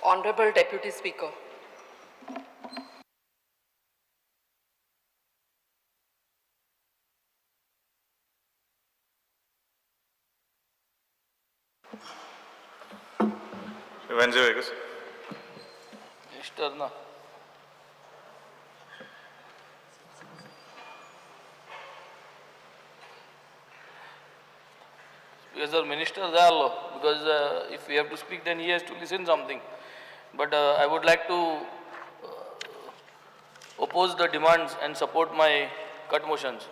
Honorable Deputy Speaker. Wednesday, Vegas. Minister, na. Because the minister there, because if we have to speak, then he has to listen something. But I would like to oppose the demands and support my cut motions.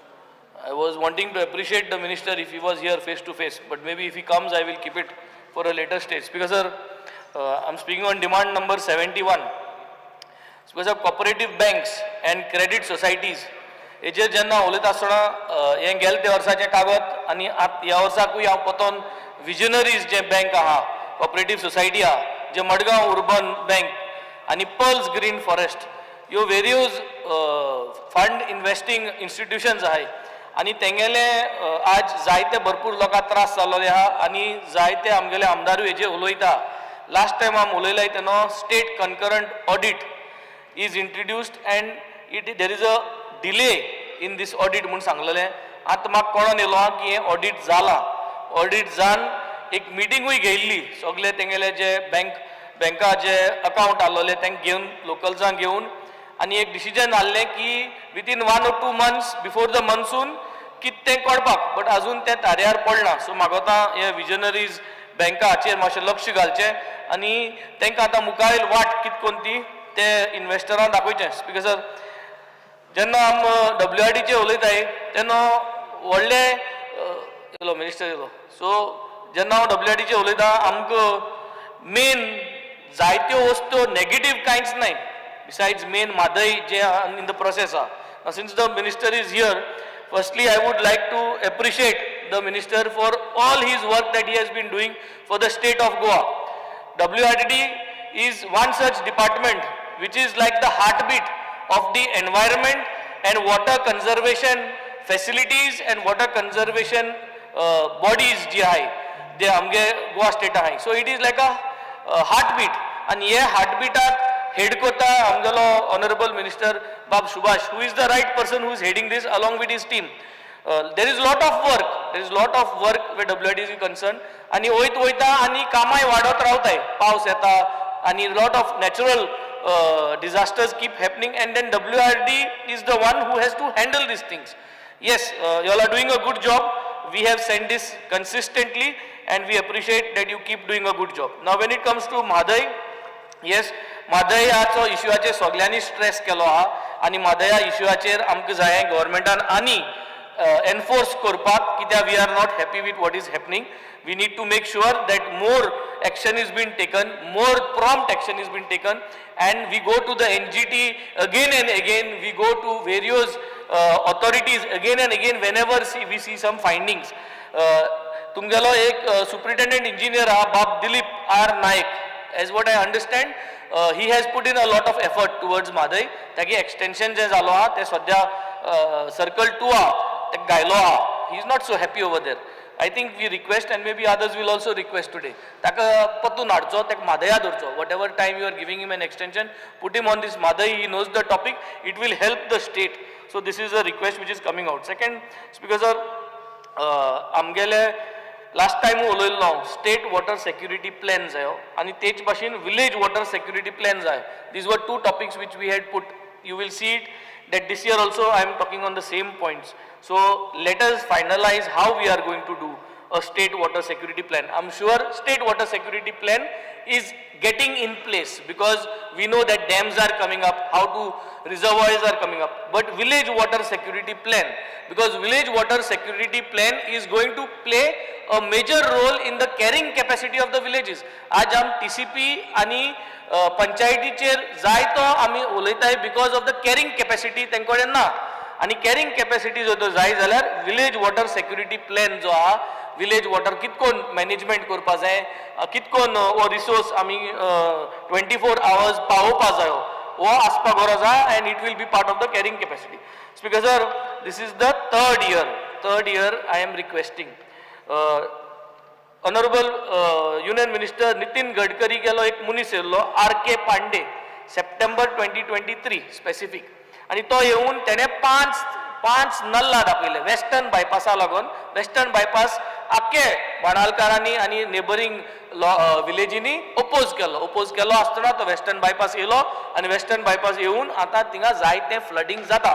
I was wanting to appreciate the minister if he was here face to face, but maybe if he comes, I will keep it for a later stage. Because sir, I'm speaking on demand number 71. Because of cooperative banks and credit societies, हेजेर जेन्ना उलयता आसतना हें गेल त्या वर्साचें कागद आनी ह्या वर्साकूय हांव पोतोन विजनरीज जे बँक आहा, कॉपरेटीव सोसायटी आहा, जे मडगांव अर्बन बँक आनी पर्ल्स ग्रीन फॉरेस्ट ह्यो वेरियोज फंड इन्वेस्टिंग इन्स्टिट्यूशन्स आहाय आनी तेंगेले आज जायते भरपूर लोकांक त्रास जाल्ले आहा आनी जायते आमगेले आमदारूय हेजेर उलयता. लास्ट टायम आमी उलयले तेन्ना state concurrent audit is introduced and there is a delay in this audit म्हणून सांगलेलें. आतां म्हाका कळोन येयलो की हें ऑडिट जालां. ऑडिट जावन एक मिटिंगूय घेयल्ली सगळे तेंगेले जे बँका जे अकाउंट आसलेले तांकां घेवन लोकल्सांक घेवन आनी एक डिसिजन जाल्लें की within 1 or 2 months before the monsoon कितें तें कळपाक, बट अजून तें तारयार पडना. सो म्हाका आतां हे विजनरीज बँकाचेर मातशें लक्ष घालचें आनी तांकां आतां मुखावेल वाट कितें कोण ती ते इन्वेस्टरांक दाखोवचें. बिकॉज जेन्ना आमी WRDचेर उलयताय तेन्ना व्हडले येलो मिनिस्टर येलो. सो जेन्ना हांव WRDचेर उलयतां आमकां मेन जायत्यो वस्तू नेगेटीव कांयच नाय बिसायड्स मेन म्हादय जे इन द प्रोसेस आहा. Since the minister is here, firstly I would like to appreciate the minister for all his work that he has been doing for the state of Goa. WRD is one such department which is like the heartbeat of the environment and water conservation facilities and water conservation bodies ji hai जे आमगे Goa state आहाय. So it is like a heartbeat आनी हे हार्टबिटाक head कोता आमगेलो honourable minister बाब Subhash, who is the right person who is heading this along with his team. There is lot of work where WRD is concerned आनी वयता आनी कामाय वाडत रावताय. पावस येता आनी lot of natural disasters keep happening and then WRD is the one who has to handle these things. Yes, you all are doing a good job. We have sent this consistently and we appreciate that you keep doing a good job. Now when it comes to Madai, yes, Madai हाचो इश्यूआचेर सगळ्यांनी stress केलो आहा आनी Madai इश्यूआचेर आमकां जाय गव्हर्नमेंटान आनी enforce करपाक, कित्याक we are not happy with what is happening. We need to make sure that more action is being taken, more prompt action is being taken, and we go to the NGT again and again, we go to various authorities again and again whenever we see some findings. तुमगेलो एक superintendent engineer आहा बाब Dilip R Nayak, as what I understand, he has put in a lot of effort towards Madai. ताकी extension जे जालो आहा ते सद्या circle 2 आहा ते गायलो आहा. He is not so happy over there. I think we request and maybe others will also request today. ताका पत्तून हाडचो, ताका मादया धरचो. Whatever time you are giving him an extension, put him on this Madai. He knows the topic. It will help the state. So this is a request which is coming out. Second, Speaker sir, आमगेले last time उलयल्लो state water security plans जायो आनी तेच भाशेन village water security plans जाय. These were two topics which we had put. You will see it that this year also I am talking on the same points. So let us finalize how we are going to do a state water security plan. I'm sure state water security plan is getting in place because we know that dams are coming up, how to reservoirs are coming up. But village water security plan, because village water security plan is going to play a major role in the carrying capacity of the villages. आज हम TCP आणि पंचायतीचेर जाय तो आमी उलयताय because of the carrying capacity तेंकोडे ना. आणि carrying capacity जो जाय जाल्यार विलेज वॉटर सेक्युरिटी प्लॅन जो आहा, विलेज वॉटर कितकोन मॅनेजमेंट करपा जाय, कितकोन हो रिसोर्स आमी 24 hours पावोवपा जायो, हो आसपा गरज आहा and it will be part of the carrying capacity. Speaker sir, this is the third year I am requesting. Honourable union minister Nitin Gadkari गेलो एक मनीस येयल्लो RK पांडे सप्टेंबर 2023 स्पेसिफिक आणि तो येऊन त्याने पांच नल्ला दाखयले वेस्टर्न बायपासा लागून वेस्टर्न बायपास आख्खे बाणालकारांनी आणि नेबरिंग विलेजींनी ओपोज केलो आसतना तो वेस्टर्न बायपास येयलो आणि वेस्टर्न बायपास येऊन आता थिंगा जायते फ्लडिंग जाता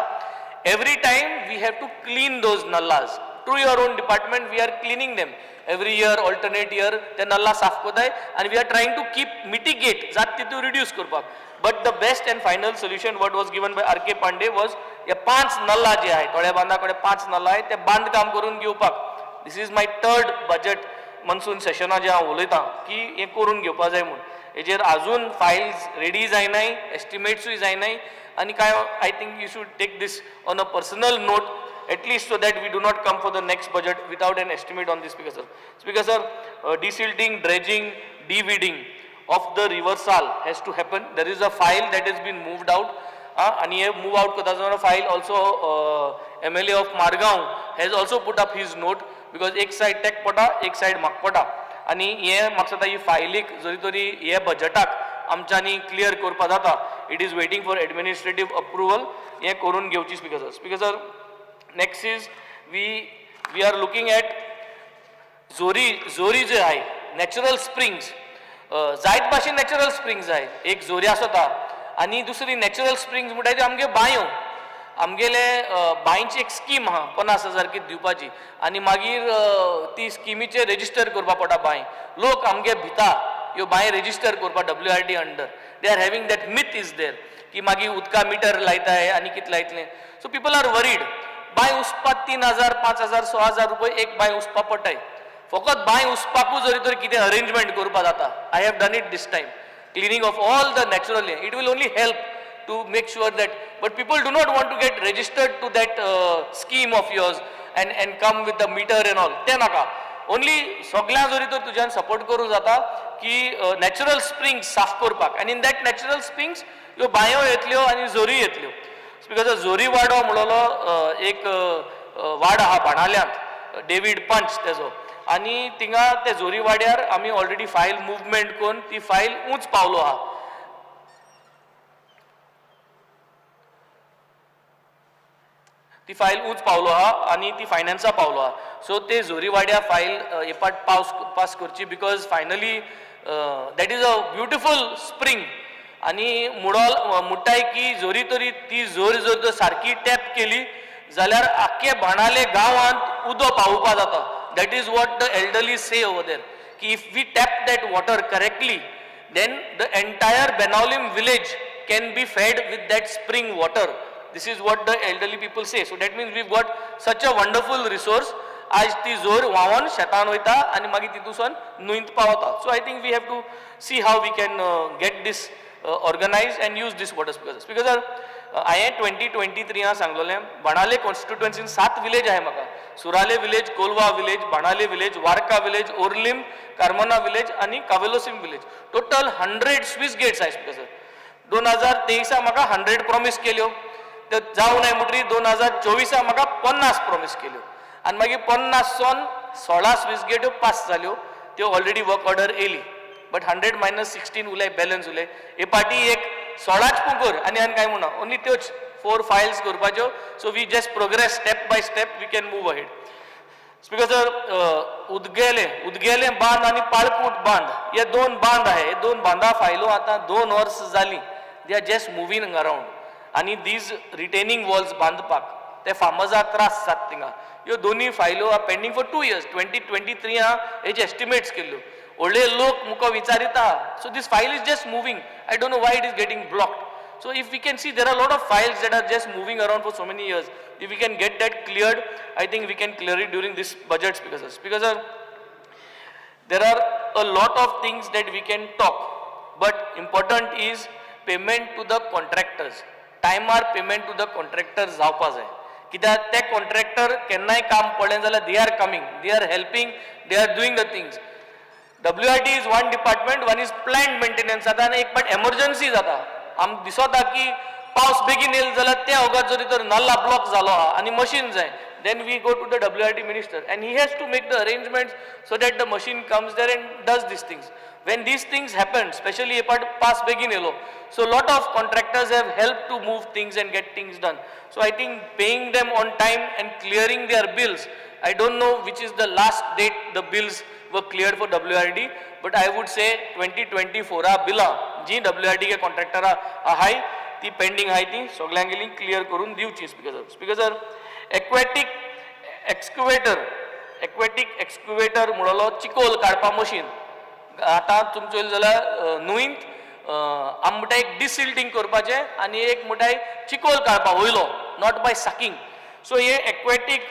every time we have to clean those नल्लाज through your own department we are cleaning them every year alternate year ते नल्ला साफ कोताय आणि we are trying to keep mitigate जात तितू रिड्यूस करपाक but the best and final solution what was given by RK Pande was हे 5 नल्ला जे आहे थोड्या बांधाकडे 5 नल्ला आहे ते बांदकाम करून घेवपाक this is my third budget monsoon सेशना जे हांव उलयतां की हे करून घेवपा जाय म्हूण हेजेर आजून फायल्स रेडी जायनाय एस्टिमेट्सूय जायनाय आणि काय I think you should take this on a personal note at least so that we do not come for the next budget without an estimate on this. Speaker sir, desilting, dredging, de-weeding of the river Sal has to happen. There is a file that has been moved out and he move out kota file also MLA of Margaon has also put up his note because एक side tech pota एक side mak pota आणि हे म्हाका दिसता ही फायलीक जरी तरी हे बजेटाक आमच्यांनी क्लियर करपा जाता it is waiting for administrative approval हे करून घेवची speaker sir next is we are looking at जोरी जे आहे नॅचरल स्प्रिंग्स जायत भाशेन नॅचरल स्प्रिंग्स आहे एक जोरी आसता आणि दुसरी नॅचरल स्प्रिंग्स म्हणटा ती आमगे बांयो आमगेले बांयची एक स्कीम आहा 50,000 कित दिवपाची आणि मागीर ती स्किमीचे रेजिस्टर करपा पडटा बांय लोक आमगे भिता ह्यो बांय रेजिस्टर करपा WRD under they are having that myth is there की मागीर उदका मिटर लायताय आणि कित लायतले सो पीपल आर वरीड बांय उसपाक 3,000 5,000 6,000 रुपये एक बांय उसपा पडटाय फकत बांय उसपाकूच जरी तर कितें अरेंजमेंट करपा जाता I have done it this time cleaning of all the natural it will only help to make sure that but people do not want to get registered to that scheme of yours and come with the meter and all te naka only सगळ्या जरी तर तुज्यान support करू जाता की natural springs साफ करपाक and in that natural springs ह्यो बांयो येतल्यो आणि जोरी येतल्यो बिकॉज जोरी वाडो म्हणलो एक वाड आहा बाणाल्यांत डेविड पंच तेजो आणि थिंगा ते जोरी वाड्यार आमी ऑलरेडी फायल मुवमेंट करून ती फायल उंच पावलो आहा ती फायल उंच पावलो आहा आणि ती फायनान्सा पावलो आहा सो ते जोरी वाड्या फायल एपाट पास करची because finally that is a beautiful spring आणि म्हणटाय की जोरी तरी ती जोर जर सारकी टॅप केली जाल्यार आख्खे बाणाले गांवांत उदो पावोवपा जाता that is what the elderly say over there की if we tap that water correctly then the entire Benaulim village can be fed with that spring water This is what the elderly people say. So that means we've got such a wonderful resource. आज ती जोर व्हांवन शेतान वयता आनी मागीर तितून न्हंयत पावता. So I think we have to see how we can get this organized and use this water speakers. Because हांवें 2023 सांगलोलें बाणाले कॉन्स्टिट्युएन्सीन 7 विलेज आहे म्हाका सुराले विलेज कोलवा विलेज बाणाले विलेज वार्का विलेज ओर्लिम कार्मोना विलेज आणि कावेलोसिम विलेज टोटल 100 स्विस गेट्स आहे स्पीकर 2023 म्हाका 100 promise केल्यो ते जाऊ नये म्हणटरी 2024 म्हाका 50 प्रॉमिस केल्यो आनी मागीर 50 16 स्विस गेट्यो पास जाल्यो त्यो ऑलरेडी वर्क ऑर्डर येयली बट 100 - 16 उरले बॅलन्स उरले हे पाटी एक 16च पुंकर आनी काय म्हणना ओन्ली त्योच 4 फायल्स करपाच्यो so we just progress step by step we can move ahead speaker sir उदगेले बांद आणि पाळपूट बांद हे 2 बांद आहे हे 2 बांदा फायलो आता 2 वर्स जाली they are just moving around आणि दीज रिटेनिंग वॉल्स बांदपाक ते फार्मर्साक त्रास जात थिंगा ह्यो दोनी फायलो आर पेंडिंग फॉर 2 years 2023 हेचे एस्टिमेट्स केल्ल्यो व्हडले लोक मुको विचारिता so this file is just moving I don't know why it is getting blocked so if we can see there are lot of files that are just moving around for so many years if we can get that cleared I think we can clear it during this budget speaker there are a lot of things that we can talk but important is payment to the contractors टायमार payment to the contractor जावपा जाय कित्याक ते contractor केन्नाय काम पडलें जाल्यार they are coming they are helping they are doing the things WRD is one department one is planned maintenance जाता आनी एक पाट एमर्जन्सी जाता दिसता की पावस बेगीन येयलो जाल्यार ते वगत जरी तर नल्ला ब्लॉक जालो आहा आनी मशीन जाय then we go to the WRD minister and he has to make the arrangements so that the machine comes there and does these things. When these things happen, especially a part pass begin elo, so lot of contractors have helped to move things and get things done. So I think paying them on time and clearing their bills, I don't know which is the last date the bills were cleared for WRD, but I would say 2024 बिला जी WRD के contractor आहे ती pending आहे ती सगळ्यांगेली clear करून दिवची speaker sir aquatic excavator म्हणलो चिकोल काडपा machine आता तुमचो जाल्यार न्हंयत आमटा एक डिसिल्टिंग करपाचें आनी एक म्हणटा चिकोल काडपा वयलो नॉट बाय सकिंग सो हे aquatic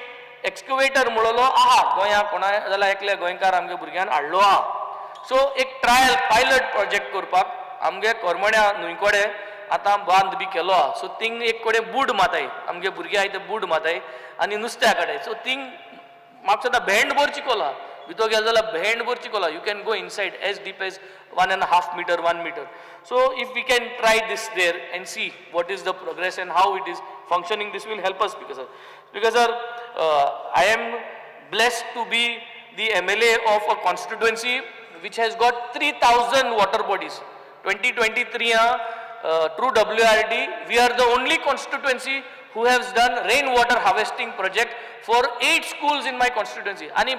excavator म्हणलो आहा गोंया कोणा जाल्यार एकल्या गोंयकार आमगे भुरग्यान हाडलो आहा सो एक ट्रायल पायलट प्रोजेक्ट करपाक आमगे कोरमण्या न्हंयकोडे आतां बांद बी केलो आहा सो थिंग एक कडेन बूड माताय आमगे भुरगे आहाय ते बूड माताय आनी नुस्त्या काडाय सो थिंग म्हाका सुद्दां भेंडभर चिकोल आहा भितर गेलो जाल्यार भेंडभर चिकोल आहा you can go inside as deep as 1.5 meter 1 meter so if we can try this there and see what is the progress and how it is functioning, this will help us because I am blessed to be the MLA of a constituency which has got 3,000 water bodies 2023 through WRD we are the only constituency who has done rainwater harvesting project for 8 schools in my constituency आणि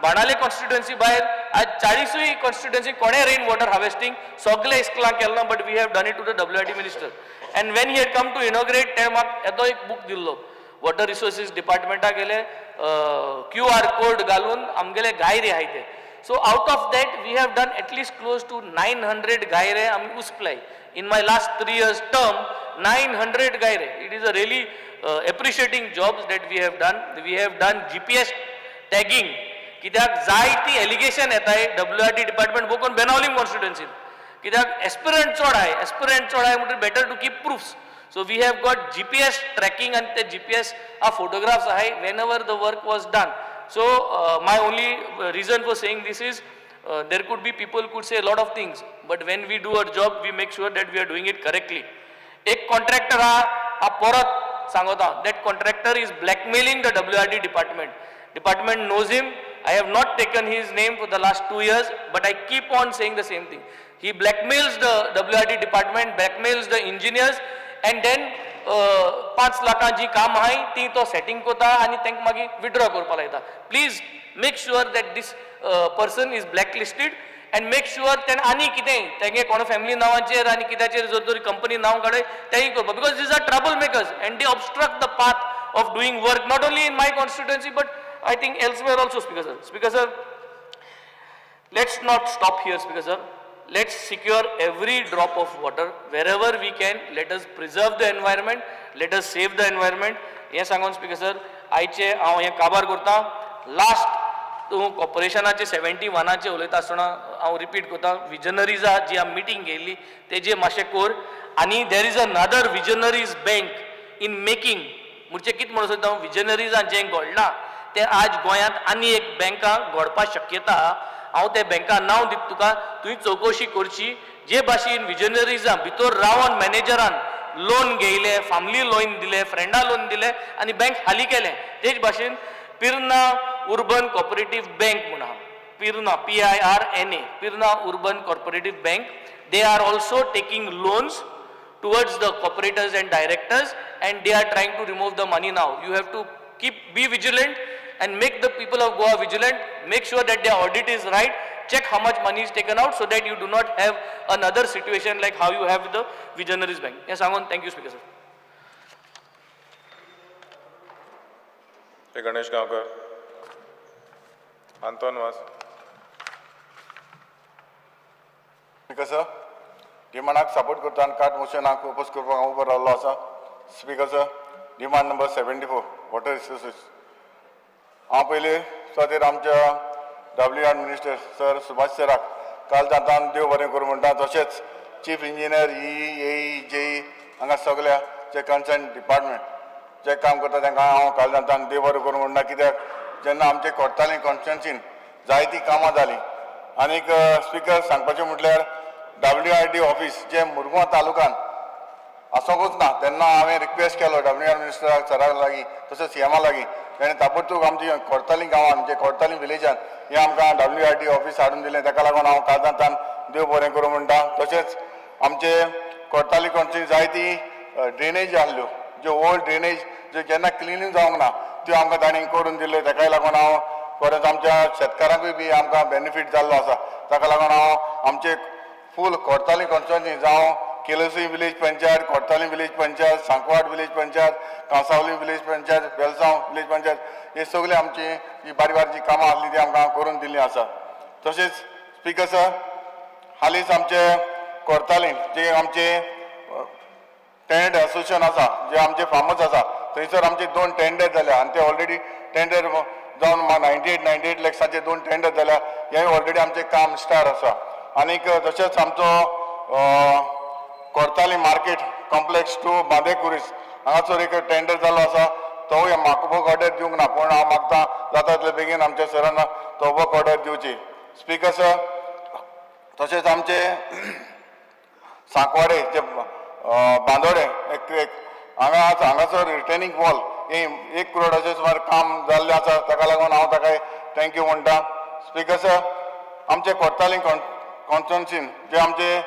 बाणाले constituency भायर आज 40 constituency कोणे rainwater harvesting सगळे इस्कलां केलना but we have done it to the WRD minister and when he had come to inaugurate ते म्हाका येदो एक book दिल्लो water resources department गेले QR code घालून आमगेले गायरे आहाय ते so out of that we have done at least close to 900 गायरे आमी उसप्लाय in my last 3 years term 900 गायरे it is a really appreciating jobs that we have done GPS tagging कित्याक जायती allegation येताय WRD department बोकोन बेनावलीम कॉन्स्टिट्युएन्सीन कित्याक aspirant चोड आहाय म्हणटा better to keep proofs so we have got GPS tracking आनी ते GPS फोटोग्राफ्स आहाय whenever the work was done so my only reason for saying this is there could be people could say lot of things but when we do our job we make sure that we are doing it correctly एक contractor हा परत सांगता that contractor is blackmailing the WRD department knows him. I have not taken his name for the last 2 years, but I keep on saying the same thing. He blackmails the WRD department, blackmails the engineers, and then 5 लाखां जी काम आहाय ती तो setting कोता आनी तांकां मागीर withdraw करपा लायता. Please make sure that this person is blacklisted and make sure तेणें आनी कितें तेंगे कोणा फॅमिली नांवाचेर आनी कित्याचेर जर तरी कंपनी नांव काडय तेंय करपा because these are trouble makers and they obstruct the path of doing work not only in my constituency but I think elsewhere also, Speaker sir, let's not stop here, Speaker sir. Let's secure every drop of water wherever we can. Let us preserve the environment. Let us save the environment. हे सांगून Speaker sir, आयचे हांव हे काबार करता. Last कॉर्पोरेशनाचे 71चे उलयता आसतना हांव रिपीट करता विजनरीज जी आमी मिटींग घेयल्ली तेजे मातशें कोर आनी there is another visionaries bank in making म्हणजे कितें म्हणून सोदता विजनरीजान जें घडलां ते आज गोंयांत आनी एक बँका घडपा शक्यता हांव त्या बँका नांव दिता तुका तुवें चवकशी करची जे भाशेन विजनरीजां भितर रावन मॅनेजरान लोन घेयले फॅमिली लोन दिले फ्रेंडा लोन दिले आनी बँक खाली केलें तेच भाशेन पिर्ना उर्बन कॉपरेटीव बँक म्हूण आहा Pirna PIRNA Pirna urban cooperative bank they are also taking loans towards the cooperators and directors and they are trying to remove the money now. You have to be vigilant and make the people of Goa vigilant, make sure that their audit is right, check how much money is taken out so that you do not have another situation like how you have with the Visionaries Bank. Yes, Angon, thank you, Speaker sir. Ganesh Gaonkar, Anton Vas. Speaker sir, डिमांडाक support करता आनी card मोशनाक oppose करपाक हांव उबो रावल्लो आसा speaker sir demand number 74 water resources हांव पयलीं स्वातीर आमच्या WRD मिनिस्टर सर सुभाष सराक काल जातान देव बरें करूं म्हणटा तशेंच चीफ इंजिनियर AE JE हांगा सगल्या जे कन्सर्न डिपार्टमेंट जे काम करता तांकां हांव काल जातान देव बरें करूं म्हणटा कित्याक जेन्ना आमचे कोर्ताली कॉन्स्टिट्युएन्सीन जायतीं कामां जालीं आनीक स्पीकर सांगपाचें म्हटल्यार WRD ऑफिस जे मुरगांव तालुकान आसोंकूच ना तेन्ना हांवें रिक्वेस्ट केलो WRD मिनिस्टराक सराक लागीं तशेंच CMा लागीं ताणें ताबडतोब आमची कोर्ताली गांवांत जे कोर्ताली विलेजान हे आमकां WRD ऑफिस हाडून दिलें ताका लागून हांव काळजांतल्यान देव बरें करूं म्हणटा. तशेंच आमचे कोर्ताली कोणची जायती ड्रेनेज आहल्यो ज्यो ओल्ड ड्रेनेज ज्यो केन्ना क्लिनूच जावंक ना त्यो आमकां तांणी करून दिल्यो. ताकाय लागून हांव परत आमच्या शेतकारांकूय बी आमकां बेनिफीट जाल्लो आसा. ताका लागून हांव आमचे फूल कोर्ताली कॉन्स्टिट्युएन्सी जावं Quelossim village panchayat, Cortalim village panchayat, Sancoale village panchayat, Cansaulim village panchayat, Velsao village panchayat हे सगळे आमची जी बारीक बारीक जी कामां आसली ती आमकां करून दिल्ली आसा. तशेंच स्पीकर सर हालींच आमचे कोर्तालीन जे आमचे टेनंट असोसिएशन आसा जे आमचे फार्मर्स आसा थंयसर आमचे 2 टेंडर जाल्या आनी ते ऑलरेडी टेंडर जावन 98 लॅक्साचे 2 टेंडर जाल्या. हे ऑलरेडी आमचें काम स्टार्ट आसा. आनीक तशेंच आमचो कोर्ताली मार्केट कॉम्प्लेक्स टू बांदेकुरीस हांगासर एक टेंडर जाल्लो आसा. तोवूय म्हाका बूक ऑर्डर दिवंक ना पूण हांव मागतां जाता तितले बेगीन आमच्या सरान तो बूक ऑर्डर दिवची. स्पीकर सर तशेंच आमचे सांकवाडे जे बांदोडे हांगासर रिटेनिंग वॉल हे 1 करोडाचे सुमार काम जाल्लें आसा. ताका लागून हांव ताका थँक्यू म्हणटा. स्पीकर सर आमचे कोर्ताली कॉन्स्टिट्युएन्सीन जे आमचे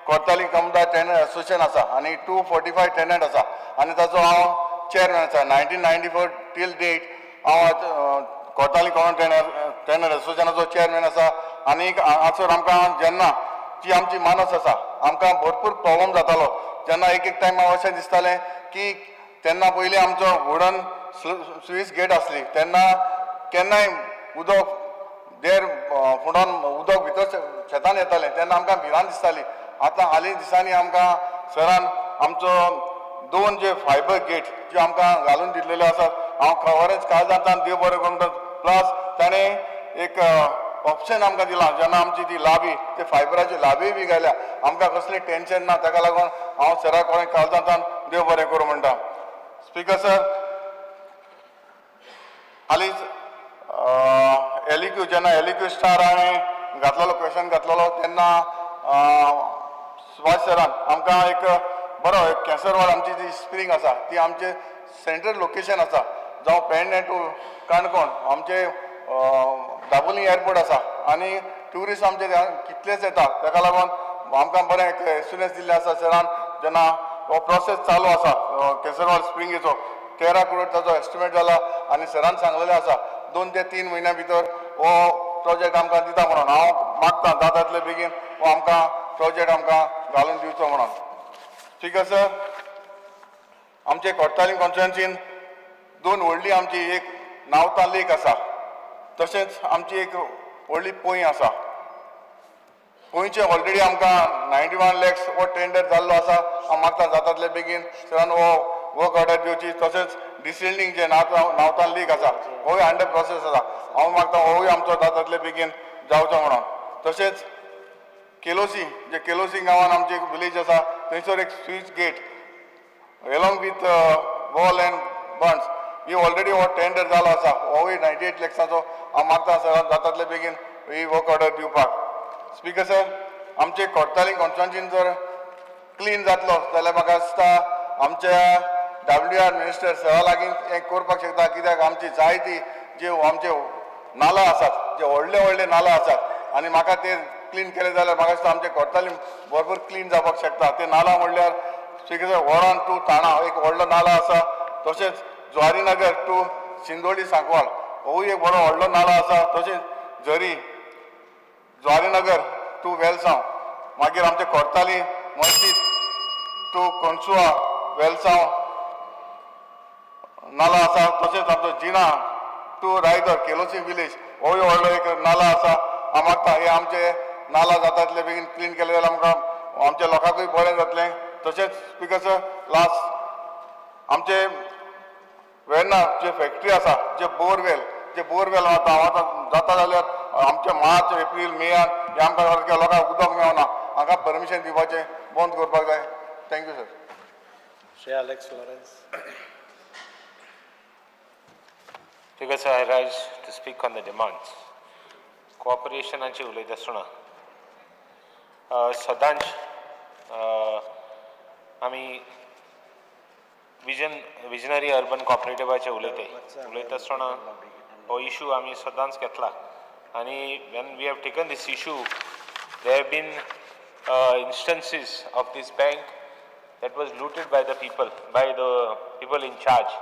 कोर्ताली कमदार टेनंट असोसिएशन आसा आनी 245 टेनंट आसा आनी ताचो हांव चेअरमॅन आसा. 1994 टील डेट हांव कोर्ताली टेनंट असोसिएशनाचो चेअरमॅन आसा. आनीक हांगासर आमकां जेन्ना जी आमची मानस आसा आमकां भरपूर प्रॉब्लम जातालो जेन्ना एक टायम अशें दिसतालें की तेन्ना पयलीं आमचो वुडन स्विस गेट आसली तेन्ना केन्नाय उदक देर फुडोन उदक भितर शेतान येतालें तेन्ना आमकां भिरांत दिसताली. आतां हालीं दिसांनी आमकां सरान आमचो 2 जे फायबर गेट जे आमकां घालून दिल्लेले आसात हांव खबरच काळजांतल्यान देव बरें करूं म्हणटा. प्लस ताणें एक ऑप्शन आमकां दिलां जेन्ना आमची ती लाबी ते फायबराची लाबी बी घाल्या आमकां कसलें टेन्शन ना. ताका लागून हांव सरा कडेन काळजांतल्यान देव बरें करूं म्हणटा. स्पीकर सर हालींच एलिक्यू जेन्ना एलिक्यू स्टार हांवें घातलेलो क्वेश्चन घातलेलो तेन्ना सुभाष सरान आमकां एक बरो कॅन्सर वॉर्ड आमची जी स्प्रींग आसा ती आमचे सेंट्रल लोकेशन आसा जावं पेडणे टू काणकोण आमचे दाबोली एअरपोर्ट आसा आनी ट्युरिस्ट आमचे कितलेच येता. ताका लागून आमकां बरें एस्युरन्स दिल्ले आसा सरान जेन्ना हो प्रोसेस चालू आसा कॅन्सर वॉर्ड स्प्रिंगेचो 13 करोड ताचो एस्टिमेट जाला आनी सरान सांगलेलें आसा 2 ते 3 म्हयन्या भितर हो प्रोजेक्ट आमकां दिता म्हणून. हांव मागतां जाता तितले बेगीन हो आमकां प्रोजेक्ट आमकां घालून दिवचो म्हणून. स्पीकर सर आमचे कोर्ताली कॉन्स्टिट्युएन्सीन 2 व्हडली आमची एक नावता लेक आसा तशेंच आमची एक व्हडली पोंय आसा. पोंयचे ऑलरेडी आमकां 91 लॅक्स हो टेंडर जाल्लो आसा. हांव मागतां जाता तितले बेगीन सरान हो वर्क ऑर्डर दिवची. तशेंच डिसिल्डिंग जे नावता लेक आसा होय अंडर प्रोसेस आसा. हांव मागतां होय आमचो जाता तितले बेगीन जावचो म्हणून. तशेंच केलोसी जे केलोसी गांवान आमचे विलेज आसा थंयसर एक switch gate along with wall and bunds ही ऑलरेडी हो टेंडर जालो आसा होय 98 लॅक्साचो. हांव मागतां सर जाता तितले बेगीन ही वर्क ऑर्डर दिवपाक. स्पीकर सर आमचे कोर्ताली कॉन्स्टिट्युएन्सीन जर क्लीन जातलो जाल्यार म्हाका दिसता आमच्या WR मिनिस्टर सवा लागीं हें करपाक शकता. कित्याक आमची जायती जे आमचे नाला आसात जे व्हडले नाला आसात आनी म्हाका ते क्लीन केले जाल्यार म्हाका दिसता आमचे कोर्ताली भरपूर क्लीन जावपाक शकता. ते नाला म्हणल्यार स्पीकर सर वरान टू थाणा एक व्हडलो नाला आसा. तशेंच ज्वारीनगर टू शिंदोळी सांकवाळ होवूय एक बरो व्हडलो नाला आसा. तशेंच झरी ज्वारीनगर टू वेलसांव मागीर आमचे कोर्ताली मस्जिद टू कोणसुआ वेलसांव नाला आसा. तशेंच आमचो जिना टू रायगर केलोसी विलेज होय व्हडलो एक नाला आसा. हांव मागता हे आमचे नाला जाता तितले बेगीन क्लीन केले जाल्यार आमकां आमच्या लोकांकूय बरें जातलें. तशेंच स्पीकर सर लास्ट आमचे वेर्ना जे फॅक्टरी आसा जे बोरवेल आतां जाता जाल्यार आमचे मार्च एप्रील मेयान हे आमकां सारक्या लोकांक उदक मेळना हांकां परमिशन दिवपाचें बंद करपाक जाय. Thank you sir. Shri Alex Lawrence. Speaker sir, I rise to speak on the demands. Cooperationाची उलयत आसतना सदांच आमी विजनरी अर्बन कॉपरेटिवाचे उलयता आसतना हो इशू आमी सदांच घेतला आनी when we have taken this issue there have been instances of this bank that was looted by the people in charge.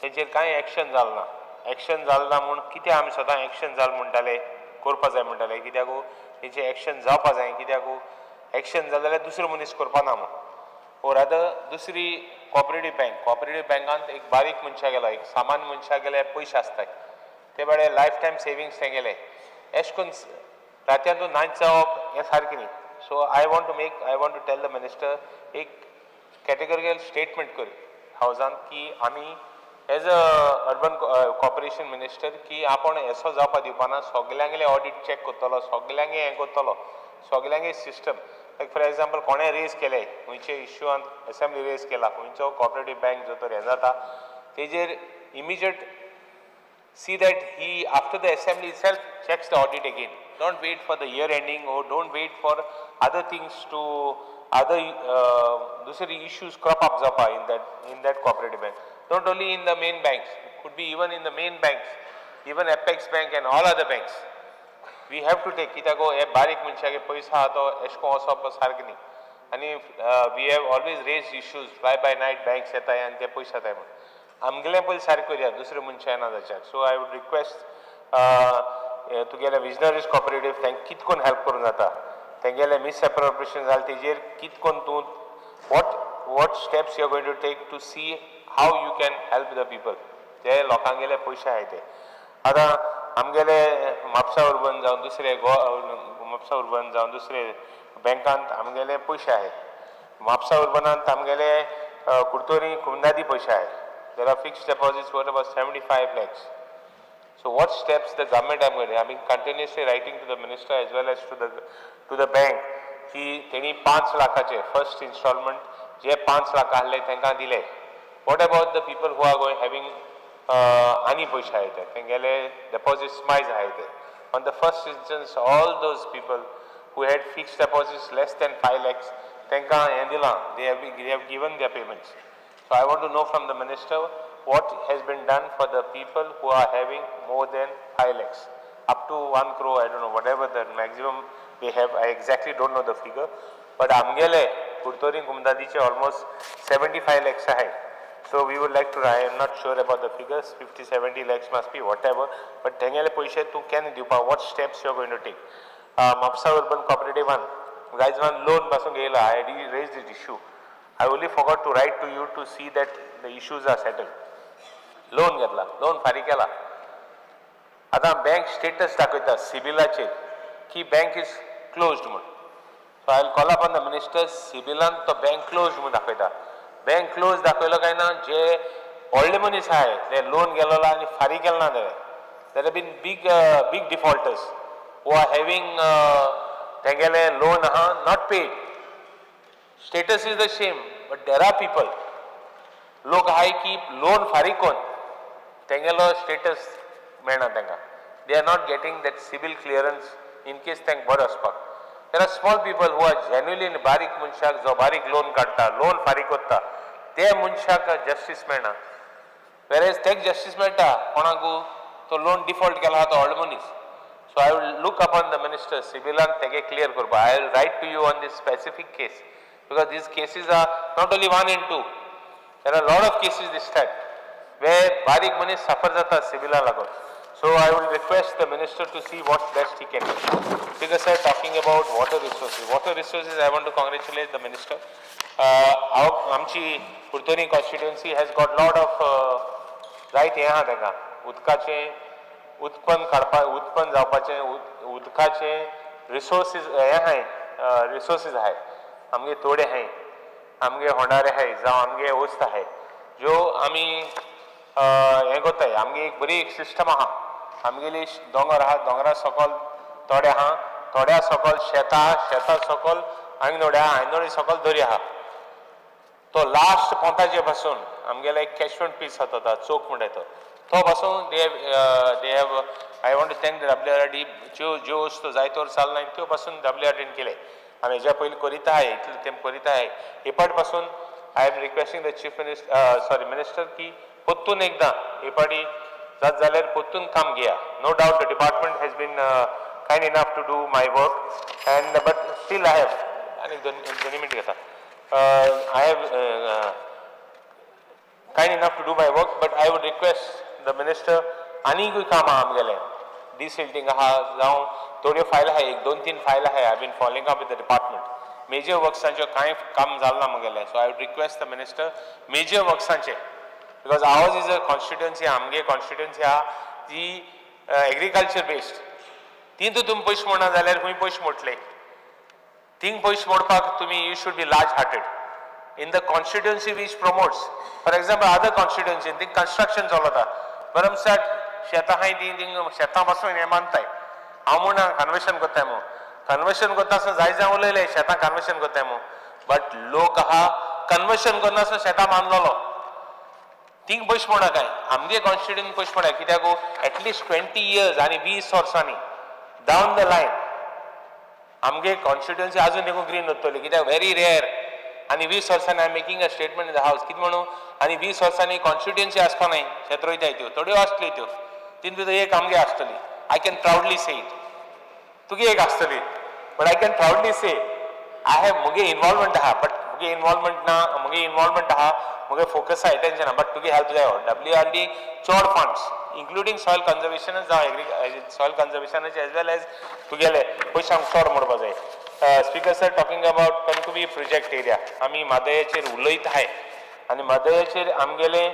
तेचेर कांय एक्शन जालें ना. एक्शन जालें ना म्हूण कित्याक आमी सदां एक्शन जाल म्हणटाले करपा जाय म्हणटाले कित्याक तेचें एक्शन जावपा जाय कित्याक एक्शन जालें जाल्यार दुसरो मनीस करपा ना म्हूण और आतां दुसरी कॉपरेटीव बँकांत एक बारीक मनशा गेलो एक सामान्य मनशा गेले पयशे आसताय ते बाळे लायफ टायम सेविंग्स ते गेले अशें करून रात्यान नाच जावप हें सारकें न्ही so I want to tell the minister एक कॅटेगोरिकल स्टेटमेंट कर हावजान की आमी as a urban corporation minister की आपण असो जावपा दिवपाना सगळ्यांगेले ऑडिट चॅक करतलो सगळ्यांगे हें करतलो सगळ्यांगे सिस्टम लायक फॉर एग्जाम्पल कोणें रेज केले खंयचे इश्यूआन असेंब्ली रेज केला खंयचो कॉपरेटीव बँक जो तर हें जाता तेजेर immediate see that he after the assembly itself checks the audit again. Don't wait for the year ending or don't wait for other things to other dusri issues crop up zapa in that cooperative bank. Not only in the main banks, it could be even in the main banks, even Apex Bank and all other banks. We have to take kitago a barik muncha ke paisa to esko asop sargni. And we have always raised issues fly by night banks etay and te paisa tay. आमगेले पयलीं सारकें करया दुसरे मनशां येना जाच्यार so I would request तुगेले visionaries cooperative तांकां कित कोन्न हेल्प करूं जाता तेंगेले मिसएप्रोप्रिएशन जालें तेजेर कित कोन्न तूं what steps you are going to take to see how you can help the people जे लोकांगेले पयशे आहाय ते आतां आमगेले म्हापसा अर्बन जावं दुसरे बँकांत आमगेले पयशे आहाय म्हापसा अर्बनांत आमगेले कुडतोरी कुंदादी पयशे आहाय There are fixed deposits worth about 75 lakhs. So what steps the government are going to? I mean, continuously writing to the minister as well as to the bank. कि तेनी 5 लाखाचे first installment जे 5 लाख आहले तेंका दिले. What about the people who are going having आनी पयशे आहाय ते तेंगेले deposits मायज आहाय ते. On the first instance, all those people who had fixed deposits less than 5 lakhs तेंका हें दिलां. They have given their payments. So I want to know from the minister what has been done for the people who are having more than 5 lakhs. Up to 1 crore, I don't know, whatever the maximum they have, I exactly don't know the figure. But Amgele, Kurtori Kumdadiche almost 75 lakhs ahead. So we would like to, I am not sure about the figures, 50-70 lakhs must be whatever. But Tengele Poishe tu can dupa, what steps you are going to take? Mapsa Urban Cooperative one, guys one loan basungela, I raised this issue. I only forgot to write to you to see that the issues are settled. Loan घेतला, loan फारी केला. आता bank status दाखवता सिबिलाचे की bank is closed म्हणून. So I will call upon the minister सिबिलान तो bank closed म्हणून दाखवता. Bank closed दाखवलं काय ना जे व्हडले मनीस आहे ते loan गेलोला आणि फारी केला ना तेवे. There have been big defaulters who are having तेंगेले loan not paid. Status is the same, but there are people. लोक हाय की लोन फारीक कोन तेंगेलो स्टेटस मेळना तेंका. They are not getting that civil clearance in case तेंक बरो आसपाक. There are small people who are genuinely बारीक मनशाक जो बारीक लोन काडटा, लोन फारीक कोत्ता, ते मनशाक जस्टिस मेळना. Whereas तेक जस्टिस मेळटा कोणाकू तो लोन डिफॉल्ट केला तो व्हडलो मनीस. So I will look upon the minister Sibilan तेगे clear करपा. I will write to you on this specific case. Because these cases are not only 1 and 2. There are a lot of cases this type where barik money suffer jata civila lagot. So I will request the minister to see what best he can do. Because sir, talking about water resources. Water resources, I want to congratulate the minister. Amchi Kurtoni constituency has got lot of right yaha denga. Udkache, utpan जावपाचे उदकाचे resources yaha resources hai. आमगे तोडे हाय आमगे होणारे हाय जावं आमगे ओस्त हाय जो आमी हें कोत्ताय आमगे एक बरी एक सिस्टम आहा आमगेली दोंगर आहा दोंगरा सकल तोडे आहा तोड्या सकल शेतां शेतां सकल आंगनोड्या आंगनोडी सकल दर्या आहा तो लास्ट पोंताचे पासून आमगेले एक कॅचमेंट पीस जाता चोक म्हणटाय तो पासून they have I want to thank the WRD ज्यो वस्तू जायते वर्स चलना त्यो पासून WRDन केले आमी हेज्या पयलीं करीत आहाय इतलें तेंप करीत आहाय हे पाट पासून I am requesting the Chief Minister, Minister की पोत्तून एकदा हे पाटी जात जाल्यार पोत्तून काम घेया. No doubt the department has been kind enough to do my work, and but still I have आणि दोन मिनिट घेता. I have kind enough to do my work, but I would request the minister आणि कोई काम आमगेले desilting आहा जाऊं थोडे फाइल आहे 1-2-3 फाइल आहे. I have been following up with the department. Major works सांचे काय काम झालं ना मगेले. So I would request the minister major works सांचे, because ours is a constituency, आमगे constituency हा जी agriculture based. तीन तो तुम पयश मोडना जाल्यार खूंय पयश मोडले. तीन पयश मोडपाक तुम्ही you should be large hearted. In the constituency which promotes, for example, other constituency, the construction चलता. बरमसाट शेता हाय तीन शेता पासून हे मानताय. हांव म्हणा कन्वर्शन करताय मो. कन्वर्शन करता जाय जाय उलयले शेतां कन्वर्शन करताय मो. बट लोक आहा कन्वर्शन करनासतना शेतां बांदलोलो. थिंग पयश मोडा काय आमगे कॉन्स्टिट्युएंसी पयश मोडा कित्याक एटलीस्ट 20 years आनी 20 वर्सांनी डावन द लायन आमगे कॉन्स्टिट्युएंसी अजून एक ग्रीन उरतली कित्याक व्हेरी रेअर. आनी 20 वर्सांनी I am making a statement in the house कितें म्हणू आनी 20 वर्सांनी कॉन्स्टिट्युएंसी आसपा न्हय शेत रोयताय त्यो थोड्यो आसतल्यो त्यो तीन भितर एक आमगे आसतली. I can proudly say it तुगे एक आसतली. But I can proudly say I have मुगे इन्वॉल्वमेंट आहा. बट मुगे इन्वॉल्वमेंट आहा मुगे फोकस आहा अटेंशन आहा. बट तुगे हेल्प जाय WRD चड funds including soil conservation soil conservation as well as तुगेले पयशांक चड मोडपा जाय. स्पीकर सर टॉकिंग अबाउट कणकुबी प्रोजेक्ट एरिया आमी मादयाचेर उलयत आहाय आनी मादयाचेर आमगेले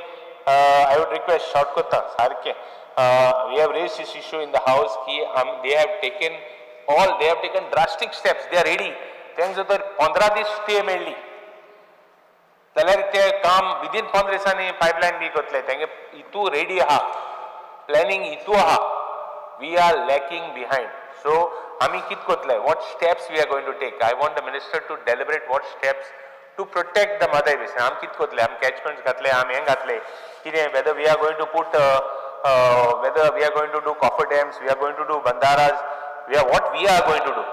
I would request short कोत्ता सारके we have raised this issue in the house की they have taken drastic steps. They are ready. तांकां जर 15 दीस स्टे मेळ्ळी जाल्यार ते काम विदिन 15 दिसांनी पायपलायन बी करतले. तांगे इतू रेडी आहा प्लॅनिंग इतू आहा. We are lacking behind. So आमी कित करतले what steps we are going to take. I want the minister to deliberate what steps to protect the mother basin. आम कित करतले आम कॅचमेंट्स घातले आम हें घातले कितें whether we are going to put whether we are going to do coffer dams, we are going to do bandaras, what we are going to do.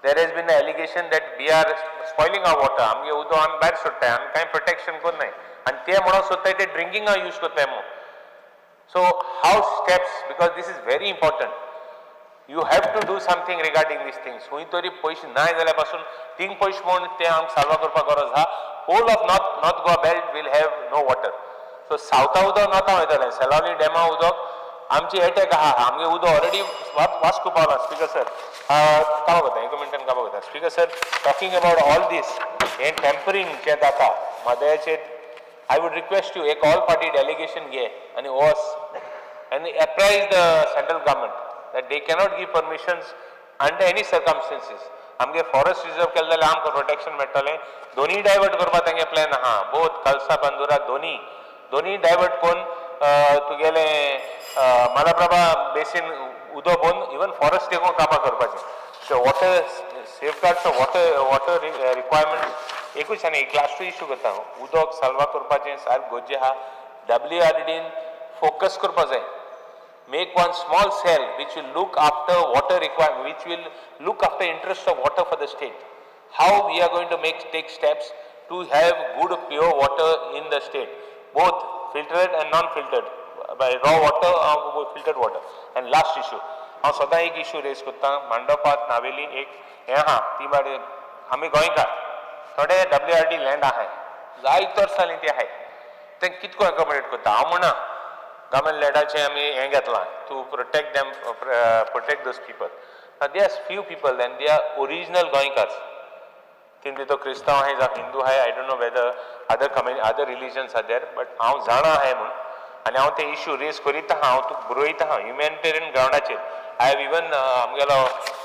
There has been an allegation that we are spoiling our water. आमगे उदो आम भायर सोडटाय आमी कांय protection करनाय आनी ते म्हणून सोदताय ते ड्रिंकिंगा यूज करताय मो. So how steps, because this is very important. You have to do something regarding these things. हुंय तरी पयशे नाय जाल्या पासून तीन पयशे म्हणून ते आम साल्वा करपाक गरज आहा. Whole of North Goa belt will have no water. So सावथा उदक नॉर्था वयतलें. सेलावली डॅमा उदक आमची एटॅक आहा. आमगे उदक ऑलरेडी वास्को पावला. स्पीकर सर कामा करता 1 मिनटान कामा करता. Speaker sir talking about all दीस हें टेम्परिंग जें जाता मदयाचेर I would request you एक ऑल पार्टी डेलिगेशन घे आनी वच and apprise the central government that they cannot give permissions under any circumstances. आमगे फॉरेस्ट रिजर्व केले जाल्यार आमकां प्रोटेक्शन मेळटलें. दोनी डायवर्ट करपाक तेंगे प्लॅन आहा. बोथ कलसा बांदुरा दोनी डायवर्ट करून तुगेले मलप्रभा बेसीन उदक पोवन इवन फॉरेस्ट देखून कामां करपाचें. So water safeguards water requirement एकूच आनी एक लास्ट इश्यू करता. उदक साल्वा करपाचें सारकें गरजे आहा. WRDन फोकस करपा जाय. Make one small cell which will look after water requirement, which will look after interest of water for the state. How we are going to take steps to have good pure water in the state, both filtered and non-filtered, by raw water or filtered water. And last issue, हांव सदां एक issue raise करता. मांडोपात नावेली एक हें आहा ती मागीर आमी गोंयकार थोडे WRD लँड आहाय जायत वर्सांनी ते आहाय तें कितको एकोमोडेट करता. हांव म्हणा गव्हर्मेंट लँडाचें आमी हें घेतलां to protect them protect those people. They are few people and they are original गोंयकार्स. तीन भितर क्रिस्तांव आहाय जावं हिंदू आहाय. I don't know whether other religions are there. But हांव जाणा आहाय म्हूण आनी हांव ते इश्यू रेज करीत आहा. हांव तुका बरयता आहा ह्युमॅनिटेरियन ग्रावंडाचेर. आय हॅव इवन आमगेलो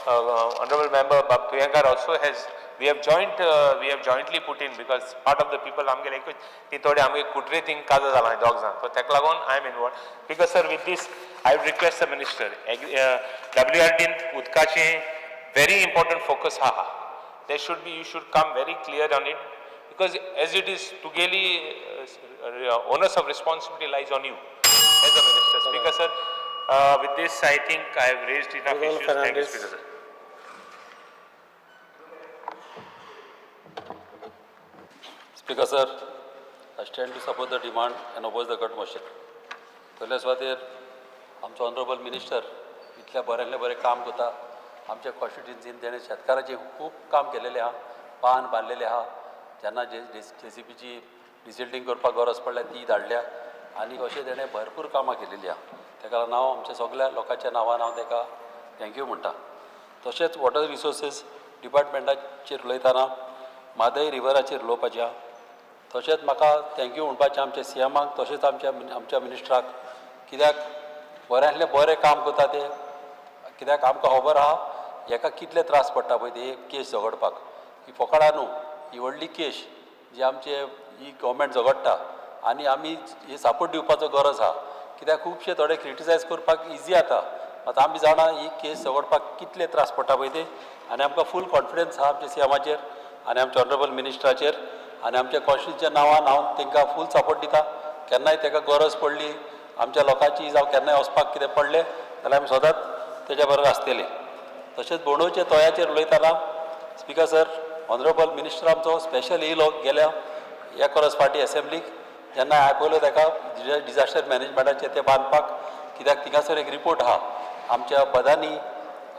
ऑनरेबल मेंबर बाब Tuenkar also has we have jointly put in because part of the people आमगेले एकूच ती थोडे आमगे कुट्रे थिंग काजा जाला दोग जाण. सो तेका लागून I am involved. Because sir with this I would request the minister WRDन उदकाचें very important focus आहा. There should be, you should come very clear on it because as it is tugeli onus of responsibility lies on you as a minister. Speaker sir, with this I think I have raised enough issues. Thank you, Speaker sir. Speaker sir, I stand to support the demand and oppose the cut motion. पयल्या सुवातेर आमचो honourable minister इतल्या बऱ्यांतले बरें काम करता. आमच्या कॉन्स्टिट्युएन्सीन तेणें शेतकाराचें खूब काम केलेलें आहा, पान बांदलेलें आहा. जेन्ना JCBची डिसिल्टींग करपाक गरज पडल्या ती धाडल्या आनी अशें तेणें भरपूर कामां केलेलीं आहा. तेका लागून हांव आमच्या सगळ्या लोकांच्या नांवान हांव तेका थँक्यू म्हणटा. तशेंच वॉटर रिसोर्सीस डिपार्टमेंटाचेर उलयतना मादय रिवराचेर उलोवपाचें आहा. तशेंच म्हाका थँक्यू म्हणपाचें आमच्या CMाक तशेंच आमच्या मिनिस्टराक, कित्याक बऱ्यांतलें बरें काम करता ते. कित्याक आमकां खबर आहा हेका कितले त्रास पडटा पळय ते केस झगडपाक. ही फकाणां न्हू, ही व्हडली केस जी आमचे ही गव्हर्मेंट झगडटा आनी आमी हे सपोर्ट दिवपाचो गरज आहा. कित्याक खुबशे थोडे क्रिटिसायज करपाक इजी जाता. आतां आमी जाणा ही केस झगडपाक कितले त्रास पडटा पळय ते. आनी आमकां फूल कॉन्फिडन्स आहा आमच्या CMाचेर आनी आमच्या ऑनरेबल मिनिस्टराचेर आनी आमच्या कॉन्स्टिट्युएन्सीच्या नांवान हांव तांकां फूल सपोर्ट दिता. केन्नाय ताका गरज पडली आमच्या लोकांची जावं केन्नाय वचपाक कितें पडलें जाल्यार आमी सदांच तेज्या बरोबर आसतले. तशेंच बोंडोवच्या तोयाचेर उलयतना स्पिकर सर, ऑनरेबल मिनिस्टर आमचो स्पेशल येयलो गेल्या एकोरस फाटी असेंब्लीक, जेन्ना हांवें पयलो ताका डिजास्टर मॅनेजमेंटाचें तें बांदपाक. कित्याक थिंगासर एक रिपोर्ट आहा आमच्या बदानी,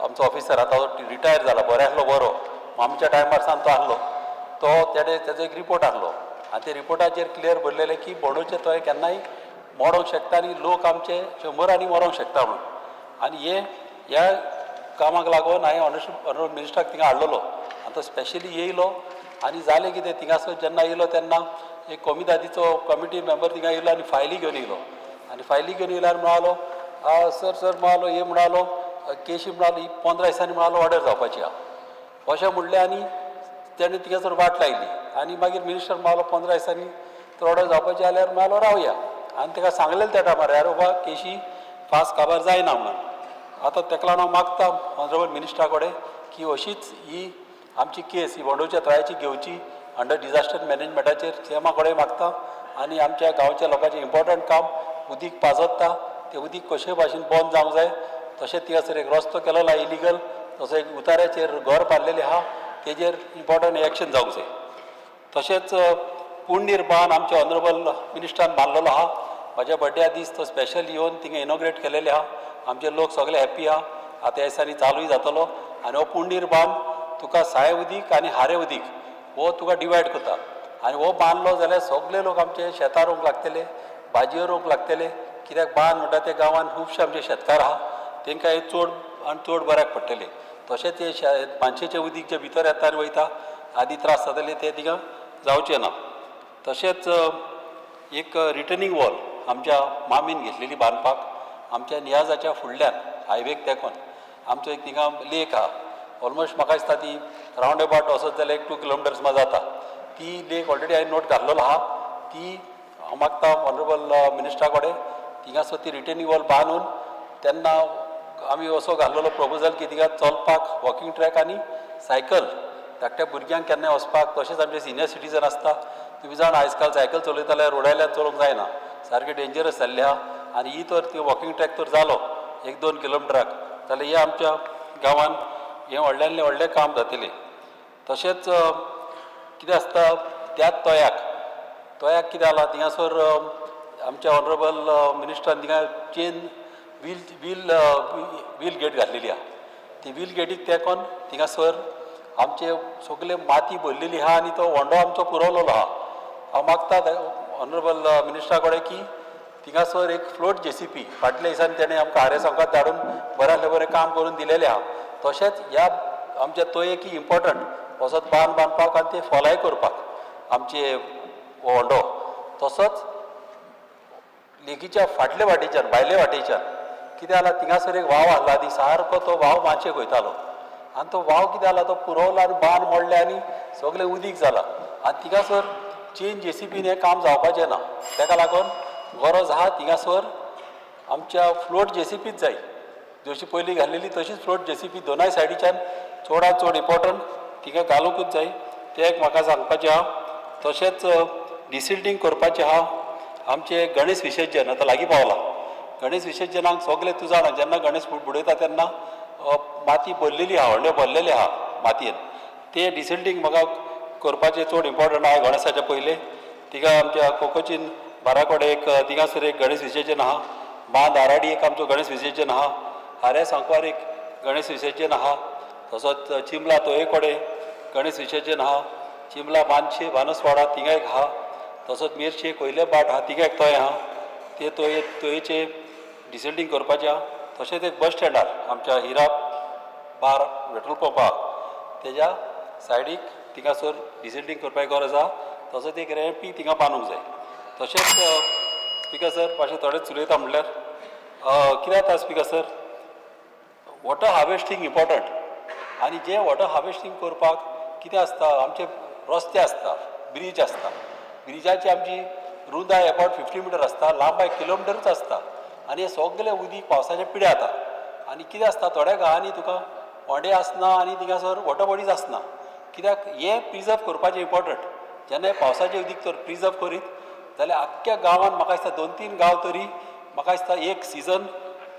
आमचो ऑफिसर आतां रिटायर जाला, बऱ्यांतलो बरो, आमच्या टायमार सावन तो आहलो. तो तेजो एक रिपोर्ट आहलो आनी त्या रिपोर्टाचेर क्लियर बरलेलें की बोंडोचे तोय केन्नाय मोडोंक शकता आनी लोक आमचे 100 मरोंक शकता म्हणून. आनी ह्या कामाक लागून हांवें ऑनरेबल मिनिस्टराक थिंगा हाडलेलो आनी तो स्पेशली येयलो. आनी जालें कितें थिंगासर जेन्ना येयलो तेन्ना एक कमिटीचो कमिटी मेंबर थिंगा येयलो आनी फायली घेवन येयलो. आनी फायली घेवन येयल्यार म्हणालो सर म्हणालो हे म्हणालो केशी म्हणालो ही 15 दिसांनी म्हणालो ऑर्डर जावपाची आहा अशें म्हणलें. आनी तेणें थिंगासर वाट लायली आनी मागीर मिनिस्टर म्हणालो 15 दिसांनी तर ऑर्डर जावपाची जाल्यार म्हणालो रावया. आनी ताका सांगलेलें त्या टायमार यार बाबा केशी फास्ट काबार जायना म्हणून. आतां ताका लागून हांव मागता ऑनरेबल मिनिस्टरा कडेन की अशीच ही आमची केस ही बोंडोवच्या तळ्याची घेवची अंडर डिजास्टर मॅनेजमेंटाचेर CMा कडेन मागता. आनी आमच्या गांवच्या लोकांचें इम्पॉर्टंट काम उदीक पाजोत्ता तें उदीक कशे भाशेन बंद जावंक जाय. तशेंच थिंगासर एक रस्तो केलेलो आहा इलिगल, तसो एक उतार्याचेर घर बांदलेलें आहा तेजेर इम्पॉर्टंट एक्शन जावंक जाय. तशेंच पुण्य बांद आमच्या ऑनरेबल मिनिस्टरान बांदलेलो आहा. म्हाज्या बड्ड्या दीस तो स्पेशल येवन थिंगा इनॉग्रेट केलेलें आहा. आमचे लोक सगळे हॅप्पी आहा. आतां ह्या दिसांनी चालूय जातलो. आनी हो पुण्य बांद तुका साय उदीक आनी हारे उदीक हो तुका डिवायड करता. आनी हो बांदलो जाल्यार सगळे लोक आमचे शेतां रोवंक लागतले, भाजयो रोवंक लागतले. कित्याक बांद म्हणटा ते गांवांत खुबशे आमचे शेतकार आहा, तांकां हे चड आनी चड बऱ्याक पडटले. तशेंच हे मानशेचें उदीक जे भितर येता आनी वयता आदी त्रास जाताले ते थिंगा जावचे ना. तशेंच एक रिटर्निंग वॉल आमच्या मामीन घेतलेली बांदपाक. आमच्या नियाजाच्या फुडल्यान हायवेक तेकोन आमचो एक थिंगा लेक आहा. ऑलमोस्ट म्हाका दिसता ती रावंड अबावट वचत जाल्यार 1-2 किलोमिटर्स जाता. ती लेक ऑलरेडी हांवें नोट घातलेलो आहा. ती हांव मागता ऑनरेबल मिनिस्टरा कडेन थिंगासर ती रिटर्निंग वॉल बांदून तेन्ना आमी असो घाल्लेलो प्रपोजल की थिंगा चलपाक वॉकिंग ट्रॅक आनी सायकल धाकट्या भुरग्यांक केन्नाय वचपाक. तशेंच आमचे सिनियर सिटीजन आसता, तुमी जाण आयज काल सायकल चलयता जाल्यार रोडायल्यार चलोवंक जायना, सारकें डेंजरस जाल्लें आहा. आनी ही तर ती वॉकिंग ट्रॅक तर जालो 1-2 किलोमिटराक जाल्यार हे आमच्या गांवांत हें व्हडल्यान काम जातलें. तशेंच कितें आसता त्याच तोयाक कितें जालां थिंगासर आमच्या ऑनरेबल मिनिस्टरान थिंगा चेन व्हील गेट घातलेली आहा. ती व्हील गेटीक तेकोन थिंगासर आमचे सगळे माती भरलेली आहा आनी तो होंडो आमचो पुरवलेलो आहा. हांव मागता ऑनरेबल मिनिस्टरा कडेन की थिंगासर एक फ्लोट JCB फाटल्या दिसांनी तेणें आमकां हारे संघात धाडून बऱ्यांतलें बरें काम करून दिलेलें आहा. तशेंच ह्या आमच्या तोयेक इम्पॉर्टंट वचत बांदपाक आनी ते फॉलाय करपाक आमचे होंडो. तसोच लेकीच्या फाटल्या वाटेच्यान भायले वाटेच्यान कितें जालां थिंगासर एक व्हांव आहलो आदी सारको तो व्हांव मानशेक वयतालो आनी तो व्हांव कितें जाला तो पुरवलो आनी बांद मोडले आनी सगळें उदीक जालां. आनी थिंगासर चेन JCBन हें काम जावपाचें ना. ताका लागून गरज आहा थिंगासर आमच्या फ्लोट JCBच जाय. जशी पयलीं घाल्लेली तशीच फ्लोट JCB दोनाय सायडीच्यान चडांत चड इम्पॉर्टंट थिंगा घालूंकूच जाय. तें एक म्हाका सांगपाचें आहा. तशेंच डिसिल्टींग करपाचें आहा. आमचे गणेश विसर्जन आतां लागीं पावलां. गणेश विसर्जनाक सगळे तूं जाणा जेन्ना गणेश बुडयता तेन्ना माती भरलेली आहा, व्हडले भरलेले आहा मातयेन. ते डिसिल्टींग म्हाका करपाचें चड इम्पॉर्टंट आहा गणेशाच्या पयलीं. तिका आमच्या कोकोचीन बारा कडेन एक थिंगासर एक गणेश विसर्जन आहा, बांद आराडी एक आमचो गणेश विसर्जन आहा, हारे सांकवार एक गणेश विसर्जन आहा, तसोच चिंबला तोये कडेन गणेश विसर्जन आहा, चिंबला बांदशे बानसवाडा थिंगा एक आहा, तसोच मेरशे कोयले बाट आहा थिंगा एक तोय आहा. ते तोयेचे डिसेंटींग करपाचें आहा. तशेंच एक बस स्टँडार आमच्या हिरा बार पेट्रोल पंप आहा तेज्या सायडीक थिंगासर डिसेंटींग करपाची गरज आहा. तसोच एक रॅम्पी थिंगा बांदूंक जाय. तशेंच स्पिकर सर मातशें थोडेंच उलयता म्हणल्यार कितें जाता speaker sir, water harvesting important आनी जे वॉटर हार्वेस्टींग करपाक कितें आसता, आमचे रस्ते आसता, ब्रीज आसता, ब्रिजाची आमची रुंदाय अबावट 50 मिटर आसता, लांबाय किलोमिटरूच आसता आनी हे सगळे उदीक पावसाचें पिड्या जाता. आनी कितें आसता थोड्या गांवांनी तुका होंडे आसना आनी थिंगासर वॉटर बॉडीज आसना. कित्याक हें प्रिजर्व करपाचें इम्पॉर्टंट. जेन्ना पावसाचें उदीक तर प्रिजर्व करीत जाल्यार आख्ख्या गांवांत म्हाका दिसता 2-3 गांव तरी म्हाका दिसता एक सिजन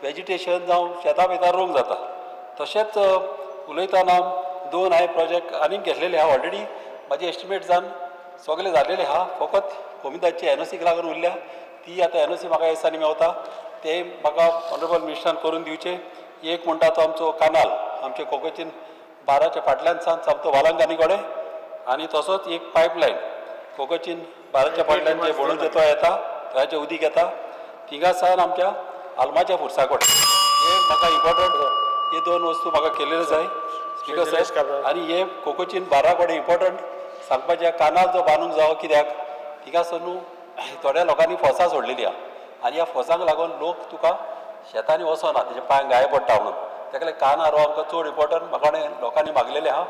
वेजिटेशन जावं शेतां बितां रोवंक जाता. तशेंच उलयतना 2 हांवें प्रोजेक्ट आनीक घेतलेले आहा ऑलरेडी म्हाजे एस्टिमेट जावन सगळे जाल्लेले आहा. फकत कोमिदाची एनओसीक लागून उरल्या. ती आतां एनओसी म्हाका ह्या दिसांनी मेवता ते म्हाका ऑनरेबल मिनिस्टरान करून दिवचे. एक म्हणटा तो आमचो कानाल आमचे कोकोचीन बाराच्या फाटल्यान सावन सामतो वालांगानी कडेन आनी तसोच एक पायपलायन कोकोचीन बाराच्या फाटल्यान जे बोडूचे तो येता थंयचे उदीक येता थिंगा सावन आमच्या आल्माच्या फुरसा कडेन. हे म्हाका इम्पॉर्टंट हे 2 वस्तू म्हाका केलेल्यो जाय स्पिकर सर. आनी हे कोकोचीन बारा कडेन इम्पॉर्टंट सांगपाचें कानाल जो बांदूंक जावो कित्याक थिंगासर न्हू थोड्या लोकांनी फोसां सोडलेलीं आहा आनी ह्या फोसांक लागून लोक तुका शेतांनी वचना तेजे पांय गाये पडटा म्हणून. ताका लागून कान हारोवप आमकां चड इम्पॉर्टंट म्हाका लोकांनी मागलेलें आहा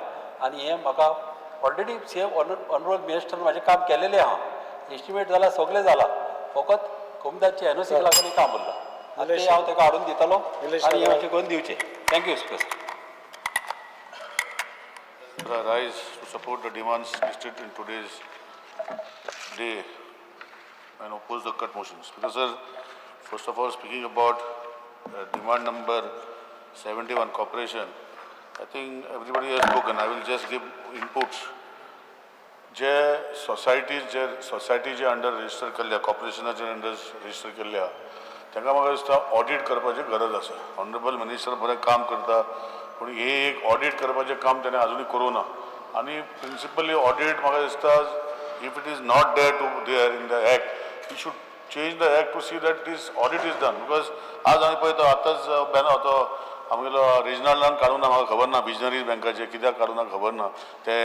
आनी हें म्हाका ऑलरेडी सेम ऑनरेबल मिनिस्टर म्हाजें काम केलेलें आहा. एस्टिमेट जाला सगळें जाला फकत कोमिदाची एनओसीक लागून काम उरलां आनी ते हांव ताका हाडून दितलो आनी हे मातशें करून दिवचें. Thank you speaker. Rise to support the demands listed in today's day and oppose the cut motions. Because sir, first of all, speaking about demand number 71 corporation, I think everybody has spoken. I will just give inputs. जे society जे under register केल्ल्या कॉर्पोरेशनाचे under register केल्ल्या तांकां म्हाका दिसता audit करपाची गरज आसा. ऑनरेबल मिनिस्टर बरें काम करता पूण हे एक ऑडिट करपाचें काम ताणें आजुनूय करूं ना. आनी प्रिंसिपली ऑडिट म्हाका दिसता if it is not there in the act you should change the act to see that this audit is done. Because आज हांवें पळयता आतांच बॅन तो आमगेलो रिजनलान काडूं ना म्हाका खबर ना बिजनरीज बँकाचे कित्याक काडूं ना खबर ना. ते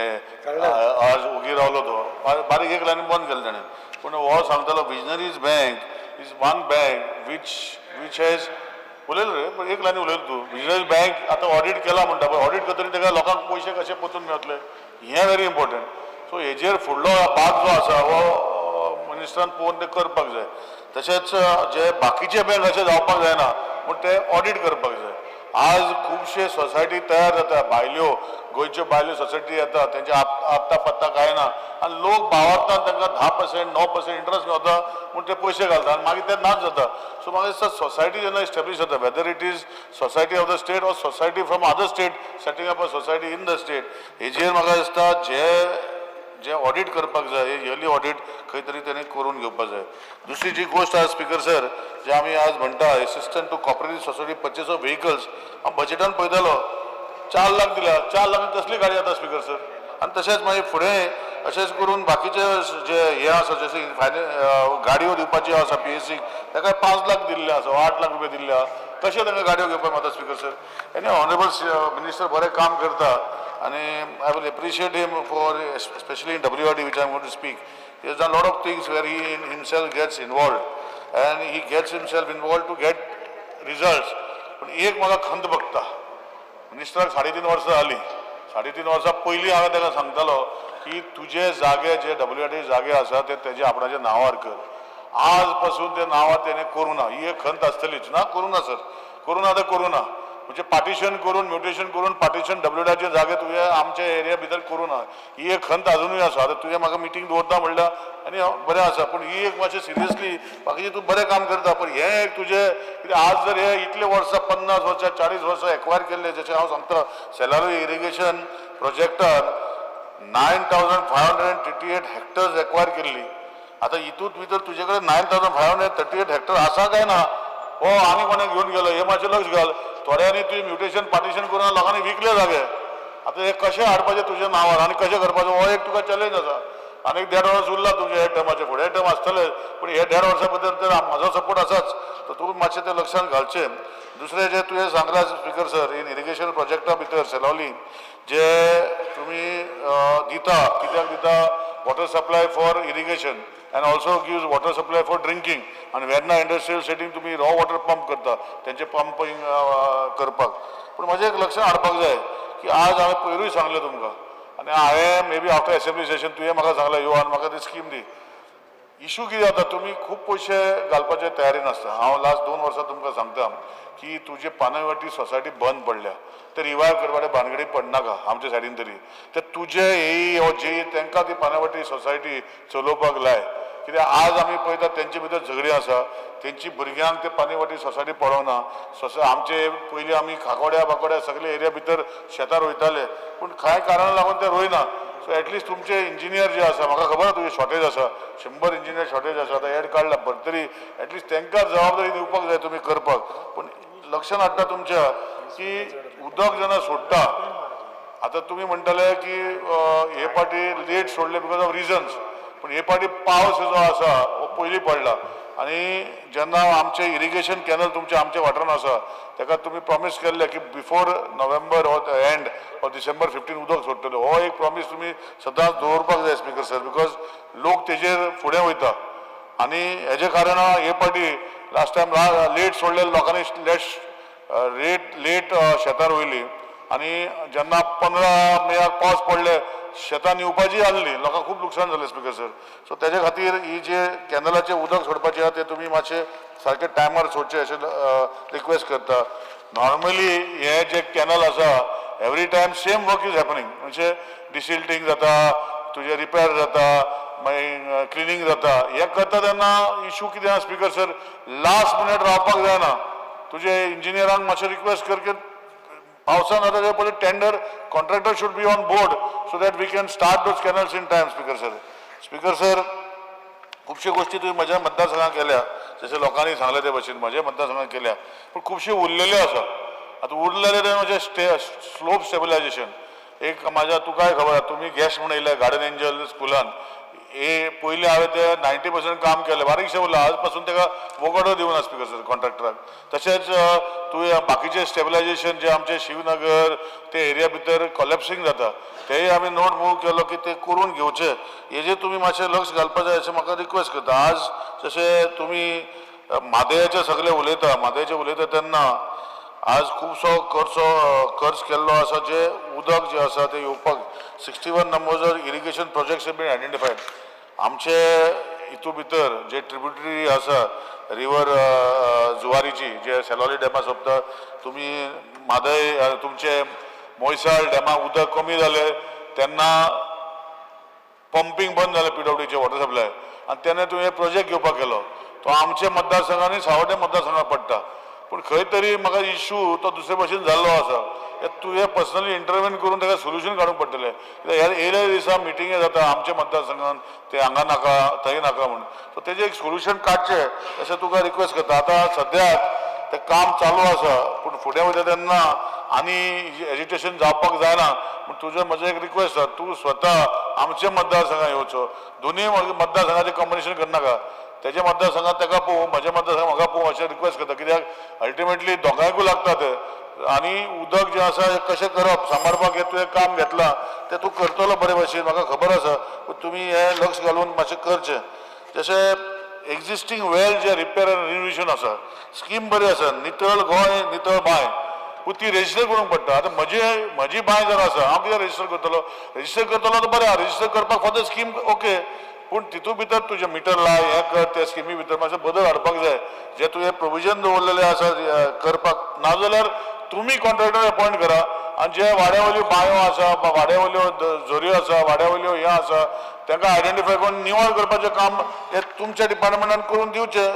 आज ओगी रावलो तो बारीक एक लायनी बंद केलें ताणें. पूण हो सांगतालो बिजनरीज bank is one bank which has उलयलो रे पण एक लायनी उलयलो तूं बिजनस बँक आतां ऑडिट केला म्हणटा पळय ऑडिट करतरी ताका लोकांक पयशे कशे परतून मेळटले हें व्हेरी इम्पॉर्टंट. सो हेजेर फुडलो भाग जो आसा हो मिनिस्टरान पळोवन ते करपाक जाय. तशेंच जे बाकीचे बँक अशें जावपाक जायना पूण ते ऑडिट करपाक जाय. आज खुबशे सोसायटी तयार जाता भायल्यो गोंयच्यो भायल्यो सोसायटी येता तेंचे आपता पत्ता काय ना आनी लोक भावार्थान तांकां 10% 9% इंट्रस्ट मेळटा म्हूण ते पयशे घालता आनी मागीर ते नाच जाता. सो म्हाका दिसता सोसायटी जेन्ना इस्टॅब्लीश जाता whether it is society of the state or society from other state setting up a society in the state हेजेर म्हाका दिसता जे ऑडिट करपाक जाय हे इयरली ऑडिट खंय तरी तेणी करून घेवपाक जाय. दुसरी जी गोश्ट आसा स्पिकर सर जे आमी आज म्हणटा assistant to cooperative society purchase of vehicles हांव बजेटान पळयतालो 4 लाख दिल्या. 4 लाखांक कसली गाडी येता स्पिकर सर. आनी तशेंच मागीर फुडें अशेंच करून बाकीचे जे हे आसा जशे गाडयो दिवपाच्यो आसा PSC ताका 5 लाख दिल्ले आसा 8 लाख रुपया दिल्ले आहा. कशे तांकां गाडयो घेवपाक मेळटा speaker sir. Any honourable minister बरें काम करता आनी I will appreciate him for especially in WRD which I am going to speak. He has done a lot of things where he himself gets involved and he gets himself involved to get results. पण एक म्हाका खंत बघता मिनिस्टराक 3.5 वर्सां जालीं 3.5 वर्सां पयलीं हांवें ताका सांगतालो की तुजे जागे जे WRD जागे आसा ते तेजे आपणाच्या नांवार कर. आज पासून ते नांवार तेणें करूं ना ही एक खंत आसतलीच ना. करूं ना सर करूं ना ते करूं ना म्हणजे पार्टिशन करून म्युटेशन करून पार्टिशन WRDचे जागे तुवें आमच्या एरिया भितर करूं ना ही एक खंत अजुनूय आसा. आतां तुवें म्हाका मिटींग दवरता म्हणल्यार आनी बरें आसा पूण ही एक मातशें सिरियसली बाकीचें तूं बरें काम करता पूण हें एक तुजें कितें आज जर हे इतले वर्सां 50 वर्सां 40 वर्सां एक्वायर केल्ले जशें हांव सांगता सेलारो इरिगेशन प्रोजेक्टान 9,538 हेक्टर्स एक्वायर केल्ली. आता हितूंत भितर तुजे कडेन 9,538 हेक्टर आसा काय ना हो आनी कोणें घेवन गेलो हे मातशें लक्ष घाल. थोड्यांनी तुवें म्युटेशन पार्टिशन करून लोकांनी विकले जागे. आता हे कशें हाडपाचें तुज्या नांवार आनी कशें करपाचें हो एक तुका चॅलेंज आसा. आनी 1.5 वर्स उरला तुजे हे टर्माचे फुडें टर्म आसतले पूण हे 1.5 वर्सां भितर तर म्हजो सपोर्ट आसाच तर तूं मातशें तें लक्षांत घालचें. दुसरें जे तुवें सांगला स्पिकर सर इन इरिगेशन प्रोजेक्टा भितर सेलावली जे तुमी दिता कित्याक दिता water supply for irrigation and also gives water supply for drinking and Verna industrial setting तुम्ही रॉ वॉटर पंप करता त्यांचे पंपिंग करपाक. पण माझे एक लक्षात हाडपाक जाय की आज हांवें पयरूय सांगलें तुमकां आनी हांवें may be after assembly session तुवें म्हाका सांगलें यो आनी म्हाका ती स्कीम दी. इशू कितें जाता तुमी खूब पयशे घालपाचे तयारीन आसता. हांव लास्ट 2 वर्सां तुमकां सांगता की तुजे पानवटी सोसायटी बंद पडल्या ते रिवायव करपाचे भानगडी पडनाका आमच्या सायडीन तरी. ते तुजे हे जे तांकां ती पानवटी सोसायटी चलोवपाक लाय कित्याक आज आमी पळयता तेंचे भितर झगडी आसा. तेंची भुरग्यांक ते पानवटी सोसायटी पडोवना. आमचे पयलीं आमी खाकोड्या सगळे एरिया भितर शेतां रोयताले पूण कांय कारणां लागून ते रोयना. सो एटलिस्ट तुमचे इंजिनियर जे आसा म्हाका खबर तुजे शॉर्टेज आसा 100 इंजिनियर शॉर्टेज आसा आतां एड काडला बट तरी एटलिस्ट तांकां जबाबदारी दिवपाक जाय तुमी करपाक. पूण लक्षांत हाडटा तुमच्या की उदक जेन्ना सोडटा आतां तुमी म्हणटाले की हे फाटी लेट सोडले बिकॉज ऑफ रिजन्स पूण हे फाटी पावस जो आसा हो पयलीं पडला आनी जेन्ना आमचे इरिगेशन कॅनल तुमचे आमच्या वाठारान आसा ताका तुमी प्रॉमीस केल्ले की before November or end or December 15 उदक सोडटले. हो एक प्रॉमीस तुमी सदांच दवरपाक जाय स्पिकर सर बिकॉज लोक तेजेर फुडें वयता आनी हेजे कारण हे फाटी लास्ट टायम लेट सोडलेले लोकांनी लेट शेतां रोयली आनी जेन्ना 15 मेक पावस पडले शेतां निवपाची आसली लोकांक खूब लुकसाण जालें स्पिकर सर. सो तेजे खातीर ही जे कॅनलाचें उदक सोडपाचें आसा तें तुमी मातशें सारकें टायमार सोडचें अशें रिक्वेस्ट करता. नॉर्मली हे जे कॅनल आसा every time same work is happening म्हणजे डिसिल्टिंग जाता तुजे रिपेर जाता मागीर क्लिनींग जाता. हे करता तेन्ना इशू कितें आसा स्पिकर सर लास्ट मिनट रावपाक जायना. तुजे इंजिनियरांक मातशें रिक्वेस्ट कर की पावसान जाता ते पयलीं tender contractor should be on board so that we can start those canals in time speaker sir. Speaker sir खुबश्यो गोश्टी तुवें म्हज्या मतदारसंघात केल्या जशें लोकांनी सांगले ते भशेन म्हज्या मतदारसंघात केल्या पूण खुबश्यो उरलेल्यो आसा. आतां उरलेले ते म्हणजे स्लोप स्टेबिलायजेशन एक म्हाज्या तुकाय खबर आसा तुमी गॅस्ट म्हणून येयले गार्डन एंजल स्कुलान हे पयलीं हांवें ते 90% काम केलें बारीकशें उरलां आज पासून ताका वगडो दिवना स्पिकर सर कॉन्ट्रॅक्टराक. तशेंच तुवें बाकीचें स्टेबिलायजेशन जे आमचे शिवनगर ते एरिया भितर कॉलेप्सिंग जाता तेय आमी नोट मूव केलो की ते करून घेवचे. हेजेर तुमी मातशें लक्ष घालपाक जाय अशें म्हाका रिक्वेस्ट करता. आज जशें तुमी म्हादयेचे सगळे उलयता तेन्ना आज खुबसो खर्च केल्लो आसा जे उदक जे आसा ते येवपाक 61 नंबर्स इरिगेशन प्रोजेक्ट्स बीन आयडेंटिफायड. आमचे हितू भितर जे ट्रिब्युटरी आसा रिवर जुवारीची जे सेलावली डॅमा सोंपता तुमी म्हादय तुमचे मोयसाळ डॅमा उदक कमी जालें तेन्ना पंपींग बंद जालें PWDचे वॉटर सप्लाय आनी तेन्ना तुवें प्रोजेक्ट घेवपाक केलो तो आमच्या मतदारसंघांनी सावड्डे मतदारसंघात पडटा. पूण खंय तरी म्हाका इशू तो दुसरे भशेन जाल्लो आसा तुवें पर्सनली इंटरव्यून करून ताका सोल्युशन काडूंक पडटलें कित्याक हे येयल्या दिसा मिटिंगे जाता आमच्या मतदारसंघान ते हांगा नाका थंय नाका म्हणून सो तेजें एक सोल्युशन काडचें अशें तुका रिक्वेस्ट करता. आतां सद्याक तें काम चालू आसा पूण फुडें वयता तेन्ना आनी एजिटेशन जावपाक जायना पूण तुजें म्हजें एक रिक्वेस्ट आसा तूं स्वता आमच्या मतदारसंघात येवचो. दोनूय मतदारसंघाचें कॉम्बिनेशन करनाका तेज्या मतदारसंघात ताका पळोवं म्हज्या मतदारसंघात म्हाका पळोवं अशें रिक्वेस्ट करता कित्याक अल्टिमेटली दोगांयकूय लागता ते आनी उदक जें आसा कशें करप सांबाळपाक हें तुवें काम घेतलां तें तूं करतलो बरे भशेन म्हाका खबर आसा पूण तुमी हें लक्ष घालून मातशें करचें. जशें एक्जिस्टींग वेल जे रिपेर आनी रिनोवेशन आसा स्कीम बरी आसा नितळ गोंय नितळ बांय पूण ती रेजिस्टर करूंक पडटा. आतां म्हजी बांय जर आसा हांव कित्याक रेजिस्टर करतलो तर बरें रेजिस्टर करपाक फॉर द स्कीम ओके पूण तितू भितर तुजें मिटर लाय हें कर त्या स्किमी भितर मातशें बदल हाडपाक जाय जे तुवें प्रोविजन दवरलेलें आसा करपाक नाजाल्यार तुमी कॉन्ट्रॅक्टर अपॉयंट करा आनी जे वाड्यावयल्यो बांयो आसा वाड्यावयल्यो झऱ्यो आसा वाड्यावयल्यो हें आसा तांकां आयडेंटिफाय करून निवळ करपाचें काम हें तुमच्या डिपार्टमेंटान करून दिवचें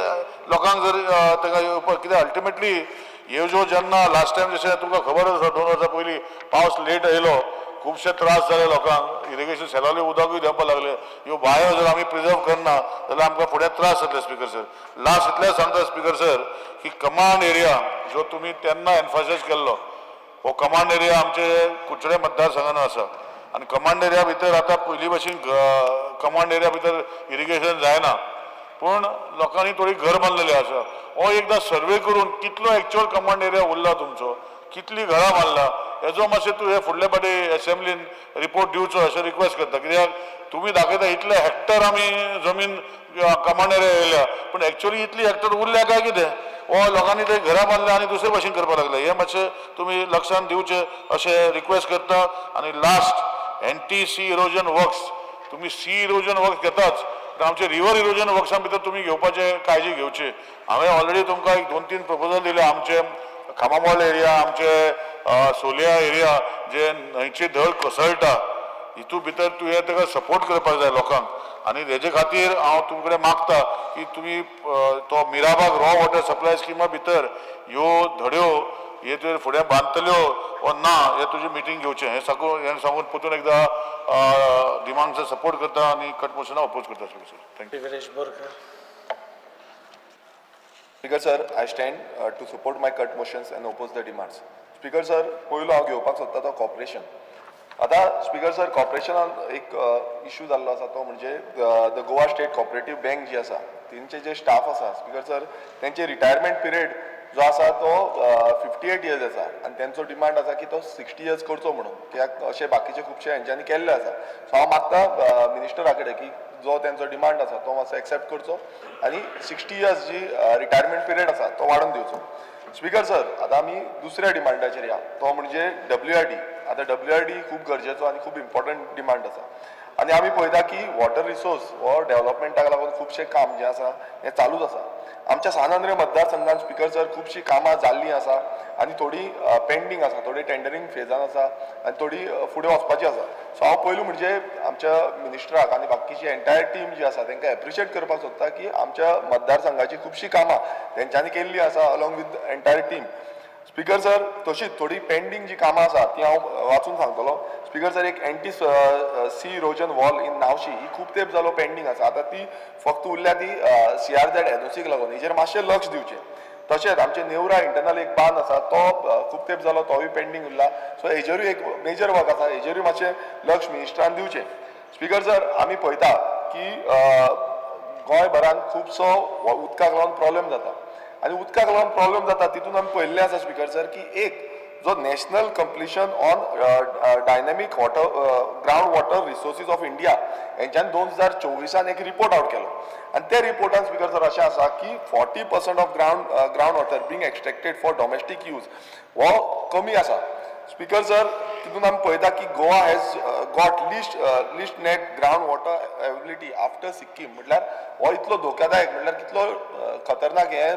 लोकांक जर ताका येवपाक कित्याक अल्टिमेटली ह्यो ज्यो जेन्ना लास्ट टायम जशें तुमकां खबर आसा 2 वर्सां पयलीं पावस लेट येयलो खुबशे त्रास जाले लोकांक इरिगेशन सेलावले उदकूय देंवपाक लागले ह्यो बांयो जर आमी प्रिजर्व करना जाल्यार आमकां फुडें त्रास जातले स्पिकर सर. लास्ट इतलें सांगता स्पिकर सर की कमांड एरिया जो तुमी तेन्ना एम्फासायज केल्लो हो कमांड एरिया आमचे कुडचडे मतदारसंघान आसा आनी कमांड एरिया भितर आतां पयलीं भशेन कमांड एरिया भितर इरिगेशन जायना पूण लोकांनी थोडी घर बांदलेली आसा. हो एकदां सर्वे करून कितलो एक्चुअल कमांड एरिया उरला तुमचो कितली घरां बांदला हेजो मातशें तूं हे फुडले फावटी एसेंब्लीन रिपोर्ट दिवचो अशें रिक्वेस्ट करता कित्याक तुमी दाखयता इतले हेक्टर आमी जमीन कमांड एरिया येयल्या पूण एक्चुअली इतली हेक्टर उरल्या काय कितें हो लोकांनी थंय घरां बांदल्या आनी दुसरे भशेन करपाक लागले हे मातशें तुमी लक्षांत दिवचें अशें रिक्वेस्ट करता. आनी last anti sea erosion works तुमी सी इरोजन वर्क्स घेताच आमचे रिवर इरोजन वर्क्सां भितर तुमी घेवपाचे काळजी घेवची. हांवें ऑलरेडी तुमकां एक 2-3 प्रपोजल दिले आमचे खामामोल एरिया आमचे सोलिया एरिया जे न्हंयची धळ कोसळटा हितू भितर तुवें ताका सपोर्ट करपाक जाय लोकांक आनी हेजे खातीर हांव तुमचे कडेन मागता की तुमी तो मिराबाग रॉ वॉटर सप्लाय स्किमा भितर ह्यो धड्यो हे तुवें फुडें बांदतल्यो वा ना हे तुजी मिटींग घेवचें हें सांगून परतून एकदां डिमांड्स सपोर्ट करता आनी कट मोशनाक अपोज करता sir. Thank you. Viresh Borkar. Speaker sir, I stand to support my cut motions and oppose the demands. Speaker sir, पयलो हांव घेवपाक सोदता तो कॉर्पोरेशन. आतां स्पीकर सर कॉर्पोरेशनान एक इश्यू जाल्लो आसा तो म्हणजे the Goa state cooperative bank जी आसा तेंचे जे स्टाफ आसा स्पीकर सर तेंचे रिटायरमेंट पिरियड जो आसा तो 58 इयर्स आसा आनी तेंचो डिमांड आसा की तो 60 इयर्स करचो म्हणून कित्याक अशे बाकीचे खुबशे हेंच्यांनी केल्ले आसा. सो हांव मागता मिनिस्टरा कडेन की जो तेंचो डिमांड आसा तो मातसो एक्सेप्ट करचो आनी 60 इयर्स जी रिटायरमेंट पिरियड आसा तो वाडोवन दिवचो. स्पीकर सर आतां आमी दुसऱ्या डिमांडाचेर या तो म्हणजे WRD. आतां WRD खूब गरजेचो आनी खूब इम्पॉर्टंट डिमांड आसा आनी आमी पळयता की वॉटर रिसोर्स हो डेव्हलपमेंटाक लागून खुबशें काम जें आसा हें चालूच आसा. आमच्या सानंद्रे मतदारसंघात स्पीकर सर खुबशीं कामां जाल्लीं आसा आनी थोडी पेंडींग आसा थोडी टेंडरींग फेजान आसा आनी थोडी फुडें वचपाची आसा. सो हांव पयलू म्हणजे आमच्या मिनिस्टराक आनी बाकीची एंटायर टीम जी आसा तांकां एप्रिशिएट करपाक सोदता की आमच्या मतदारसंघाची खुबशीं कामां तेंच्यांनी केल्लीं आसा along with entire team. Speaker sir तशीच थोडी पेंडींग जी कामां आसा ती हांव वाचून सांगतलो. स्पीकर सर एक anti sea erosion wall in Nauxi ही खूब तेंप जालो पेंडींग आसा. आतां ती फक्त उरल्या ती CRZ NOCक लागून हेजेर मातशें लक्ष दिवचें. तशेंच आमचे नेवरा इंटरनल एक बांद आसा तो खूब तेंप जालो तोय पेंडींग उरला. सो हेजेरूय एक मेजर वर्क आसा हेजेरूय मातशें लक्ष मिनिस्टरान दिवचें. स्पीकर सर आमी पळयता की गोंयभरान खुबसो उदकाक लागून प्रॉब्लेम जाता आनी उदकाक लागून प्रॉब्लेम जाता तितून आमी पळयल्लें आसा स्पीकर सर की एक जो national compilation on dynamic water ground water resources of India हेंच्यान 2024 एक रिपोर्ट आउट केलो आनी त्या रिपोर्टान स्पीकर सर अशें आसा की 40% of ground water being extracted for domestic use हो कमी आसा. स्पीकर सर तितून आमी पळयता की Goa has got list net ground water availability after Sikkim म्हटल्यार हो इतलो धोक्यादायक म्हटल्यार कितलो खतरनाक हे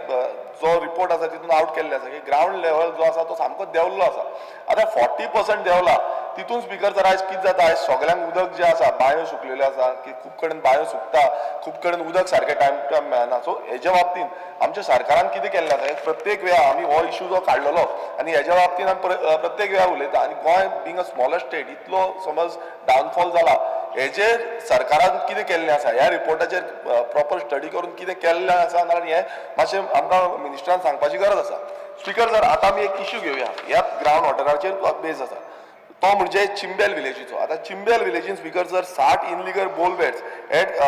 जो रिपोर्ट आसा तितून आउट केल्ले आसा की ग्रावंड लेवल जो आसा तो सामको देंवल्लो आसा. आतां 40% देंवला तितून स्पीकर सर आयज कितें जाता आयज सगळ्यांक उदक जें आसा बांयो सुकलेल्यो आसा की खूब कडेन बांयो सुकता खूब कडेन उदक सारकें टायम टू टायम मेळना. सो हेज्या बाबतीन आमच्या सरकारान कितें केल्लें आसा प्रत्येक वेळा आमी हो इश्यू जो काडलेलो आनी हेज्या बाबतीन आमी प्रत्येक वेळा उलयता आनी Goa being a smaller state इतलो समज डावनफॉल जाला हेजेर सरकारान कितें केल्लें आसा ह्या रिपोर्टाचेर प्रॉपर स्टडी करून कितें केल्लें आसा नाल्यार हें मातशें आमकां मिनिस्टरान सांगपाची गरज आसा. स्पीकर सर आतां आमी एक इश्यू घेवया ह्याच ग्रावंड वॉटराचेर बेज आसा तो म्हणजे चिंबेल विलेजीचो. आतां चिंबेल विलेजीन स्पीकर सर 60 इनलिगल बोलबेड्स एट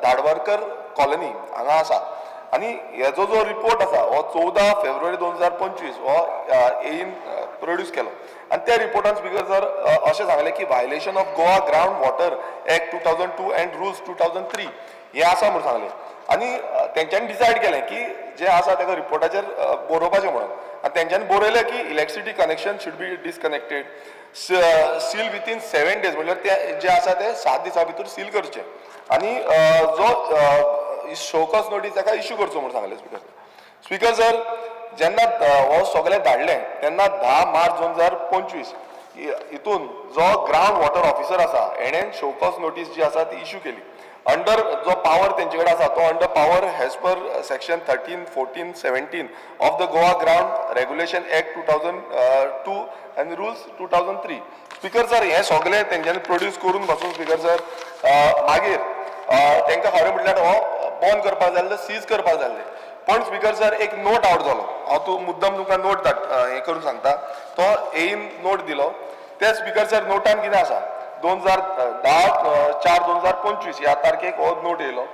धाडवरकर कॉलनी हांगा आसा आनी हेजो जो रिपोर्ट आसा हो 14 फेब्रुवारी 2025 हो एईन प्रोड्यूस केलो आनी त्या रिपोर्टान स्पीकर सर अशें सांगलें की violation of Goa ground water act 2002 end rules 2003 हें आसा म्हूण सांगलें आनी तेंच्यांनी डिसायड केलें की जें आसा ताका रिपोर्टाचेर बरोवपाचें म्हणून आनी तेंच्यांनी बरयलें की electricity connection should be disconnected seal within 7 days म्हटल्यार ते जे आसा ते 7 दिसां भितर सील करचें आनी जो शोकस नोटीस ताका इश्यू करचो म्हणून सांगलें स्पीकर सर. स्पीकर सर जेन्ना हो सगळें धाडलें तेन्ना 10 मार्च 2025 हितून जो ग्रावंड वॉटर ऑफिसर आसा हेणें शोकस नोटीस जी आसा ती इश्यू केली अंडर जो पावर तेंचे कडेन आसा तो under power hedge per section 13, 14, 17 of the Goa ground regulation act 2002 and rules 2003 speaker sir हे सगळे तेंच्यांनी प्रोड्यूस करून पासून स्पीकर सर मागीर तांकां खरें म्हटल्यार हो बंद करपाक जाय आसलें, सीज करपाक जाय आसलें. पण स्पीकर सर एक नोट आउट जालो. हांव मुद्दम तुमकां नोट हें करून सांगता. तो एईन नोट दिलो. त्या स्पीकर सर नोटान कितें आसा 2010/4/2025 ह्या तारखेक हो नोट येयलो.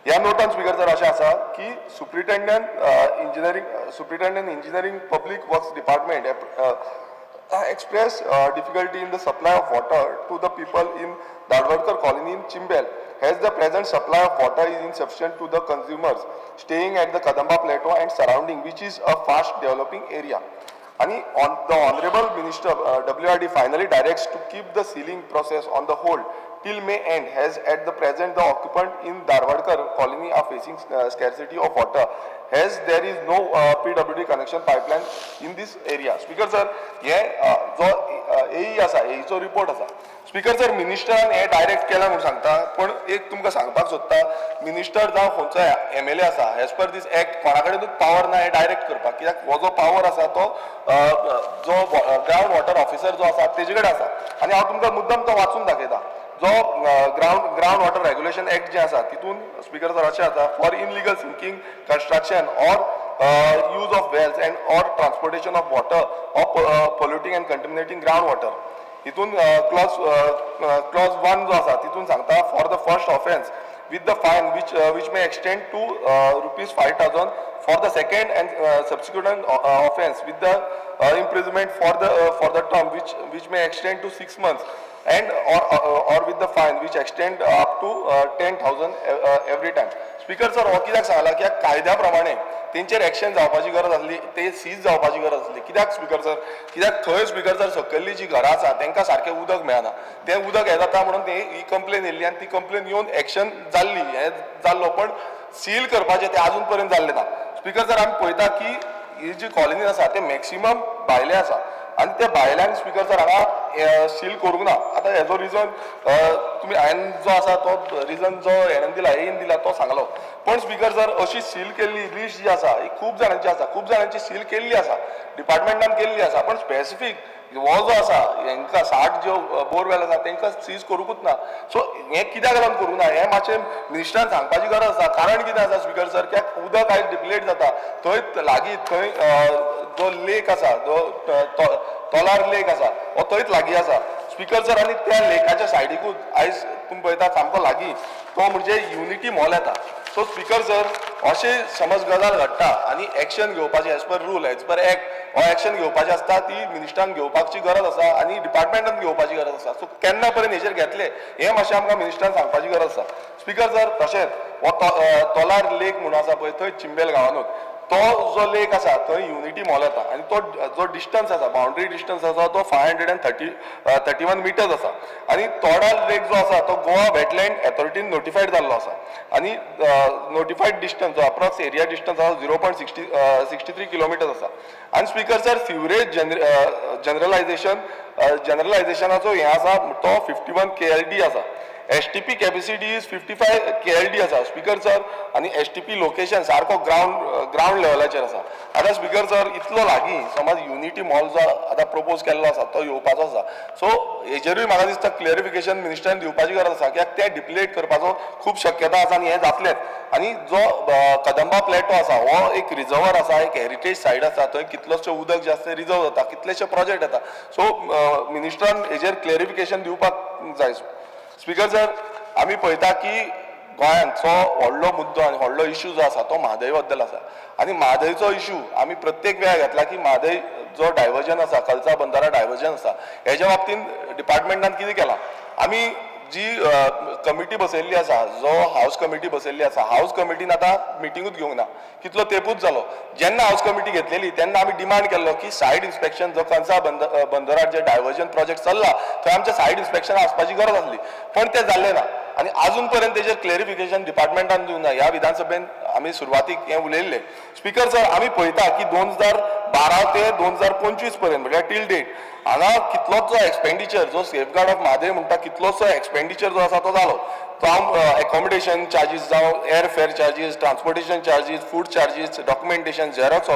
ह्या नोटान स्पीकर सर अशें आसा की superintendent engineering public works department express difficulty in the supply of water to the people in Dadwadkar colony in Chimbel, as the present supply of water is insufficient to the consumers staying at the Kadamba plateau and surrounding, which is a fast developing area. And the Honorable Minister WRD finally directs to keep the sealing process on the hold till May end, as at the present the occupant in Dadwadkar colony are facing scarcity of water, as there is no PWD connection pipeline in this area. Speaker sir, हे जो AE आसा, AEचो report आसा. Speaker sir मिनिस्टरान हे direct केला म्हणून सांगता, पण एक तुमकां सांगपाक सोदता, मिनिस्टर जावं खंयचो MLA आसा, एज पर दीस एक्ट कोणा कडेनूच पावर ना हे डायरेक्ट करपाक. कित्याक हो जो पावर आसा तो जो ग्रावंड वॉटर ऑफिसर जो आसा तेजे कडेन आसा. आनी हांव तुमकां मुद्दम तो वाचून दाखयता. जो ग्रावंड वॉटर रेग्युलेशन एक्ट जे आसा तितून स्पीकर सर अशें आसा, for illegal sinking, construction or use of wells and or transportation of water or polluting and contaminating groundwater. हितून clause 1 जो आसा तितून सांगता, for the first offence with the fine which may extend to ₹5,000, for the second and subsequent offence with the imprisonment for the term which may extend to 6 months, and or with the fine which extend up to 10,000 every time. Speaker sir हो कित्याक सांगला की कायद्या प्रमाणे तेंचेर action जावपाची गरज आसली, ते सीज जावपाची गरज आसली. कित्याक स्पीकर सर, कित्याक थंय स्पीकर सर सकयल्ली जी घरां आसा तांकां सारकें उदक मेळना. तें उदक हें जाता म्हणून ही कंप्लेन येयल्ली आनी ती कंप्लेन येवन एक्शन जाल्ली, हें जाल्लो, पण सील करपाचें तें आजून पर्यंत जाल्लें ना. स्पीकर सर आमी पळयता की ही जी कॉलनी आसा ते मॅक्सिमम भायले आसा आनी त्या भायल्यान स्पीकर सर हांगा सील करूंक ना. आतां हेजो रिजन तुमी हांवें जो आसा तो रिजन जो हेणेन दिला, एन दिला तो सांगलो. पण स्पीकर सर अशी सील केल्ली लिस्ट जी आसा ही खूब जाणांची आसा, खूब जाणांची सील केल्ली आसा, डिपार्टमेंटान केल्ली आसा, पण स्पेसिफीक हो जो आसा हांकां 60 ज्यो बोरवेल आसा तांकां सीज करूंकूच ना. सो हें कित्याक लागून करूंक ना हें मातशें मिनिस्टरान सांगपाची गरज आसा. कारण कितें आसा स्पीकर सर, कित्याक उदक आयज डिप्लेट जाता थंय लागीं, थंय जो लेक आसा, जो तोलार लेक आसा हो थंयच लागीं आसा स्पीकर सर. आनी त्या लेकाच्या सायडीकूच आयज तुमी पळयता सामको लागीं तो म्हणजे युनिटी मॉल येता. सो स्पीकर सर अशें समज गजाल घडटा आनी एक्शन घेवपाचें as per rule, as per act हो एक्शन घेवपाचें आसता, ती मिनिस्टरान घेवपाची गरज आसा आनी डिपार्टमेंटान घेवपाची गरज आसा. सो केन्ना पर्यंत हेचेर घेतले हें मातशें आमकां मिनिस्टरान सांगपाची गरज आसा. स्पीकर सर तशेंच हो तोलार लेक म्हणून आसा पळय थंय चिंबेल गांवांनूच तो जो लेक आसा थंय युनिटी मॉल येता आनी तो जो डिस्टन्स आसा, बाउंड्री डिस्टन्स आसा तो 531 मिटर्स आसा. आनी तोडाल लेक जो आसा तो गोवा वेटलँड ऑथॉरिटीन नोटिफायड जाल्लो आसा आनी नोटिफायड डिस्टन्स जो अप्रॉक्स एरिया डिस्टन्स आसा 0.63 किलोमिटर्स आसा. आनी स्पीकर सर सिवरेज जनरलायझेशनाचो हें आसा तो 51 KLD आसा. STP कॅपॅसिटी इज 55 KLD आसा स्पीकर सर. आनी STP लोकेशन सारको ग्रावंड लेवलाचेर आसा. आतां स्पीकर सर इतलो लागीं समज युनिटी मॉल जो आतां प्रपोज केल्लो आसा तो येवपाचो आसा. सो हेजेरूय म्हाका दिसता क्लियरिफिकेशन मिनिस्टरान दिवपाची गरज आसा, कित्याक ते डिप्लेट करपाचो खूब शक्यता आसा आनी हें जातलेंच. आनी जो कदंबा प्लॅटो आसा हो एक रिजर्वर आसा, एक हेरिटेज सायट आसा, थंय कितलोशें उदक जे आसा रिजर्व जाता, कितलेशे प्रोजेक्ट येता. सो मिनिस्टरान हेजेर क्लियरिफिकेशन दिवपाक जाय. स्पीकर सर आमी पळयता की गोंयांचो व्हडलो मुद्दो आनी व्हडलो इश्यू जो आसा तो म्हादय बद्दल आसा. आनी म्हादयचो इश्यू आमी प्रत्येक वेळार घेतला की म्हादय जो डायवर्जन आसा, कलसा बंदारा डायवर्जन आसा, हेज्या बाबतींत डिपार्टमेंटान कितें केलां, आमी जी कमिटी बसयल्ली आसा, जो हाऊस कमिटी बसयल्ली आसा, हाऊस कमिटीन आतां मिटिंगूच घेवंक ना, कितलो तेंपूच जालो. जेन्ना हाऊस कमिटी घेतलेली तेन्ना आमी डिमांड केल्लो की सायड इन्स्पेक्शन जो कलसा बंदरार जे डायवर्जन प्रोजेक्ट चल्ला थंय आमचे सायड इन्स्पेक्शन आसपाची गरज आसली, पण तें जाल्लें ना. आनी आजून पर्यंत तेजेर क्लियरिफिकेशन डिपार्टमेंटान दिवंक ना. ह्या विधानसभेन आमी सुरवातीक हें उलयल्लें. स्पीकर सर आमी पळयता की 2012 ते 2025 पर्यंत म्हणजे टील डेट हांगा कितलोसो एक्सपेंडिचर जो सेफगार्ड ऑफ म्हादय म्हणटा कितलोसो एक्सपेंडिचर जो आसा तो जालो. तो एकोमोडेशन चार्जीस जावं air fair charges, transportation charges, food charges, documentation, Xerox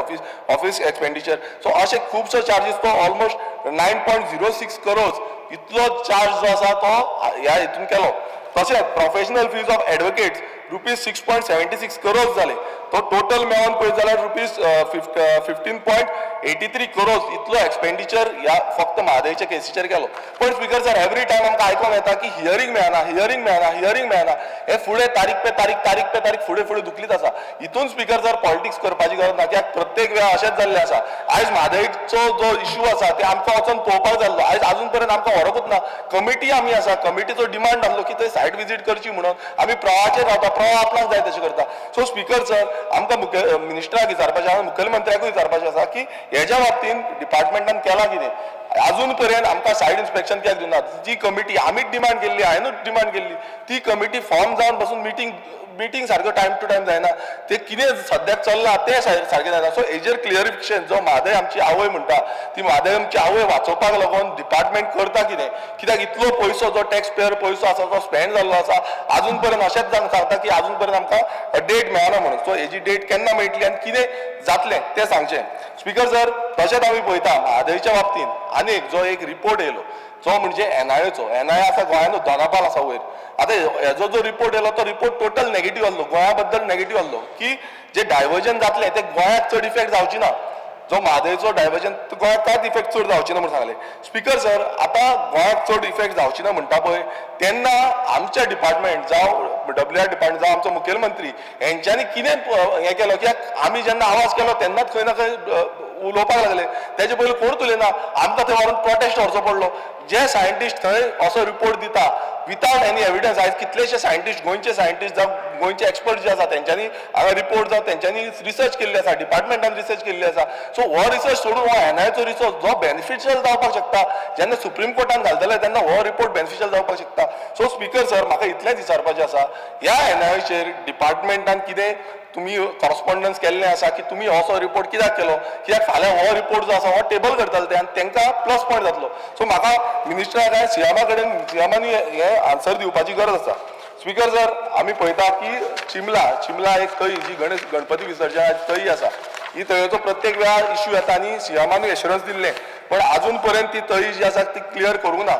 office expenditure, so अशे खुबशे चार्जीस तो ऑलमोस्ट 9.06 करोड इतलो चार्ज जो आसा तो ह्या हितून केलो. तशेंच professional fees of advocates ₹6.76 crore जाले. तो टोटल मेळोन पळयत जाल्यार ₹15.83 करोड इतलो एक्सपेंडिचर ह्या फक्त म्हादयच्या केसीचेर केलो. पण स्पीकर सर एवरी टायम आमकां आयकोंक येता की हियरींग मेळना. हे फुडें तारीख पे तारीख फुडें दुखलीत आसा. हितून स्पीकर सर पॉलिटिक्स करपाची गरज ना, कित्याक प्रत्येक वेळा अशेंच जाल्लें आसा. आयज म्हादयचो जो इश्यू आसा ते आमकां वचोन पळोवपाक जाल्लो, आयज आजून पर्यंत आमकां व्हरकूच ना. कमिटी आमी आसा, कमिटीचो डिमांड आसलो की थंय सायट विजीट करची म्हणून. आमी प्रवाहाचेर रावता, प्रवाह आपणाक जाय तशें करता. सो स्पीकर सर आमकां मिनिस्टराक विचारपाचें आसा, मुखेलमंत्र्याकूय विचारपाचें आसा की हेज्या बाबतींत डिपार्टमेंटान केलां कितें. अजून पर्यंत आमकां सायड इन्स्पेक्शन कित्याक दिनात. जी कमिटी आमीच डिमांड केल्ली, हांवेंनूच डिमांड केल्ली, ती कमिटी फॉर्म जावन बसून मिटींग सारको टायम टू टायम जायना. ते कितें सद्याक चल्लां तें सारकें जायना. सो हेजेर क्लियरिफिकेशन जो म्हादय आमची आवय म्हणटा, ती म्हादय आमची आवय वाचोवपाक लागून डिपार्टमेंट करता कितें. कित्याक इतलो पयसो जो टॅक्स पेयर पयसो आसा तो स्पेंड जाल्लो आसा, आजून पर्यंत अशेंच सांगता की आजून पर्यंत आमकां डेट मेळना म्हणून. सो हेजी डेट केन्ना मेळटली आनी कितें जातलें तें सांगचें. स्पीकर सर तशेंच आमी पळयता म्हादयच्या बाबतींत आनीक जो एक रिपोर्ट येयलो जो म्हणजे एनआयएचो आसा गोंयांतूच दोनापाल आसा वयर. आतां हेजो जो रिपोर्ट येयलो तो रिपोर्ट टोटल नेगेटीव आसलो, गोंया बद्दल नेगेटीव आसलो, की जे डायवर्जन जातलें तें गोंयाक चड इफेक्ट जावची ना. जो म्हादयचो डायवर्जन गोंयाक कांयच इफेक्ट चड जावची ना म्हणून सांगलें. स्पीकर सर आतां गोंयाक चड इफेक्ट जावची ना म्हणटा पळय तेन्ना आमच्या डिपार्टमेंट जावं WR डिपार्टमेंट जावं आमचो मुखेलमंत्री हेंच्यांनी कितें हें केलो. कित्याक आमी जेन्ना आवाज केलो तेन्नाच खंय ना खंय उलोवपाक लागले. तेजे पयलीं कोण उलयना. आमकां थंय व्हरून प्रोटेस्ट व्हरचो पडलो. जे सायंटिस्ट थंय असो रिपोर्ट दिता विथआउट एनी एविडन्स. आयज कितलेशे सायंटिस्ट, गोंयचे सायंटिस्ट जावं गोंयचे एक्सपर्ट जे आसा तेंच्यांनी हांगा रिपोर्ट जावं तेंच्यांनी रिसर्च केल्ली आसा, डिपार्टमेंटान रिसर्च केल्ली आसा. सो हो रिसर्च सोडून हो एनआयएचो रिसर्च जो बेनिफिशियल जावपाक शकता, जेन्ना सुप्रीम कोर्टान घालतले तेन्ना हो रिपोर्ट बेनिफिशियल जावपाक शकता. सो स्पीकर सर म्हाका इतलेंच विचारपाचें आसा, ह्या एनआयएचेर डिपार्टमेंटान कितें तुमी करस्पॉन्डन्स केल्लें आसा की तुमी असो रिपोर्ट कित्याक केलो, कित्याक फाल्यां हो रिपोर्ट जो आसा हो टेबल करतले ते आनी तांकां प्लस पॉयंट जातलो. सो म्हाका मिनिस्टराक सीएमा कडेन सीएमानी हे आन्सर दिवपाची गरज आसा. स्पीकर सर आमी पळयता की चिमला एक तळी जी गणपती विसर्जन तळी आसा, ही तळयेचो प्रत्येक वेळार इश्यू येता आनी सीएमानी एश्युरन्स दिल्लें, पण आजून पर्यंत ती तळी जी आसा ती क्लियर करूंक ना.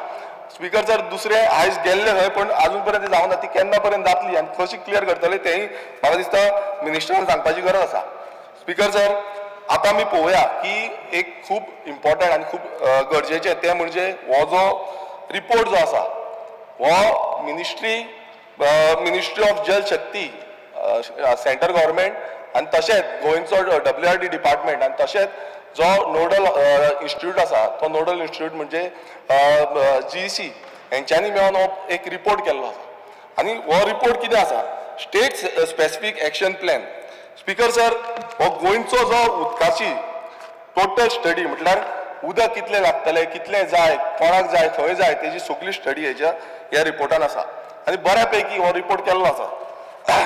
स्पीकर सर दुसरे आयज गेल्ले खंय पण अजून पर्यंत ती जावना. ती केन्ना पर्यंत जातली आनी कशी क्लियर करतले तेंय म्हाका दिसता मिनिस्टरान सांगपाची गरज आसा. स्पीकर सर आतां आमी पळोवया की एक खूब इम्पॉर्टंट आनी खूब गरजेचें तें म्हणजे हो जो रिपोर्ट जो आसा हो मिनिस्ट्री ऑफ जल शक्ती सेंट्रल गव्हर्मेंट आनी तशेंच गोंयचो WRD डिपार्टमेंट आनी तशेंच जो नोडल इन्स्टिट्यूट आसा तो नोडल इन्स्टिट्यूट म्हणजे GEC हेंच्यांनी मेळोन हो एक रिपोर्ट केल्लो आसा. आनी हो रिपोर्ट कितें आसा, state specific action plan. Speaker sir हो गोंयचो जो उदकाची टोटल स्टडी म्हटल्यार उदक कितलें लागतलें, कितलें जाय, कोणाक जाय, खंय जाय तेजी सगळी स्टडी ह्या रिपोर्टान आसा आनी बऱ्या पैकी हो रिपोर्ट केल्लो आसा.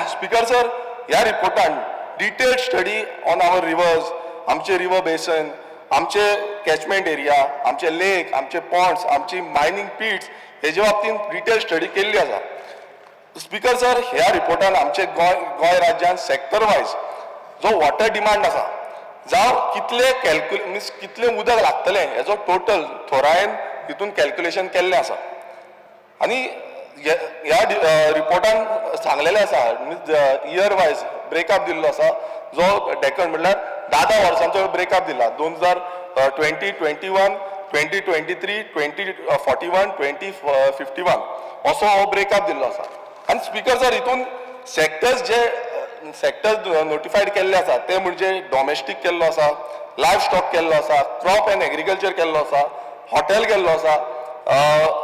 स्पीकर सर ह्या रिपोर्टान detailed study on our rivers, आमचे रिवर बेसन, आमचे कॅचमेंट एरिया, आमचे लेक, आमचे पॉन्ड्स, आमची मायनिंग पिट्स हेजे बाबतींत डिटेल स्टडी केल्ली आसा. स्पीकर सर ह्या रिपोर्टान आमचे गोंय राज्यान सेक्टर वायज जो वॉटर डिमांड आसा जावं कितलें उदक लागतलें हेजो टोटल थोरायन हितून कॅल्क्युलेशन केल्लें आसा. आनी ह्या रिपोर्टान सांगलेलें आसा इयर वायज ब्रेकअप दिल्लो आसा जो डेकन म्हटल्यार 10 वर्सांचो ब्रेकअप दिला. 2020, 21, 2023, 2041, 2051 असो हो ब्रेकअप दिल्लो आसा. आनी स्पीकर सर हितून सेक्टर्स नोटिफायड केल्ले आसा ते म्हणजे डॉमेस्टीक केल्लो आसा, लायफ स्टॉक केल्लो आसा, क्रॉप एंड एग्रीकल्चर केल्लो आसा, हॉटेल केल्लो आसा,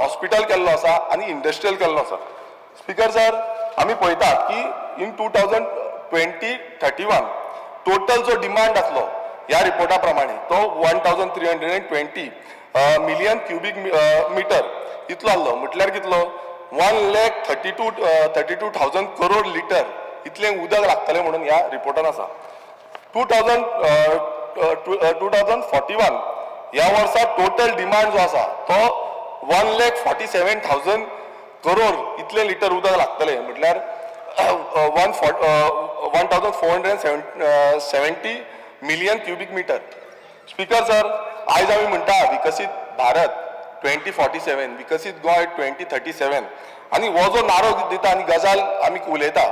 हॉस्पिटल केल्लो आसा आनी इंडस्ट्रियल केल्लो आसा. स्पीकर सर आमी पळयता की इन 2020-31 टोटल जो डिमांड आसलो ह्या रिपोर्टा प्रमाणे तो 1320 मिलियन क्युबिक मिटर इतलो आसलो. म्हटल्यार कितलो 1,32,000 करोड लिटर इतलें उदक लागतलें म्हणून ह्या रिपोर्टान आसा. 2041 ह्या वर्सा टोटल डिमांड जो आसा तो 1,47,000 करोड इतलें लिटर उदक लागतलें. म्हटल्यार 1,470 million cubic metre. Speaker sir आयज आमी म्हणटा विकसीत भारत 2047 विकसीत गोंय 2037 आनी हो जो नारो दिता आनी गजाल आमी उलयता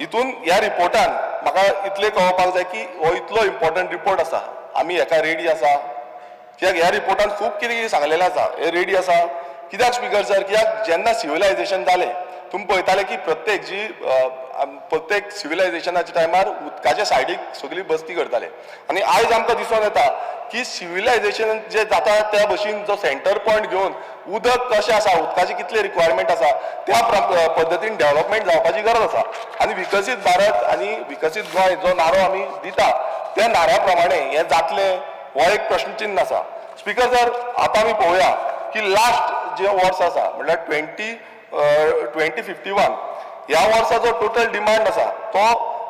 हितून ह्या रिपोर्टान म्हाका इतलें कळोवपाक जाय की हो इतलो इम्पॉर्टंट रिपोर्ट आसा आमी हेका रेडी आसा कित्याक ह्या रिपोर्टान खूब कितें कितें सांगलेलें आसा हे रेडी आसा कित्याक स्पीकर सर कित्याक जेन्ना सिव्हिलायझेशन जालें तुमी पळयताले की प्रत्येक सिव्हिलायझेशनाच्या टायमार उदकाच्या सायडीक सगळी बस्ती करताले आनी आयज आमकां दिसून येता की सिव्हिलायझेशन जे जाता त्या भशेन जो सेंटर पॉयंट घेवन उदक कशें आसा उदकाची कितले रिक्वायरमेंट आसा त्या पद्दतीन डेव्हलपमेंट जावपाची गरज आसा आनी विकसीत भारत आनी विकसीत गोंय जो नारो आमी दिता त्या नाऱ्या प्रमाणे हें जातलें हो एक प्रश्नचिन्ह आसा स्पीकर सर आतां आमी पळोवया की लास्ट जे वर्स आसा म्हटल्यार 2051 ह्या वर्साचो टोटल डिमांड आसा तो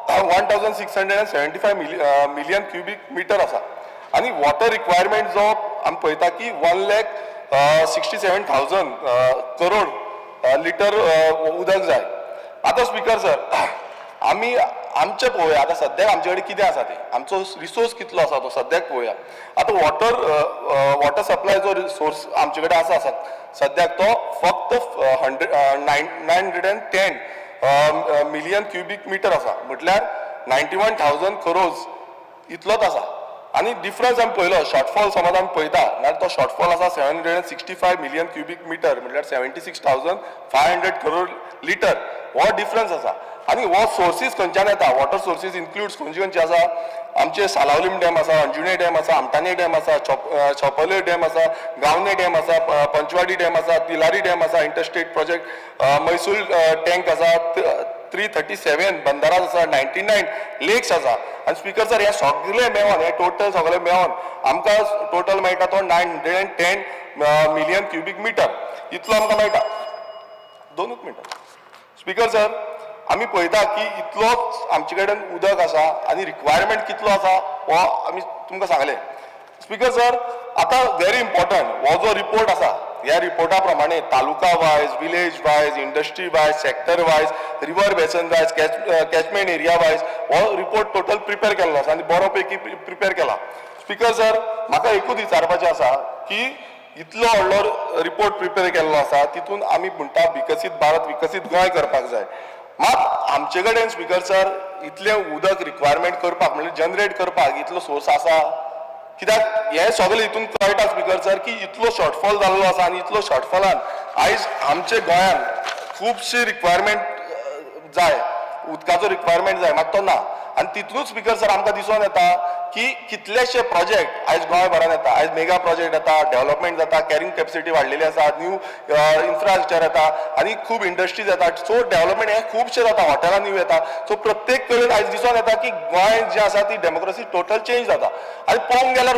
1675 मिलियन क्युबिक मिटर आसा आनी वॉटर रिक्वायरमेंट जो आमी पळयता की 1,67,000 करोड लिटर उदक जाय आतां स्पीकर सर आमी आमचे पळोवया आतां सद्याक आमचे कडेन कितें आसा तें आमचो रिसोर्स कितलो आसा तो सद्याक पळोवया आतां वॉटर सप्लाय जो सोर्स आमचे कडेन आसा सद्याक तो फक्त 910 मिलियन क्युबिक मिटर आसा म्हटल्यार 91,000 करोड इतलोच आसा आनी डिफरन्स आमी पळयलो शॉर्टफॉल समज आमी पळयता जाल्यार तो शॉर्टफॉल आसा 765 मिलियन क्युबिक मिटर म्हटल्यार 76,500 करोड लिटर हो डिफरन्स आसा आनी हो सोर्सीस खंयच्यान येता वॉटर सोर्सीस इन्क्लूड्स खंयचे आसा आमचे सालावलीम डॅम आसा अंजुने डॅम आसा आमटाणे डॅम आसा चोपले डॅम आसा गावने डॅम आसा पंचवाडी डॅम आसा तिलारी डॅम आसा इंटरस्टेट प्रोजेक्ट मैसूर टँक आसा 337 बंदाराज आसा 99 लेक्स आसा आनी स्पीकर सर हे सगळे मेळोन हे टोटल सगळे मेळोन आमकां टोटल मेळटा तो 910 मिलियन क्युबिक मिटर इतलो आमकां मेळटा 2 मिनटां स्पीकर सर आमी पळयता की इतलोच आमचे कडेन उदक आसा आनी रिक्वायरमेंट कितलो आसा हो आमी तुमकां सांगलें स्पीकर सर आतां व्हेरी इम्पॉर्टंट हो जो रिपोर्ट आसा ह्या रिपोर्टा प्रमाणे taluka wise village wise industry wise sector wise river basin wise catchment area wise हो रिपोर्ट टोटल प्रिपेर केल्लो आसा आनी बरो पैकी प्रिपेर केला स्पीकर सर म्हाका एकूच विचारपाचें आसा की इतलो व्हडलो रिपोर्ट प्रिपेर केल्लो आसा तितून आमी म्हणटा विकसीत भारत विकसीत गोंय करपाक जाय मात आमचे कडेन स्पीकर सर इतलें उदक रिक्वायरमेंट करपाक म्हणजे जनरेट करपाक इतलो सोर्स आसा कित्याक हे सगळे हितून कळटा स्पीकर सर की इतलो शॉर्टफॉल जाल्लो आसा आनी इतलो शॉर्टफॉलान आयज आमचे गोंयान खुबशी रिक्वायरमेंट जाय उदकाचो रिक्वायरमेंट जाय मात तो ना आनी तितूनच स्पीकर सर आमकां दिसून येता की कितलेशे प्रोजेक्ट आयज गोंयभरान येता आयज मेगा प्रोजेक्ट येता डेव्हलपमेंट जाता कॅरिंग कॅपेसिटी वाडलेली आसा न्यू इन्फ्रास्ट्रक्चर येता आनी खूब इंडस्ट्रीज येता सो डेव्हलपमेंट हे खुबशे जाता हॉटेलां न्यू येता सो प्रत्येक कडेन आयज दिसून येता की गोंय जे आसा ती डेमोक्रेसी टोटल चेंज जाता आनी पळोवंक गेल्यार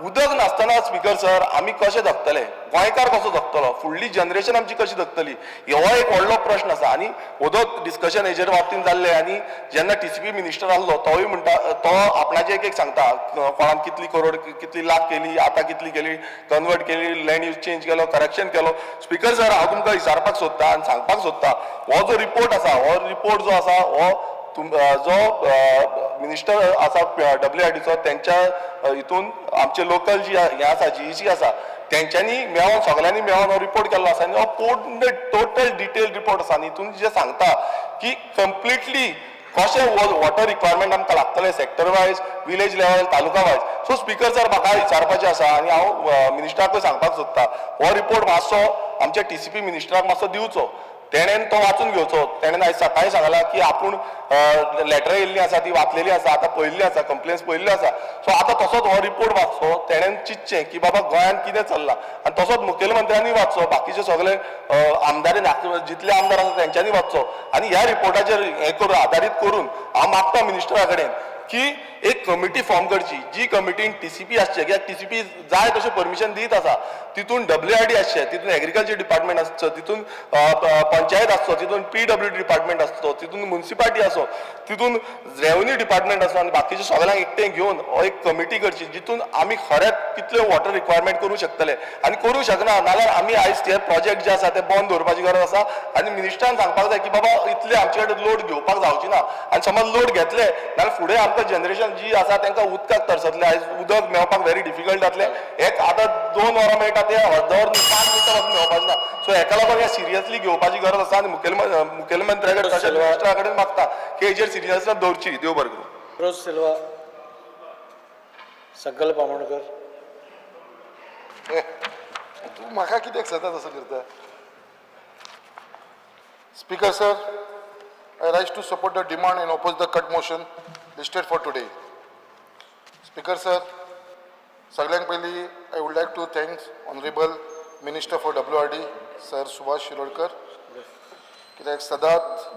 उदक नासतना स्पीकर सर आमी कशे जगतले गोंयकार कसो जगतलो फुडली जनरेशन आमची कशी जगतली हो एक व्हडलो प्रश्न आसा आनी उदक डिस्कशन हेजेर बाबतींत जाल्लें आनी जेन्ना TCP मिनिस्टर आसलो तोय म्हणटा तो आपणाचे एक सांगता कोणान कितली करोड कितली लाख केली आतां कितली केली कन्वर्ट केली लँड यूज चेंज केलो करेक्शन केलो स्पीकर सर हांव तुमकां विचारपाक सोदता आनी सांगपाक सोदता हो जो रिपोर्ट आसा हो रिपोर्ट जो आसा हो जो मिनिस्टर आसा WRDचो त्यांच्या हितून आमचे लोकल जी हे आसा GEC आसा त्यांच्यानी मेळोन सगळ्यांनी मेळोन हो रिपोर्ट केल्लो आसा आनी हो पूर्ण टोटल डिटेल रिपोर्ट आसा आनी हितून जे सांगता की कंप्लिटली कशें वॉटर रिक्वायरमेंट आमकां लागतलें सेक्टर वायज विलेज लेवल तालुका वायज सो स्पीकर सर म्हाका विचारपाचें आसा आनी हांव मिनिस्टराकूय सांगपाक सोदता हो रिपोर्ट मातसो आमच्या TCP मिनिस्टराक मातसो दिवचो तेणेन तो वाचून घेवचो तेणेन आयज सकाळीं सांगला की आपूण लेटरां येयल्लीं आसा ती वाचलेली आसा आतां पळयल्ली आसा कंप्लेन्स पळयल्ल्यो आसा सो आतां तसोच हो रिपोर्ट वाचचो तेणेन चिंतचें की बाबा गोंयान कितें चल्लां आनी तसोच मुखेलमंत्र्यांनी वाचचो बाकीचे सगळे आमदार जितले आमदार आसा तेंच्यांनी वाचचो आनी ह्या रिपोर्टाचेर हें करून आदारीत करून हांव मागता मिनिस्टरा कडेन की एक कमिटी फॉर्म करची जी कमिटीन TCP आसचे कित्याक TCP जाय तशें परमिशन दीत आसा तितून WRD आसचे तितून एग्रीकल्चर डिपार्टमेंट आसचो तितून पंचायत आसचो तितून PWD डिपार्टमेंट आसचो तितून म्युनिसिपालिटी आसो तितून रेव्हन्यू डिपार्टमेंट आसो आनी बाकीचे सगळ्यांक एकठांय घेवन हो एक कमिटी करची जितून आमी खरेंच कितल्यो वॉटर रिक्वायरमेंट करूं शकतले आनी करूं शकना नाल्यार आमी आयज ते प्रोजेक्ट जे आसा ते बंद दवरपाची गरज आसा आनी मिनिस्टरान सांगपाक जाय की बाबा इतले आमचे कडेन लोड घेवपाक जावची ना आनी समज लोड घेतले जाल्यार फुडें आमकां जनरेशन जी आसा तांकां उदकाक तरसतले आयज उदक मेळपाक व्हेरी डिफिकल्ट जातलें एक आतां 2 वरां मेळटा ते अर्दवर 5 मिनटां पासून मेळपाचें ना सो हेका लागून हे सिरियसली घेवपाची गरज आसा आनी मुखेलमंत्र्या कडेन तशेंच मिनिस्टरा कडेन मागता की हेजेर सिरियसनेस दवरची देव बरें करूं रोज सिल्वा, संकल्प आमोणकर. तू म्हाका कित्याक सदांच असं करता speaker sir I rise to support the demand and oppose the cut motion listed for today. Speaker sir, सगळ्यांत पयलीं I would like to thank Honorable Minister for WRD, Sir Subhash Shirolkar. कित्याक सदांच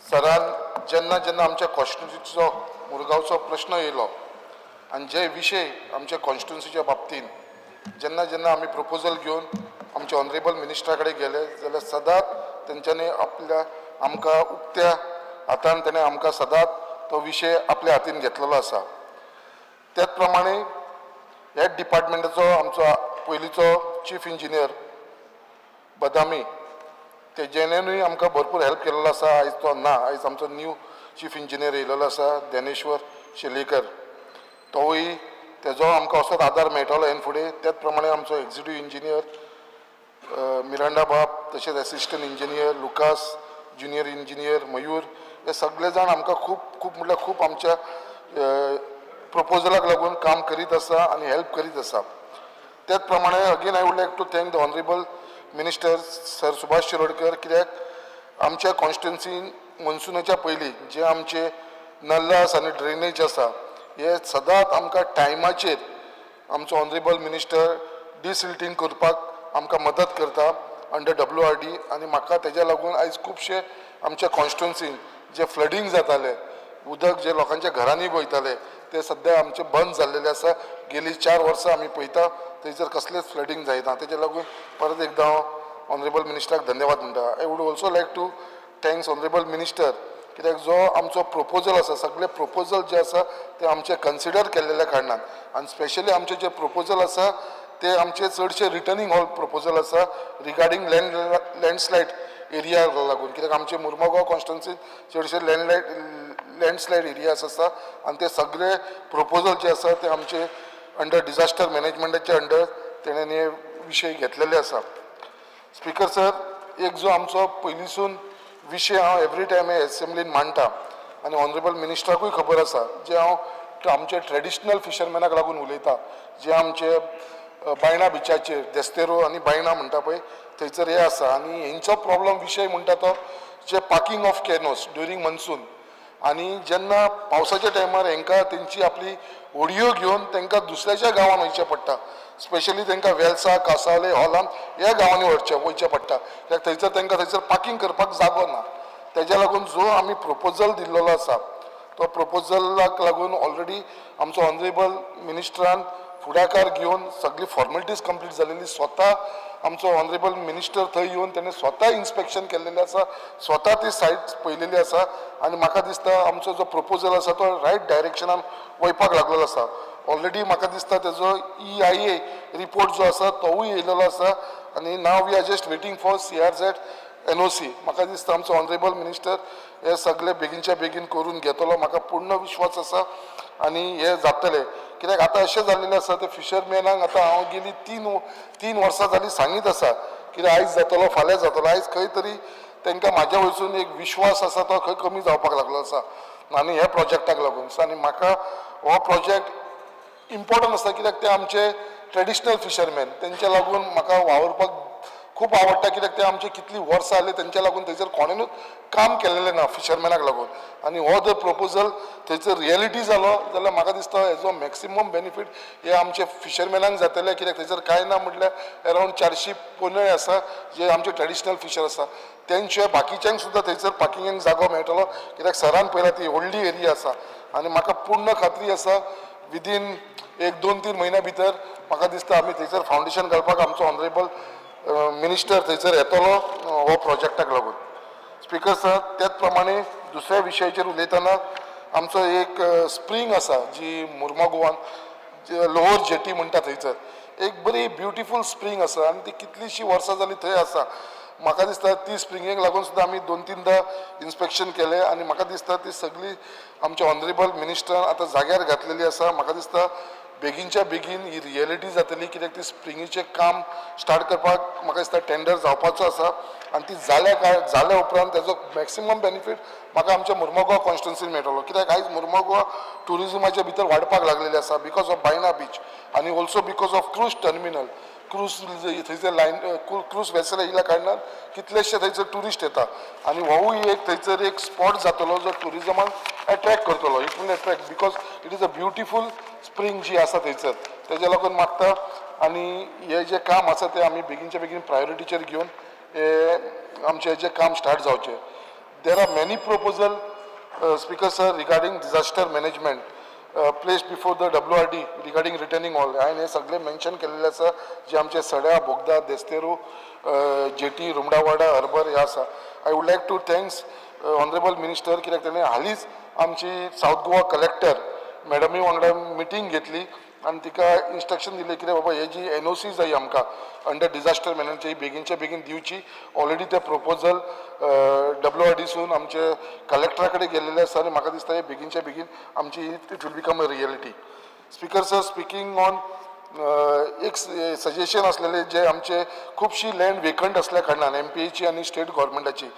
सरान जेन्ना जेन्ना आमच्या कॉन्स्टिट्युन्सीचो मुरगांवचो प्रश्न येयलो आनी जे विशय आमच्या कॉन्स्टिट्युन्सीच्या बाबतीन जेन्ना जेन्ना आमी प्रपोजल घेवन आमच्या ऑनरेबल मिनिस्टरा कडेन गेले जाल्यार सदांच तेंच्यांनी आमकां उक्त्या हातान तेणें आमकां सदांच तो विशय आपल्या हातीन घेतलेलो आसा. त्याच प्रमाणे ह्या डिपार्टमेंटाचो आमचो पयलींचो चीफ इंजिनियर बदामी तेजेनूय आमकां भरपूर हेल्प केलेलो आसा. आयज तो ना, आयज आमचो न्यू चीफ इंजिनियर येयलेलो आसा ज्ञानेश्वर शेलेकर, तोवूय तेजो आमकां असोच आदार मेळटलो हे फुडें. त्याच प्रमाणे आमचो एक्झिक्युटीव इंजिनियर मिरांडा बाब, तशेंच assistant engineer Lucas, junior engineer Mayur, हे सगळे जाण आमकां खूब म्हटल्यार खूब आमच्या प्रपोजलाक लागून काम करीत आसा आनी हेल्प करीत आसा. त्याच प्रमाणे again I would like to thank the honourable minister sir Subhash Shirodkar, कित्याक आमच्या कॉन्स्टिट्युन्सीन मॉन्सुनाच्या पयलीं जे आमचे नल्लास आनी ड्रेनेज आसा हे सदांच आमकां टायमाचेर आमचो ऑनरेबल मिनिस्टर डिसिल्टिंग करपाक आमकां मदत करता अंडर WRD. आनी म्हाका तेज्या लागून आयज खुबशे आमच्या कॉन्स्टिट्युन्सीन जे फ्लडींग जाताले, उदक जे लोकांच्या घरांनी वयताले ते सद्या आमचे बंद जाल्लेले आसा. गेली 4 वर्सां आमी पळयता थंयसर कसलेंच फ्लडींग जायना. तेज्या लागून परत एकदां हांव ऑनरेबल मिनिस्टराक धन्यवाद म्हणटा. I would also like to thanks honourable minister, कित्याक जो आमचो प्रपोजल आसा सगळे प्रपोजल जे आसा ते आमचे कन्सिडर केल्लेल्या कारणान आनी स्पेशली आमचे जे प्रपोजल आसा ते आमचे चडशे रिटर्निंग हॉल प्रपोजल आसा रिगार्डींग लँडस्लायड एरिया लागून, कित्याक आमचे मुर्मुगांव कॉन्स्टिट्युन्सीन चडशे लँडस्लायड एरियाज आसा आनी ते सगळे प्रपोजल जे आसा ते आमचे अंडर डिजास्टर मॅनेजमेंटाच्या अंडर तेणें हे विशय घेतलेले आसा. स्पीकर सर, एक जो आमचो पयलींसून विशय हांव एवरी टायम हे एसेंब्लीन मांडटा आनी ऑनरेबल मिनिस्टराकूय खबर आसा, जे हांव आमचे ट्रेडिशनल फिशरमॅनाक लागून उलयता, जे आमचे बायणा बिचाचेर देस्तेरो आनी बायणा म्हणटा पळय थंयसर हे आसा आनी हेंचो प्रॉब्लम विशय म्हणटा तो जे पार्किंग ऑफ कॅनोस ड्युरींग मन्सून. आनी जेन्ना पावसाच्या टायमार हेंकां तेंची आपली होडयो घेवन तांकां दुसऱ्याच्या गांवांत वयचें पडटा, स्पेशली तांकां वेलसा, कासावले, हॉलांत ह्या गांवांनी वयचें पडटा, कित्याक थंयसर तांकां थंयसर पार्किंग करपाक जागो ना. तेज्या लागून जो आमी प्रपोजल दिल्लो आसा तो प्रपोजलाक लागून ऑलरेडी आमचो ऑनरेबल मिनिस्टरान फुडाकार घेवन सगळी फॉर्मेलिटीज कंप्लीट जालेली. स्वता आमचो ऑनरेबल मिनिस्टर थंय येवन तेणें स्वता इन्स्पेक्शन केल्लेलें आसा, स्वता ती सायट पळयलेली आसा आनी म्हाका दिसता आमचो जो प्रपोजल आसा तो रायट डायरेक्शनान वयपाक लागलेलो आसा. ऑलरेडी म्हाका दिसता तेजो EIA रिपोर्ट जो आसा तोवूय येयलेलो आसा आनी now we are just waiting for CRZ NOC. म्हाका दिसता आमचो ऑनरेबल मिनिस्टर हे सगळे बेगीनच्या बेगीन करून घेतलो, म्हाका पूर्ण विश्वास आसा आनी हे जातलें. कित्याक आतां अशें जाल्लेलें आसा ते फिशरमॅनाक आतां हांव गेली 3 वर्सां जालीं सांगीत आसा कित्याक आयज जातलो फाल्यां जातलो. आयज खंय तरी तांकां म्हाज्या वयरसून एक विश्वास आसा तो खंय कमी जावपाक लागलो आसा आनी ह्या प्रोजेक्टाक लागून. आनी म्हाका हो प्रोजेक्ट इम्पॉर्टंट आसा कित्याक ते आमचे ट्रेडिशनल फिशरमॅन तेंच्या लागून म्हाका वावरपाक खूब आवडटा, कित्याक ते आमचे कितलीं वर्सां जालीं तेंच्या लागून थंयसर कोणेनूच काम केल्लेलें ना फिशरमॅनाक लागून. आनी हो जर प्रपोजल थंयसर रियलिटी जालो जाल्यार म्हाका दिसता हेजो मॅक्सिमम बेनिफीट हे आमचे फिशरमॅनाक जातले, कित्याक थंयसर कांय ना म्हटल्यार अरावंड 400 पोनय आसा जे आमचे ट्रेडिशनल फिशर आसा. तेंशिवाय बाकीच्यांक सुद्दां थंयसर पार्किंगाक जागो मेळटलो, कित्याक सरान पळयला ती व्हडली एरिया आसा आनी म्हाका पूर्ण खात्री आसा विदीन 1-2-3 म्हयन्या भितर म्हाका दिसता आमी थंयसर फावंडेशन घालपाक आमचो ऑनरेबल मिनिस्टर थंयसर येतलो हो प्रोजेक्टाक लागून. स्पीकर सर, त्याच प्रमाणे दुसऱ्या विशयाचेर उलयतना आमचो एक स्प्रींग आसा जी मुर्मुगांवान लोवर जेटी म्हणटा थंयसर एक बरी ब्युटिफूल स्प्रींग आसा आनी ती कितलींशीं वर्सां जालीं थंय आसा म्हाका दिसता ती स्प्रिंगेक लागून सुद्दां आमी 2-3दा इन्स्पेक्शन केलें आनी म्हाका दिसता ती सगळी आमच्या ऑनरेबल मिनिस्टरान आतां जाग्यार घातलेली आसा. म्हाका दिसता बेगीनच्या बेगीन ही रियलिटी जातली कित्याक ती स्प्रिंगेचें काम स्टार्ट करपाक म्हाका दिसता टेंडर जावपाचो आसा आनी ती जाल्या उपरांत तेजो मॅक्सिमम बेनिफीट म्हाका आमच्या मुर्मुगांव कॉन्स्टिट्युन्सीन मेळटलो कित्याक आयज मुर्मुगांव ट्युरिजमाच्या भितर वाडपाक लागलेली आसा बिकॉज ऑफ बायना बीच आनी also because of cruise terminal cruise थंयसर लायन क्रूज वेसल येयल्या कारणान कितलेशे थंयसर ट्युरिस्ट येता आनी होवूय एक थंयसर एक स्पॉट जातलो जो ट्युरिजमाक अट्रॅक्ट करतलो. It will attract because it is a beautiful spring जी आसा थंयसर तेज्या लागून मागता आनी हे जे काम आसा ते आमी बेगीनच्या बेगीन प्रायोरिटीचेर घेवन आमचें जें काम स्टार्ट जावचें. There are many proposal speaker sir regarding disaster management placed before the WRD regarding retaining wall. हांवें हे सगळे मेन्शन केलेले आसा जे आमचे सड्या बोगदा देस्तेरू जेटी रुमडावाडा हर्बर हे आसा. I would like to thanks honourable minister कित्याक तेणें हालींच आमची सावथ गोवा कलेक्टर मॅडमी वांगडा मिटींग घेतली आनी तिका इन्स्ट्रक्शन दिले कित्याक बाबा हे जी NOC जाय आमकां अंडर डिजास्टर मॅनेजमेंट ही बेगीनच्या बेगीन दिवची. ऑलरेडी ते प्रपोजल WRDसून आमचे कलेक्टरा कडेन गेल्लेले आसा आनी म्हाका दिसता हे बेगीनच्या बेगीन आमची it will become a reality. Speaker sir speaking on एक सजेशन असलेले जे आमचे खुबशी लँड वेकंट असल्या कारणान MPAची आनी स्टेट गव्हर्मेंटाची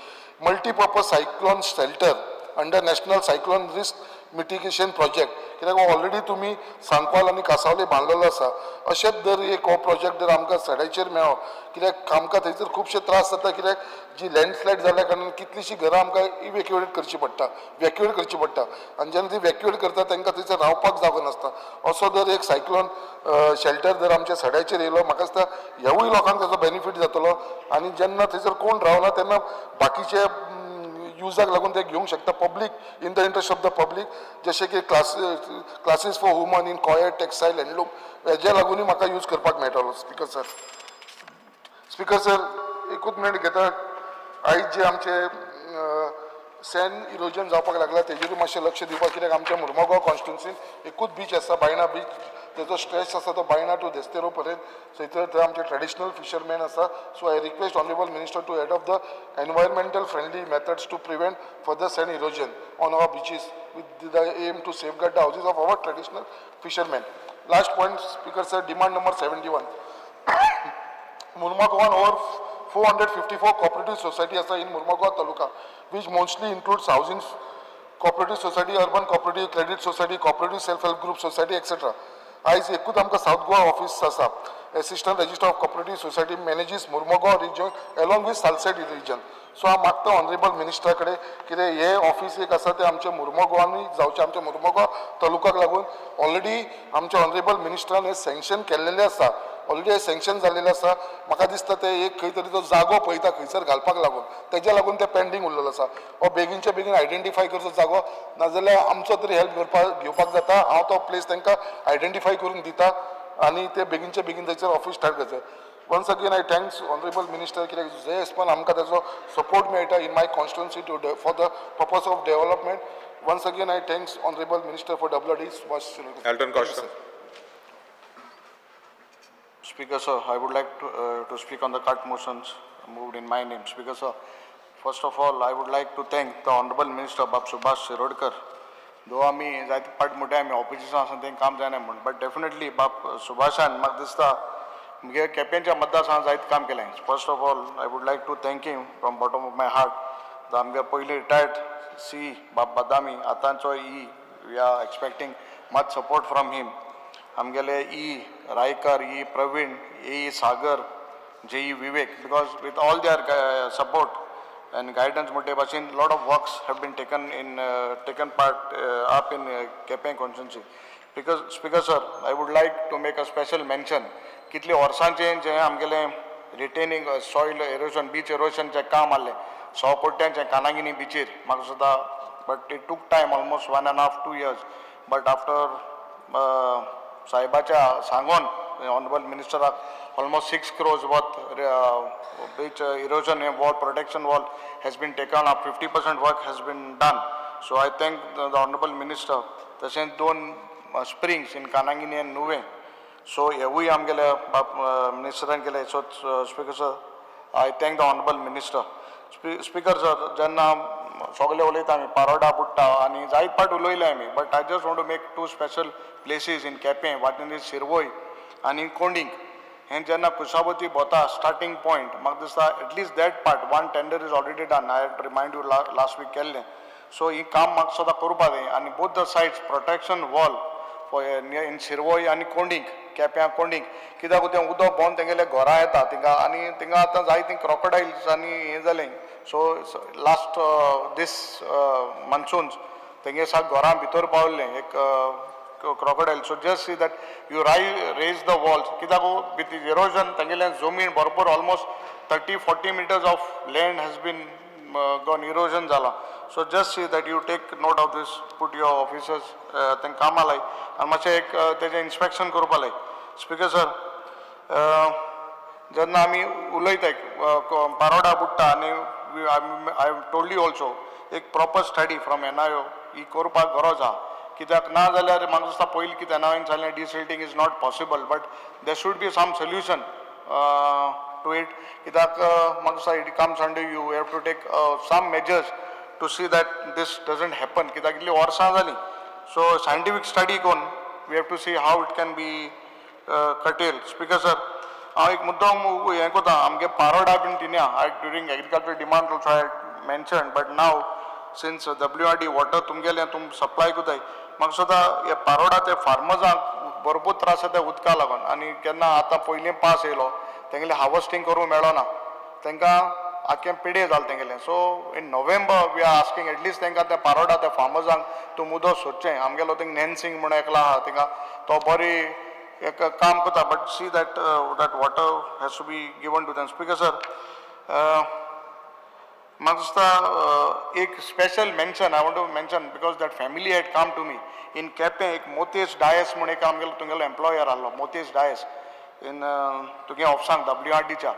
multipurpose cyclone shelter under national cyclone risk mitigation project कित्याक ऑलरेडी तुमी सांकवाल आनी कांसावले बांदलेलो आसा अशेंच जर एक हो प्रोजेक्ट जर आमकां सड्याचेर मेळ्ळो कित्याक आमकां थंयसर खुबशे त्रास जाता कित्याक जी लँडस्लायड जाल्या कारणान कितलीशीं घरां आमकां इवॅक्युएट करची पडटा आनी जेन्ना ती वॅक्युएट करता तांकां थंयसर रावपाक जागो नासता. असो जर एक सायक्लोन शेल्टर जर आमच्या सड्याचेर येयलो म्हाका दिसता ह्यावूय लोकांक तेजो बेनिफीट जातलो आनी जेन्ना थंयसर कोण रावना तेन्ना बाकीचे युजाक लागून ते घेवंक शकता public in the interest of the public जशे की classes for woman in coir textile handloom हेजे लागूनय म्हाका यूज करपाक मेळटलो. स्पीकर सर एकूच मिनीट घेता. आयज जे आमचे सँड इरोजन जावपाक लागला तेजेरूय मातशें लक्ष दिवपाक कित्याक आमच्या मुर्मुगांव कॉन्स्टिट्युन्सीन एकूच बीच आसा बायणा बीच तेजो स्ट्रेच आसा तो बायणा टू देस्तेरो पर्यंत थंय आमचे ट्रेडिशनल फिशरमॅन आसा. So I request honourable minister to adopt the environmental friendly methods to prevent further sand erosion on our beaches with the aim to safeguard the houses of our traditional fishermen. Last point, Speaker sir, demand number 71. Murmugaon over 454 cooperative society asa in Murmugaon Taluka, which mostly includes housing cooperative society, urban cooperative, credit society, cooperative self-help group society, etc. आयज एकूच आमकां south Goa office आसा. Assistant registrar of cooperative society manages Mormugao region along with Salcete region. So हांव मागता honourable मिनिस्टरा कडेन कितें हे office एक आसा तें आमच्या मुर्मुगांवांनी जावचें आमच्या मुर्मुगांव तालुक्याक लागून ऑलरेडी आमच्या ऑनरेबल मिनिस्टरान हे सँक्शन केल्लेलें आसा. ऑलरेडी हे सँक्शन जाल्लेलें आसा. म्हाका दिसता ते एक खंय तरी तो जागो पळयता खंयसर घालपाक लागून तेज्या लागून ते पेंडींग उरलेलो आसा. हो बेगीनच्या बेगीन आयडेंटिफाय करचो जागो नाजाल्यार आमचो तरी हेल्प घेवपाक जाता. हांव तो प्लेस तांकां आयडेंटिफाय करून दिता आनी ते बेगीनच्या बेगीन थंयसर ऑफिस स्टार्ट करचें. Once again I thanks honourable minister कित्याक जे हिसपान आमकां तेजो सपोर्ट मेळटा in my constituency to for the purpose of development. Once again I thanks honourable minister for WRD Subhash Shirodkar. Elton Costa. Speaker sir, I would like to speak on the cut motions moved in my name. Speaker sir, first of all, I would like to thank the Honorable Minister Bab Subhash Shirodkar. Though आम्ही जायते पाट मोठे आम्ही opposition आसा तें काम जायना म्हणून बट डेफिनेटली बाब सुभाषान म्हाका दिसता मुगे केपेंच्या मतदारसंघात जायते काम केलें. First of all I would like to thank him from bottom of my heart. आमगे पयलीं रिटायर्ड सी बाब बदामी आतांचो we are expecting much support from him. आमगेले रायकर प्रवीण सागर जे Vivek because with all their support and guidance motive machine lot of works have been taken part up in Kepeng constituency. Because Speaker sir, I would like to make a special mention कितले वर्सांचे जे आमगेले retaining soil erosion beach erosion चे काम आले 100 कोट्यांचे कानागिनी बीचेर म्हाका सुद्दां but it took time almost 1.5-2 years but after साहेबाच्या सांगून honorable minister almost 6 crores worth beach erosion wall protection wall has been taken up. 50% work has been done. So I thank the honorable minister. तशेंच 2 springs in Kanangini and Nuve. So हेवूय आमगेले मिनिस्टरान केले. So Speaker sir, I thank the Honorable Minister. Speaker sir, जेन्ना सगळे उलयता आमी पारोडा बुट्टा आनी जायत पाट उलयले आमी, but I just want to make two special places in Kepe, one is Sirvoi and in Konding. And जेन्ना Kushabati Bota starting point, म्हाका दिसता at least that part, one tender is already done. I had to remind you last week केल्लें. So ही काम म्हाका सुद्दां करपा जाय आनी both the sides protection wall for in Sirvoi and Konding, Kepe Konding. कित्याक तें उदक भोंवन तेंगेले घरां येता थिंगा आनी थिंगा आतां जायतीं crocodiles आनी हें जालें. So last this monsoons तेंगे साक घरां भितर पावल्लें एक crocodile. So just see that you raise the walls. कित्याक with the erosion तेंगेले जमीन भरपूर almost 30-40 meters of land has been gone erosion जाला. So just see that you take note of this, put your officers तेंक कामा लाय आनी मातशें एक तेजें inspection करपा लाय. Speaker sir, जेन्ना आमी उलयताय पारोडा बुट्टा आनी I have told you also एक proper study from NIO ही करपाक गरज आहा. कित्याक ना जाल्यार म्हाका दिसता पयलीं कितें NIOन जालें desilting is not possible, but there should be some solution to it. कित्याक म्हाका दिसता it comes under you have to take some measures to see that this doesn't happen. कित्याक इतली वर्सां जालीं. So scientific study करून we have to see how it can be curtailed. Speaker sir, हांव एक मुद्दम हें कोता आमगे पारोडा बीन तिन्या during agricultural demand also I had mentioned, but now since WRD water तुमगेलें तुम supply कोताय म्हाका सुद्दां हे पारोडा ते फार्मर्सांक भरपूर त्रास येता उदका लागून आनी केन्ना आतां पयलीं पास येयलो तेंगेलें हार्वेस्टिंग करूंक मेळना तांकां आख्खें पिडे जालें तेंगेलें. So in November we are asking at least तांकां त्या पारोडा त्या फार्मर्सांक तूं उदक सोदचें. आमगेलो थिंग नॅन्सिंग म्हणून एकलो आहा थिंगा तो बरी एक काम करता, but see that that water has to be given to dam. Speaker sir, म्हाका दिसता एक special mention I want to mention because that family had come to me in Quepem. एक मोतेश डायस म्हणून एक आमगेलो तुमगेलो एम्प्लॉयर आहलो मोतेश डायस इन तुगे ऑफिसांक WRDच्या.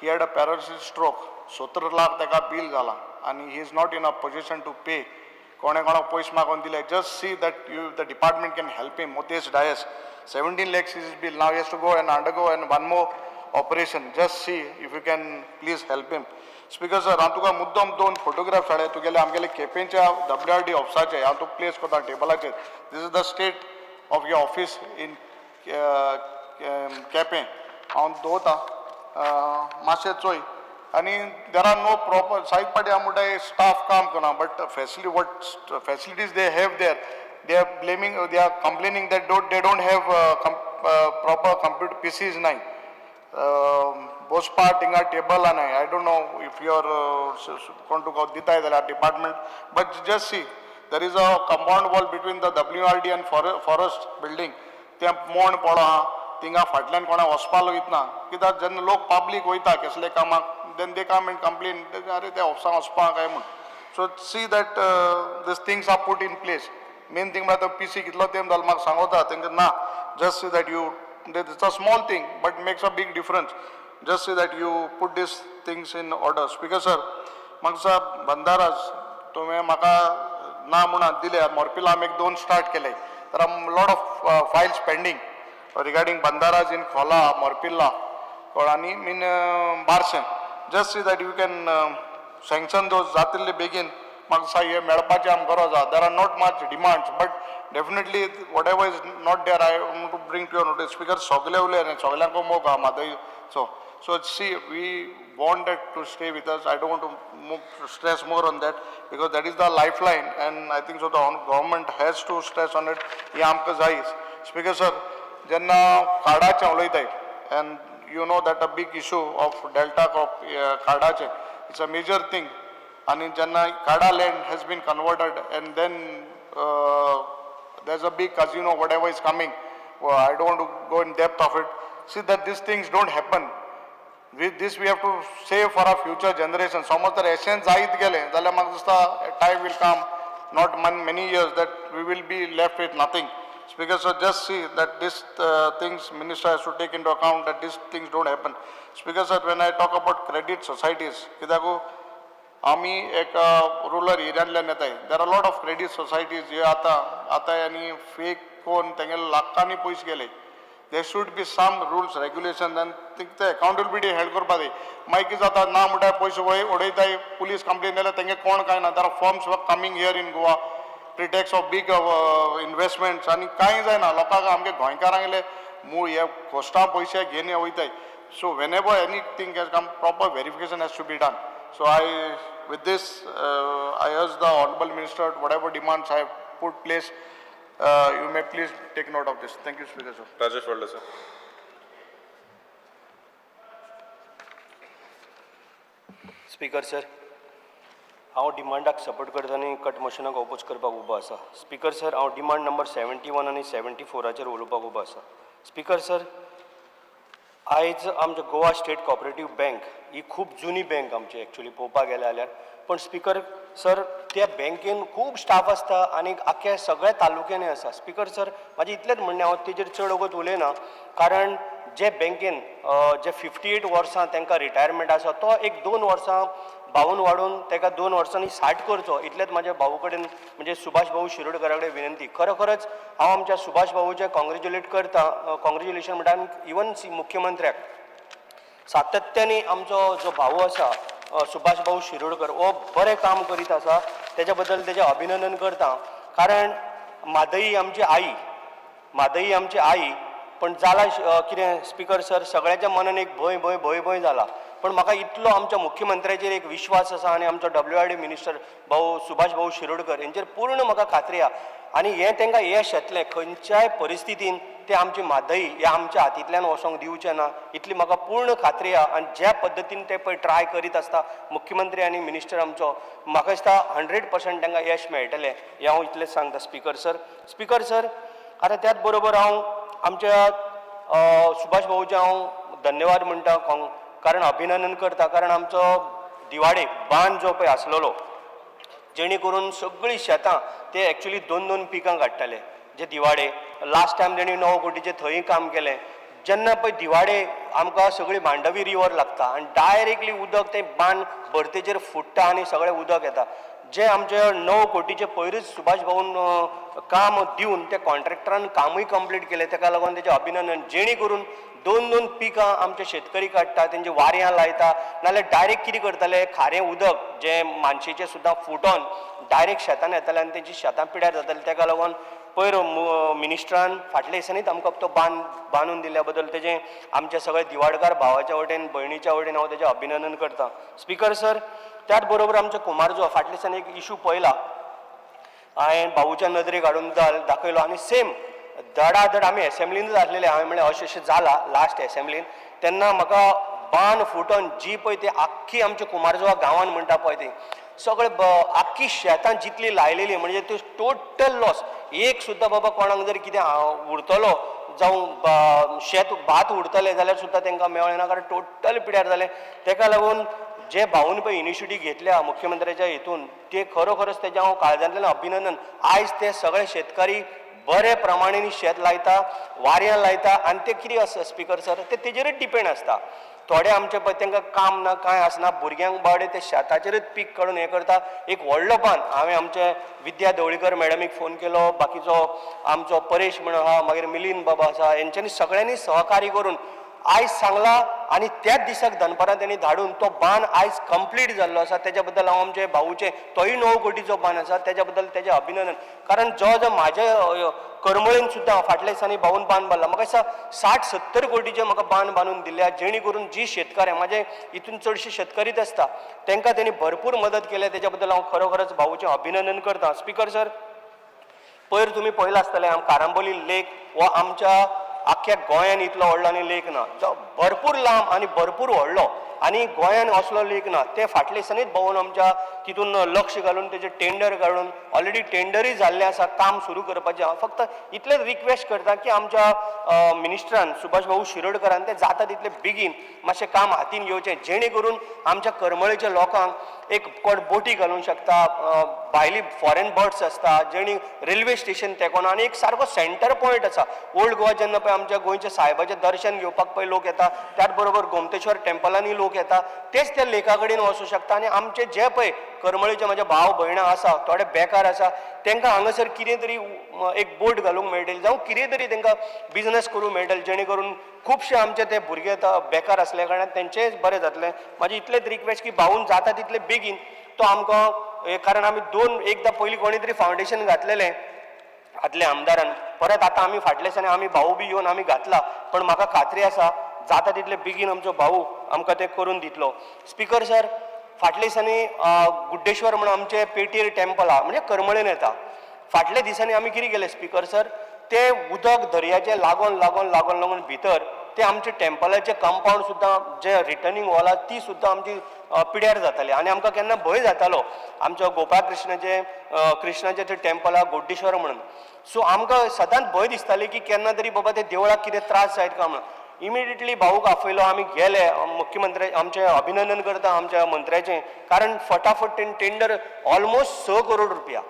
He had a paralysis stroke. 70 lakh ताका बील जाला आनी he is not in a position to pay. कोणे कोणाक पयशे मागून दिले. Just see that you the department can help him. Motesh Dias 17 lakhs is his bill. Now he has to go and undergo and one more operation. Just see if you can please help him. Speaker sir, हांव तुका मुद्दम 2 photographs हाडे तुगेले आमगेले केपेंच्या WRD ऑफिसाचे हांव तुका place करता टेबलाचेर. This is the state of your office in Quepem. हांव दवरता मातशें चोय आनी there are no proper side पाटी हांव म्हणटा स्टाफ काम करना, but facilities they have there. They are blaming, they are complaining that they don't have proper computer PCs nahi. Both part inga table nahi. I don't know if you are going to go dita hai department, but just see there is a compound wall between the WRD and forest building. They mon poda tinga fatlan kona hospital itna. Kita jan log public hoita kesle kama, then they come and complain. Are they hospital kai mun. So see that these things are put in place. Main thing about the PC kitlo tem dal mak sangota think na just say that you it's a small thing but makes a big difference. Just say that you put these things in order. Speaker sir, magsa bandaras तुमे म्हाका ना म्हणून दिले मोरपिला आमी 2 start केले. There are a lot of files pending regarding bandaras in Khola, Morpilla, Korani, in Barsen. Just see that you can sanction those जातले begin. म्हाका हे मेळपाचें आमकां गरज आहा. There are not much demands, but definitely whatever is not there, I want to bring to your notice. Speaker, सगळे उलय सगळ्यांक मोग आहा Mhadei. So see, we want that to stay with us. I don't want to stress more on that because that is the lifeline, and I think so the government has to stress on it. हे आमकां जाय. Speaker sir, जेन्ना कार्डाचें उलयताय, and you know that a big issue of Delta crop कार्डाचें, it's a major thing. And Janna Kada land has been converted, and then there's a big casino, whatever is coming. Well, I don't want to go in depth of it. See that these things don't happen. With this, we have to save for our future generations. Some of the essence zaid gele, dala magsta time will come, not many years, that we will be left with nothing. Speaker, so just see that these things minister has to take into account that these things don't happen. Speaker sir, when I talk about credit societies, kidago आमी एक rural एरियांतल्यान येताय. देर are lot of credit societies जे आतां आनी fake कोण तेंगेले लाखांनी पयशे गेले. there should be some rules, regulations, and think the accountability held करपा जाय. मागीर कितें जाता ना म्हणटा पयशे उडयताय, police complaint जाल्यार तेंगे कोण काय ना. There are firms who are coming here in Goa, pretext of big investments, आनी कांय जायना. लोकांक आमगे गोंयकारांक इल्ले मूळ हे कोस्टा पयशे घेवन वयताय. So whenever anything has come, proper verification has to be done. So with this, I urge the Honorable Minister, whatever demands I have put place, you may please take note of this. Thank you, Speaker, sir. Rajesh Walde, sir. Speaker sir, हांव डिमांडाक support करता आनी cut मोशनाक oppose करपाक उबो आसा. Speaker sir, हांव demand number 71 आनी 74 उलोवपाक उबो आसा. स्पीकर सर, आयज आमच्या गोवा स्टेट कॉपरेटीव बँक ही खूब जुनी बँक आमची एक्चुअली पळोवपाक गेले जाल्यार. पण स्पीकर सर, त्या बँकेन खूब स्टाफ आसता आनी आख्या सगळ्या तालुक्यांनी आसा. स्पीकर सर, म्हाजें इतलेंच म्हणणें, हांव तेजेर चड वगत उलयना, कारण जे बँकेन जे 58 वर्सां तांकां रिटायरमेंट आसा तो एक 2 वर्सां भावून वाडून ताका 2 वर्सांनी 60 करचो, इतलेंच म्हाज्या भाऊ कडेन म्हणजे सुभाष भाऊ शिरोडकरा कडेन विनंती. खरोखरच हांव आमच्या सुभाष भाऊचे कॉंग्रेच्युलेट करता, कॉंग्रेच्युलेशन म्हणटा. इवन मुख्यमंत्र्याक सातत्याने आमचो जो भाऊ आसा सुभाष भाऊ शिरोडकर हो बरें काम करीत आसा, तेज्या बद्दल तेजें अभिनंदन करता. कारण मादई आमची आई, पण जाला कितें स्पीकर सर, सगळ्याच्या मनान एक भंय जाला. पण म्हाका इतलो आमच्या मुख्यमंत्र्याचेर एक विश्वास आसा आनी आमचो WRD मिनिस्टर भाऊ सुभाष भाऊ शिरोडकर हेंचेर पूर्ण म्हाका खात्री आहा. आनी हें तांकां यश येतलें खंयच्याय परिस्थितीन. ते आमची मादई हे आमच्या हातींतल्यान वचोंक दिवचें ना, इतली म्हाका पूर्ण खात्री आहा. आनी ज्या पद्दतीन ते पळय ट्राय करीत आसता मुख्यमंत्री आनी मिनिस्टर आमचो, म्हाका दिसता 100% तांकां यश मेळटलें, हें हांव इतलेंच सांगता. स्पीकर सर, आतां त्याच बरोबर हांव आमच्या सुभाष भाऊचे हांव धन्यवाद म्हणटा, कारण अभिनंदन करता. कारण आमचो दिवाडे बांद जो पळय आसलेलो, जेणे करून सगळीं शेतां ते एक्चुअली 2-2 पिकां काडटाले. जे दिवाडे लास्ट टायम तेणी 9 कोटीचें थंय काम केलें. जेन्ना पळय दिवाडे आमकां सगळी मांडवी रिवर लागता आनी डायरेक्टली उदक तें बांद भरतेचेर फुट्टा आनी सगळें उदक येता. जे आमचे 9 कोटीचे पयरूच सुभाष भाऊन काम दिवन त्या कॉन्ट्रॅक्टरान कामूय कंप्लीट केलें, ताका लागून तेजें अभिनंदन. जेणे करून 2-2 पिकां आमचे शेतकरी काडटा, तेंचे वाऱ्यां लायता, नाल्यार डायरेक्ट कितें करताले, खारें उदक जे मानशेचें सुद्दां फुटोन डायरेक्ट शेतान येताले आनी तेंची शेतां पिड्यार जाताली. ताका लागून पयर मिनिस्टरान फाटल्या दिसांनीच आमकां तो बांदून दिल्या बद्दल तेजें आमच्या सगळ्या दिवाडकार भावाच्या वटेन भयणीच्या वटेन हांव तेजें अभिनंदन करता. स्पीकर सर, त्याच बरोबर आमचो कुमारजो फाटल्या दिसांनी एक इशू पळयला, हांवें भाऊच्या नदरेक हाडून दाखयलो आनी सेम धडाधड आमी एसेंब्लीनच आसलेले. हांवें म्हणलें अशें जाला लास्ट एसेंब्लीन, तेन्ना म्हाका बांद फुटोन जी पळय ती आख्खी आमच्या कुमारजुवा गांवांत म्हणटा पळय ती सगळे आख्खी शेतां जितली लायलेली म्हणजे ते टोटल लॉस. एक सुद्दां बाबा कोणाक जर कितें उरतलो जावं शेत भात उरतलें जाल्यार सुद्दां तांकां मेळ्ळें ना, कारण टोटल पिड्यार जालें. ताका लागून जे भाऊन पळय इनिशिएटीव घेतल्या मुख्यमंत्र्याच्या हितून, ते खरोखरच तेजें हांव काळजांतल्यान अभिनंदन. आयज ते सगळे शेतकारी बरे प्रमाणेन शेत लायता, वाऱ्यां लायता आनी ते कितें आसता स्पीकर सर, ते तेजेरूच डिपेंड आसता. थोडे आमचे पळय तांकां काम ना कांय आसना, भुरग्यांक बावडे ते शेताचेरच पीक काडून हें करता. एक व्हडलो बांद हांवें आमचे विद्या ढवळीकर मॅडमीक फोन केलो, बाकीचो आमचो परेश म्हणून आहा, मागीर मिलिंद बाबा आसा, हेंच्यांनी सगळ्यांनी सहकार्य करून आयज सांगला आनी त्याच दिसाक दनपारां तेणी धाडून तो बांद आयज कंप्लीट जाल्लो आसा. तेज्या बद्दल हांव आमचे भाऊचे तोय 9 कोटीचो बांद आसा, तेज्या बद्दल तेजें अभिनंदन. कारण जो म्हाज्या करमळेन सुद्दां फाटल्या दिसांनी भाऊन बांद बांदला, म्हाका दिसता 60-70 कोटीचे म्हाका बांद बांदून दिल्या, जेणे करून जी शेतकार म्हाजे हितून चडशे शेतकरीच आसता तांकां तेणी भरपूर मदत केल्या. तेज्या बद्दल हांव खरोखरच भाऊचें अभिनंदन करता. स्पीकर सर, पयर तुमी पळयलां आसतलें कारांबोली लेक हो आमच्या आख्ख्या गोंयान इतलो व्हडलो आनी लेक ना, जो भरपूर लांब आनी भरपूर व्हडलो आनी गोंयान असलो लेक ना. ते फाटल्या दिसांनीच भोंवून आमच्या तितून लक्ष घालून तेजें टेंडर काडून ऑलरेडी टेंडरूय जाल्लें आसा, काम सुरू करपाचें. हांव फक्त इतलेंच रिक्वेस्ट करता की आमच्या मिनिस्टरान सुभाष भाऊ शिरोडकरान तें जाता तितलें बेगीन मातशें काम हातीन घेवचें, जेणे करून आमच्या करमळेच्या लोकांक एक कोण बोटी घालूंक शकता, भायली फॉरेन बर्ड्स आसता, जेणी रेल्वे स्टेशन तेकोन आनी एक सारको सेंटर पॉयंट आसा. ओल्ड गोवा जेन्ना पळय आमच्या गोंयच्या सायबाचें दर्शन घेवपाक पळय लोक येता, त्याच बरोबर गोमतेश्वर टेंपलांनी लोक लोक येता तेच त्या लेखा कडेन वचूं शकता आनी आमचे जे पळय करमळीचे म्हजे भाव भयणां आसा थोडे बेकार आसा तांकां हांगासर कितें तरी एक बोट घालूंक मेळटली जावं कितें तरी तांकां बिजनस करूंक मेळटलें जेणे करून खुबशे आमचे ते भुरगे बेकार आसले कारणान तेंचेंय बरें जातलें. म्हाजी इतलेंच रिक्वेस्ट की भाऊन जाता तितले बेगीन तो आमकां कारण आमी एकदां पयलीं कोणी तरी फावंडेशन घातलेलें आदल्या आमदारान परत आतां आमी फाटल्या दिसांनी आमी भाऊ बी येवन आमी घातला पण म्हाका खात्री आसा जाता तितले बेगीन आमचो भाऊ आमकां ते करून दितलो. स्पीकर सर फाटल्या दिसांनी गुड्डेश्वर म्हणून आमचे पेटीर टेम्पल आहा म्हणजे करमळेन येता फाटल्या दिसांनी आमी कितें केलें स्पीकर सर ते उदक दर्याचे लागून भितर ते आमचे टेम्पलाचे कंपाऊंड सुद्दां जे रिटर्निंग वॉल आहा ती सुद्दां आमची पिड्यार जाताली आनी आमकां केन्ना भंय जातालो आमच्या गोपाळ कृष्णाचे ते टेम्पल आहा गुड्डेश्वर म्हणून सो आमकां सदांच भंय दिसताली की केन्ना तरी बाबा ते देवळाक कितें त्रास जायत काय म्हणून इमिडिएटली भाऊक आपयलो आमी गेले मुख्यमंत्री आमचे अभिनंदन करता आमच्या मंत्र्याचें कारण फटाफट तेणी टेंडर ऑलमोस्ट 6 करोड रुपया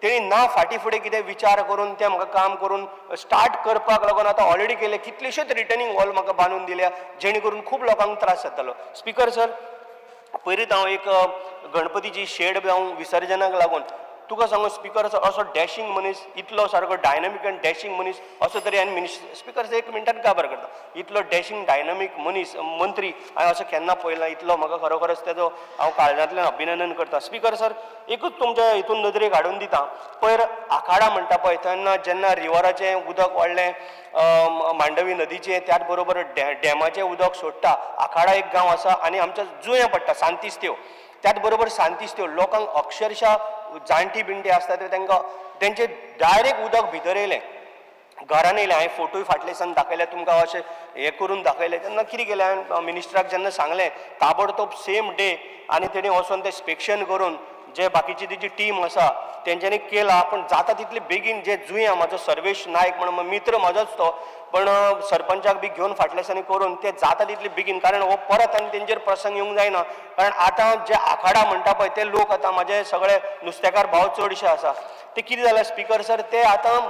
तेणी ना फाटी फुडें कितें विचार करून तें म्हाका काम करून स्टार्ट करपाक लागून आतां ऑलरेडी केले कितलेशेच रिटर्निंग वॉल म्हाका बांदून दिल्या जेणे करून खूब लोकांक त्रास जातालो. स्पीकर सर पयलींच हांव एक गणपतीची शेड हांव विसर्जनाक लागून तुका सांगू स्पीकर असो डॅशिंग मनीस इतलो सारको डायनामीक आनी डॅशिंग मनीस असो तरी हांवें मिनिस्टर स्पीकर एक मिनटान काबार करता इतलो डॅशिंग डायनामीक मनीस मंत्री हांवें असो केन्ना पळयला इतलो म्हाका खरोखरच तेजो हांव काळजांतल्यान अभिनंदन करता. स्पीकर सर एकूच तुमच्या हितून नदरेक हाडून दिता पयर आखाडा म्हणटा पळय तेन्ना जेन्ना रिवराचें उदक वाडलें मांडवी नदीचें त्याच बरोबर डॅमाचें उदक सोडटा आखाडा एक गांव आसा आनी आमच्या जुंया पडटा सांतिस्तेव त्याच बरोबर सांतिस्तेव लोकांक अक्षरशा जाणटी बिणटी आसता ते तांकां तेंचें डायरेक्ट उदक भितर येयलें घरान येयलें हांवें फोटोय फाटल्या दिसान दाखयले तुमकां अशें हें करून दाखयलें तेन्ना कितें केलें हांवें मिनिस्टराक जेन्ना सांगलें ताबडतोब सेम डे आनी तेणी वचून तें स्पेक्शन करून जे बाकीची तेजी टीम आसा तेंच्यांनी केला पण जाता तितले बेगीन जे जुंया म्हाजो सर्वेश नायक म्हणून मित्र म्हजोच तो पण सरपंचाक बी घेवन फाटल्या दिसांनी करून ते जाता तितले बेगीन कारण हो परत आनी तेंचेर प्रसंग येवंक जायना कारण आतां जे आखाडा म्हणटा पळय ते लोक आतां म्हाजे सगळे नुस्तेकार भाव चडशे आसा ते कितें जालें स्पीकर सर ते आतां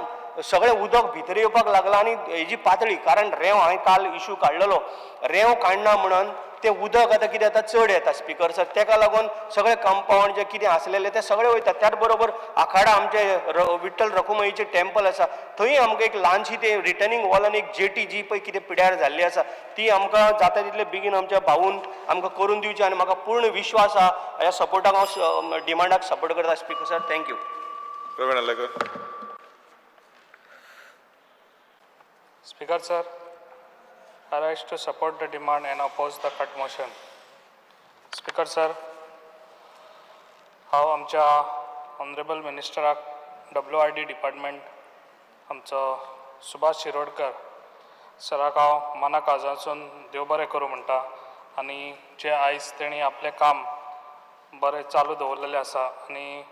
सगळें उदक भितर येवपाक लागलां आनी हेजी पातळी कारण रेंव हांवें काल इशू काडलेलो रेंव काडना म्हणून ते उदक आतां कितें जाता चड येता स्पीकर सर तेका लागून सगळे कंपाऊंड जे कितें आसलेले ते सगळे वयता त्याच बरोबर आखाडा आमचे विठ्ठल रखुमाईचें टेम्पल आसा थंय आमकां एक ल्हानशी ते रिटर्निंग वॉल आनी एक जेटी जी पळय कितें पिड्यार जाल्ली आसा ती आमकां जाता तितले बेगीन आमच्या भाऊन आमकां करून दिवची आनी म्हाका पूर्ण विश्वास आहा ह्या सपोर्टाक हांव डिमांडाक सपोर्ट करता speaker sir thank you. Pravin Alekar. Speaker sir, I rise to support the demand and oppose the cut motion. Speaker sir, हांव आमच्या ऑनरेबल मिनिस्टराक WRD डिपार्टमेंट आमचो सुभाष शिरोडकर सराक हांव मना काळजांतसून देव बरें करूं म्हणटा आनी जे आयज तेणी आपलें काम बरें चालू दवरलेलें आसा आनी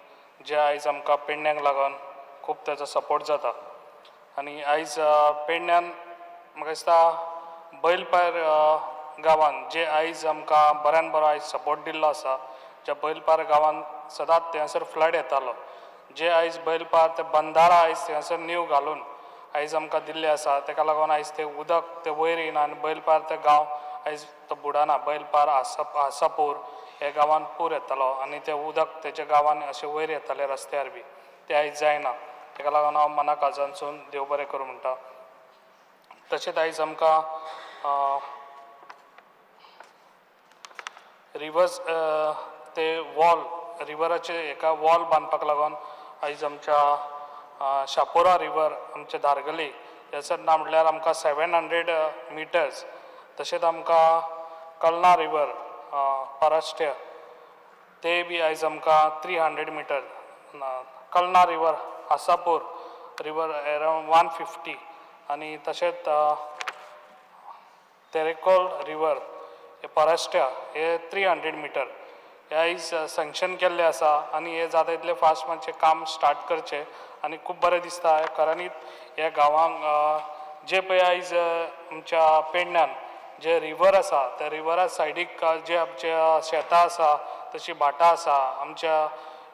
जे आयज आमकां पेडण्यांक लागून खूब तेजो सपोर्ट जाता आनी आयज पेडण्यान म्हाका दिसता बैलपार गांवांत जे आयज आमकां बऱ्यान बरो आयज सपोर्ट दिल्लो आसा ज्या बैलपार गांवांत सदांच थंयसर फ्लड येतालो जे आयज बैलपार ते बंदारा आयज थंयसर नीव घालून आयज आमकां दिल्ले आसा तेका लागून आयज ते उदक ते वयर येना आनी बैलपार ते गांव आयज तो बुडाना बैलपार आसापूर हे गांवांत पूर येतालो आनी ते उदक तेच्या गांवांत अशें वयर येताले रस्त्यार बी ते आयज जायना तेका लागून हांव मना काळजांतसून देव बरें करूं म्हणटा. तशेंच आयज आमकां रिवर्स ते वॉल रिवराचे एका वॉल बांदपाक लागून आयज आमच्या शापोरा रिवर आमचे धारगली ह्यासर ना म्हणल्यार आमकां 700 मिटर्स तशेंच आमकां कल्ना रिवर पराष्ट्य ते बी आयज आमकां 300 मिटर कल्ना रिवर आसापूर रिवर अरावंड 150 आनी तशेंच तेरेकोल रिवर हे पराष्ट्या हे 300 मिटर हे आयज सँक्शन केल्ले आसा आनी हे जाता तितले फास्ट मातशें काम स्टार्ट करचें आनी खूब बरें दिसता खऱ्यांनीच ह्या गांवांक जे पळय आयज आमच्या पेडण्यान जे रिवर आसा त्या रिवरा सायडीक जे आमचे शेतां आसा तशीं भाटां आसा आमच्या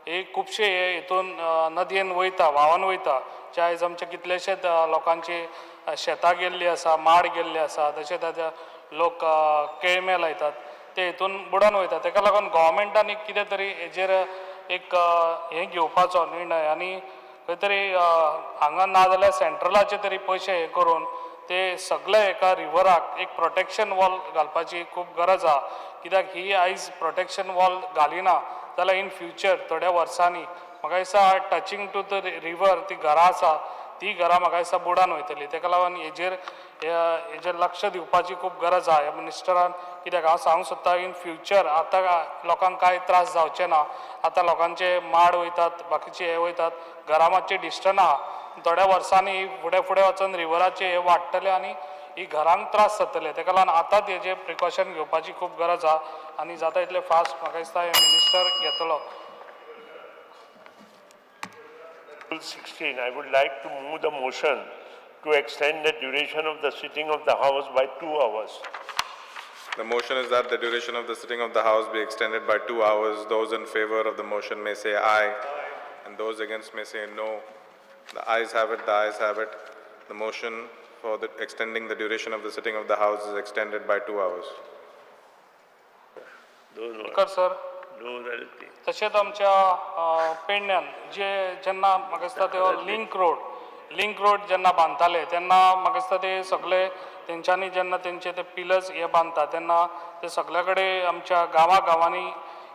एक खुबशे हितून नदयेन वयता व्हांवन वयता जे आयज आमचे कितलेशेच लोकांची शेतां गेल्लीं आसा माड गेल्ले आसा तशेंच लोक केळमे लायतात ते हितून बुडोन वयता. ताका लागून गव्हर्मेंटान एक कितें तरी हेजेर एक हें घेवपाचो निर्णय आनी खंय तरी हांगा ना जाल्यार सेंट्रलाचे तरी पयशे हे करून ते सगळे एका रिवराक एक प्रोटेक्शन वॉल घालपाची खूब गरज आहा. कित्याक ही आयज प्रोटेक्शन वॉल घालिना जाल्यार इन फ्युचर थोड्या वर्सांनी म्हाका दिसता टचिंग टू द रिवर ती घरां आसा ती घरां म्हाका दिसता बुडान वयतली. ताका लागून हेजेर लक्ष दिवपाची खूब गरज आहा ह्या मिनिस्टरान. कित्याक हांव सांगूंक सोदता इन फ्युचर आतां लोकांक कांय त्रास जावचे ना. आतां लोकांचे माड वयतात बाकीचे हे वयतात घरां मातशे डिस्टन्स आहा. थोड्या वर्सांनी फुडें फुडें वचून रिवराचे हे वाडटले आनी ही घरांक त्रास जातले. ताका लागून आतांच हेजेर प्रिकॉशन घेवपाची खूब गरज आहा आनी जाता तितले फास्ट म्हाका दिसता हे मिनिस्टर घेतलो. 16, I would like to move the motion to extend the duration of the sitting of the House by 2 hours. The motion is that the duration of the sitting of the House be extended by 2 hours. Those in favor of the motion may say aye, and those against may say no. The ayes have it, the ayes have it. The motion for extending the duration of the sitting of the House is extended by 2 hours. Sir तशेंच आमच्या पेडण्यान जेन्ना म्हाका दिसता त्यो link road जेन्ना बांदताले तेन्ना म्हाका दिसता ते सगळे तेंच्यांनी जेन्ना तेंचे ते पिलर्स हे बांदता तेन्ना ते सगळे कडेन आमच्या गांवांनी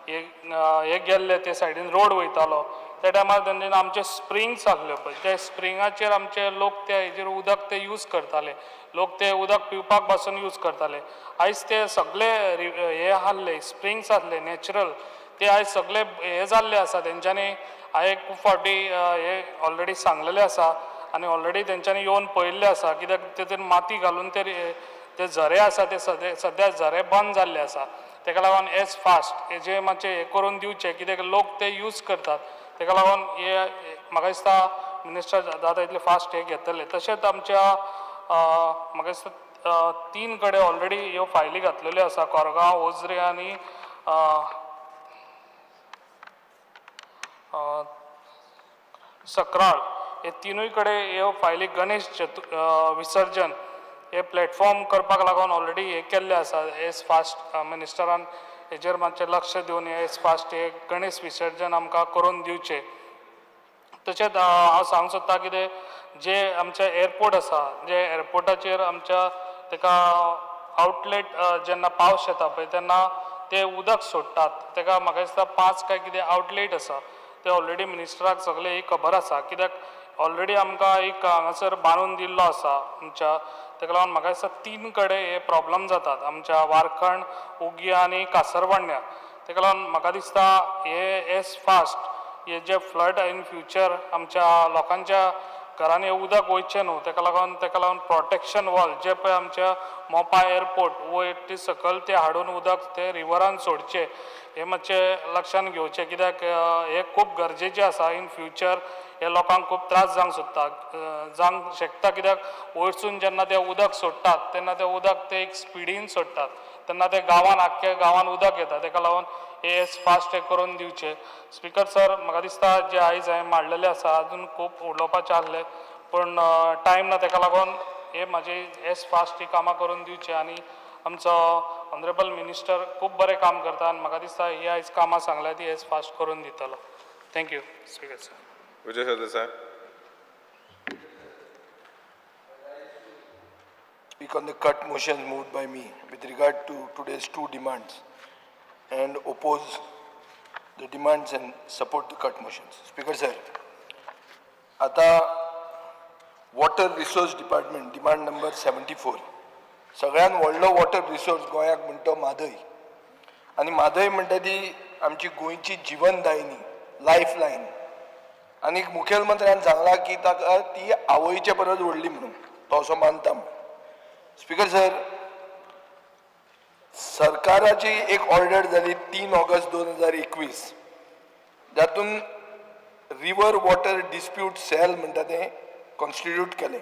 हे गेल्ले ते सायडीन रोड वयतालो त्या टायमार तेंच्यानी आमचे स्प्रिंग्स आहले पळय ते स्प्रिंगाचेर आमचे लोक ते हेजेर उदक ते यूज करताले. लोक ते उदक पिवपाक पासून यूज करताले. आयज ते सगळे हे आहले स्प्रिंग्स आहले नॅचरल ते आयज सगळे हे जाल्ले आसा. तेंच्यांनी हांवें खूब फावटी हे ऑलरेडी सांगलेले आसा आनी ऑलरेडी तेंच्यांनी येवन पळयल्ले आसा. कित्याक तेतून माती घालून ते झरे आसा ते सद्या झरे बंद जाल्ले आसा. ताका लागून एज फास्ट हेजे मातशें हे करून दिवचे कित्याक लोक ते यूज करतात. ताका लागून हे म्हाका दिसता मिनिस्टर जाता तितले फास्ट हे घेतले. तशेंच आमच्या म्हाका दिसता 3 कडेन ऑलरेडी ह्यो फायली घातलेल्यो आसा कोरगांव ओझरे आनी सकराळ हे तिनूय कडेन ह्यो फायली गणेश विसर्जन हे प्लॅटफॉर्म करपाक लागून ऑलरेडी हे केल्ले आसा. एज फास्ट मिनिस्टरान हेजेर मातशें लक्ष दिवन एज फास्ट हे गणेश विसर्जन आमकां करून दिवचे. तशेंच हांव सांगूंक सोदता कितें जे आमचे एअरपोर्ट आसा जे एअरपोर्टाचेर आमच्या ताका आउटलेट जेन्ना पावस येता पळय तेन्ना ते उदक सोडटात. ताका म्हाका दिसता 5 काय कितें आउटलेट आसा ते ऑलरेडी मिनिस्टराक सगळे ही खबर आसा. कित्याक ऑलरेडी आमकां एक हांगासर बांदून दिल्लो आसा आमच्या. ताका लागून म्हाका दिसता 3 कडेन हे प्रॉब्लम जातात आमच्या वारखंड उगी आनी कासरवांड्या. ताका लागून म्हाका दिसता हे एज फास्ट हे जे फ्लड इन फ्युचर आमच्या लोकांच्या घरांनी उदक वयचें न्हू. ताका लागून प्रोटेक्शन वॉल जे पळय आमच्या मोपा एअरपोर्ट वयर ते सकयल ते हाडून उदक ते रिवरान सोडचे हे मातशें लक्षांत घेवचें. कित्याक हे खूब गरजेचें आसा. इन फ्युचर हे लोकांक खूब त्रास जावंक शकता. कित्याक वयरसून जेन्ना ते उदक सोडटात तेन्ना ते उदक ते एक स्पिडीन सोडटात तेन्ना ते आख्या गांवान उदक येता. ताका लागून हे फास्ट हे करून दिवचे. स्पिकर सर म्हाका दिसता जे आयज हांवें मांडलेले आसा अजून खूब उलोवपाचें आहलें पूण टायम ना. ताका लागून हे म्हाजे एज फास्ट ही कामां करून दिवचे आनी आमचो ऑनरेबल मिनिस्टर खूब बरें काम करता आनी म्हाका दिसता ही आयज कामां सांगल्यार ती एज फास्ट करून दितलो. Thank you speaker sir. Vijay Sardesai. Speak on the cut motions moved by me with regard to today's 2 demands and oppose the demands and support the cut motions. Speaker sir, आता water resource department demand number 74 सगळ्यान व्हडलो water resource गोंयाक म्हणटा म्हादय आनी म्हादय म्हणटा ती आमची गोंयची जिवनदायिनी लायफलायन आनी मुखेलमंत्र्यान सांगला की ताका ती आवयच्या परस व्हडली म्हणून तो असो मानता. स्पिकर सर, सरकाराची एक ऑर्डर जाली 3 ऑगस्ट 2021 जातून रिवर वॉटर डिस्प्यूट सेल म्हणटा ते कॉन्स्टिट्यूट केले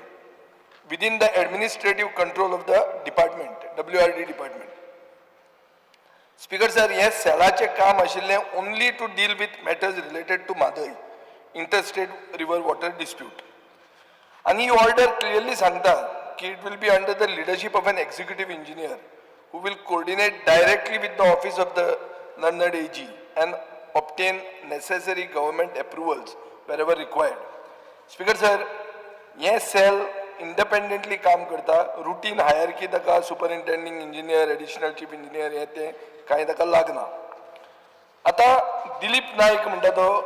within the administrative control of the department WRD department. Speaker sir, हे सेलाचे काम आशिल्लें only to deal with matters related to Mhadei interstate river water dispute आनी ही ऑर्डर क्लियरली सांगता की it will be under the leadership of an executive engineer who will coordinate directly with the office of the learned AG and obtain necessary government approvals wherever required. Speaker sir, ये cell independently काम करता, routine hierarchy ताका superintending engineer, additional chief engineer हे ते काही ताका लागना. आता दिलीप नाईक म्हणटा तो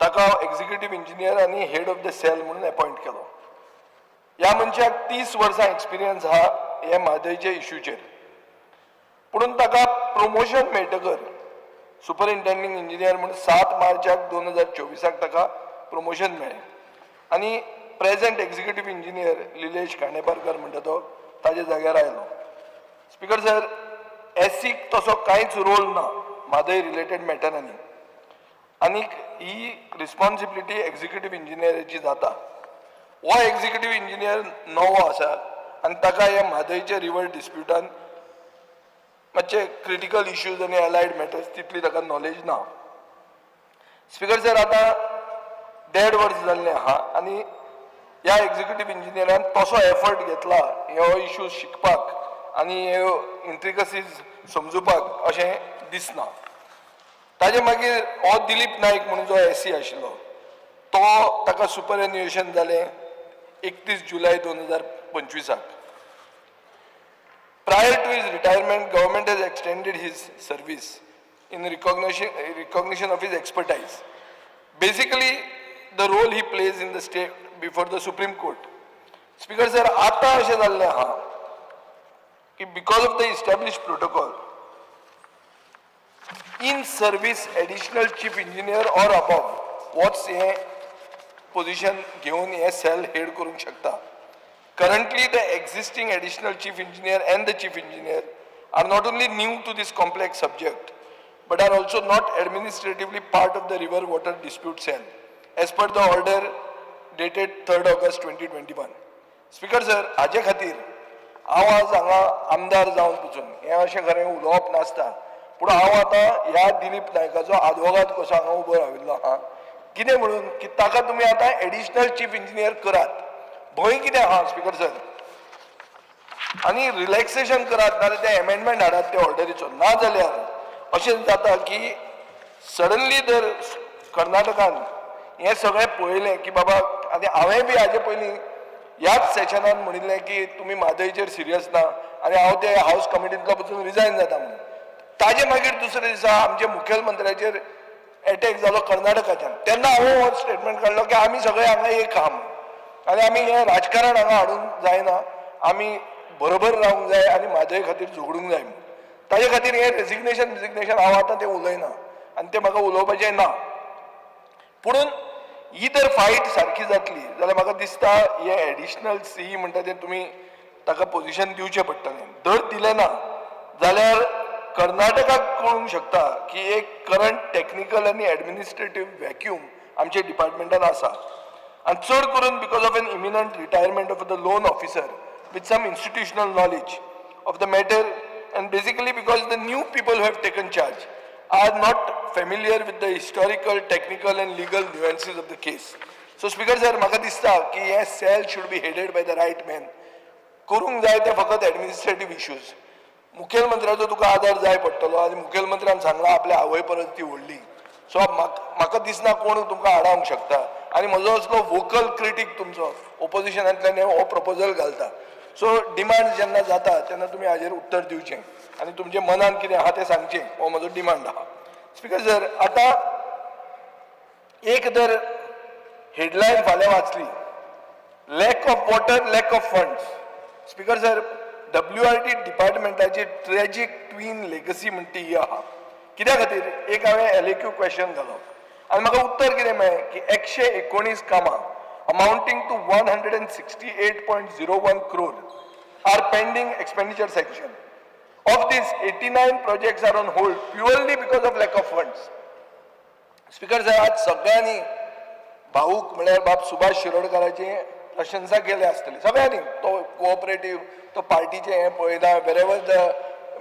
ताका एक्झिक्युटिव्ह इंजिनियर आणि हेड ऑफ द सेल म्हणून अपॉइंट केलो. ह्या मनशाक 30 वर्सां एक्सपिरियन्स हा हे म्हादयचे इश्यूचेर. पुणून ताका प्रमोशन मेळटकर सुपरिंटेंडिंग इंजिनियर म्हणून 7 मार्चाक 2024 ताका प्रमोशन मेळ्ळें आनी present executive engineer Nilesh Khandeparkar म्हणटा तो ताजे जाग्यार आयलो. स्पीकर सर, एसीक तसो कांयच रोल ना म्हादय रिलेटेड मॅटरांनी आनीक ही रिस्पॉन्सिबिलिटी एक्झिक्युटिव्ह इंजिनियराची जाता. हो एक्झिक्युटिव्ह इंजिनियर नवो आसा आनी ताका ह्या म्हादयच्या रिवर डिस्प्युटान मातशे क्रिटिकल इश्यूज आनी एलायड मॅटर्स तितली ताका नॉलेज ना. स्पीकर सर, आतां 1.5 वर्स जाल्लें आहा आनी ह्या एक्झिक्युटिव्ह इंजिनियरान तसो एफर्ट घेतला हो इश्यू शिकपाक आनी ह्यो इंट्रिकसीज समजुपाक अशें दिसना. ताजे मागीर हो दिलीप नाईक म्हणून जो एसी आशिल्लो तो ताका सुपरएन्युएशन जालें 31 July 2025. Prior to his retirement, government has extended his service in recognition of his expertise. Basically, the role he plays in the state before the Supreme Court. Speaker sir, आता अशें जाल्लें आहा की because of the established protocol, in service additional chief engineer or above what's a position घेवन हे sale head करूंक शकता. Currently, the existing additional chief engineer and the chief engineer are not only new to this complex subject, but are also not administratively part of the river water dispute cell, as per the order dated 3rd August 2021. Speaker sir, हाजे खातीर हांव आज हांगा आमदार जावन पुचून हें अशें खरें उलोवप नासता, पूण हांव आतां ह्या दिलीप नायकाचो आदवोगाद कसो हांगा उबो राविल्लो आहा. कितें म्हणून की ताका तुमी आतां एडिशनल चीफ इंजिनियर करात. भंय कितें आहा स्पीकर सर? आनी रिलॅक्सेशन करात नाजाल्यार ते अमेंडमेंट हाडात ते ऑर्डरीचो. ना जाल्यार अशें जाता की सडनली जर कर्नाटकान हें सगळें पळयलें की बाबा, आनी हांवें बी हाजे पयलीं ह्याच सेशनान म्हणिल्लें की तुमी म्हादयचेर सिरियस ना आनी हांव ते हावस कमिटींतलो वचून रिजायन जाता म्हणून. ताजे मागीर दुसरे दिसा आमच्या मुखेलमंत्र्याचेर एटॅक जालो कर्नाटकाच्यान. तेन्ना हांवें हो स्टेटमेंट काडलो की आमी सगळे हांगा एक आहा म्हणून आनी आमी हें राजकारण हांगा हाडूंक जायना, आमी बरोबर रावंक जाय आनी म्हादय खातीर झगडूंक जाय म्हणून. ताजे खातीर हें रेजिग्नेशन हांव आतां तें उलयना आनी तें म्हाका उलोवपाचें ना. पुणून ही जर फायट सारकी जातली जाल्यार म्हाका दिसता हे एडिशनल सी म्हणटा तें तुमी ताका पोजिशन दिवचें पडटलें. जर दिलें ना जाल्यार कर्नाटकाक कळूंक शकता की एक करंट टेक्निकल आनी एडमिनिस्ट्रेटीव वॅक्यूम आमच्या डिपार्टमेंटान आसा. And third करून because of an imminent retirement of the loan officer with some institutional knowledge of the matter, and basically because the new people who have taken charge are not familiar with the historical, technical and legal nuances of the case. So Speaker sir, म्हाका दिसता की हे cell should be headed by the right man. करूंक जाय ते फकत administrative issues. मुखेलमंत्र्याचो तुका आदार जाय पडटलो आनी मुखेलमंत्र्यान सांगलां आपल्या आवय परस ती व्हडली. सो म्हाका दिसना कोण तुमकां आडावंक शकता आनी म्हजो असलो वोकल क्रिटीक तुमचो ओपोजिशनांतल्यान हो प्रपोजल घालता. सो डिमांड जेन्ना जाता तेन्ना तुमी हाजेर उत्तर दिवचें आनी तुमचे मनान कितें आहा तें सांगचें, हो म्हजो डिमांड आहा. स्पीकर सर, आतां एक जर हेडलायन फाल्यां वाचली, lack of water, lack of funds. Speaker sir, WRD डिपार्टमेंटाची ट्रॅजीक ट्वीन लेगसी म्हणटी ही आहा. कित्या खातीर? एक हांवें LAQ क्वेश्चन घालो आनी म्हाका उत्तर कितें मेळ्ळें की 119 कामां amounting to 168.01 crore are pending expenditure section. Of these 89 projects are on hold purely because of lack of funds. Speaker sir, आज सगळ्यांनी भाऊक म्हळ्यार बाब सुभाष शिरोडकराची प्रशंसा केली आसतली सगळ्यांनी. तो कोऑपरेटीव, तो पार्टीचें हें पळयना, wherever the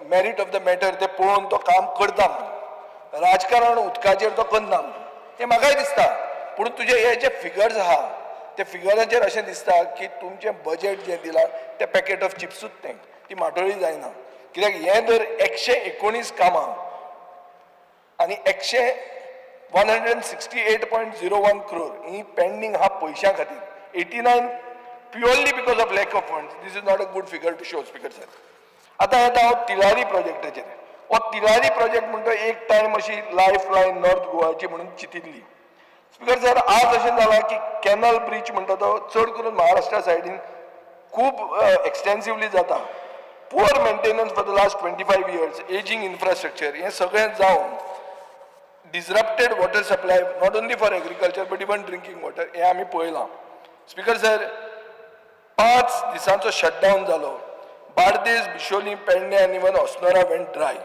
merit of the matter ते पळोवन तो काम करता म्हणून. राजकारण उदकाचेर तो करना म्हणून हें म्हाकाय दिसता. पूण तुजे हे जे फिगर्स आहा त्या फिगराचेर अशें दिसता की तुमचें बजेट जें दिलां तें पॅकेट ऑफ चिप्सूच तें, ती माटोळी जायना. कित्याक हें जर 119 कामां आनी 168.01 crore ही पेंडींग हा पैशां खातीर 89 purely because of lack of funds. This is not a good figure to show speaker sir. आतां येता हांव तिलारी प्रोजेक्टाचेर. हो तिलारी प्रोजेक्ट म्हणटा एक टायम अशी लायफ लायन नॉर्थ गोवाची म्हणून चिंतिल्ली. स्पीकर सर आज अशें जालां की कॅनल ब्रीज म्हणटा तो चड करून महाराष्ट्रा सायडीन खूब एक्सटेन्सिवली जाता. Poor maintenance for the last 25 years, ageing infrastructure हें सगळें जावन disrupted water supply not only for agriculture but even drinking water हें आमी पळयलां. स्पीकर सर 5 दिसांचो शटडावन जालो. बार्देस, बिशोली, पेडणे आनी even Assonora went dry.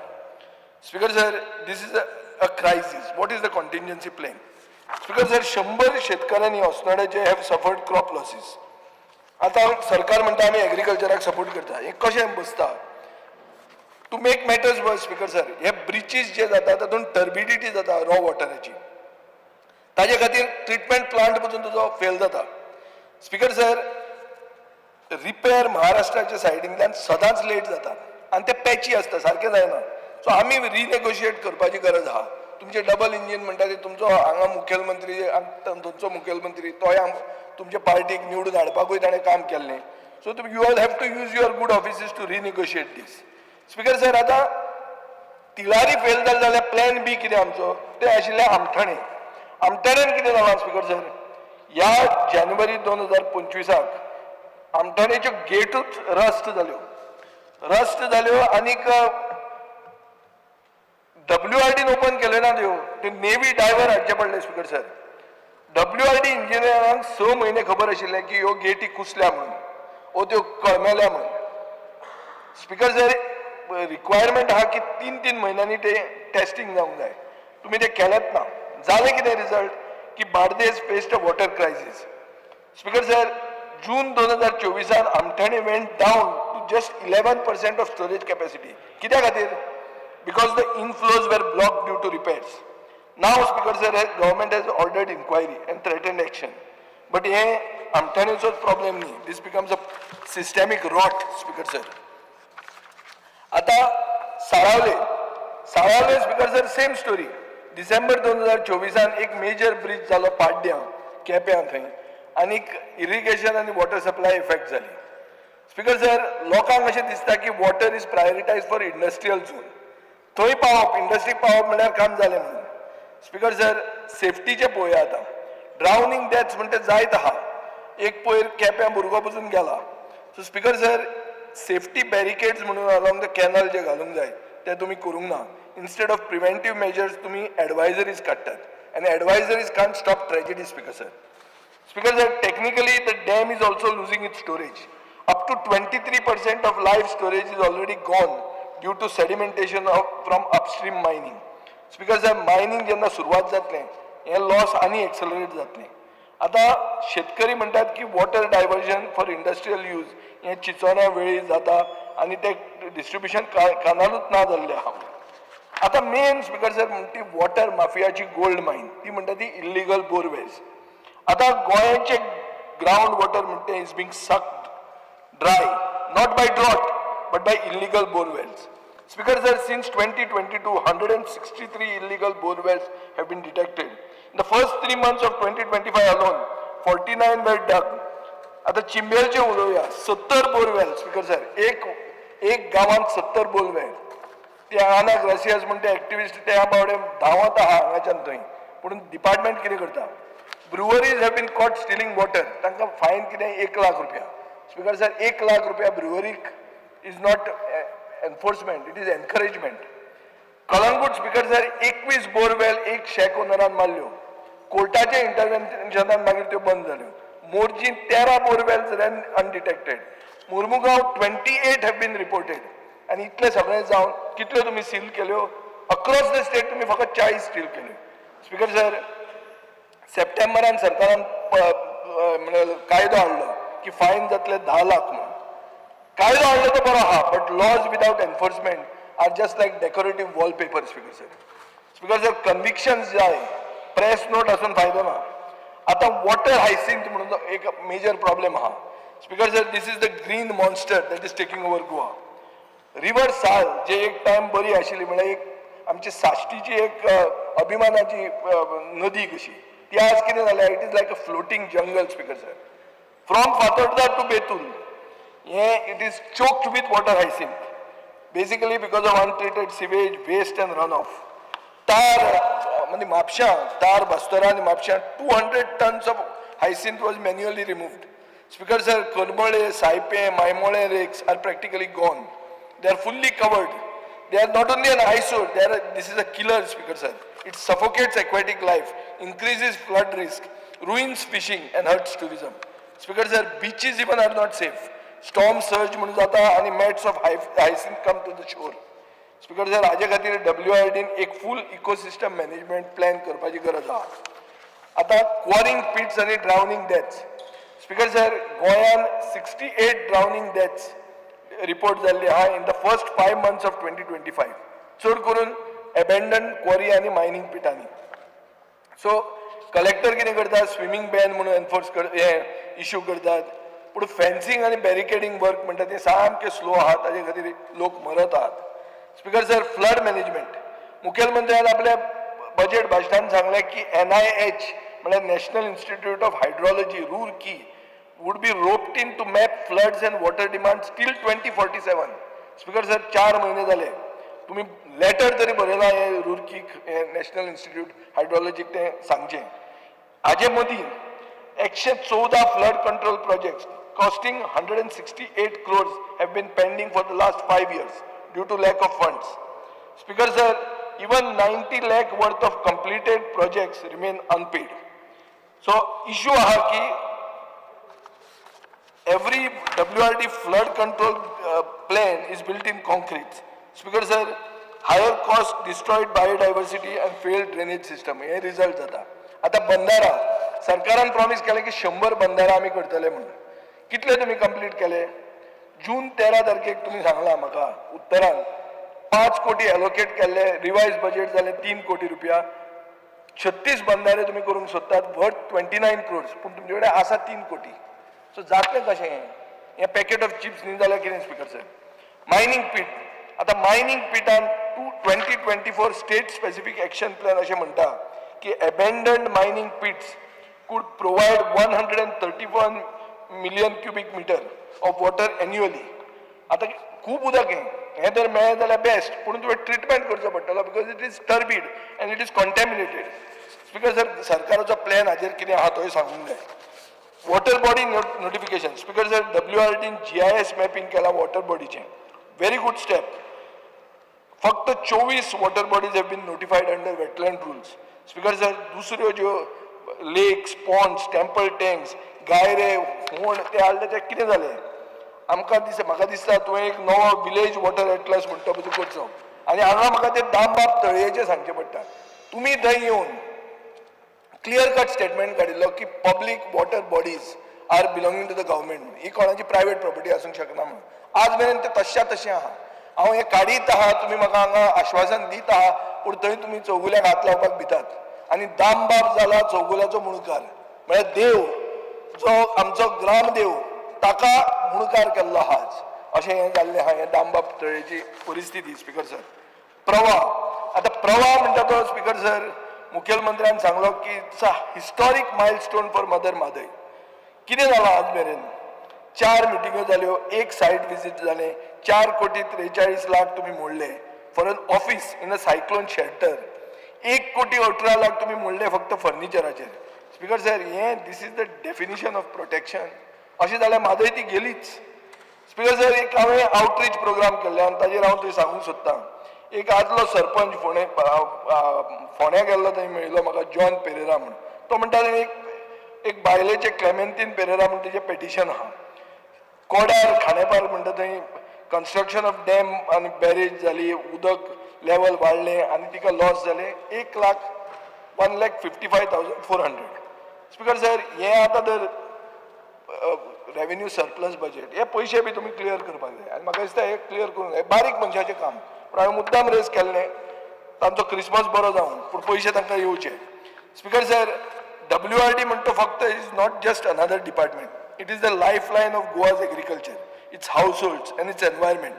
Speaker sir this is a crisis. What is the contingency plan? Speaker sir 100 शेतकऱ्यांनी अस्नोड्याचे हॅव सफर्ड क्रॉप लॉसीस. आतां सरकार म्हणटा आमी एग्रीकल्चराक सपोर्ट करता. हें कशें बसता? टू मेक मॅटर्स वर्स स्पीकर सर हे ब्रिचीस जे जाता तातूंत टर्बिडिटी जाता रॉ वॉटराची. ताजे खातीर ट्रिटमेंट प्लांट पसून तुजो फेल जाता. स्पीकर सर रिपेर महाराष्ट्राच्या सायडींतल्यान सदांच लेट जाता आनी ते पॅची आसता सारकें जायना. सो आमी रिनेगोशिएट करपाची गरज आहा. तुमचे डबल इंजीन म्हणटा ते तुमचो हांगा मुखेलमंत्री थंयचो मुखेलमंत्री तोय तुमच्या पार्टीक निवडून हाडपाकूय ताणें काम केल्लें. So you all have to use your good offices to renegotiate this. Speaker sir आतां तिलारी फेल जालें जाल्यार प्लॅन बी कितें आमचो तें आशिल्लें आमठाणे. आमठाण्यान कितें जालां स्पीकर सर ह्या जानेवारी 2025 आमठाणेच्यो गेटूच रस्ट जाल्यो आनीक WRDन ओपन केल्यो ना त्यो. ते नेवी डायव्हर हाडचे पडले स्पीकर सर. WRD इंजिनियरांक 6 म्हयने खबर आशिल्लें की ह्यो गेटी कुसल्या म्हणून ओ त्यो कळमेल्या म्हणून. स्पीकर सर रिक्वायरमेंट आहा की 3-3 म्हयन्यांनी ते टेस्टिंग जावंक जाय. तुमी ते केलेंच ना. जालें कितें रिजल्ट की Bardez faced a water crisis. Speaker sir June 2024 Amthane went down to just 11% of storage capacity. कित्या खातीर? Because the inflows were blocked due to repairs. Now speaker sir government has ordered inquiry and threatened action. But हे आमठाणेचोच problem न्ही. This becomes a systemic rot speaker sir. आतां Salaulim speaker sir same story. December 2024 एक major bridge जालो पाड्ड्यां केप्यां थंय आनीक irrigation आनी वॉटर सप्लाय इफेक्ट जाली. स्पीकर सर लोकांक अशें दिसता की water is prioritize for industrial zone. थंय पावप इंडस्ट्रीक पावप म्हणल्यार काम जालें म्हणून. स्पीकर सर सेफ्टीचे पळोवया आतां. ड्रावनींग डेथ्स म्हणटा जायत आहा. एक पयर केप्यां भुरगो पसून गेला. So speaker sir safety barricades म्हणून अलॉंग द कॅनल जे घालूंक जाय ते तुमी करूंक ना. इन्स्टेड ऑफ प्रिव्हेंटीव मेजर्स तुमी एडवायजरीज काडटात आनी advisories can't stop tragedy speaker sir. Speaker sir, technically the dam is also losing its storage. Up to 23% of live storage is already gone due to sedimentation from upstream mining. Speaker sir, mining जेन्ना सुरवात जातलें हे loss आनी accelerate जातलें. आतां शेतकरी म्हणटात की water diversion for industrial use हें चिंचोण्या वेळी जाता आनी ते डिस्ट्रिब्युशन कानालूच ना जाल्लें आहा. आतां मेन स्पीकर सर म्हणटी वॉटर माफियाची गोल्ड मायन ती म्हणटा ती इल्लिगल बोरवेल्स. आता गोंयचे ग्राउंड वॉटर म्हणते is being sucked dry not by drought but by illegal borewells. Speaker sir since 2022 163 illegal borewells have been detected. In the first 3 months of 2025 alone 49 were dug. आता चिंबेलचे उलोवया 70 borewell speaker sir एक गांवांत 70 borewell. ते आना gracias म्हणते activist त्या बावडे धांवत आहा हांगाच्यान थंय. पूण डिपार्टमेंट कितें करता? Breweries have been caught Stilling water. तांकां फायन कितें 1 लाख रुपया. स्पीकर सर 1 लाख रुपया ब्रुवरीक is not enforcement it is encouragement. Calangute speaker sir 21 borewell एक शेक ओनरान मारल्यो. कोर्टाच्या इंटरव्हेन्शनान मागीर त्यो बंद जाल्यो. मोर्जीन 13 borewells run undetected. Mormugao 28 have been reported. आनी इतलें सगळें जावन कितल्यो तुमी सील केल्यो? अक्रॉस द स्टेट तुमी फकत 40 सील केल्यो. स्पीकर सर सप्टेंबरान सरकारान कायदो हाडलो की फायन जातले 10 लाख म्हणून. कायदो हाडलो तो बरो आहा but laws without enforcement are just like decorative wallpaper. Speaker sir convictions जाय. प्रेस नोट आसून फायदो ना. आतां वॉटर हायसिंथ म्हणून एक मेजर प्रॉब्लेम आहा. Speaker sir this is the green monster that is taking over Goa. River Sal जे एक टायम बरी आशिल्ली म्हळ्यार एक आमची साश्टीची एक अभिमानाची नदी कशी ती आज कितें जाल्या it is like a floating jungle speaker sir from Fatorda to Betul हे it is choked with water hyacinth basically because of untreated sewage waste and run off तार म्हणजे म्हापशां तार बास्तोरा आनी म्हापशां 200 tons of hyacinth was manually removed speaker sir Carambolim Saipem Maimolem lakes are practically gone they are fully covered. They are not only an eyesore, this is a killer, Speaker sir. It suffocates aquatic life, increases flood risk, ruins fishing and hurts tourism. Speaker sir, beaches even are not safe. Storm surge म्हणून जाता आणि mats of hyacinth come to the shore. Speaker sir, हाजे खातीर WRD एक full ecosystem management plan करपाची गरज आहा. आता quarrying pits आणि drowning deaths. Speaker sir, गोंयान 68 drowning deaths रिपोर्ट जाल्ली आहा in the first 5 months of 2025 चड करून अबँडन क्वॉरी आनी मायनिंग पिटांनी सो कलेक्टर कितें करतात स्विमींग बॅन म्हणून एनफोर्स इश्यू करतात पूण फेन्सिंग आनी बॅरिकेडिंग वर्क म्हणटा ते सामके स्लो आहात ताजे खातीर लोक मरत आहात स्पीकर सर फ्लड मॅनेजमेंट मुखेलमंत्र्यान आपल्या बजेट भाशणांत सांगलें की NIH म्हळ्यार national institute of hydrology Roorkee would be roped in to map floods and water demands till 2047. Speaker sir, 4 महिने झाले. तुम्ही लेटर तरी बरयला हे रुरकी नॅशनल इन्स्टिट्यूट हायड्रोलॉजीक ते सांगचे. हाजे मदीं 114 flood control projects costing 168 crores have been pending for the last 5 years due to lack of funds. Speaker sir, even 90 lakh worth of completed projects remain unpaid. So issue aha ki every WRD flood control plan is built in concrete. Speaker sir, higher cost destroyed biodiversity and failed drainage system. हे result जाता. आता बंधारा सरकारान promise केले की 100 बंधारा आम्ही करतले म्हणून. कितले तुम्ही कंप्लीट केले? जून 13 तारखेक तुम्ही सांगला म्हाका उत्तरान 5 कोटी एलोकेट केले रिवाइज बजेट जाले 3 कोटी रुपया 36 बंधारे तुम्ही करूंक सोदतात वर्थ 29 crores पूण तुमचे कडेन आसा 3 कोटी सो जातलें कशें हें पॅकेट ऑफ चिप्स न्ही जाल्यार कितें स्पीकर सर मायनिंग पीट आतां मायनिंग पिटान 2024 स्टेट स्पेसिफीक एक्शन प्लॅन अशें म्हणटा की abandoned mining pits could provide 131 million cubic metre of water annually आतां खूब उदक हें जर मेळ्ळें जाल्यार बेस्ट पूण तुवें ट्रिटमेंट करचो पडटलो because it is turbid and it is contaminated speaker sir सरकाराचो प्लॅन हाजेर कितें आहा तोय सांगूंक जाय water body notification speaker sir WRD GIS mapping केला वॉटर बॉडीचें व्हेरी गुड स्टेप फक्त 24 water bodies have been notified under wetland rules speaker sir दुसऱ्यो ज्यो लेक्स पॉन्ड्स टेम्पल टँक्स गायरे होण ते हाडले ते कितें जालें म्हाका दिसता तुवें एक नवो विलेज वॉटर एटलस म्हणटा पळय तो करचो आनी हांगा म्हाका ते दामबाब तळयेचें सांगचें पडटा तुमी थंय येवन क्लियर कट स्टेटमेंट काडिल्लो की public water bodies are belonging to the government ही कोणाची प्रायवेट प्रॉपर्टी आसूंक शकना म्हणून आज मेरेन ते तश्या तशें आहा हांव हें काडीत आहा तुमी म्हाका हांगा आश्वासन दीत आहा पूण थंय तुमी चौगुल्याक हात लावपाक भितात आनी दामबाब जाला चौगुल्याचो मुणकार म्हळ्यार देव जो आमचो ग्रामदेव ताका मुणकार केल्लो आहा अशें हें जाल्लें आहा हें दामबाब तळयेची परिस्थिती स्पीकर सर प्रवाह आतां प्रवाह म्हणटा तो स्पीकर सर मुखेलमंत्र्यान सांगलो की it's a historic milestone for mother मादय कितें जालां आज मेरेन 4 मिटिंग्यो जाल्यो 1 सायट विजीट जालें 4 कोटी 43 लाख तुमी मोडले for an office in a cyclone shelter 1 कोटी 18 लाख तुमी मोडले फक्त फर्निचराचेर स्पीकर सर हें this is the definition of protection अशें जाल्यार म्हादय ती गेलीच स्पीकर सर एक हांवें आउटरीच प्रोग्राम केल्ले आनी ताजेर हांव थंय सांगूंक सोदतां एक आदलो सरपंच फोण्या गेल्लो थंय मेळिल्लो म्हाका जॉन पेरेरा म्हणून तो म्हणटा एक बायलेचें क्लेमेंटीन पेरेरा म्हणून तेजें पेटिशन आहा कोड्यार खांडेपार म्हणटा थंय कन्स्ट्रक्शन ऑफ डॅम आनी बॅरेज जाली उदक लेवल वाडलें आनी तिका लॉस जालें 1,55,400 स्पीकर सर हें आतां तर रेव्हेन्यू सरप्लस बजेट हे पयशे बी तुमी क्लियर करपाक जाय आनी म्हाका दिसता हे क्लियर करूंक जाय बारीक मनशाचें काम पूण हांवें मुद्दाम रेज केल्लें तांचो क्रिसमस बरो जावं पूण पयशे तांकां येवचे स्पीकर सर WRD म्हणटा फक्त is not just another department it is the lifeline of Goa's agriculture its households and its environment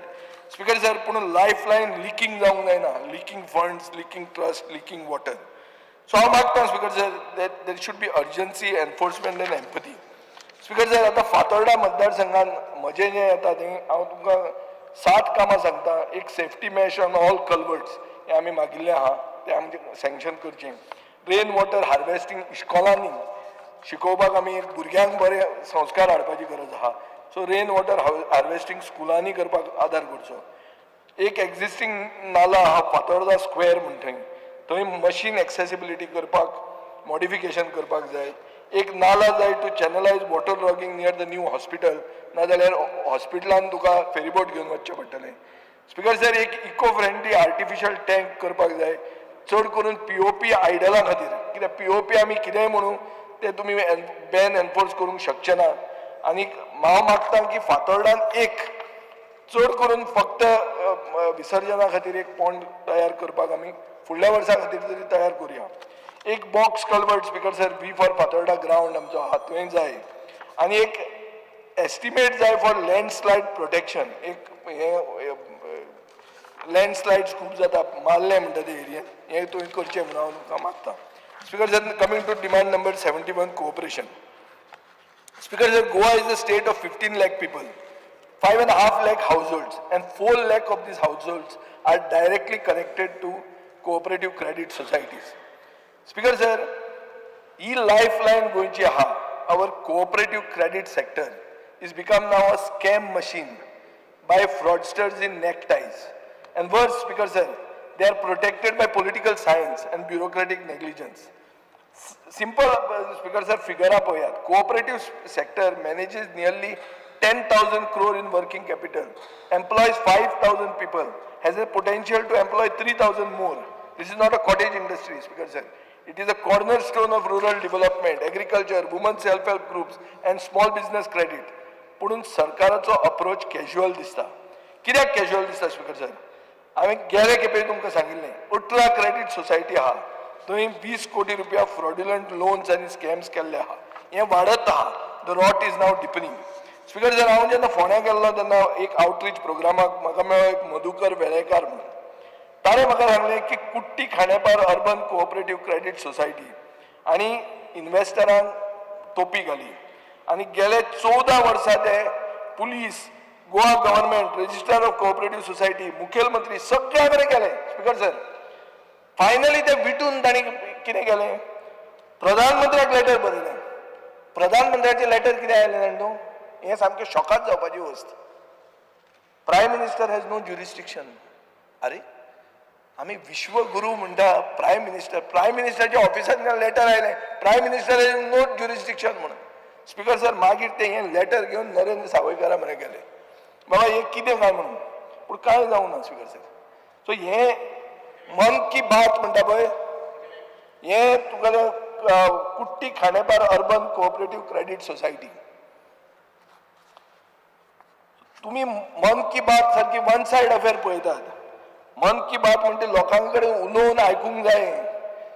speaker sir पूण लायफ लायन लिकींग जावंक जायना, leaking funds, leaking trust, leaking water. So हांव मागता speaker sir that there should be urgency, enforcement and empathy. Speaker sir आतां फातोर्डा मतदारसंघान म्हजें जें येता तें हांव तुमकां 7 कामां सांगता. एक सेफ्टी मॅश ऑन ऑल कल्वर्ट्स हें आमी मागिल्लें आहा, तें आमचें सँक्शन करचें. रेन वॉटर हार्वेस्टींग इश्कॉलांनी शिकोवपाक आमी एक भुरग्यांक बरे संस्कार हाडपाची गरज आहा. सो रेन वॉटर हार्वेस्टींग स्कुलांनी करपाक आदार करचो. एक एक्झिस्टींग नाला आहा फातोर्डा स्क्वेअर म्हण थंय मशीन एक्सेसिबिलिटी करपाक मॉडिफिकेशन करपाक जाय. एक नाला जाय to channelise water logging near the new hospital, नाजाल्यार हॉस्पिटलान तुका फेरीबोट घेवन वचचें पडटलें. स्पीकर सर एक इको फ्रेंडली आर्टिफिशियल टँक करपाक जाय, चड करून POP आयडलां खातीर. कित्याक POP आमी कितेंय म्हणून ते तुमी बॅन एनफोर्स करूंक शकचे ना. आनी हांव मागतां की फातोर्डान एक चड करून फक्त विसर्जना खातीर एक पॉंड तयार करपाक आमी फुडल्या वर्सा खातीर तरी तयार करुया. एक box culvert speaker sir V for Fatorda ground आमचो आहा थंय जाय. आनी एक एस्टिमेट जाय फॉर लँडस्लायड प्रोटेक्शन. एक हे लँडस्लायड्स खूब जाता, मारले म्हणटा ते एरियेन, हें तुवें करचें म्हणून हांव तुमकां मागतां. Speaker sir coming to demand number 71 cooperation. Speaker sir Goa is the state of 15 lakh people. 5.5 lakh households and 4 lakh of these households are directly connected to cooperative credit societies. Speaker sir, lifeline goinchi aha, our cooperative credit sector is become now a scam machine by fraudsters in neckties. And worse, Speaker sir, they are protected by political science and bureaucratic negligence. Simple, Speaker sir, figure up hoya. Cooperative sector manages nearly 10,000 crore in working capital, employs 5,000 people, has a potential to employ 3,000 more. This is not a cottage industry, Speaker sir. It is a cornerstone of rural development, agriculture, women self-help groups and small business credit. पुढून सरकाराचो approach casual दिसता. कित्याक casual दिसता speaker sir? हांवें गेले खेपे तुमकां सांगिल्लें 18 क्रेडिट सोसायटी आहा, थंय 20 कोटी रुपया फ्रॉड्युलंट लोन्स आनी स्कॅम्स केल्ले आहा. हें वाडत आहा. The rot is now deepening. Speaker sir हांव जेन्ना फोंड्या गेल्लो तेन्ना एक आउटरीच प्रोग्रामाक म्हाका मेळ्ळो एक मधुकर वेळेकार म्हणून. ताणें म्हाका सांगलें की कुट्टी Khandepar urban cooperative credit society आनी इन्व्हेस्टरांक तोपी घाली आनी गेले 14 वर्सां ते police, Goa government, registrar of cooperative society, मुखेलमंत्री सगळ्या कडेन गेले. स्पीकर सर फायनली ते विटून तांणी कितें केलें? प्रधानमंत्र्याक लेटर बरयलें. प्रधानमंत्र्याचें लेटर कितें आयलें जाणा तूं? हें सामकें शॉकाद जावपाची वस्त. Prime minister has no jurisdiction. अरे आमी विश्वगुरू म्हणटा प्रायम मिनिस्टरच्या ऑफिसांतल्यान लेटर आयलें prime minister has no jurisdiction म्हणून. स्पीकर सर मागीर ते हें लेटर घेवन नरेंद्र सावयकारा म्हणे गेले बाबा हें कितें काय म्हणून, पूण कांय जावं ना स्पीकर सर. सो हें मन की बात म्हणटा पळय, हें तुगेलें कुट्टी Khandepar urban cooperative credit society. तुमी मन की बात सारकी वन सायड अफेर पळयतात. मन की बात म्हणटा लोकां कडेन उलोवन आयकूंक जाय.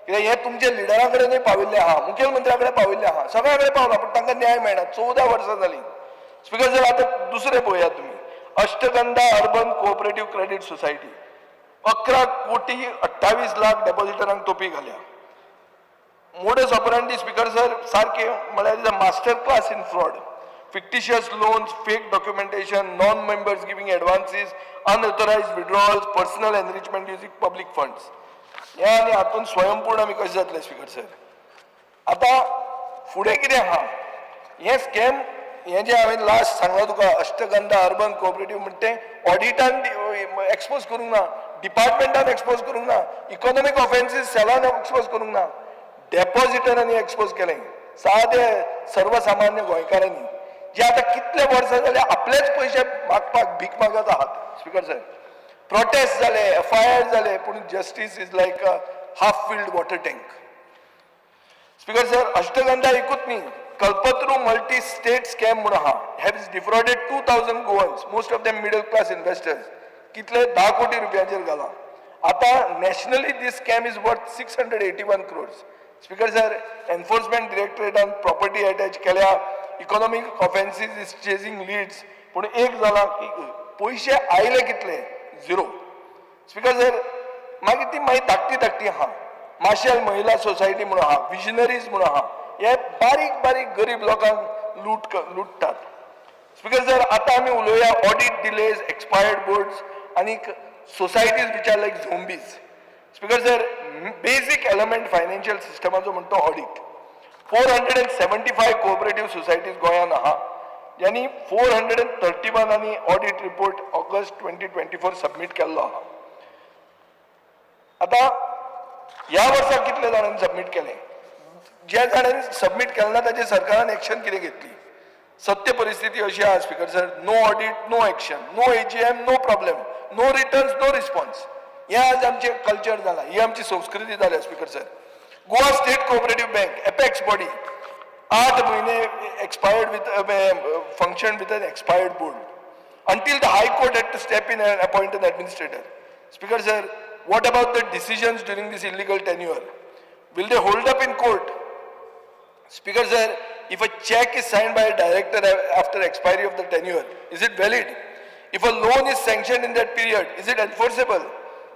कित्याक हें तुमच्या लिडरा कडेनूय पाविल्लें आहा, मुखेलमंत्र्या कडेन पाविल्लें आहा, सगळ्या कडेन पावला, पूण तांकां न्याय मेळना. 14 वर्सां जालीं. स्पीकर सर आतां दुसरें पळयात तुमी, अष्टगंधा अर्बन कोऑपरेटिव्ह क्रेडिट सोसायटी 11 कोटी 28 लाख डेपॉझिटरांक तोपी घाल्या. मोडस ऑपरंडी स्पीकर सर सारके म्हळ्यार is a master class in fraud. fictitious loans, fake documentation, non-members giving advances, unauthorized withdrawals, personal enrichment using public funds. ह्या आनी हातून स्वयंपूर्ण आमी कशें जातले स्पीकर सर? आतां फुडें कितें आहा? हें स्कॅम हें जें हांवें लास्ट सांगलां तुका अष्टगंधा अर्बन कोऑपरेटिव्ह म्हणटा तें ऑडिटान एक्सपोज करूंक ना, डिपार्टमेंटान एक्सपोज करूंक ना, इकॉनॉमिक ऑफेन्सीस सेलान एक्सपोज करूंक ना, डेपॉझिटरांनी एक्सपोज केलें, सादे सर्वसामान्य गोंयकारांनी जे आता कितले वर्सां जाले आपलेच पयशे मागपाक भीक मागत आहात. स्पीकर सर प्रोटेस्ट जाले, FIR जाले, पूण justice is like a half filled water tank. Speaker sir Ashtagandha एकूच न्ही, कल्पत्रू मल्टी स्टेट स्कॅम म्हणून आहा, has defrauded 2000 Goans, most of them middle class investors. कितले 10 कोटी रुपयांचेर घाला. आता nationally this scam is worth 681 crores. Speaker sir enforcement डिरेक्टरेटान प्रॉपर्टी अटॅच केल्या, economic offences is chasing leads, पूण एक जाला की पयशे आयले कितले 0. स्पीकर सर मागीर ती धाकटी आहा, माशेल महिला सोसायटी म्हणून आहा, विजनरीज म्हणून आहा, हे बारीक गरीब लोकांक लुटतात. स्पीकर सर आतां आमी उलोवया ऑडिट डिलेज, एक्सपायर्ड बोर्ड्स आनी societies which are like zombies. Speaker sir basic element financial सिस्टमाचो म्हणटा तो ऑडिट. 475 कोऑपरेटिव्ह सोसायटीज गोंयांत आहा, ज्यांनी 431 आनी ऑडिट रिपोर्ट ऑगस्ट 2024 सबमीट केल्लो आहा. आतां ह्या वर्सा कितले जाणांनी सबमीट केले? ज्या जाणांनी सबमीट केलें ना ताचेर सरकारान एक्शन कितें घेतली? सत्य परिस्थिती अशी आहा speaker sir, no audit, no action, no AGM, no problem, no returns, no response. हे आज आमचे कल्चर जाला, ही आमची संस्कृती जाल्या speaker sir. Goa state cooperative bank, apex body, 8 महिने expired with function with an expired board until the High Court had to step in and appoint an administrator. Speaker sir, what about the decisions during this illegal tenure? Will they hold up in court? Speaker sir, if a check is signed by a director after expiry of the tenure, is it valid? If a loan is sanctioned in that period, is it enforceable?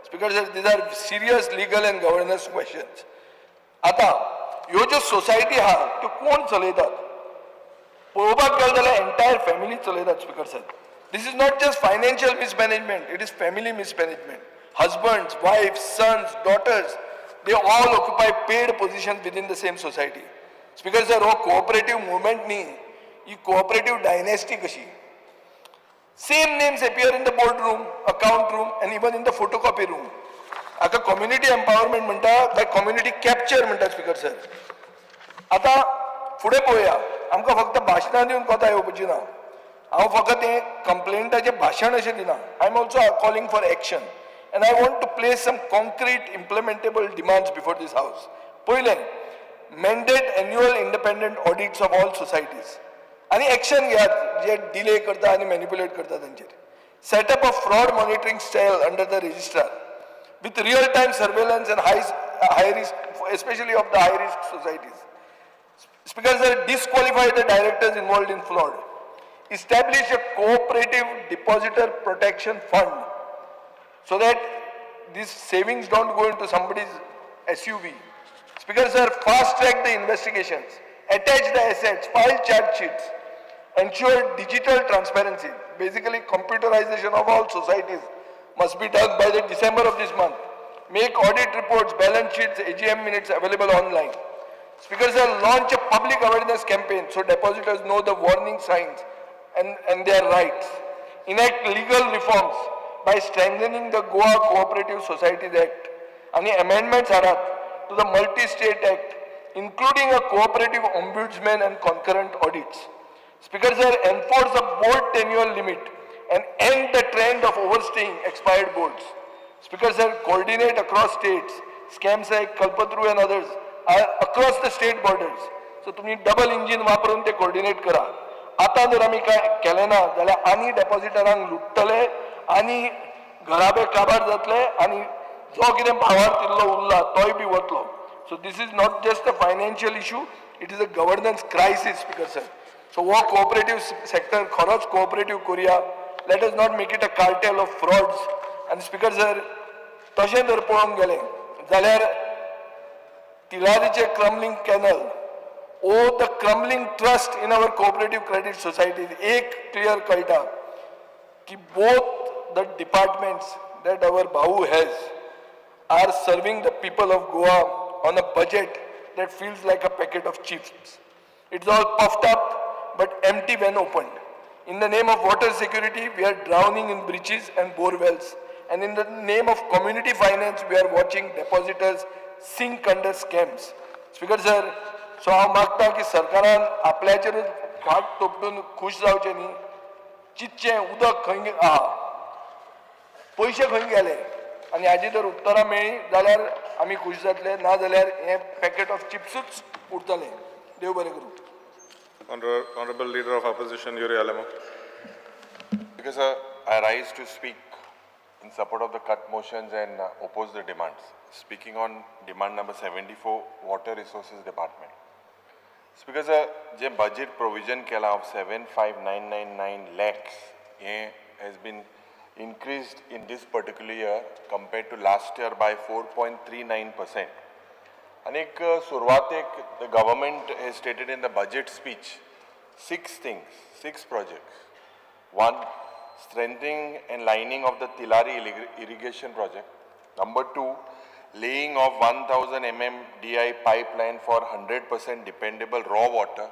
Speaker sir, these are serious legal and governance questions. आता ह्यो ज्यो society आहा त्यो कोण चलयतात? पळोवपाक गेले जाल्यार एंटायर फॅमिली चलयतात speaker sir. This is not just financial mismanagement, it is family mismanagement. Husbands, wives, sons, daughters, they all occupy paid positions within the same society. Speaker sir, हो cooperative movement नी, ही cooperative dynasty कशी? Same names appear in the boardroom, account room, and even in the photocopy room. आता community empowerment म्हणटा काय community capture म्हणटा speaker sir. आता फुडें पळोवया, आमकां फक्त भाशणां दिवन कोता येवपाची ना. हांव फकत हें कंप्लेंटाचें भाशण अशें दिना. I am also calling for action and I want to place some concrete implementable demands before this house. पहिले, mandate annual independent audits of all societies. आणि action घेयात जे delay करता आणि manipulate करता तांचेर. Set up a fraud monitoring cell under the registrar with real-time surveillance and high risk, especially of the high-risk societies. Speaker sir, disqualify the directors involved in fraud. Establish a cooperative depositor protection fund so that these savings don't go into somebody's SUV. Speaker sir, fast track the investigations, attach the assets, file charge sheets, ensure digital transparency. Basically, computerization of all societies must be done by the December of this month. Make audit reports, balance sheets, AGM minutes available online. Speaker sir, launch a public awareness campaign so depositors know the warning signs and their rights. Enact legal reforms by strengthening the Goa Cooperative Societies Act and the amendments to the Multi-State Act, including a cooperative ombudsman and concurrent audits. Speaker sir, enforce a board tenure limit and end the trend of overstaying expired boards. Speaker sir, coordinate across states. Scams like Kalpatru and others are across the state borders. So तुम्ही double engine वापरून ते coordinate करा. आता जर आम्ही काय केले ना जाल्यार आनी डेपॉझिटरांक लुटतले आनी घराबे काबार जातले आनी जो कितें भावार तिल्लो उरला तोय बी वतलो. So this is not just a financial issue, it is a governance crisis speaker sir. So हो कोऑपरेटिव्ह सेक्टर खरोच कोऑपरेटिव्ह करुया. Let us not make it a cartel of frauds. आनी स्पीकर सर, तशें जर पळोवंक गेलें जाल्यार तिलारीचे crumbling canal or the crumbling trust in our cooperative credit societies एक क्लियर कळटा की both the departments that our Bahu has are serving the people of Goa on a budget that feels like a packet of chips. It's all puffed up but empty when opened. In the name of water security, we are drowning in breaches and bore wells. And in the name of community finance, we are watching depositors sink under scams. Speaker sir, so हांव मागता की सरकारान आपल्याचेरूच फाट तोपटून खुश जावचें न्ही. चिंतचें उदक खंय आहा, पयशे खंय गेले आनी हाजी जर उत्तरां मेळ्ळी जाल्यार आमी खूश जातले, ना जाल्यार हें पॅकेट ऑफ चिप्सूच उरतलें. देव बरें करूं. Honorable Leader of Opposition, Yuri Alamo. Because I rise to speak in support of the cut motions and oppose the demands. Speaking on demand number 74, Water Resources Department. Because जे budget provision केला of 75999 lakhs, हे has been increased in this particular year compared to last year by 4.39%. And the government has stated in the budget speech 6 things, 6 projects. 1, strengthening and lining of the Tilari irrigation project. Number 2, laying of 1000 MMDI pipeline for 100% dependable raw water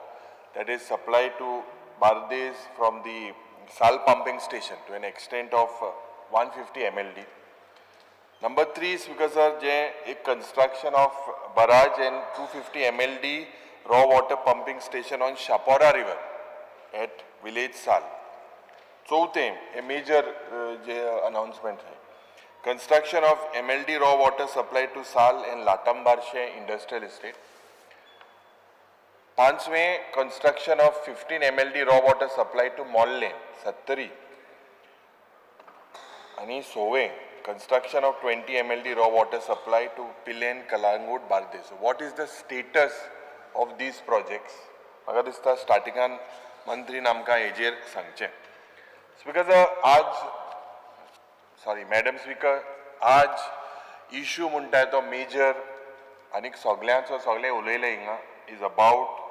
that is supplied to Bardes from the Sal pumping station to an extent of 150 MLD. Number 3, Speaker Sir, a construction of barrage and 250 MLD raw water pumping station on Shapora River at village Sal. Chauथे, a major announcement hai. Construction of MLD raw water supply to Sal and Latambarshe industrial estate. 5वें, construction of 15 MLD raw water supply to Mall Lane, Sattari. आणि 6वें, construction of 20 MLD raw water supply to Pilen, Kalangut, Bardes. So what is the status of these projects? म्हाका दिसता स्टार्टिंगान मंत्रीन आमकां हेजेर सांगचें. Speaker madam speaker, आज issue म्हणटाय तो major आनीक सगळे उलयले हिंगा is about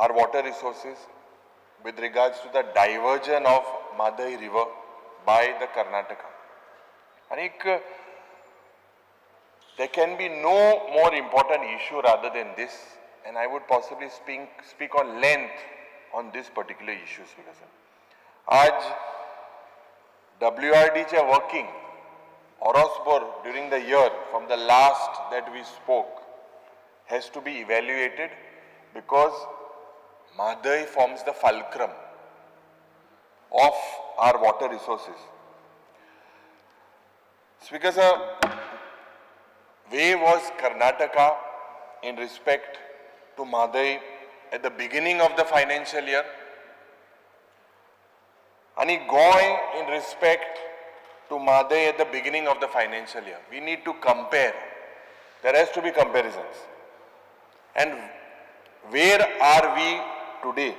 our water resources with regards to the diversion of Madai river by the Karnataka. And there can be no more important issue rather than this, and I would possibly speak on length on this particular issue. Aaj WRD che working Orosbor during the year from the last that we spoke has to be evaluated, because Madai forms the fulcrum of our water resources. Speaker Sir, where was Karnataka in respect to Madai at the beginning of the financial year? And Goy in respect to Madai at the beginning of the financial year. We need to compare. There has to be comparisons. And where are we today?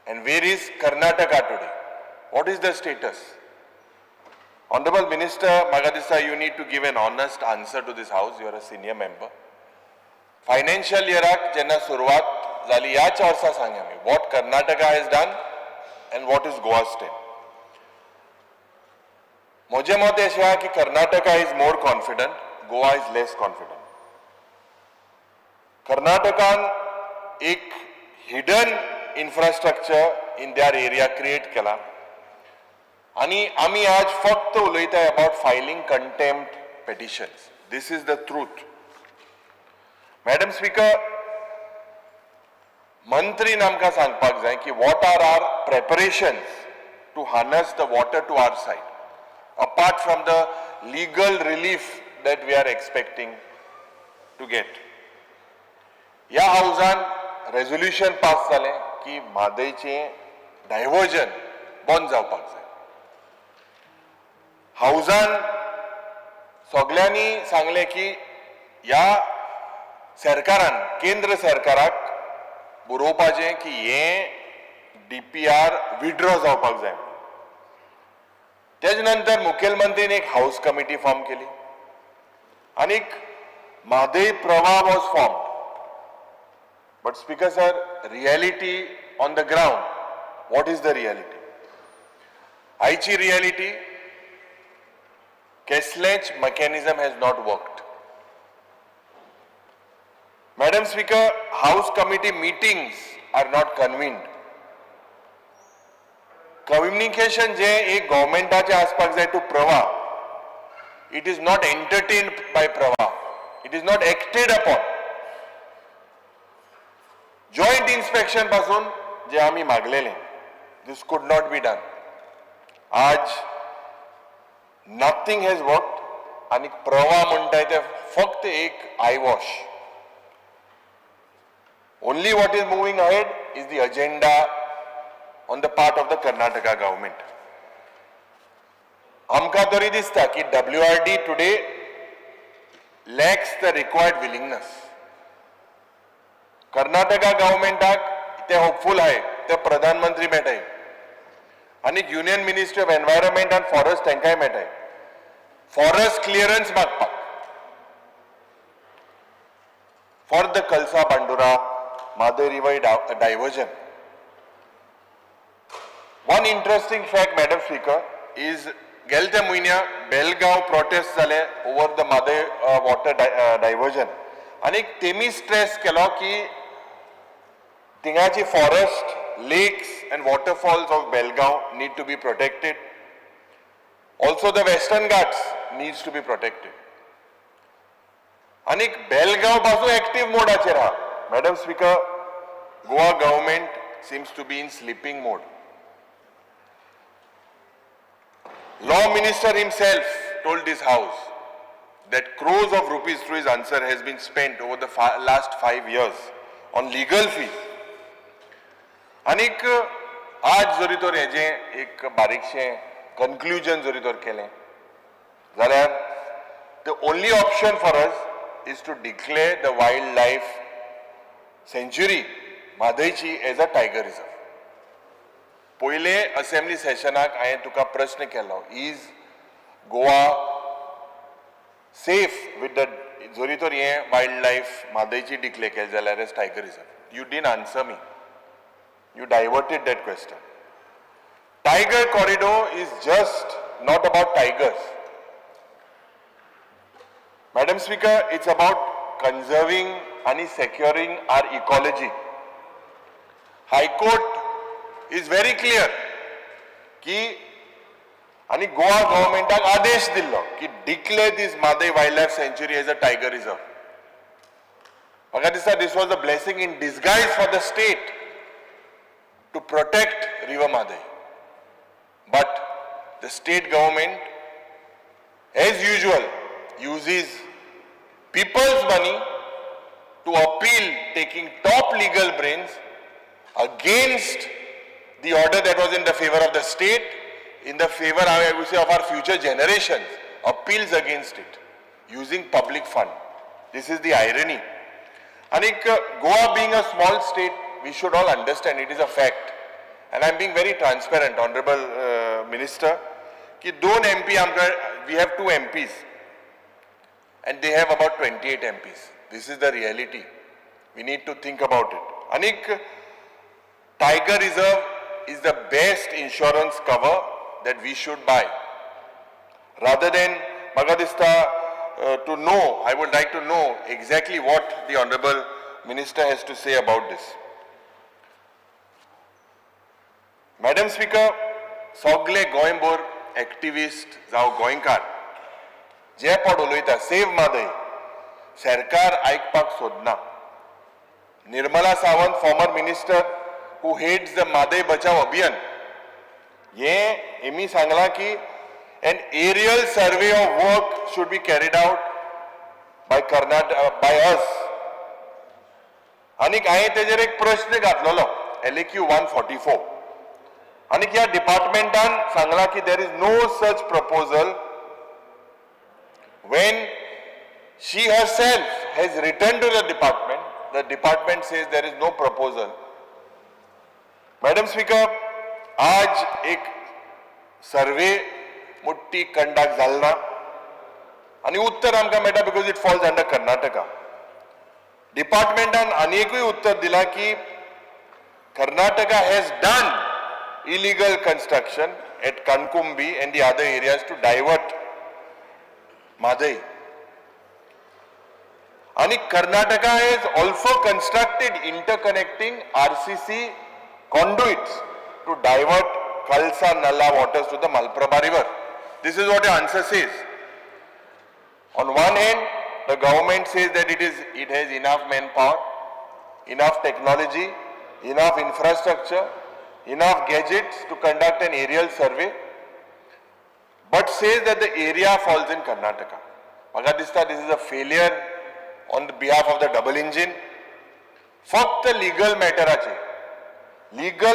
And where is Karnataka today? What is the status? Honorable Minister Magadisa, you need to give an honest answer to this house. You are a senior member. Financial year jenna suruvat zali yaच वर्सा सांगा मी. What Karnataka has done and what is Goa's step. मुझे मत ऐसा है कि Karnataka is more confident, Goa is less confident. Karnataka एक hidden infrastructure in their area create केला आणि आम्ही आज फक्त उलयताय about filing contempt petitions. This is the truth. Madam Speaker, मंत्री आमकां सांगपाक जाय की what are our preparations to harness the water to our side, apart from the legal relief that we are expecting to get. या हाऊसान resolution pass जालें की म्हादयचें diversion बंद जावपाक जाय. हाऊसान सगळ्यांनी सांगलें की ह्या सरकारान, केंद्र सरकाराक बरोवपाचें की हें DPR विड्रॉ जावपाक जाय. तेजे नंतर मुखेलमंत्रीन एक हाऊस कमिटी फॉर्म केली आनीक म्हादय प्रवाह was formed. But Speaker Sir, reality on the ground, what is the reality? Aichi reality, cashless mechanism has not worked. Madam Speaker, House committee meetings are not convened. Communication je ek government ache aspak jay to Prava, it is not entertained by Prava, it is not acted upon. Joint inspection पासून जे आम्ही मागलेले, this could not be done. आज nothing has worked आणि प्रवाह म्हणताय ते फक्त एक eyewash. Only what is moving ahead is the agenda on the part of the Karnataka government. आमकां तरी दिसता की WRD today lacks the required willingness. Karnataka गव्हर्नमेंटाक ते होपफुल आहे, ते प्रधानमंत्री मेळटाय. आनी union ministry of environment end forest तांकांय मेळटाय फॉरेस्ट क्लियरन्स मागपाक फॉर द कलसा बांडुरा मादय river diversion. One interesting fact madam speaker is गेल्या म्हयन्याक बेलगांव प्रोटेस्ट जाले ओवर द मादय वॉटर डायवर्जन आनी तेमी स्ट्रेस केलो की थिंगाची forest lakes and waterfalls of Belgaum need to be protected. Also the Western Ghats needs to be protected. And Belgaum also active mode acher ha. Madam Speaker, Goa government seems to be in sleeping mode. Law Minister himself told this house that crores of rupees through his answer has been spent over the last 5 years on legal fees. आनीक आज जरी तर हेजें एक बारीकशें conclusion जरी तर केलें जाल्यार the only option for us is to declare the wild life sanctuary म्हादयची एज अ टायगर रिजर्व. पयले असेंब्ली सेशनाक हांवें तुका प्रश्न केलो is Goa safe with the जरी तर हें वायल्ड लायफ म्हादयची डिक्लेअर केलें जाल्यार as tiger reserve. You didn't answer me. You diverted that question. Tiger corridor is just not about tigers. Madam Speaker, it's about conserving and securing our ecology. High Court is very clear कि आणि गोवा गव्हर्मेंटाक आदेश दिल्लो की declare this Mhadei wild life sanctuary as a tiger reserve. म्हाका दिसता this was a blessing in disguise for the state to protect River Madai. But the state government, as usual, uses people's money to appeal, taking top legal brains against the order that was in the favor of the state, in the favor, I would say, of our future generations, appeals against it, using public fund. This is the irony. And Goa being a small state, we should all understand it is a fact. And I am being very transparent, Honorable Minister, कि दोन MP, we have 2 MPs and they have about 28 MPs. This is the reality. We need to think about it. Anik, Tiger Reserve is the best insurance cover that we should buy. Rather than Magadista to know, I would like to know exactly what the Honorable Minister has to say about this. Madam Speaker, सगळे गोंयभर activist जावं गोंयकार जे पड उलयता save Mhadei सरकार आयकपाक सोदना. Nirmala Sawant, former minister who heads the Mhadei Bachao Abhiyan, हेमी सांगला की an aerial survey of work should be carried out by us. आनीक हांवें तेजेर एक प्रश्न घातलेलो LAQ 144 आणि ह्या डिपार्टमेंटान सांगला की there is no such proposal when she herself has written to the department says there is no proposal. Madam Speaker, आज एक सर्वे मोठी कंडक्ट जालना आणि उत्तर आमकां मेळटा because it falls under Karnataka. डिपार्टमेंटान आनीकूय उत्तर दिला की Karnataka has done illegal construction at Kankumbi and the other areas to divert Madai. And Karnataka has also constructed interconnecting RCC conduits to divert Khalsa Nalla waters to the Malprabha river. This is what the answer says. On one hand, the government says that it has enough manpower, enough technology, enough infrastructure, enough gadgets to conduct an aerial survey, but says that the area falls in Karnataka. Magadista, this is a failure on the behalf of the double engine. फक्त legal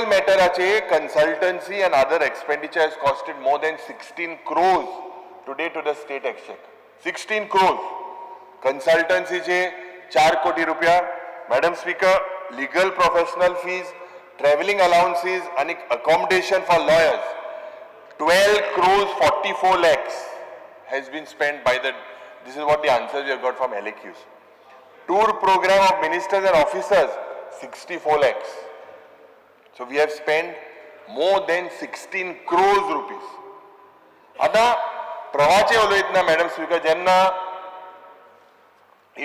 matterache consultancy and other expenditure has costed more than 16 crores today to the state exchequer. 16 crores. Consultancy che 4 koti rupiya. Madam Speaker, legal professional fees traveling allowances and accommodation for lawyers, 12 crores 44 lakhs has been spent by the, this is what the answers we have got from LAQs. Tour program of ministers and officers, 64 lakhs. So we have spent more than 16 crores rupees. आता प्रवाचे उलयतना madam speaker जेन्ना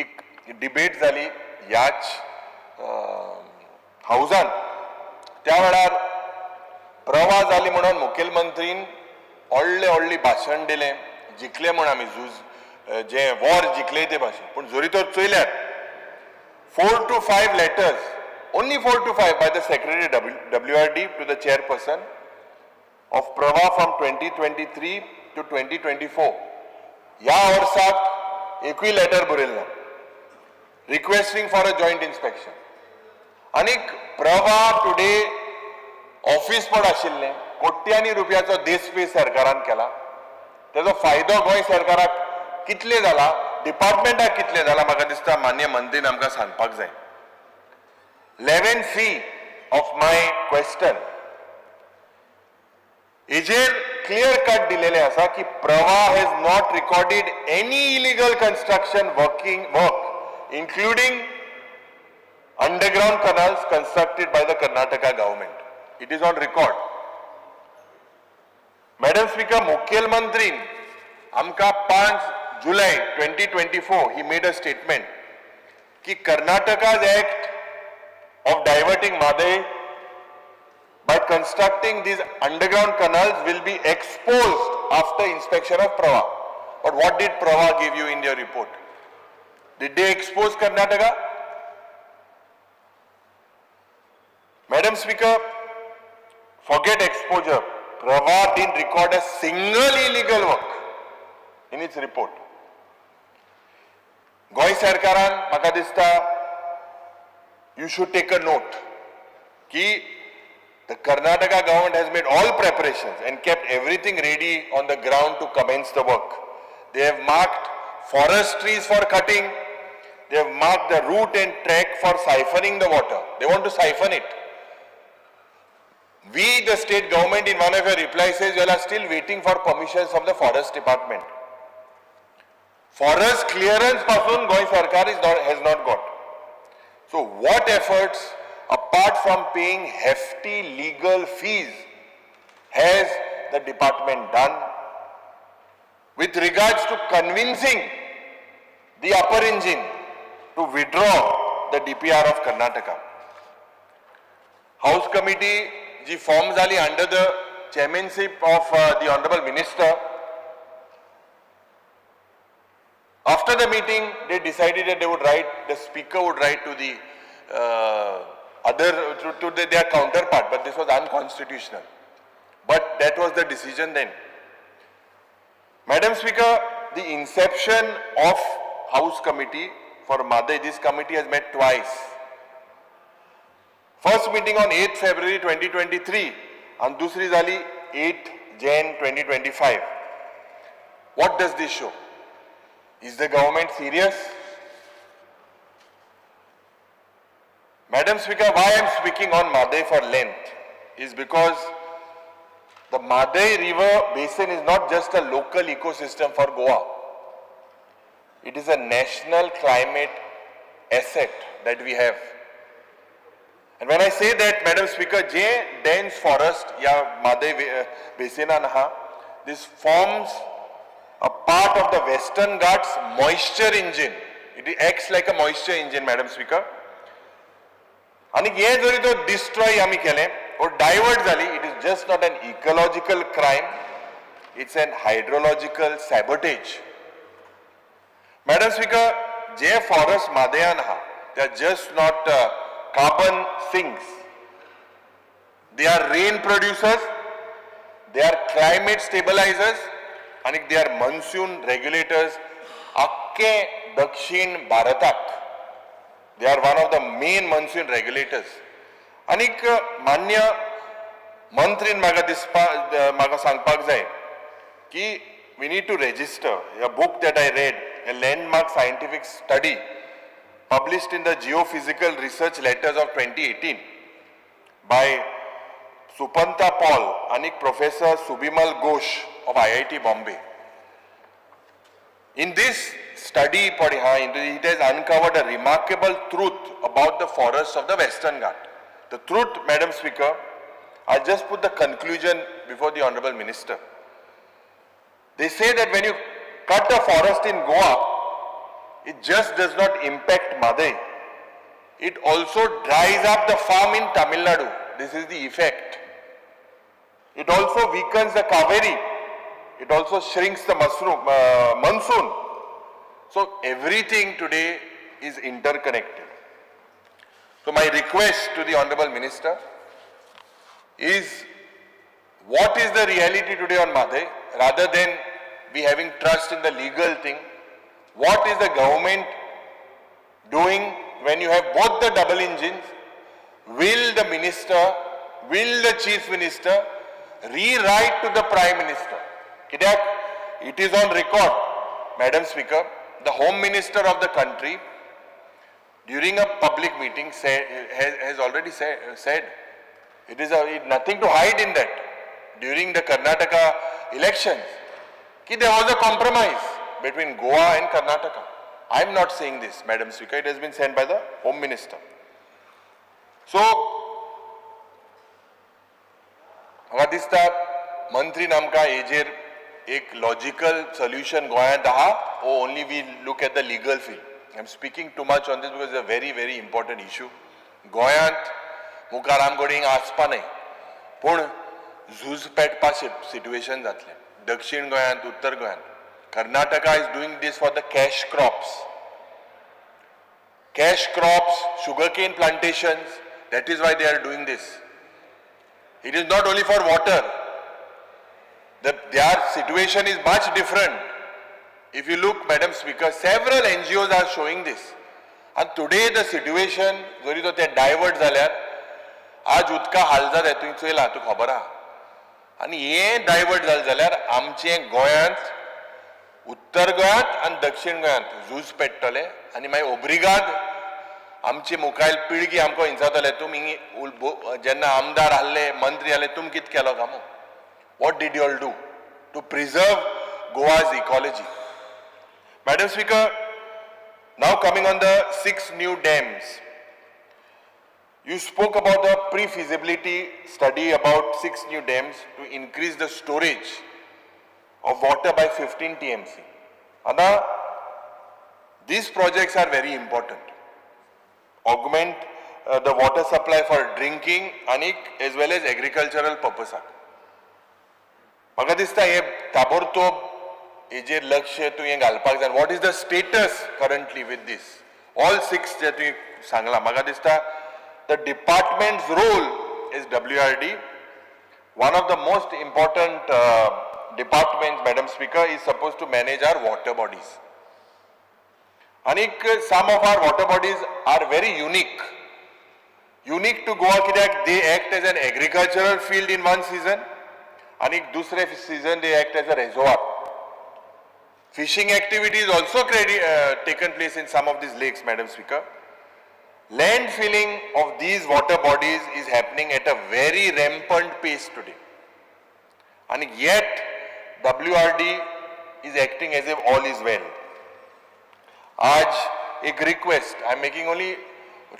एक debate जाली ह्याच हाऊसान त्या वेळार प्रवास जाली म्हणून मुखेलमंत्रीन व्हडलें भाशण दिलें जिखले म्हूण आमी झूज जे वॉर जिखले ते भाशेन पूण जोरी तर चोयल्यार 4 to 5 letters, only 4 to 5 by the Secretary WRD to the chairperson of Prava from 2023 to 2024. ह्या वर्साक एकूय लेटर बरयल्लो requesting for a joint inspection. आनीक प्रवा टुडे ऑफिस पड आशिल्लें कोट्यांनी रुपयाचो देसपे सरकारान केला तेजो फायदो गोंय सरकाराक कितले जाला डिपार्टमेंटाक कितले जाला म्हाका दिसता मान्य मंत्रीन आमकां सांगपाक जाय. 11C of my question हेजेर क्लियर कट दिलेले आसा की प्रवा has not recorded any illegal construction work including underground canals constructed by the Karnataka government. It is on record. Madam Speaker, मुखेलमंत्रीन आमकां 5 July 2024 he made a statement कि Karnataka's act of diverting Madai by constructing these underground canals will be exposed after inspection of Prava. But what did Prava give you in your report? Did they expose Karnataka? Madam Speaker, forget exposure. Prava didn't record a single illegal work in its report. Goa सरकारान म्हाका दिसता you should take a note कि the Karnataka government has made all preparations and kept everything ready on the ground to commence the work. They have marked forest trees for cutting. They have marked the route and track for siphoning the water. They want to siphon it. We, the state government, in one of your replies says you are still waiting for permissions from the forest department. Forest clearance pasun Goy Sarkar has not got. So what efforts, apart from paying hefty legal fees, has the department done with regards to convincing the upper engine to withdraw the DPR of Karnataka? House Committee ji formed under the chairmanship of the Honorable Minister. After the meeting, they decided that they would write, the speaker would write to the their counterpart, but this was unconstitutional. But that was the decision then. Madam Speaker, the inception of House Committee for Madai, this committee has met twice. First meeting on 8th February 2023 and dusri zali 8th Jan 2025. What does this show? Is the government serious? Madam Speaker, why I am speaking on Madai for length is because the Madai River Basin is not just a local ecosystem for Goa. It is a national climate asset that we have. And when I say that, Madam Speaker, J dense forest, ya Madai Basin anha, this forms a part of the Western Ghats moisture engine. It acts like a moisture engine, Madam Speaker. And if you destroy or divert, it is just not an ecological crime, it's an hydrological sabotage. Madam Speaker, J forest Madayanha, they are just not carbon sinks. They are rain producers, they are climate stabilizers, and they are monsoon regulators. Akke Dakshin Bharatak. They are one of the main monsoon regulators. Anik Manya Mantrin Maga Sangpak Zai ki we need to register a book that I read, a landmark scientific study published in the Geophysical Research Letters of 2018. by Supanta Paul and Professor Subimal Ghosh of IIT Bombay. In this study, it has uncovered a remarkable truth about the forests of the Western Ghat. The truth, Madam Speaker, I'll just put the conclusion before the Honorable Minister. They say that when you cut a forest in Goa, it just does not impact Madai. It also dries up the farm in Tamil Nadu. This is the effect. It also weakens the Kaveri. It also shrinks the monsoon. So everything today is interconnected. So my request to the Honorable Minister is, what is the reality today on Madai? Rather than be having trust in the legal thing, what is the government doing when you have both the double engines? Will the minister, will the chief minister rewrite to the prime minister? It is on record, Madam Speaker, the home minister of the country during a public meeting has already said, it is nothing to hide in that. During the Karnataka elections, there was a compromise between Goa and Karnataka. I am not saying this, Madam Speaker, it has been said by the home minister. So, म्हाका दिसता मंत्री नामका हेजेर एक logical solution गोंयांत आहा, or only we look at the legal field. I am speaking too much on this because it's a very, very important issue. गोंयांत मुखार आमकडे आसपा न्हय, पूण झूज पेटपा सिट्युएशन जातलें. दक्षिण गोंयांत, उत्तर गोंयांत. Karnataka is doing this for the cash crops. Cash crops, sugarcane plantations, that is why they are doing this. It is not only for water. Their situation is much different. If you look, Madam Speaker, several NGOs are showing this. And today the situation, जरी तो ते divert जाल्यार, आज उदका हालजात हेतून चयला तुका खबर आहा. आनी हे डायवर्ट जालें जाल्यार आमचें गोंयांत, उत्तर गोंयांत आनी दक्षिण गोंयांत झूज पेट्टले आनी मागीर ओब्रिगाद आमची मुखायल पिळगी आमकां हिंसातले. तुमी जेन्ना आमदार आहले, मंत्री आहले, तुमी कितें केलो कामो? What did you all do to preserve Goa's ecology? Madam Speaker, now coming on the 6 new dams. You spoke about the pre-feasibility study about 6 new dams to increase the storage of water by 15 TMC. Now, these projects are very important. Augment the water supply for drinking as well as agricultural purpose. म्हाका दिसता हे ताबडतोब हेजेर लक्ष तुवें घालपाक जाय. What is the status currently with this? All 6 जे तुवें सांगला, म्हाका दिसता the department's role is WRD. One of the most important departments, Madam Speaker, is supposed to manage our water bodies. Some of our water bodies are very unique. Unique to Goa kidyak they act as an agricultural field in one season, and dusre season they act as a reservoir. Fishing activities also taken place in some of these lakes, Madam Speaker. Land filling of these water bodies is happening at a very rampant pace today. And yet, WRD is acting as if all is well. Aaj ek request, I am making only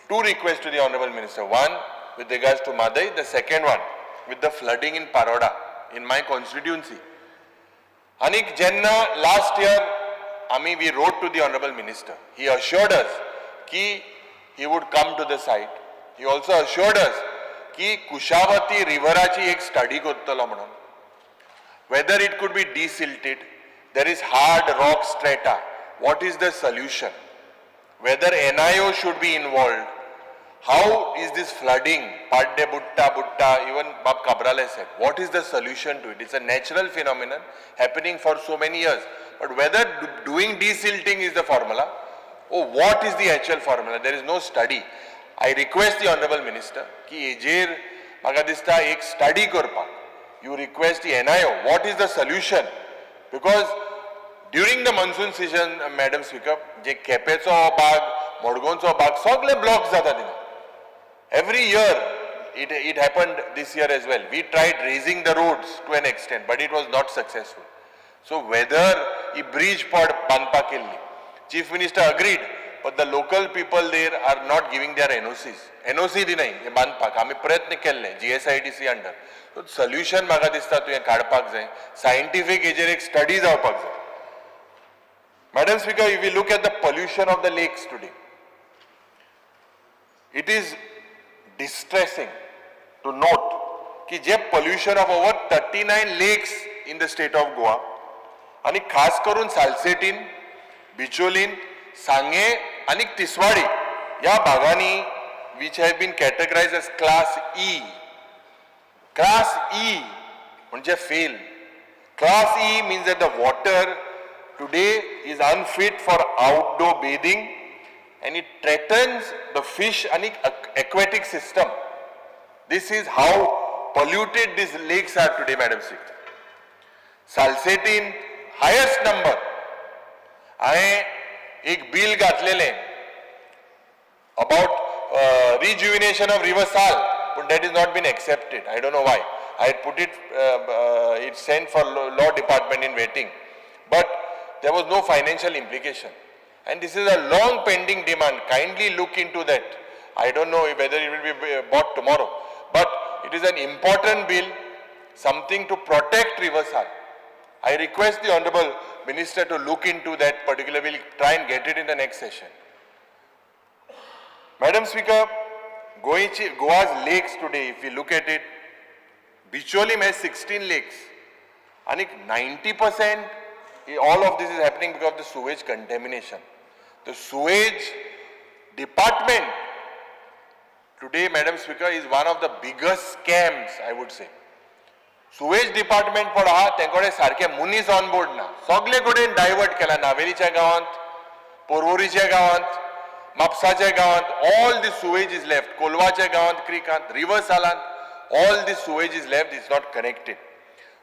2 requests to the Honorable Minister. One with regards to Madai, the second one with the flooding in Paroda, in my constituency. Anik Jenna, last year, we wrote to the Honorable Minister. He assured us that he would come to the site. He also assured us that Kushavati Riverachi ek study kottalo manun. Whether it could be desilted, there is hard rock strata. What is the solution? Whether NIO should be involved. How is this flooding? Padde Butta, even Bab Kabrale said. What is the solution to it? It's a natural phenomenon happening for so many years. But whether doing desilting is the formula, or what is the actual formula? There is no study. I request the Honorable Minister, ki ejer maga dista ek study korpa. You request the NIO, what is the solution? Because during the monsoon season, Madam Speaker, je Kepecho bag, Modgoncho bag, sagle blocks jata dina. Every year, it happened this year as well. We tried raising the roads to an extent, but it was not successful. So whether he bridge pod banpa kelli, Chief Minister agreed, but the local people there are not giving their NOCs. NOC di nahi, ye banpak. आमी प्रयत्न केल्ले GSIDC under. So solution म्हाका दिसता तुवें काडपाक जाय. Scientific हेजेर एक study जावपाक जाय. Madam Speaker, if we look at the pollution of the lakes today, it is distressing to note कि जे pollution of over 39 lakes in the state of Goa, आणि खास करून सालसेटीन, बिचोलीन, सांगे आणि तिसवाडी या भागांनी which have been categorized as class E. Class E म्हणजे fail. Class E means that the water today is unfit for outdoor bathing and it threatens the fish and aquatic system. This is how polluted these lakes are today, Madam Speaker. Salsetin, highest number. I एक bill घातलेले about rejuvenation of River Sal, but that has not been accepted. I don't know why. I had put it, it's sent for law department in waiting, but there was no financial implication. And this is a long pending demand. Kindly look into that. I don't know whether it will be bought tomorrow, but it is an important bill, something to protect River Sal. I request the Honorable Minister to look into that particular bill, try and get it in the next session. Madam Speaker, Goa's lakes today, if we look at it, Bicholim has 16 lakes. And 90%, all of this is happening because of the sewage contamination. The sewage department today, Madam Speaker, is one of the biggest scams, I would say. Sewage department पण आहा तेंकडे सारखे मुनीस on board ना. सगळे कडेन divert केला. नावेलीच्या गावांत, पोरवोरीच्या गावांत, म्हापसाच्या गावांत, all the sewage is left. कोलवाच्या गावांत, क्रिकांत, रिवर सालांत, all the sewage is left, it's not connected.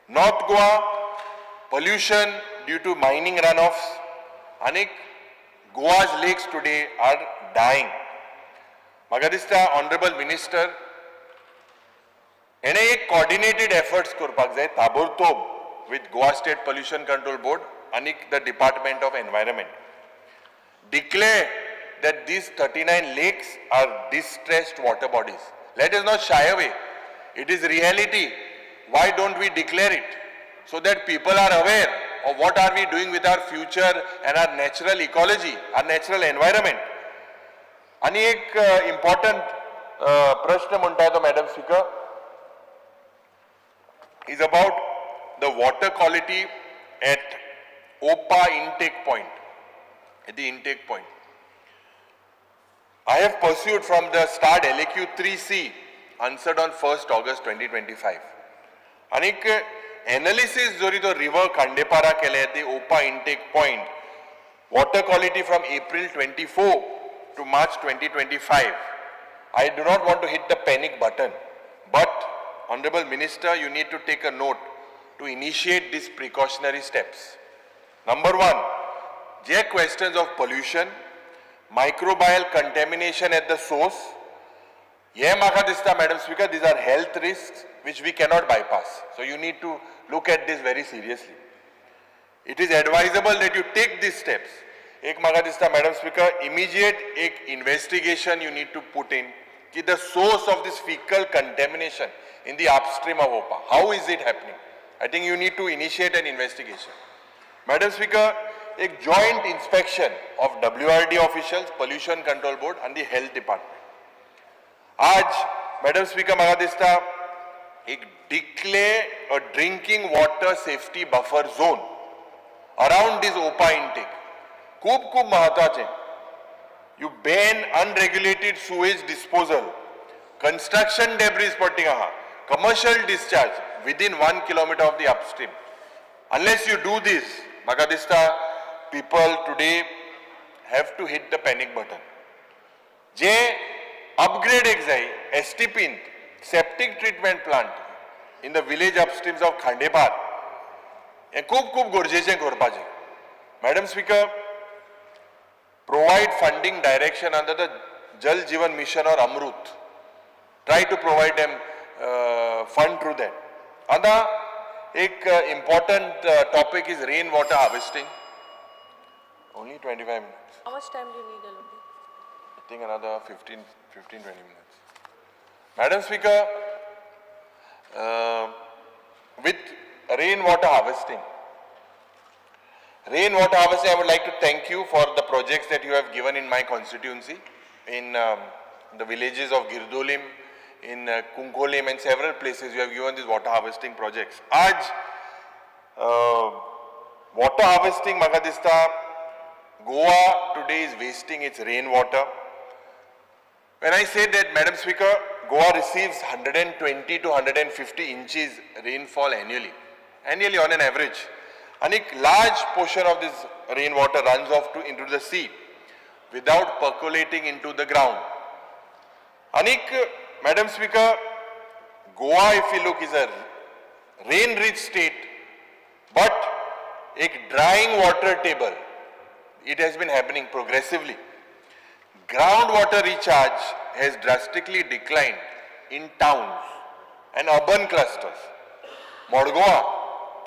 North Goa, pollution due to mining runoffs, and Goa's lakes today are dying. म्हाका दिसता Honorable Minister, एने एक coordinated efforts करपाक जाय ताबडतोब with Goa State Pollution Control Board and the Department of Environment. Declare that these 39 lakes are distressed water bodies. Let us not shy away. It is reality. Why don't we declare it? So that people are aware of what are we doing with our future and our natural ecology, our natural environment. आणि एक important प्रश्न म्हणता तो Madam Speaker, is about the water quality at OPA intake point, at the intake point. I have pursued from the start LAQ 3C, answered on 1st August 2025. And analysis jori to river Khandepara kele at the OPA intake point, water quality from April 24 to March 2025. I do not want to hit the panic button, but Honorable Minister, you need to take a note to initiate these precautionary steps. Number one, there are questions of pollution, microbial contamination at the source. Yeah, Madam Speaker, these are health risks which we cannot bypass. So you need to look at this very seriously. It is advisable that you take these steps. Madam Speaker, immediate investigation you need to put in the source of this fecal contamination in the upstream of OPA. How is it happening? I think you need to initiate an investigation. Madam Speaker, a joint inspection of WRD officials, Pollution Control Board and the Health Department. आज, Madam Speaker, मला दिसता एक declare a drinking water safety buffer zone around this OPA intake. खूप महत्वाचे. You ban unregulated sewage disposal, construction debris putting aha, commercial discharge within 1 kilometer of the upstream. Unless you do this, Magadista, people today have to hit the panic button. Je upgrade exai, STP, septic treatment plant in the village upstreams of Khandepar. हे खूप गरजेचे करपाचे. Madam Speaker, provide funding direction under the Jal Jeevan Mission or Amrut. try to provide them fund through that. Other important topic is rainwater harvesting. Only 25 minutes. How much time do you need, LOP? I think another 15, 20 minutes. Madam Speaker, with rainwater harvesting, I would like to thank you for the projects that you have given in my constituency, in the villages of Girdolim, in Kunkolim and several places you have given these water harvesting projects. Water harvesting, म्हाका दिसता, Goa today is wasting its rainwater. When I say that, Madam Speaker, Goa receives 120 to 150 inches rainfall annually on an average. And a large portion of this rainwater runs off into the sea without percolating into the ground. Anik, Madam Speaker, Goa, if you look, is a rain-rich state, but a drying water table, it has been happening progressively. Groundwater recharge has drastically declined in towns and urban clusters. Morgoa,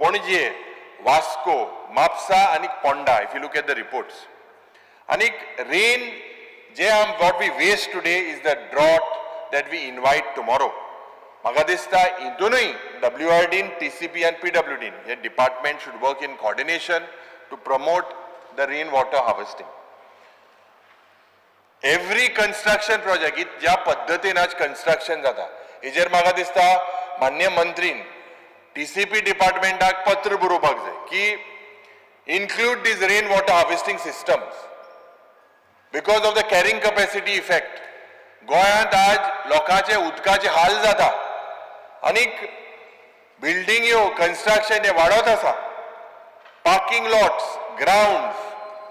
Ponje, Vasco, Mapsa, and Ponda, if you look at the reports. Anik, rain, what we waste today is the drought that we invite tomorrow. Magadista, Indunui, WRD, TCP and PWD, the department should work in coordination to promote the rainwater harvesting. Every construction project, ज्या पद्धतीन आज construction जाता, हेजेर म्हाका दिसता मान्य मंत्रीन TCP डिपार्टमेंटाक पत्र बरोवपाक जाय की include these rainwater harvesting systems because of the carrying capacity effect. गोंयांत आज लोकांचे उदकाचे हाल जाता आनीक बिल्डिंग construction हे वाडत आसा. Parking lots, grounds,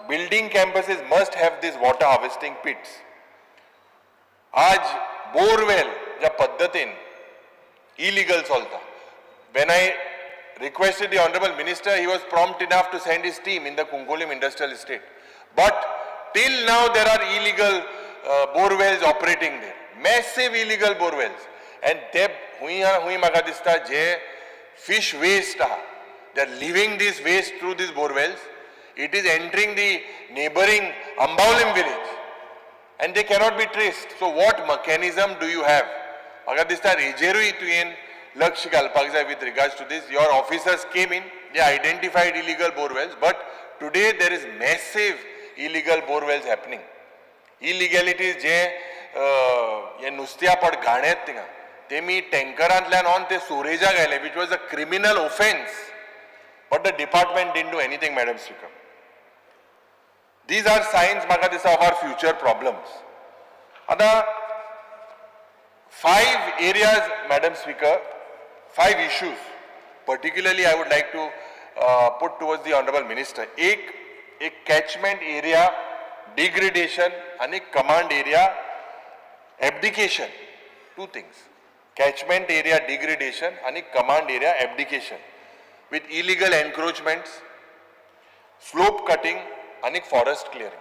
building campuses must have these water harvesting pits. आज borewell ज्या पद्धतीन illegal चलता. When I requested the Honorable Minister, he was prompt enough to send his team in the Kunkolim Industrial Estate. But till now there are illegal borewells operating there. Massive illegal borewells. And they म्हाका दिसता जे fish waste they are leaving this waste through these borewells. It is entering the neighboring Ambaulim village and they cannot be traced. So what mechanism do you have? म्हाका दिसता रेजेरूय तुवें लक्ष घालपाक जाय with regards to this. Your officers came in, they identified illegal borewells, but today there is massive illegal borewells happening. Illegalities जे नुस्त्या पड घाणेत थिंगा तेमी टँकरांतल्यान ऑन ते सोरेजा घायले, which was a criminal offense. But the department didn't do anything, Madam Speaker. These are signs, म्हाका दिसता, of our future problems. Other 5 areas, Madam Speaker, 5 issues, particularly I would like to put towards the Honorable Minister. A catchment area degradation and a command area abdication. 2 things. Catchment area degradation and a command area abdication. With illegal encroachments, slope cutting and a forest clearing.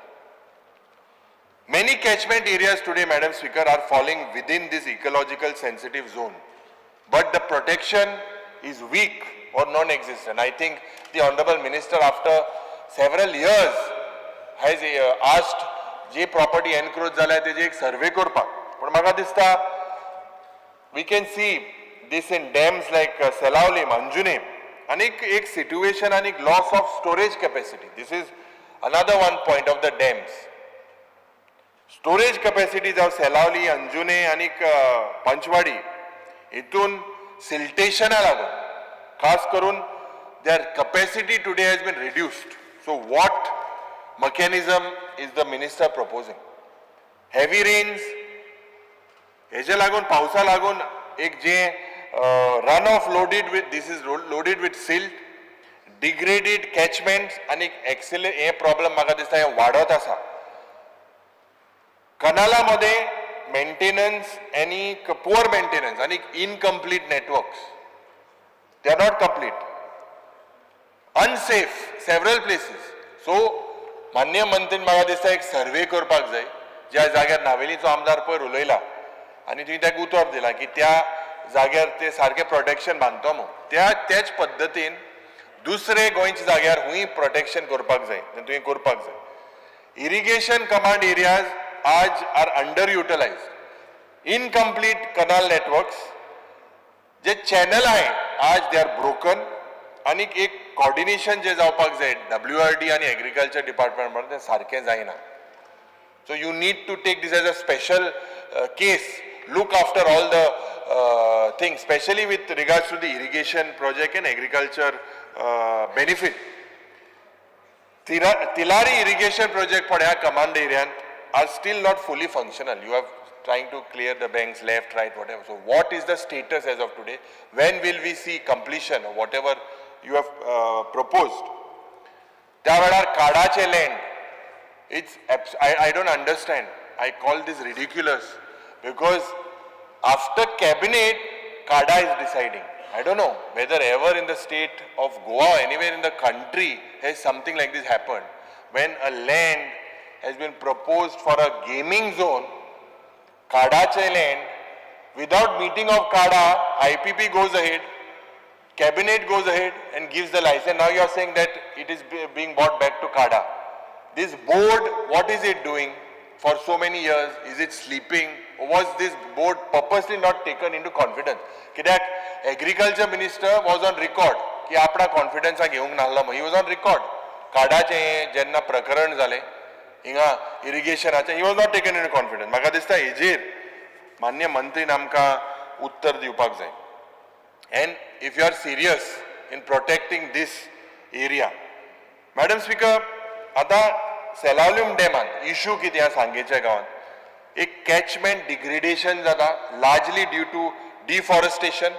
Many catchment areas today, Madam Speaker, are falling within this ecological sensitive zone. But the protection is weak or non-existent. I think the Honorable Minister, after several years, has asked जे property encroach झालाय तेजे एक survey करपाक. पण म्हाका दिसता we can see this in dams like Selauli, Anjune, and एक situation and एक loss of storage capacity. This is another one point of the dams. Storage capacities of Selauli, Anjune and Panchwadi, इथून siltation लागून, खास करून their capacity today has been reduced. So what mechanism is the minister proposing? Heavy rains, हेजे लागून पावसा लागून एक जे runoff loaded with, this is loaded with silt, degraded catchments and एक excellent हे problem म्हाका दिसता हे वाढत आसा. कनालामध्ये maintenance आणि poor maintenance आणि incomplete networks, they are not complete, unsafe several places. So मान्य मंत्रीन म्हाका दिसता एक सर्वे करपाक जाय, ज्या जाग्यार नावेलीचो आमदार पयर उलयला आनी तुवें ताका उतर दिलां की त्या जाग्यार ते सारकें प्रोटेक्शन बांदतो म्हणून त्याच पद्दतीन दुसरे गोंयच्या जाग्यार हुंय प्रोटेक्शन करपाक जाय तुवें करपाक जाय. इरिगेशन कमांड एरियाज आज आर अंडर युटिलायज्ड. इनकम्प्लीट कनाल नेटवर्क्स जे चॅनल आहे आज दे आर ब्रोकन. आनीक एक कॉर्डिनेशन जे जावपाक जाय WRD आनी एग्रीकल्चर डिपार्टमेंट तें सारकें जायना. So you need to take this as a special case, look after all the things, especially with regards to the irrigation project and agriculture benefit. Tilari irrigation project for command area are still not fully functional. You are trying to clear the banks left, right, whatever. So what is the status as of today? When will we see completion of whatever you have proposed? Tavarar Kadache land. I don't understand. I call this ridiculous because after cabinet, CADA is deciding. I don't know whether ever in the state of Goa or anywhere in the country has something like this happened. When a land has been proposed for a gaming zone, CADA land, without meeting of CADA, IPP goes ahead, cabinet goes ahead and gives the license. Now you are saying that it is being brought back to CADA. This board, what is it doing for so many years? Is it sleeping? Or was this board purposely not taken into confidence? Kidak agriculture minister was on record ki apna confidence घेवंक नाहला. He was on record. काडाचे जेन्ना प्रकरण जाले हिंगा इरिगेशनाचे he was not taken into confidence. म्हाका दिसता हेजेर मान्य मंत्रीन आमकां उत्तर दिवपाक जाय. And if you are serious in protecting this area, Madam Speaker, आता सेलावलीम डॅमान इशू कितें सांगेच्या गांवांत एक कॅचमेंट डिग्रेडेशन जाता largely due to deforestation.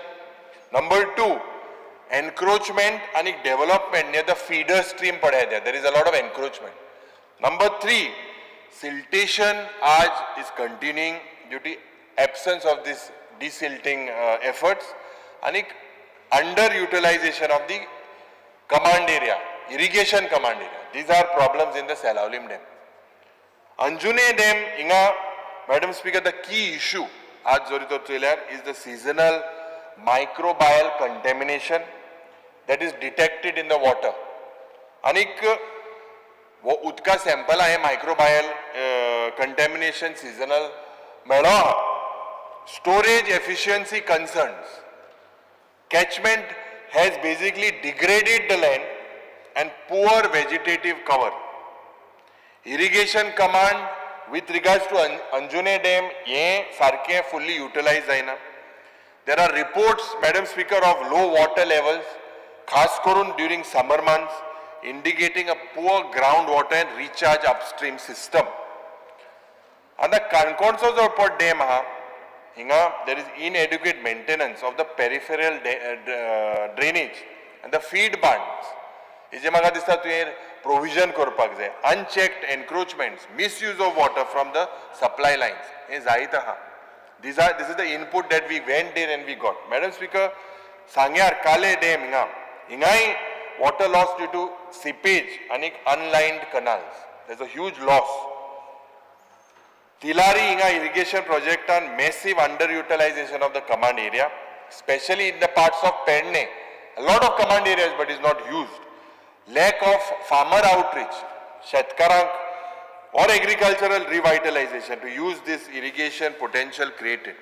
Number 2 encroachment आनी development near the feeder stream पड्या there is a lot of encroachment. Number 3 siltation आज is continuing due to absence of this desilting efforts आनी under utilisation of the command area, irrigation command area. These are problems in the Salaulim Dam. Anjune Dam, inga, Madam Speaker, the key issue aaj zorito trailer is the seasonal microbial contamination that is detected in the water. Anik wo utka sample hai microbial contamination seasonal mela storage efficiency concerns. Catchment has basically degraded the land and poor vegetative cover. Irrigation command with regards to Anjune Dam, ye sarke fully utilized जायना. There are reports, Madam Speaker, of low water levels, khas karun during summer months, indicating a poor groundwater and recharge upstream system. And the Kankonso Dam, there is inadequate maintenance of the peripheral drainage and the feed bunds. हेजे म्हाका दिसता तुवें provision करपाक जाय. Unchecked encroachments, misuse of water from the supply lines हें जायत आहा. This is the input that we went there and we got. Madam speaker, सांग्यार काले डॅम हिंगाय water loss due to seepage आनी unlined canals. There is a huge loss. Tillari हिंगा irrigation प्रोजेक्टान massive under utilisation of the command area, especially in the parts of Pernem. A lot of command areas but is not used. Lack of farmer outreach, Shetkarank or agricultural revitalization to use this irrigation potential created.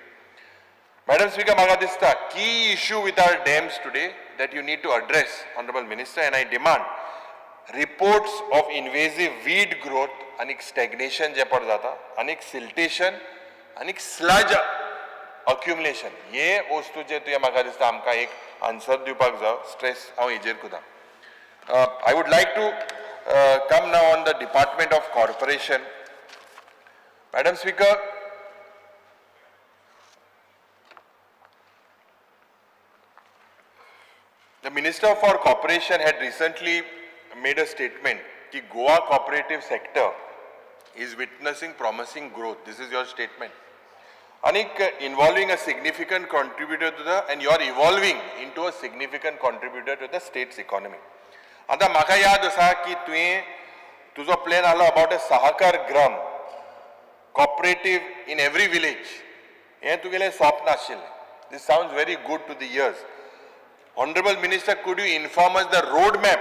Madam Speaker, म्हाका दिसता key issue with our dams today that you need to address, Honorable Minister, and I demand reports of invasive weed growth and stagnation जे पड जाता आणि siltation आणि sludge accumulation. हे वस्तूचे तुवें म्हाका दिसता आमकां एक आन्सर दिवपाक जाय. स्ट्रेस हांव हेजेर कोता. I would like to come now on the Department of Corporation. Madam Speaker, the Minister for Corporation had recently made a statement that Goa cooperative sector is witnessing promising growth. This is your statement. Anik involving a significant contributor to the, and you are evolving into a significant contributor to the state's economy. आता म्हाका याद आसा की तुवें तुजो plan आसलो about a सहकार ग्राम cooperative in every village. हें तुगेलें स्वप्न आशिल्लें. This sounds very good to the ears. Honorable Minister, could you inform us the roadmap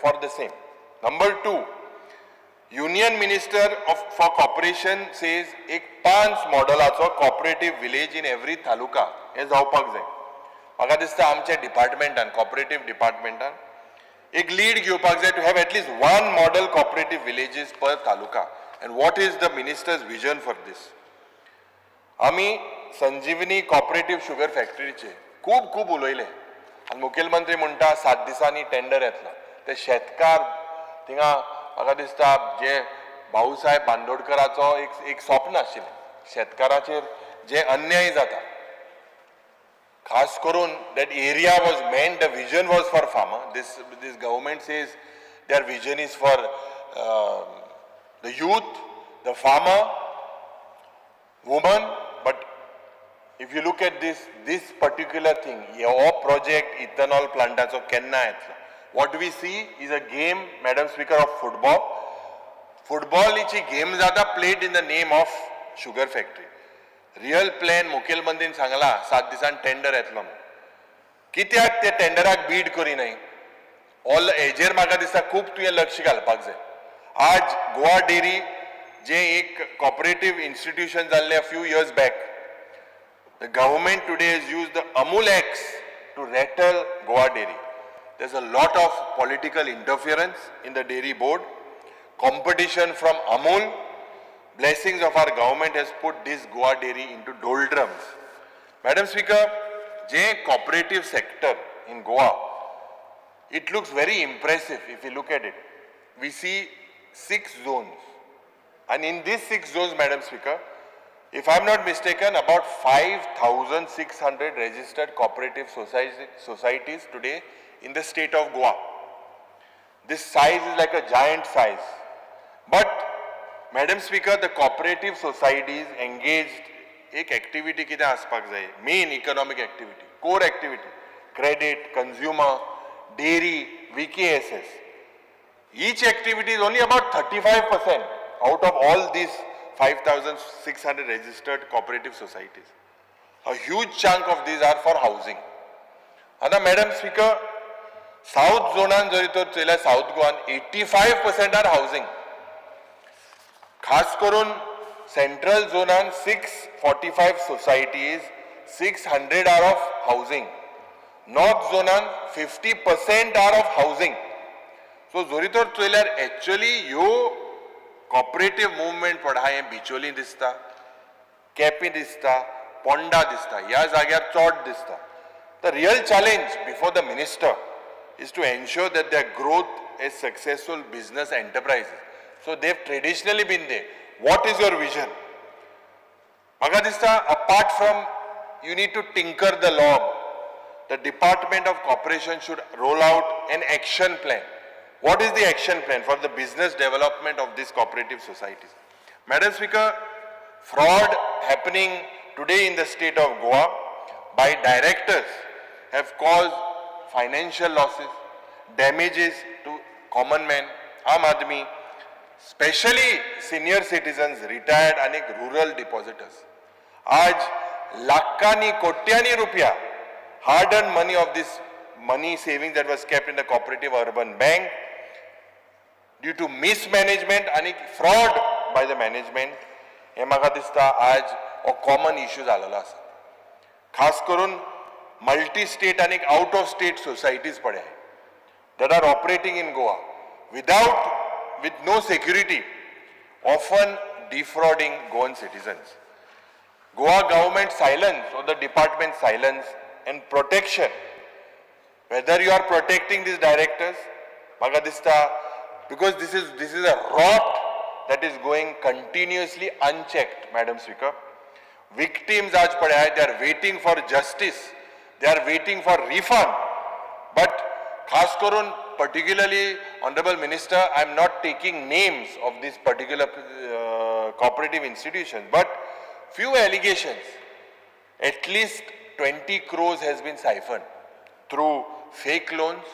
for the same? Number 2, Union Minister for Corporation says एक 5 मॉडेलाचो cooperative village in every तालुका हें जावपाक जाय. म्हाका दिसता आमच्या डिपार्टमेंटान, cooperative डिपार्टमेंटान एक लीड घेवपाक जाय to have at least 1 model cooperative villages per taluka. And what is the minister's vision for this? आमी संजीवनी cooperative sugar factoryचे खूब उलयले आनी मुखेलमंत्री म्हणटा 7 दिसांनी टेंडर येतलो. ते शेतकार थिंगा म्हाका दिसता जे भाऊसाहेब बांदोडकराचो एक स्वप्न आशिल्लें शेतकाराचेर जे अन्याय जाता. खास करून that area was meant, the vision was for farmer. This government says their vision is for the youth, the farmer, woman. But if you look at this particular thing, your project ethanol plantacho kenna yetlo. What we see is a game, Madam Speaker, of football. Football ichi game zata played in the name of sugar factory. Real plan मुखेलमंत्रीन सांगला 7 दिसान tender येतलो. कित्याक ते टेंडराक बीड करी नाही. All हेजेर म्हाका दिसता खूब तुवें लक्ष घालपाक जाय. आज गोवा डेरी जे एक cooperative institution जाल्ले a few years back, the government today has used the Amul Acts to rattle Goa dairy. There's a lot of political interference in the dairy board. Competition from Amul, blessings of our government has put this Goa dairy into doldrums. Madam Speaker, the cooperative sector in Goa, it looks very impressive if you look at it. We see 6 zones. And in these 6 zones, Madam Speaker, if I'm not mistaken, about 5,600 registered cooperative societies today in the state of Goa. This size is like a giant size. But, Madam Speaker, the cooperative societies engaged एक activity कितें आसपाक जाय, main economic activity, core activity, credit, consumer, dairy, VKSS. Each activity is only about 35% out of all these 5,600 registered cooperative societies. A huge chunk of these are for housing. And Madam Speaker, South Zonan जरी South Goan 85% are housing. खास करून Central Zonan 645 societies, 600 are of housing. North Zonan 50% are of housing. So जोरीतोर चोयल्यार actually yo cooperative movement पड हांवें बिचोली दिसता, KP दिसता, पोंडा दिसता, ह्या जाग्यार चोड दिसता. The real challenge before the minister is to ensure that their growth is successful business enterprises. So they've traditionally been there. What is your vision? म्हाका दिसता, apart from you need to tinker the law, the Department of Corporation should roll out an action plan. What is the action plan for the business development of these cooperative societies? Madam Speaker, fraud happening today in the state of Goa by directors have caused financial losses, damages to common man, Aam Aadmi, especially senior citizens, retired and rural depositors. आज लाखानी कोट्यानी रुपया hard-earned money of this money savings that was kept in the cooperative urban bank due to mismanagement and fraud by the management, हे म्हाका दिसता आज हो common issue जालेलो आसा. खास करून multi-state and out-of-state societies पडे that are operating in Goa with no security, often defrauding Goan citizens. Goa government silence or the department silence and protection. Whether you are protecting these directors, म्हाका दिसता, because this is a rot that is going continuously unchecked, Madam Speaker. Victims आज पड़े हैं, they are waiting for justice, they are waiting for refund. But खास करून particularly, Honorable Minister, I am not taking names of these particular cooperative institutions, but few allegations. At least 20 crores has been siphoned through fake loans,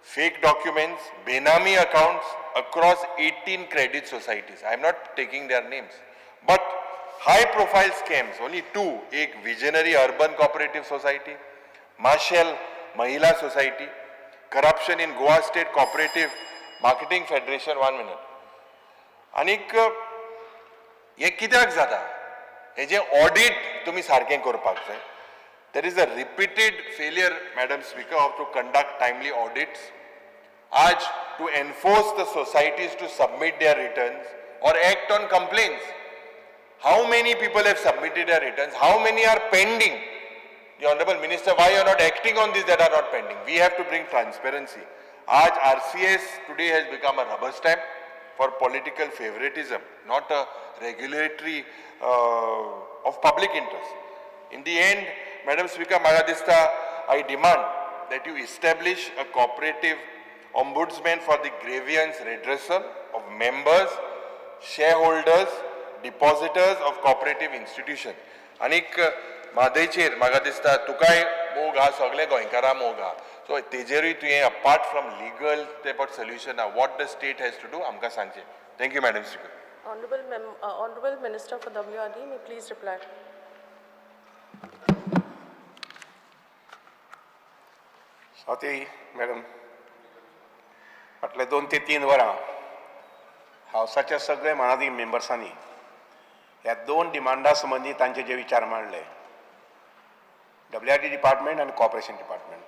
fake documents, Benami accounts across 18 credit societies. I am not taking their names. But high profile scams, only two, एक visionary urban cooperative society, Marshall Mahila Society, corruption in Goa State Cooperative Marketing Federation, 1 minute. आनीक हे कित्याक जाता? हेजे audit तुम्ही सारकें करपाक जाय. There is a repeated failure, Madam Speaker, of to conduct timely audits. आज to enforce the societies to submit their returns or act on complaints. How many people have submitted their returns? How many are pending? The Honorable Minister, why you are not acting on these that are not pending? We have to bring transparency. Aaj RCS today has become a rubber stamp for political favoritism, not a regulatory of public interest. In the end, Madam Speaker, Magadista, I demand that you establish a cooperative ombudsman for the grievance redressal of members, shareholders, depositors of cooperative institutions. Anik मादेचेर म्हाका दिसता तुकाय मोग हा सगळे गोंयकारां मोग हा so तेजेरूय तुवें अपार्ट फ्रॉम लीगल तेपट solution what the state has to do आमकां सांगचें. Thank you madam speaker. Honorable Minister for WRD, may please reply. Swati madam, फाटले 2 ते 3 वरां हावसाच्या सगळे मानादी मेंबर्सांनी ह्या 2 डिमांडा संबंधी तांचे जे विचार मांडले, WRD डिपार्टमेंट आनी कॉर्पोरेशन डिपार्टमेंट,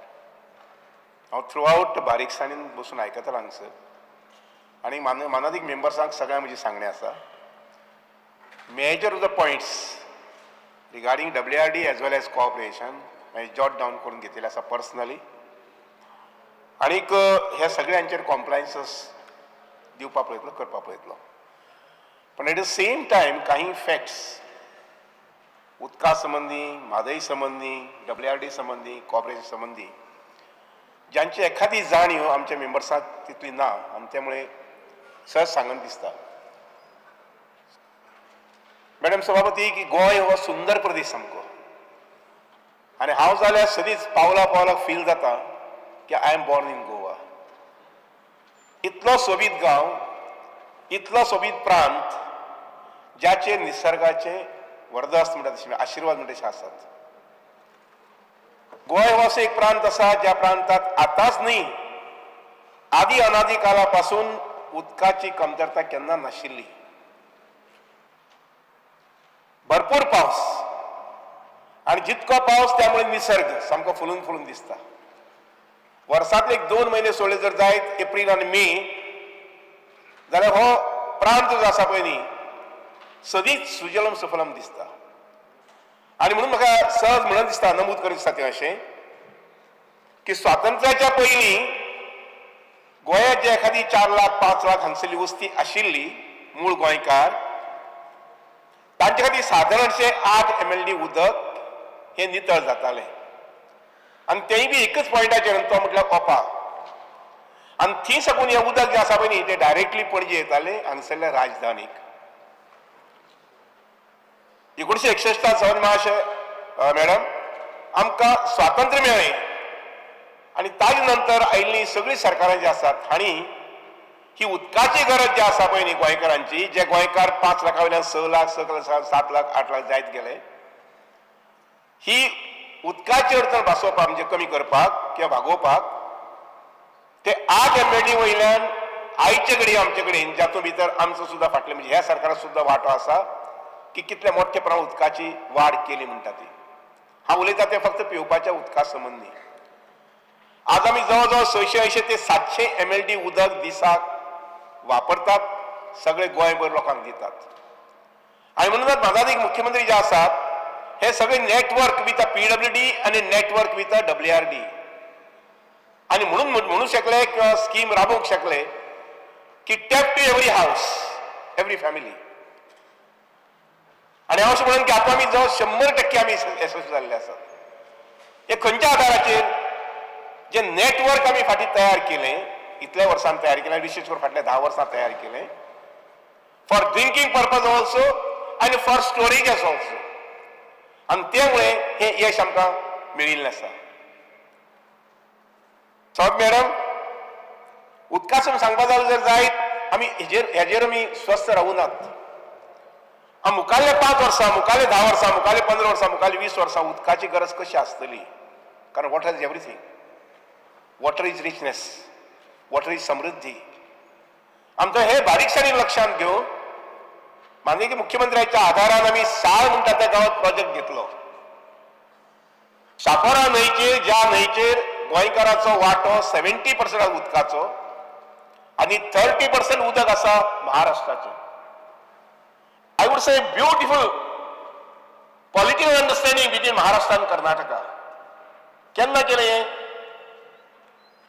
हांव थ्रू आवट बारीकसाणेन बसून आयकतालो हांगसर आनी मानादीक मेंबर्सांक सगळ्यांक म्हजी सांगणें आसा. Major of the points regarding WRD as well as corporation हांवें जॉट डावन करून घेतिल्ले आसा पर्सनली आनीक ह्या सगळ्यांचेर कॉम्प्लायन्स दिवपा पळयतलो, करपा पळयतलो. पण एट द सेम टायम काही फॅक्ट्स उदका संबंधी, म्हादई संबंधी, WRD संबंधी, कॉर्पोरेशन संबंधी ज्यांची एखादी जाणीव आमच्या मेंबर्सांक तितली ना आनी त्यामुळे सहज सांगन दिसता. मॅडम सभापती, की गोंय हो सुंदर प्रदेश सामको आनी हांव जाल्यार सदींच पावला पावला फील जाता की I am born in Goa. इतलो सोबीत गांव, इतलो सोबीत प्रांत ज्याचेर निसर्गाचे वरदहस्त म्हणटा तशें आशिर्वाद म्हणटा तशें आसात. गोंय हो असो एक प्रांत आसा ज्या प्रांतात आतांच न्ही, आदी अनादी काला पासून उदकाची कमतरता केन्ना नाशिल्ली. भरपूर पावस आनी जितको पावस त्यामुळे निसर्ग सामको फुलून फुलून दिसता. वर्सांतले 2 म्हयने सोडले जर जायत एप्रील आनी मे जाल्यार हो प्रांत जो आसा पळय न्ही सदींच सुजलम सुफलम दिसता. आनी म्हणून म्हाका सहज म्हणून दिसता, नमूद करीत दिसता तें अशें की स्वातंत्र्याच्या पयलीं गोंयांत जे एखादी 4 लाख 5 लाख हांगसरली वस्ती आशिल्ली मूळ गोंयकार, तांचे खातीर सादारणशे 8 MLD उदक हे नितळ जातालें आनी तेंय बी एकच पॉयंटाचेर, तो म्हटल्यार ओपा. आनी थंय साकून हें उदक जें आसा पळय न्ही तें डायरेक्टली पणजे येतालें हांगसरल्या राजधानीक. 1961 सावन महाशय मॅडम आमकां स्वातंत्र्य मेळ्ळें आनी ताजे नंतर आयिल्लीं सगळीं सरकारां जीं आसात हांणी ही उदकाची गरज जी आसा पळय न्ही गोंयकारांची, जे गोंयकार 5 लाखा वयल्यान 6 लाख 7 लाख 8 लाख जायत गेले, ही उदकाची अडचण भासोवपाक म्हणजे कमी करपाक किंवा भागोवपाक ते 8 MLD वयल्यान आयचे घडी आमचे कडेन जातूंत भितर आमचो सुद्दां फाटले म्हणजे ह्या सरकाराक सुद्दां वांटो आसा की कितले मोठ्या प्रमाणांत उदकाची वाड केली म्हणटा ती. हांव उलयतां तें फक्त पिवपाच्या उदका संबंदी. आज आमी जवळ जवळ 680 ते 700 MLD उदक दिसाक वापरतात, सगळे गोंयभर लोकांक दितात. आनी म्हणूनच मागादीक मुख्यमंत्री जे आसात हे सगळे नेटवर्क विथ PWD आनी नेटवर्क विथ WRD आनी म्हणून शकले किंवा स्कीम राबोवंक शकले की tap to every house, every family. आनी हांव अशें म्हणून की आतां आमी जवळ 100% आमी यशस्वी जाल्ले आसात. हे खंयच्या आदाराचेर जे नेटवर्क आमी फाटीं तयार केलें, इतल्या वर्सांत तयार केलें, विशेष करून फाटल्या 10 वर्सां तयार केलें फॉर ड्रिंकींग पर्पज ऑल्सो आनी फॉर स्टोरेज ऑल्सो. आनी त्यामुळे हे यश आमकां मेळिल्लें आसा. सौद मॅडम, उदकासून सांगपा जालें जर जायत आमी हेजेर आमी स्वस्थ रावूनात. मुखाल्ले 5 वर्सां, मुखाल्ले 10 वर्सां, मुखाल्ले 15 वर्सां, मुखाल्ले 20 वर्सां उदकाची गरज कशी आसतली? कारण water is everything. Water is richness, water is समृद्धी. आमचं हे बारीकसाणीन लक्षात घेऊन माननीय मुख्यमंत्र्याच्या आधारान आम्ही साळ म्हणटा त्या गावात प्रोजेक्ट घेतलो. शापोरा न्हंयचेर, ज्या न्हंयचेर गोंयकाराचो वांटो 70% उदकाचो आणि 30% उदक आसा महाराष्ट्राचें. I would say beautiful political understanding between Maharashtra and Karnataka. केन्ना केले?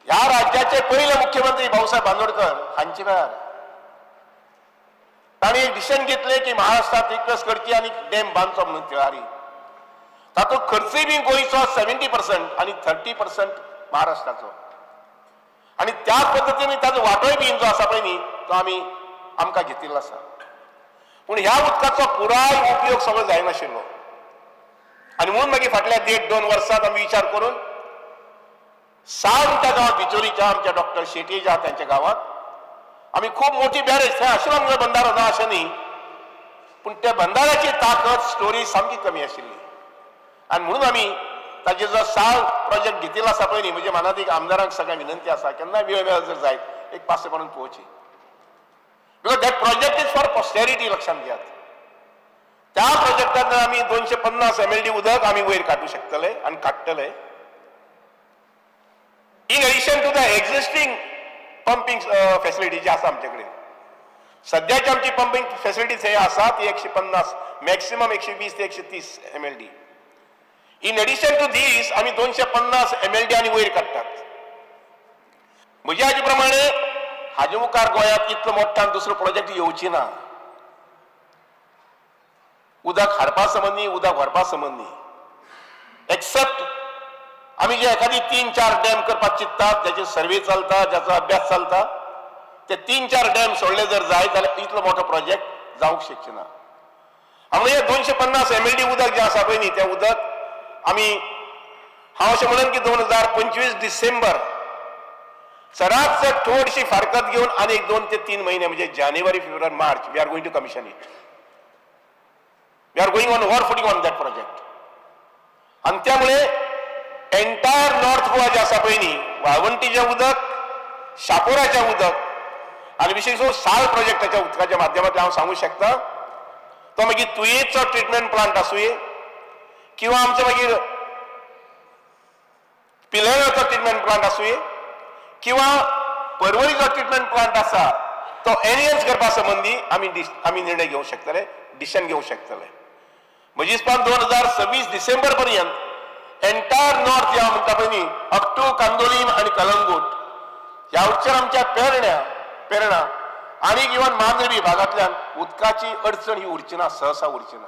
ह्या राज्याचे पहिले मुख्यमंत्री भाऊसाहेब बांदोडकर हांचे वेळार तांणी एक डिसिजन घेतले की महाराष्ट्रात रिक्वेस्ट करची आणि डॅम बांदचो म्हणून तयारी. तातूंत खर्चूय बी गोंयचो 70% आणि 30% महाराष्ट्राचो. आणि त्याच पद्दतीन ताजो वांटोय बी जो आसा पळय न्ही तो आमकां घेतिल्लो आसा. पूण ह्या उदकाचो पुराय उपयोग सगळो जायनाशिल्लो. आणि म्हणून मागीर फाटल्या 1.5-2 वर्सांत आमी विचार करून त्या गावात बिचोलीच्या आमच्या डॉक्टर शेट्टी जे आहात त्यांच्या गावात आम्ही खूप मोठी बॅरेज थंय आशिल्लो बंधारो ना अशें न्ही, पूण त्या बंधाऱ्याची ताकद स्टोरी सामकी कमी आशिल्ली. आणि म्हणून आमी ताजे जो साळ प्रोजेक्ट घेतिल्लो आसा पळय न्ही, म्हणजे मानादीक आमदारांक सगळ्यांक विनंती आसा केन्ना वेळ मेळत जर जायत एक 5 पर्यंत पोवची. Because that project is for posterity लक्षात घेयात. त्या प्रोजेक्टात आमी 250 MLD उदक आमी वयर काडूं शकतले आणि काडटले. In addition to the existing pumping facility जी आसा आमचे कडेन सद्याची आमची पंपिंग फॅसिलिटी थंय आसा ती 150 मॅक्सिमम 120 ते 130 MLD. इन एडिशन टू दीस आमी 250 MLD आनी वयर काडटात. म्हज्या हाजे प्रमाणे हाजे मुखार गोंयांत इतलो मोठ्ठान दुसरो प्रोजेक्ट येवची ना. उदक हाडपा संबंधी, उदक व्हरपा संबंधी, एक्सेप्ट आमी जे एखादी 3-4 डॅम करपाक चिंततात ज्याचे सर्वे चलता, ज्याचा अभ्यास चलता, ते 3-4 डॅम सोडले जर जाय जाल्यार इतलो मोठो प्रोजेक्ट जावंक शकचे ना. आमी 250 MLD उदक जे आसा पळय न्ही तें उदक आमी हांव अशें म्हणन की 2025 डिसेंबर सरात थोडीशी फारकत घेवन आनी 2 ते 3 महिने म्हणजे जानेवारी, फेब्रुवारी, मार्च we are going to commission it. We are going on war footing on that project. आणि त्यामुळे एंटायर नॉर्थ गोवा जे आसा पळय न्ही वाळवंटीचें उदक, शापोराचें उदक आणि विशेष करून साळ प्रोजेक्टाच्या उदकाच्या माध्यमांतल्यान हांव सांगूं शकता तो मागीर तुयेचो ट्रिटमेंट प्लांट आसूं किंवा आमचो मागीर पिलेराचो ट्रिटमेंट प्लांट आसूं किंवा पर्वरीचो ट्रिटमेंट प्लांट आसा तो एनहेन्स करपा संबंधी आमी निर्णय घेवंक शकतले, डिसिजन घेवंक शकतले. म्हजी हिसपान 2026 डिसेंबर पर्यंत एंटायर नॉर्थ या म्हणटा पळय न्ही अप टू कांदोलीम आणि कलंगूट ह्या वयच्यान आमच्या पेरणा आणि इवन मांद्रेडी भागांतल्यान उदकाची अडचण ही उरची ना, सहसा उरची ना.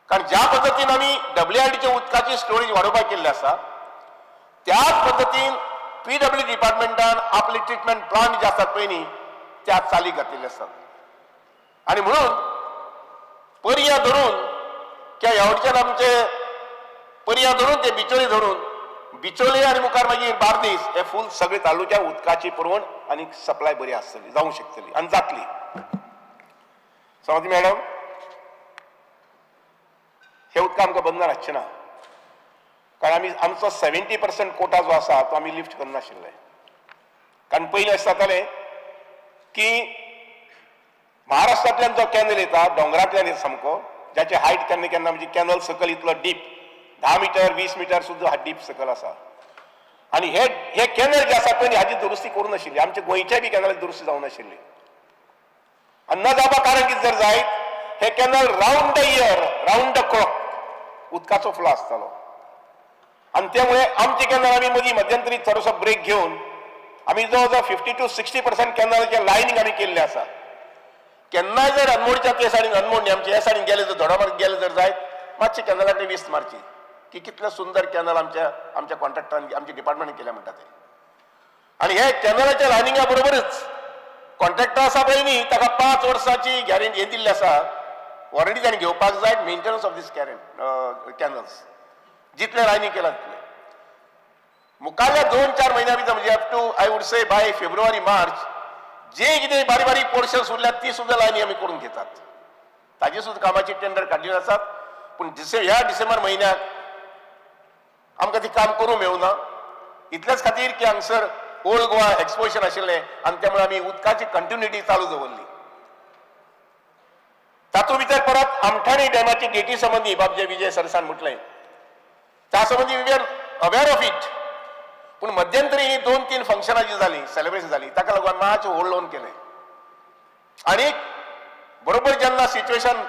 कारण ज्या पद्दतीन आमी WRDच्या उदकाची स्टोरेज वाडोवपाक केल्ली आसा त्याच पद्दतीन PWD डिपार्टमेंटान आपले ट्रिटमेंट प्लांट जे आसात पळय न्ही त्या चालीक घातिल्ले आसात. आणि म्हणून पर्या धरून ह्या वयच्यान आमचे पर्या धरून ते बिचोली धरून बिचोली आणि मुखार मागीर बार्देस हे फूल सगळे तालुक्या उदकाची पुरवण आणि सप्लाय बरी आसतली, जावंक शकतली आणि जातली. समज मॅडम हे उदक आमकां बंद रावचें ना. कारण आमी आमचो 70% कोटा जो आसा तो आमी लिफ्ट करनाशिल्ले. कारण पयलीं अशें जातालें की महाराष्ट्रांतल्यान जो कॅनल येता दोंगरांतल्यान येता सामको ज्याचे हायट केन्ना केन्ना म्हणजे कॅनल सकल इतलो डीप 10 मीटर 20 मीटर सुद्धा हा डीप सकल आसा. आणि हे कॅनल जे आसा पळय हाजी दुरुस्ती करूं नाशिल्ली. आमच्या गोंयच्या बी कॅनलाची दुरुस्ती जावं नाशिल्ली. आणि न जावपा कारण कितें जर जायत हे canal round the year round the clock उदकाचो फ्लो आसतालो. आणि त्यामुळे आमचे कॅनल आमी मदीं मध्यंतरी थोडोसो ब्रेक घेवन आमी जवळ जवळ 50 to 60% कॅनलाचें लायनींग आमी केल्लें आसा. केन्नाय जर अनमोडच्या ते सायडीन अनमोड न्ही आमचे ह्या सायडीन गेले जर धोडामार्ग गेले जर जायत मातशें कॅनलाकडेन विस्त मारची की कितले सुंदर कॅनल आमच्या कॉन्ट्रॅक्टरान आमच्या डिपार्टमेंटान केल्या म्हणटा ते. आणि हे कॅनलाच्या लायनिंगा बरोबरच कॉन्ट्रॅक्टर आसा पळय न्ही ताका 5 वर्सांची गॅरंटी हे दिल्ली आसा वॉरंटी ताणें घेवपाक जाय मेंटेनन्स ऑफ दीस कॅनल्स जितले लायनींग केला तितले. मुखारल्या 2-4 महिन्या भितर म्हणजे up to I would say by February March जे कितें बारीक पोर्शन्स उरल्यात ती सुद्धा लायनी आमी करून घेतात. ताजी सुद्धा कामाची टेंडर काढली आसात पूण ह्या डिसेंबर म्हयन्याक आमकां ती काम करूंक मेळूना इतलेच खातीर की हांगसर ओल्ड गोवा एक्सपोजिशन आशिल्लें आनी त्यामुळे आमी उदकाची कंटिन्युटी चालू दवरली तातूंत भितर परत आमठाणी डॅमाची गेटी संबंधी बाबजे विजय सरसान म्हटलें त्या संबंधी we are aware of it पूण मध्यंतरी ही 2-3 फंक्शनां जी जाली सेलिब्रेशन जाली ताका लागून मातशें होल्ड ऑन केलें आनी बरोबर जेन्ना सिच्युएशन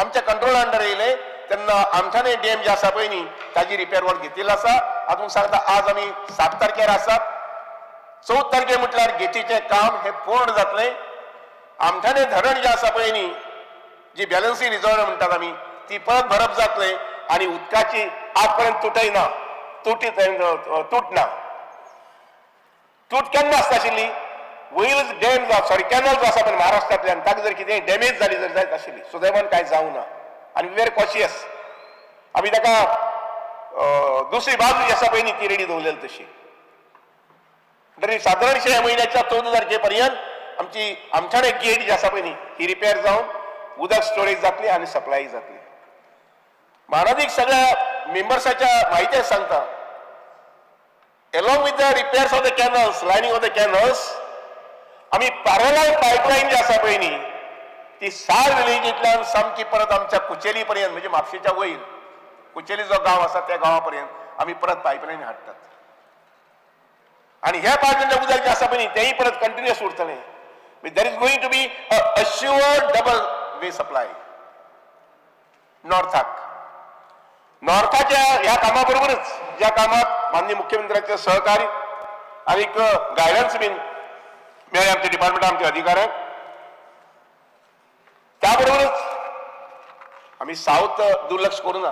आमच्या कंट्रोल अंडर येयलें तेन्ना आमठाणे डॅम जे आसा पळय न्ही ताजी रिपेर वर्क घेतिल्लो आसा हातूंत सांगता आज आमी 7 तारखेर आसात 14 तारखेर म्हटल्यार गेटीचें काम हे पूर्ण जातलें आमठाणे धरण जें आसा पळय न्ही जी बॅलन्सिंग रिजर्व म्हणटात आमी ती परत भरप जातलें आनी उदकाची आज पर्यंत तुटय ना तूट ना तूट केन्ना आसता आशिल्ली वयर डॅम कॅनल जो आसा पळय महाराष्ट्रांतल्यान ताका जर कितें डॅमेज जाली जर जायत आशिल्ली सुदैवान कांय जावं ना आनी वी आर कॉशियस आमी ताका दुसरी बाजू जी आसा पळय न्ही ती रेडी दवरलेली तशी तरी सादारणशे ह्या म्हयन्याच्या 14 तारखे पर्यंत आमची आमठाणे गेट जी आसा पळय न्ही ही रिपेर जावन उदक स्टोरेज जातली आनी सप्लाय जातली महानदीक सगळ्या मेंबर्साच्या म्हायती सांगता along with the repairs of the canals, lining of the canals, आमी parallel pipeline जी आसा पळय न्ही ती 6 विलेजींतल्यान सामकी परत आमच्या कुचेली पर्यंत म्हणजे म्हापशेच्या वयर कुचेली जो गांव आसा त्या गांवा पर्यंत आमी परत पायपलायन हाडटात आनी ह्या पायपलायनीचें उदक जें आसा पळय न्ही तेंय परत कंटिन्युअस उरतलें there is going to be assured double way supply नॉर्थाच्या ह्या कामा बरोबरच ज्या कामात माननीय मुख्यमंत्र्यांचे सहकारी आणि गायडन्स बीन मेळ्ळे आमच्या डिपार्टमेंट आमच्या अधिकाऱ्यांक त्याबरोबरच आमी साऊथ दुर्लक्ष करूं ना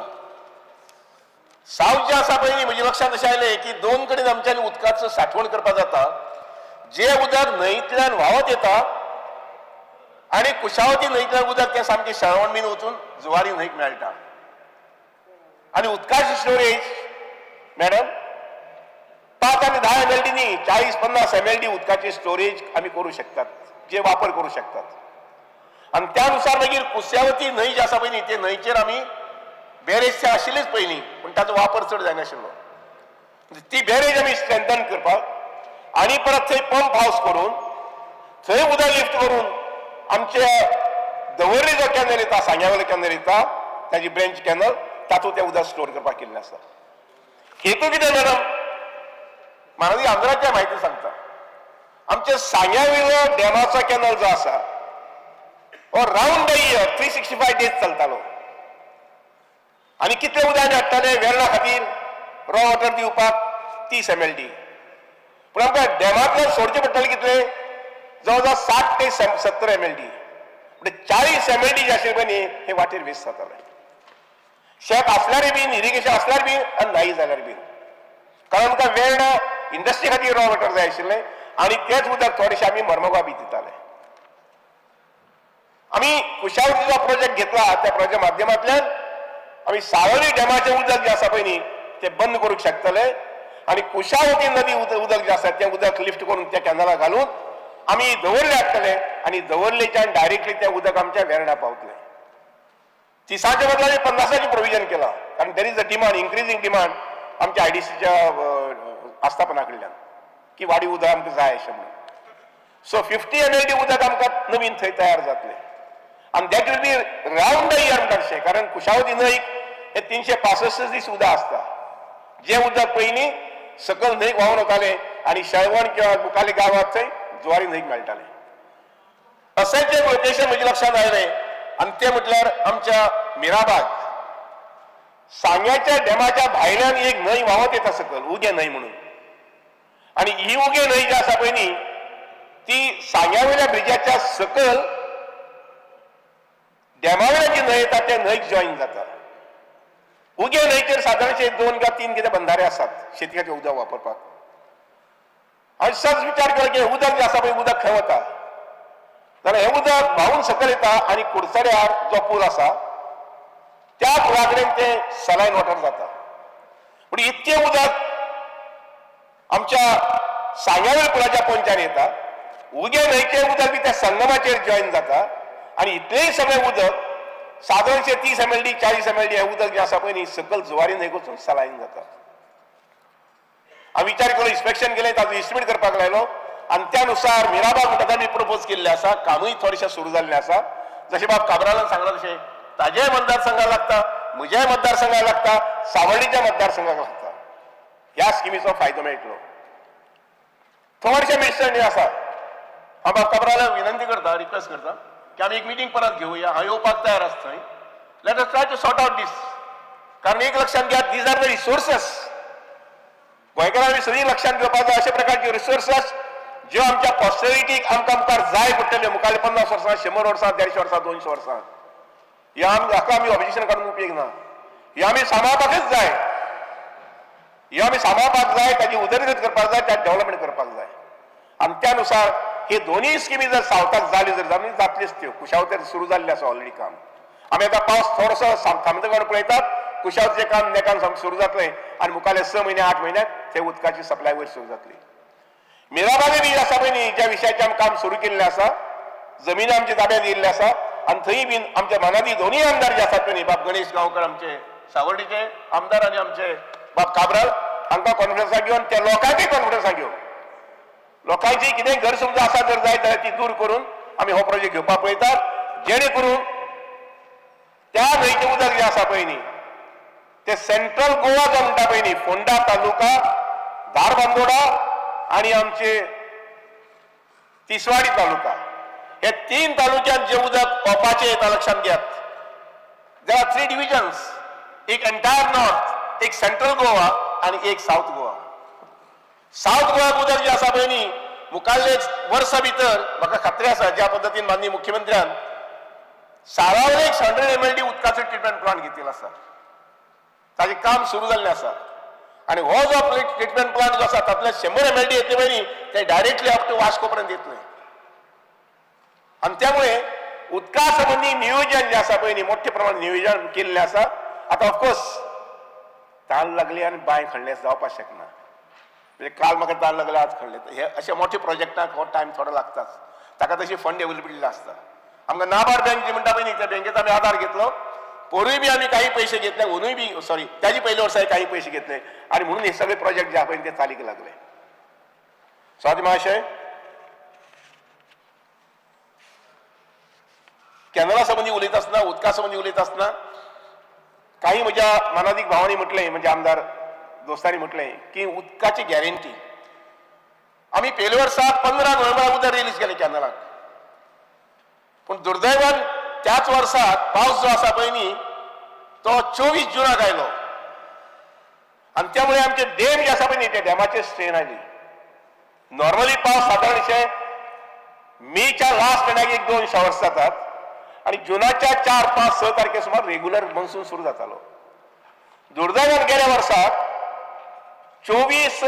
साऊथ जे आसा पळय न्ही म्हज्या लक्षांत अशें आयलें की 2 कडेन आमच्यांनी उदकाचो सांठवण करपाक जाता जे उदक न्हंयतल्यान व्हांवत येता आनी कुशावती न्हंयतल्यान उदक तें सामकें शेळवण बीन वचून जुवारी न्हंयक मेळटा आणि उदकाची स्टोरेज मॅडम 5 आणि 10 MLD न्ही 40-50 MLD उदकाची स्टोरेज आमी करूं शकतात जे वापर करूं शकतात आणि त्यानुसार मागीर कुशावती न्हंय जी आसा पळय न्ही ते न्हंयचेर आमी बॅरेज आशिल्लीच पयलीं पूण ताचो वापर चड जायनाशिल्लो ती बॅरेज आमी स्ट्रेंथन करपाक आनी परत थंय पंप हावस करून थंय उदक लिफ्ट करून आमचे दवर्ली जो कॅनल येता सांग्यावयलो कॅनल येता ताजी ब्रँच कॅनल तातूंत तें उदक स्टोर करपाक केल्लें आसा हेतू कितें मॅडम म्हानदी आंध्राच्या म्हायती सांगता आमचे सांग्यावयलो डॅमाचो कॅनल जो आसा हो रावंड द इयर 365 डेज चलतालो आनी कितलें उदक हाडटाले वेर्णा खातीर रॉ वॉटर दिवपाक 30 MLD पूण आमकां डॅमांतल्यान सोडचें पडटालें कितलें जवळ जवळ 60 ते 70 MLD म्हणजे 40 MLD जे आशिल्ले पळय न्ही हे वाटेर वेस्ट जाताले शेत असल्यार बीन इरिगेशन असल्यार बीन आनी नाही जाल्यार बीन कारण आमकां वेर्णा इंडस्ट्री खातीर रॉ वॉटर जाय आशिल्लें आनी तेंच उदक थोडेशें आमी मर्मगांव बी दिताले आमी कुशावतीचो प्रोजेक्ट घेतला त्या प्रोजेक्ट माध्यमांतल्यान आमी सावळी डॅमाचें उदक जें आसा पळय न्ही तें बंद करूंक शकतले आनी कुशावती नदी उदक जें आसा तें उदक लिफ्ट करून त्या कॅनलाक घालून आमी दवर्ले हाडटले आनी दवर्लेच्यान डायरेक्टली तें उदक आमच्या वेर्णा पावतलें 30च्या बदला 50ची प्रोविजन केला कारण there is a demand increasing demand आमच्या IDCच्या आस्थापना कडल्यान की वाडी उदक आमकां जाय अशें म्हणून सो 50 MLD उदक आमकां नवीन थंय तयार जातलें आनी that will be round the year म्हणटात कारण कुशावती न्हंयक हे 365 दीस उदक आसता जें उदक पयलीं सकयल न्हंयक व्हांवन वतालें आनी शेळवण किंवा मुखाल्ले गांवांत थंय जुवारी न्हंयक मेळटालें अशेंच एक लोकेशन म्हज्या लक्षांत आयलें आनी तें म्हटल्यार आमच्या मिराबाग सांग्याच्या डॅमाच्या भायल्यान एक न्हंय व्हांवत येता सकयल उगे न्हंय म्हणून आनी ही उगे न्हंय जी आसा पळय न्ही ती सांग्यावयल्या ब्रिजाच्या सकयल डॅमावयल्यान जी न्हंय येता त्या न्हंयक जॉईन जाता उगे न्हंयचेर सादारणशे 2 वा 3 कितें बंधारे आसात शेतकाचें उदक वापरपाक हांवें सच विचार केलो की उदक जें आसा पळय उदक खंय वता जाल्यार हें उदक व्हांवून सकयल येता आनी कुडचड्यार जो पूल आसा त्या पुला कडेन तें सलायन वॉटर जाता पूण इतकें उदक आमच्या सांग्यावयल्या पुलाच्या पोंच्यान येता उगे न्हंयचें उदक बी त्या संगमाचेर जॉईन जाता आनी इतलेंय सगळें उदक साधारणशे 30 MLD 40 MLD हे उदक जे आसा पळय न्ही सकल जुवारीन हे वचून सलाईन जाता. हांवें विचार केलो, इन्स्पेक्शन केलें, ताजो एस्टिमेट करपाक लायलो आनी त्या नुसार मिराबाग म्हणटा आमी प्रपोज केल्लें आसा, कामूय थोडेशें सुरू जाल्लें आसा. जशें बाब काबरालान सांगलां तशें ताजेय मतदारसंघाक लागता, म्हज्याय मतदारसंघाक लागता, सावड्डेच्या मतदारसंघाक लागता. ह्या स्किमीचो फायदो मेळटलो. थोडेशे मिनिस्टरांनी आसा, हांव बाब काबरालाक विनंती करता, रिक्वेस्ट करता की आमी एक मिटींग परत घेवया. हांव येवपाक तयार आसा थंय. Let us try to sort out this. कारण एक लक्षात घ्या, दीज आर द रिसोर्सेस. गोंयकारांनी सगळीं लक्षात घेवपाक जाय अशे प्रकारचे रिसोर्सेस ज्यो आमच्या पॉस्टरिटीक आमकां मुखार जाय पडटल्यो, मुखारले 50 वर्सां, 100 वर्सां, 150 वर्सां, 200 वर्सां. हाका आमी ऑब्जेक्शन काडून उपयोग ना. हे आमी सांबाळपाकच जाय. हे आमी सांबाळपाक जाय, ताची उदरगत करपाक जाय, त्या डेव्हलपमेंट करपाक जाय. आनी त्या नुसार हे दोनूय स्किमी जर सावथाक जाल्यो जर जाल्यार जातल्योच त्यो. कुशावतेर सुरू जाल्लें आसा ऑलरेडी काम. आमी आतां पावस थोडोसो थांबता पळयतात, कुशावतेचें काम नेकान सुरू जातलें आनी मुखारले 6 म्हयने 8 म्हयन्याक ते उदकाची सप्लाय वयर सुरू जातली. मिराबागे बी आसा पळय न्ही, ज्या विशयाचें आमी काम सुरू केल्लें आसा, जमीन आमच्या ताब्यांत येयल्ली आसा आनी थंय बीन आमचे मानादी दोनूय आमदार जे आसात पळय न्ही, बाब गणेश गांवकर आमचे सावड्डेचे आमदार आनी आमचे बाब काबराल, हांकां कॉन्फिडन्साक घेवन त्या लोकांकय कॉन्फिडन्साक घेवन लोकांची कितेंय गैरसमज आसा जर जायत जाल्यार ती दूर करून आमी हो प्रोजेक्ट घेवपाक पळयतात, जेणे करून त्या न्हंयचें उदक जें आसा पळय न्ही ते सेंट्रल गोवा जो म्हणटा पळय न्ही, फोंडा तालुका, धारबांदोडा आनी आमचे तिसवाडी तालुका, हे 3 तालुक्यांत जे उदक ओपाचें येता लक्षात घेयात. देर आर 3 डिव्हिजन्स, एक एंटायर नॉर्थ, एक सेंट्रल गोवा आनी एक साऊथ गोवा. साऊथ गोवाक उदक जें आसा पळय न्ही, मुखारले वर्सा भितर म्हाका खात्री आसा ज्या पद्दतीन माननीय मुख्यमंत्र्यान सारावले 100 MLD उदकाचो ट्रिटमेंट प्लांट घेतिल्लो आसा, ताजें काम सुरू जाल्लें आसा. आनी हो जो ट्रिटमेंट प्लांट जो आसा तातूंतले 100 MLD येतले पळय न्ही, ते डायरेक्टली अप टू वास्को पर्यंत येतले. आनी त्यामुळे उदका संबंधी नियोजन जे आसा पळय न्ही, मोठ्या प्रमाणात नियोजन केल्लें आसा. आतां ऑफकोर्स ताण लागली आनी बांय खणलें जावपाक शकना. म्हणजे काल म्हाका ताण लागले आज खणलें. हे अशे मोठे प्रोजेक्टाक हो टायम थोडो लागताच. ताका तशी फंड अवेलेबिलिटी आसता. आमकां नाबार्ड बँक जी म्हणटा पळय न्ही, त्या बँकेत आमी आधार घेतलो. पोरूय बी आमी काही पैसे घेतले, अंदूय बी सॉरी त्याची पयल्या वर्सा काही पैसे घेतले आनी म्हणून हे सगळे प्रोजेक्ट जे आहा पळय ते चालीक लागले. स्वाती महाशय, कॅनला संबंधी उलयता आसतना, उदका संबंधी उलयता आसतना काही म्हज्या मानादीक भावांनी म्हटलें, म्हणजे आमदार दोस्तांनी म्हटलें की उदकाची गॅरंटी आमी पयल्या वर्सा 15 नोव्हेंबराक उदक रिलीज केलें कॅनलाक. पूण दुर्दैवान त्याच वर्साक पावस जो आसा पळय न्ही तो 24 जुनाक आयलो आनी त्यामुळे आमचे डॅम जे आसा पळय न्ही त्या डॅमाचेर स्ट्रेन आयली. नॉर्मली पावस सादारणशे मेच्या लास्ट एंडाक 1-2 शावर्स जातात आनी जुनाच्या 4, 5, 6 तारखे सुमार रेग्युलर मॉन्सून सुरू जातालो. दुर्दैवान गेल्या वर्साक 24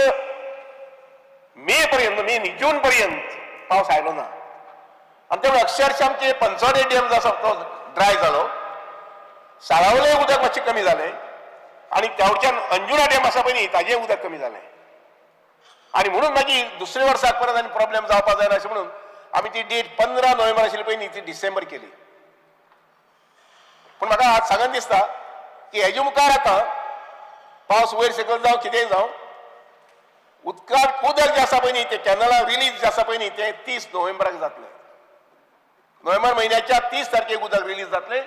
मे पर्यंत, मे न्ही जून पर्यंत पावस आयलो ना. आनी त्यामुळे अक्षरशः आमचे पंचवाडे डॅम जो आसा तो ड्राय जालो. साळावले उदक मातशें कमी जालें आनी त्यावच्यान अंजुना डॅम आसा पळय न्ही ताजें उदक कमी जालें. आनी म्हणून मागीर दुसऱ्या वर्साक परत आनी प्रॉब्लेम जावपाक जायना अशें म्हणून आमी ती डेट 15 नोव्हेंबर आशिल्ली पळय न्ही ती डिसेंबर केली. पूण म्हाका आज सांगन दिसता की हेजे मुखार आतां पावस वयर सकयल जावं कितेंय जावं, उदकाक उदक जें आसा पळय न्ही ते कॅनला रिलीज जें आसा पळय न्ही ते 30 नोव्हेंबराक जातलें. नोव्हेंबर म्हयन्याच्या 30 तारखेक उदक रिलीज जातलें,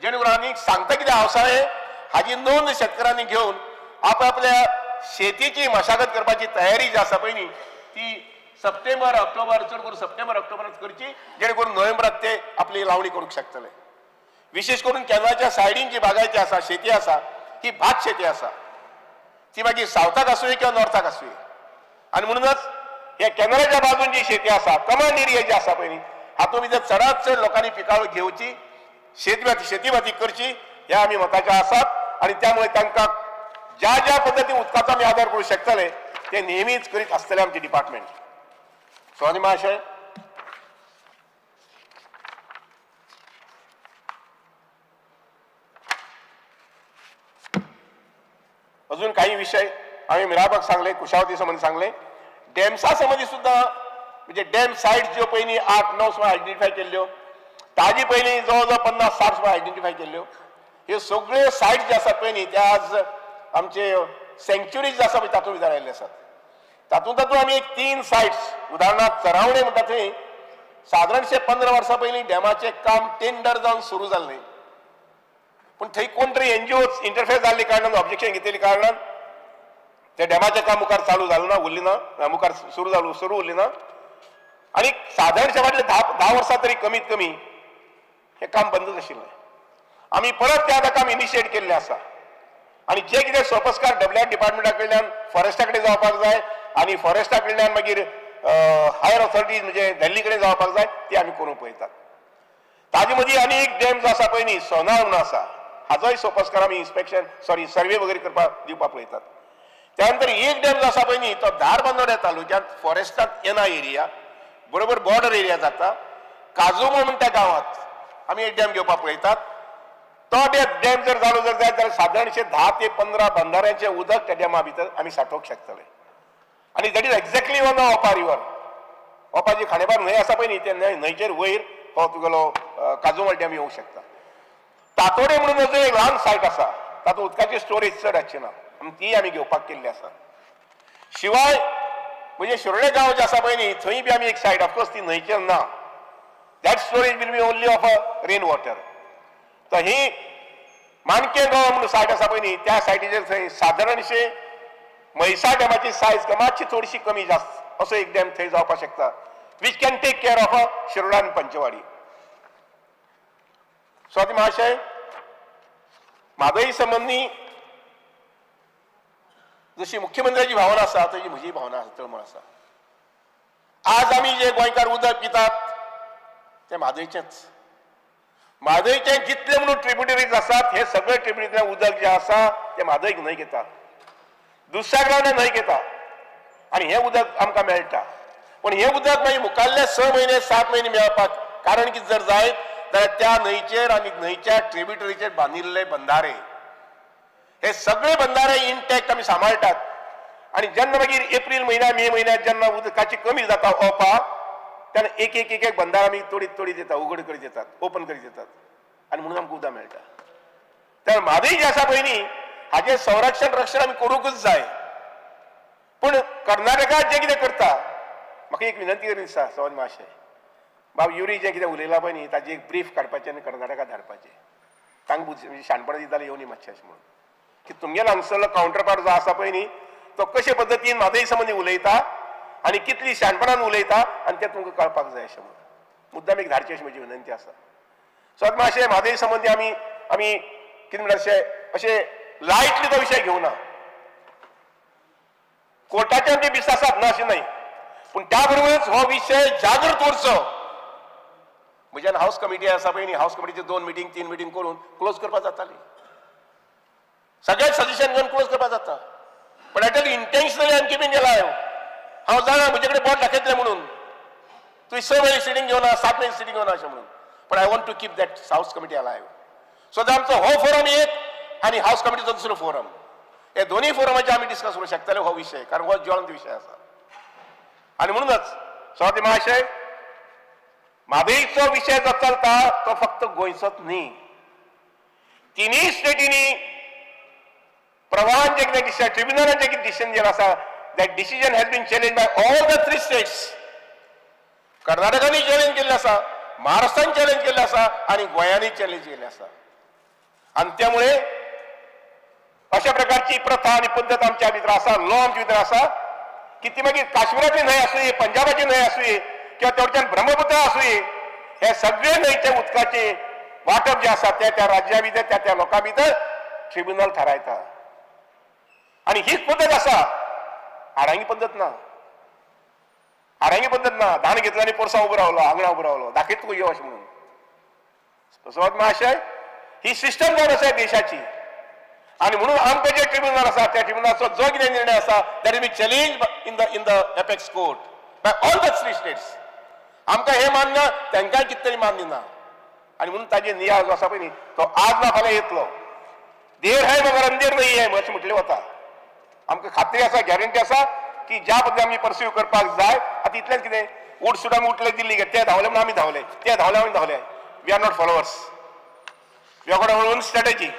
जेणे करून आनी सांगता कितें आवसाळे हाजी नोंद शेतकारांनी घेवन आपआपल्या शेतीची मशागत करपाची तयारी जी आसा पळय न्ही ती सप्टेंबर ऑक्टोबर, चड करून सप्टेंबर ऑक्टोबरांत करची, जेणे करून नोव्हेंबरांत ते आपली लावणी करूंक शकतले. विशेष करून कॅनलाच्या सायडीन जी बागायती आसा, शेती आसा, ही भात शेती आसा, ती मागीर सावथाक आसूं किंवा नॉर्थाक आसूं. आनी म्हणूनच ह्या कॅनलाच्या बाजून जी शेती आसा, कमांड एरिया जी आसा पळय न्ही हातूंत भितर चडांत चड लोकांनी पिकावळ घेवची, शेती बाती करची, हे आमी मताचे आसात. आनी त्यामुळे तांकां ज्या ज्या पद्दतीन उदकाचो आमी आदार करूंक शकतले ते नेहमीच करीत आसतले आमचे डिपार्टमेंट. स्वामी महाशय, अजून काही विषय आम्ही मिराबाग सांगले, कुशावती संबंधी सांगले, डॅम्सा संबंधी सुद्धा म्हणजे डॅम साइट्स ज्यो पयलीं 8-9 सुमार आयडेंटिफाय केल्ल्यो ताजी पयलीं जवळ जवळ 50-60 सुमार आयडेंटिफाय केल्ल्यो. ह्यो सगळ्यो सायट्स जे आसात पळय न्ही त्या आज आमचे सँक्च्युरीज आसा पळय तातूंत भितर आयिल्ले आसात. तातूंत आमी एक 3 सायट्स उदाहरणार्थ चरावणे म्हणटा थंय सादारणशे 15 वर्सां पयलीं डॅमाचें काम टेंडर जावन सुरू जाल्लें. पूण थंय कोण तरी NGOs इंटरफेर जाल्ले कारणान ऑब्जेक्शन घेतलेल्या कारणान त्या डॅमाचें काम मुखार चालू जालें ना, उरलें ना, मुखार सुरू उरलें ना. आनी सादारणशे फाटले 10 वर्सां तरी कमीत कमी हें काम बंदच आशिल्लें. आमी परत तें आतां काम इनिशिएट केल्लें आसा. आनी जे कितें सोपस्कार WR डिपार्टमेंटा कडल्यान फॉरेस्टा कडेन जावपाक जाय आनी फॉरेस्टा कडल्यान मागीर हायर ऑथॉरिटीज म्हणजे दिल्ली कडेन जावपाक जाय ते आमी करूंक पळयतात. ताजे मदीं आनी एक डॅम जो आसा पळय न्ही सोनार म्हणून आसा, हाजोय सोपस्कार आमी सर्वे वगैरे करपाक दिवपाक पळयतात. त्यानंतर एक डॅम जो आसा पळय न्ही तो धारबांदोड्या तालुक्यांत फॉरेस्टांत येना एरिया बरोबर बॉर्डर एरिया जाता काजोमो म्हणटा त्या गांवांत आमी एक डॅम घेवपाक पळयतात. तो डॅम जर जालो जर जायत जाल्यार सादारणशे 10 ते 15 बंधाऱ्यांचें उदक त्या डॅमा भितर आमी सांठोवंक शकतले. आनी that is exactly on the Opa river. Opa जी खांडेपार न्हंय आसा पळय न्ही त्या न्हंयचेर वयर हो तुगेलो काजोमल डॅम येवंक शकता. तातोडे म्हणून अजून एक ल्हान सायट आसा तातूंत उदकाची स्टोरेज चड आसची ना आनी ती आमी घेवपाक केल्ली आसा. शिवाय म्हणजे शिरोडे गांव जे आसा पळय न्ही थंय बी आमी एक सायट ऑफकोर्स ती न्हंयचेर ना. That storage will be only of rain water. तर ही माणके गांव म्हणून सायट आसा पळय न्ही त्या सायटीचेर थंय सादारणशे म्हैसा डॅमाची सायज मातशी थोडीशी कमी जास्त असो एक डॅम थंय जावपाक शकता which can take care of Shiroda आनी पंचवाडी. स्वाती महाशय म्हादई संबंधी जशी मुख्यमंत्र्याची भावना आसा तशी म्हजी भावना आसा तळमळ आसा. आज आमी जे गोंयकार उदक पितात ते म्हादयचेंच. म्हादयचे जितले म्हणून ट्रिब्युटरीज आसात हे सगळे ट्रिब्युटरीतल्यान उदक जे आसा ते म्हादयक न्हंयक येता, दुधसागरान न्हंयक येता आनी हें उदक आमकां मेळटा. पण हें उदक मागीर मुखाल्ले 6 म्हयने 7 म्हयने मेळपाक कारण कितें जर जायत जाल्यार त्या न्हंयचेर आनी न्हंयच्या ट्रिब्युटरीचेर बांदिल्ले बंधारे हे सगळे बंधारे इंटॅक्ट आमी सांबाळटात. आनी जेन्ना मागीर एप्रील म्हयन्या मे म्हयन्यात जेन्ना उदकाची कमी जाता ओपा तेन्ना एक एक एक एक बंधार आमी तोडीत येतात, उघड करीत येतात, ओपन करीत येतात आनी म्हणून आमकां उदक मेळटा. तर म्हादय जे आसा पळय न्ही हाचें संरक्षण रक्षण आमी करूंकच जाय. पूण कर्नाटकात जे कितें करता म्हाका एक विनंती करून दिसता सवान महाशय बाब युरी जें कितें उलयलां पळय न्ही ताची एक ब्रीफ काडपाचें आनी कर्नाटकात धाडपाचें. तांकां शाणपणां दितालें येवनी मातशें अशें म्हणून की तुमगेलो हांगसरलो कावंटर पार्ट जो आसा पळय न्ही तो कशे पद्दतीन म्हादय संबंदी उलयता आनी कितली शाणपणान उलयता आनी तें तुमकां कळपाक जाय अशें म्हणून मुद्दाम एक धाडची अशी म्हजी विनंती आसा. सो मातशें म्हादय संबंदी आमी कितें म्हणटा अशें लायटली तो विशय घेवना. कोर्टाचे आमचे बिस आसात ना अशें नाही पूण त्या बरोबरच हो विशय जागृत उरचो. म्हज्यान हाऊस कमिटी आसा पळय न्ही हाऊस कमिटीचे 2 मिटींग 3 मिटींग करून क्लोज करपाक जाताली. सगळेच सजेशन घेवन क्लोज करपाक जाता. पण I tell you intentionally I am keeping alive. हांव जाणा म्हजे कडेन बोट दाखयतलें म्हणून तुवें 6 म्हयने सिटींग घेवना 7 म्हयने सिटींग घेवना अशें म्हणून. पण I want to keep that house committee alive. So आमचो हो फोरम एक आनी हाऊस कमिटीचो दुसरो फोरम हे दोनूय फोरमाचेर आमी डिस्कस करूंक शकतले हो विशय कारण हो ज्वलंत विशय आसा. आनी म्हणूनच स्वाती महाशय म्हादयचो विशय जो चलता तो फक्त गोंयचोच न्ही. तिनूय स्टेटींनी प्रवाहान जे कितें डिसिजन ट्रिब्युनलान जे कितें डिसिजन जें आसा that decision has been challenge by all the 3 states. कर्नाटकानूय चॅलेंज केल्लें आसा, महाराष्ट्रान चॅलेंज केल्लें आसा आनी गोंयानूय चॅलेंज केल्लें आसा. आनी त्यामुळे अशा प्रकारची प्रथा आनी पद्दत आमच्या भितर आसा, लॉ आमच्या भितर आसा की ती मागीर काश्मीराची न्हंय आसूं पंजाबाची न्हंय आसूं किंवा तेवटेच्यान ब्रह्मपुत्र आसूं हे सगळे न्हंयचे उदकाचे वांटप जे आसा ते त्या राज्या भितर त्या लोकां भितर ट्रिब्युनल थारायता. आनी हीच पद्दत आसा, आडांगी पद्दत ना. आडांगी पद्दत ना धान घेतलो आनी पोरसां उबो रावलो आंगणा उबो रावलो दाखयत तुका यो अशें म्हणून. स्वात महाशय ही सिस्टम जावन आसा देशाची आनी म्हणून आमकां जे ट्रिब्युनल आसा त्या ट्रिब्युनलाचो जो कितें निर्णय आसा that will be challenge in the apex court by all the 3 states. आमकां हे मान्य तांकांय कितें तरी मान्य ना आनी म्हणून ताजे नियाळ जो आसा पळय न्ही तो आज ना फाल्यां येतलो. देर है मगर अंधेर नाही है अशें म्हटलें वता. आमकां खात्री आसा गॅरंटी आसा की ज्या पद्दतीन आमी परस्यू करपाक जाय आतां इतलेंच कितें उठ सुडांक उठले दिल्ली गे ते धांवले म्हणून आमी धांवले ते धांवले आमी धांवले we are not followers. We are got own strategy.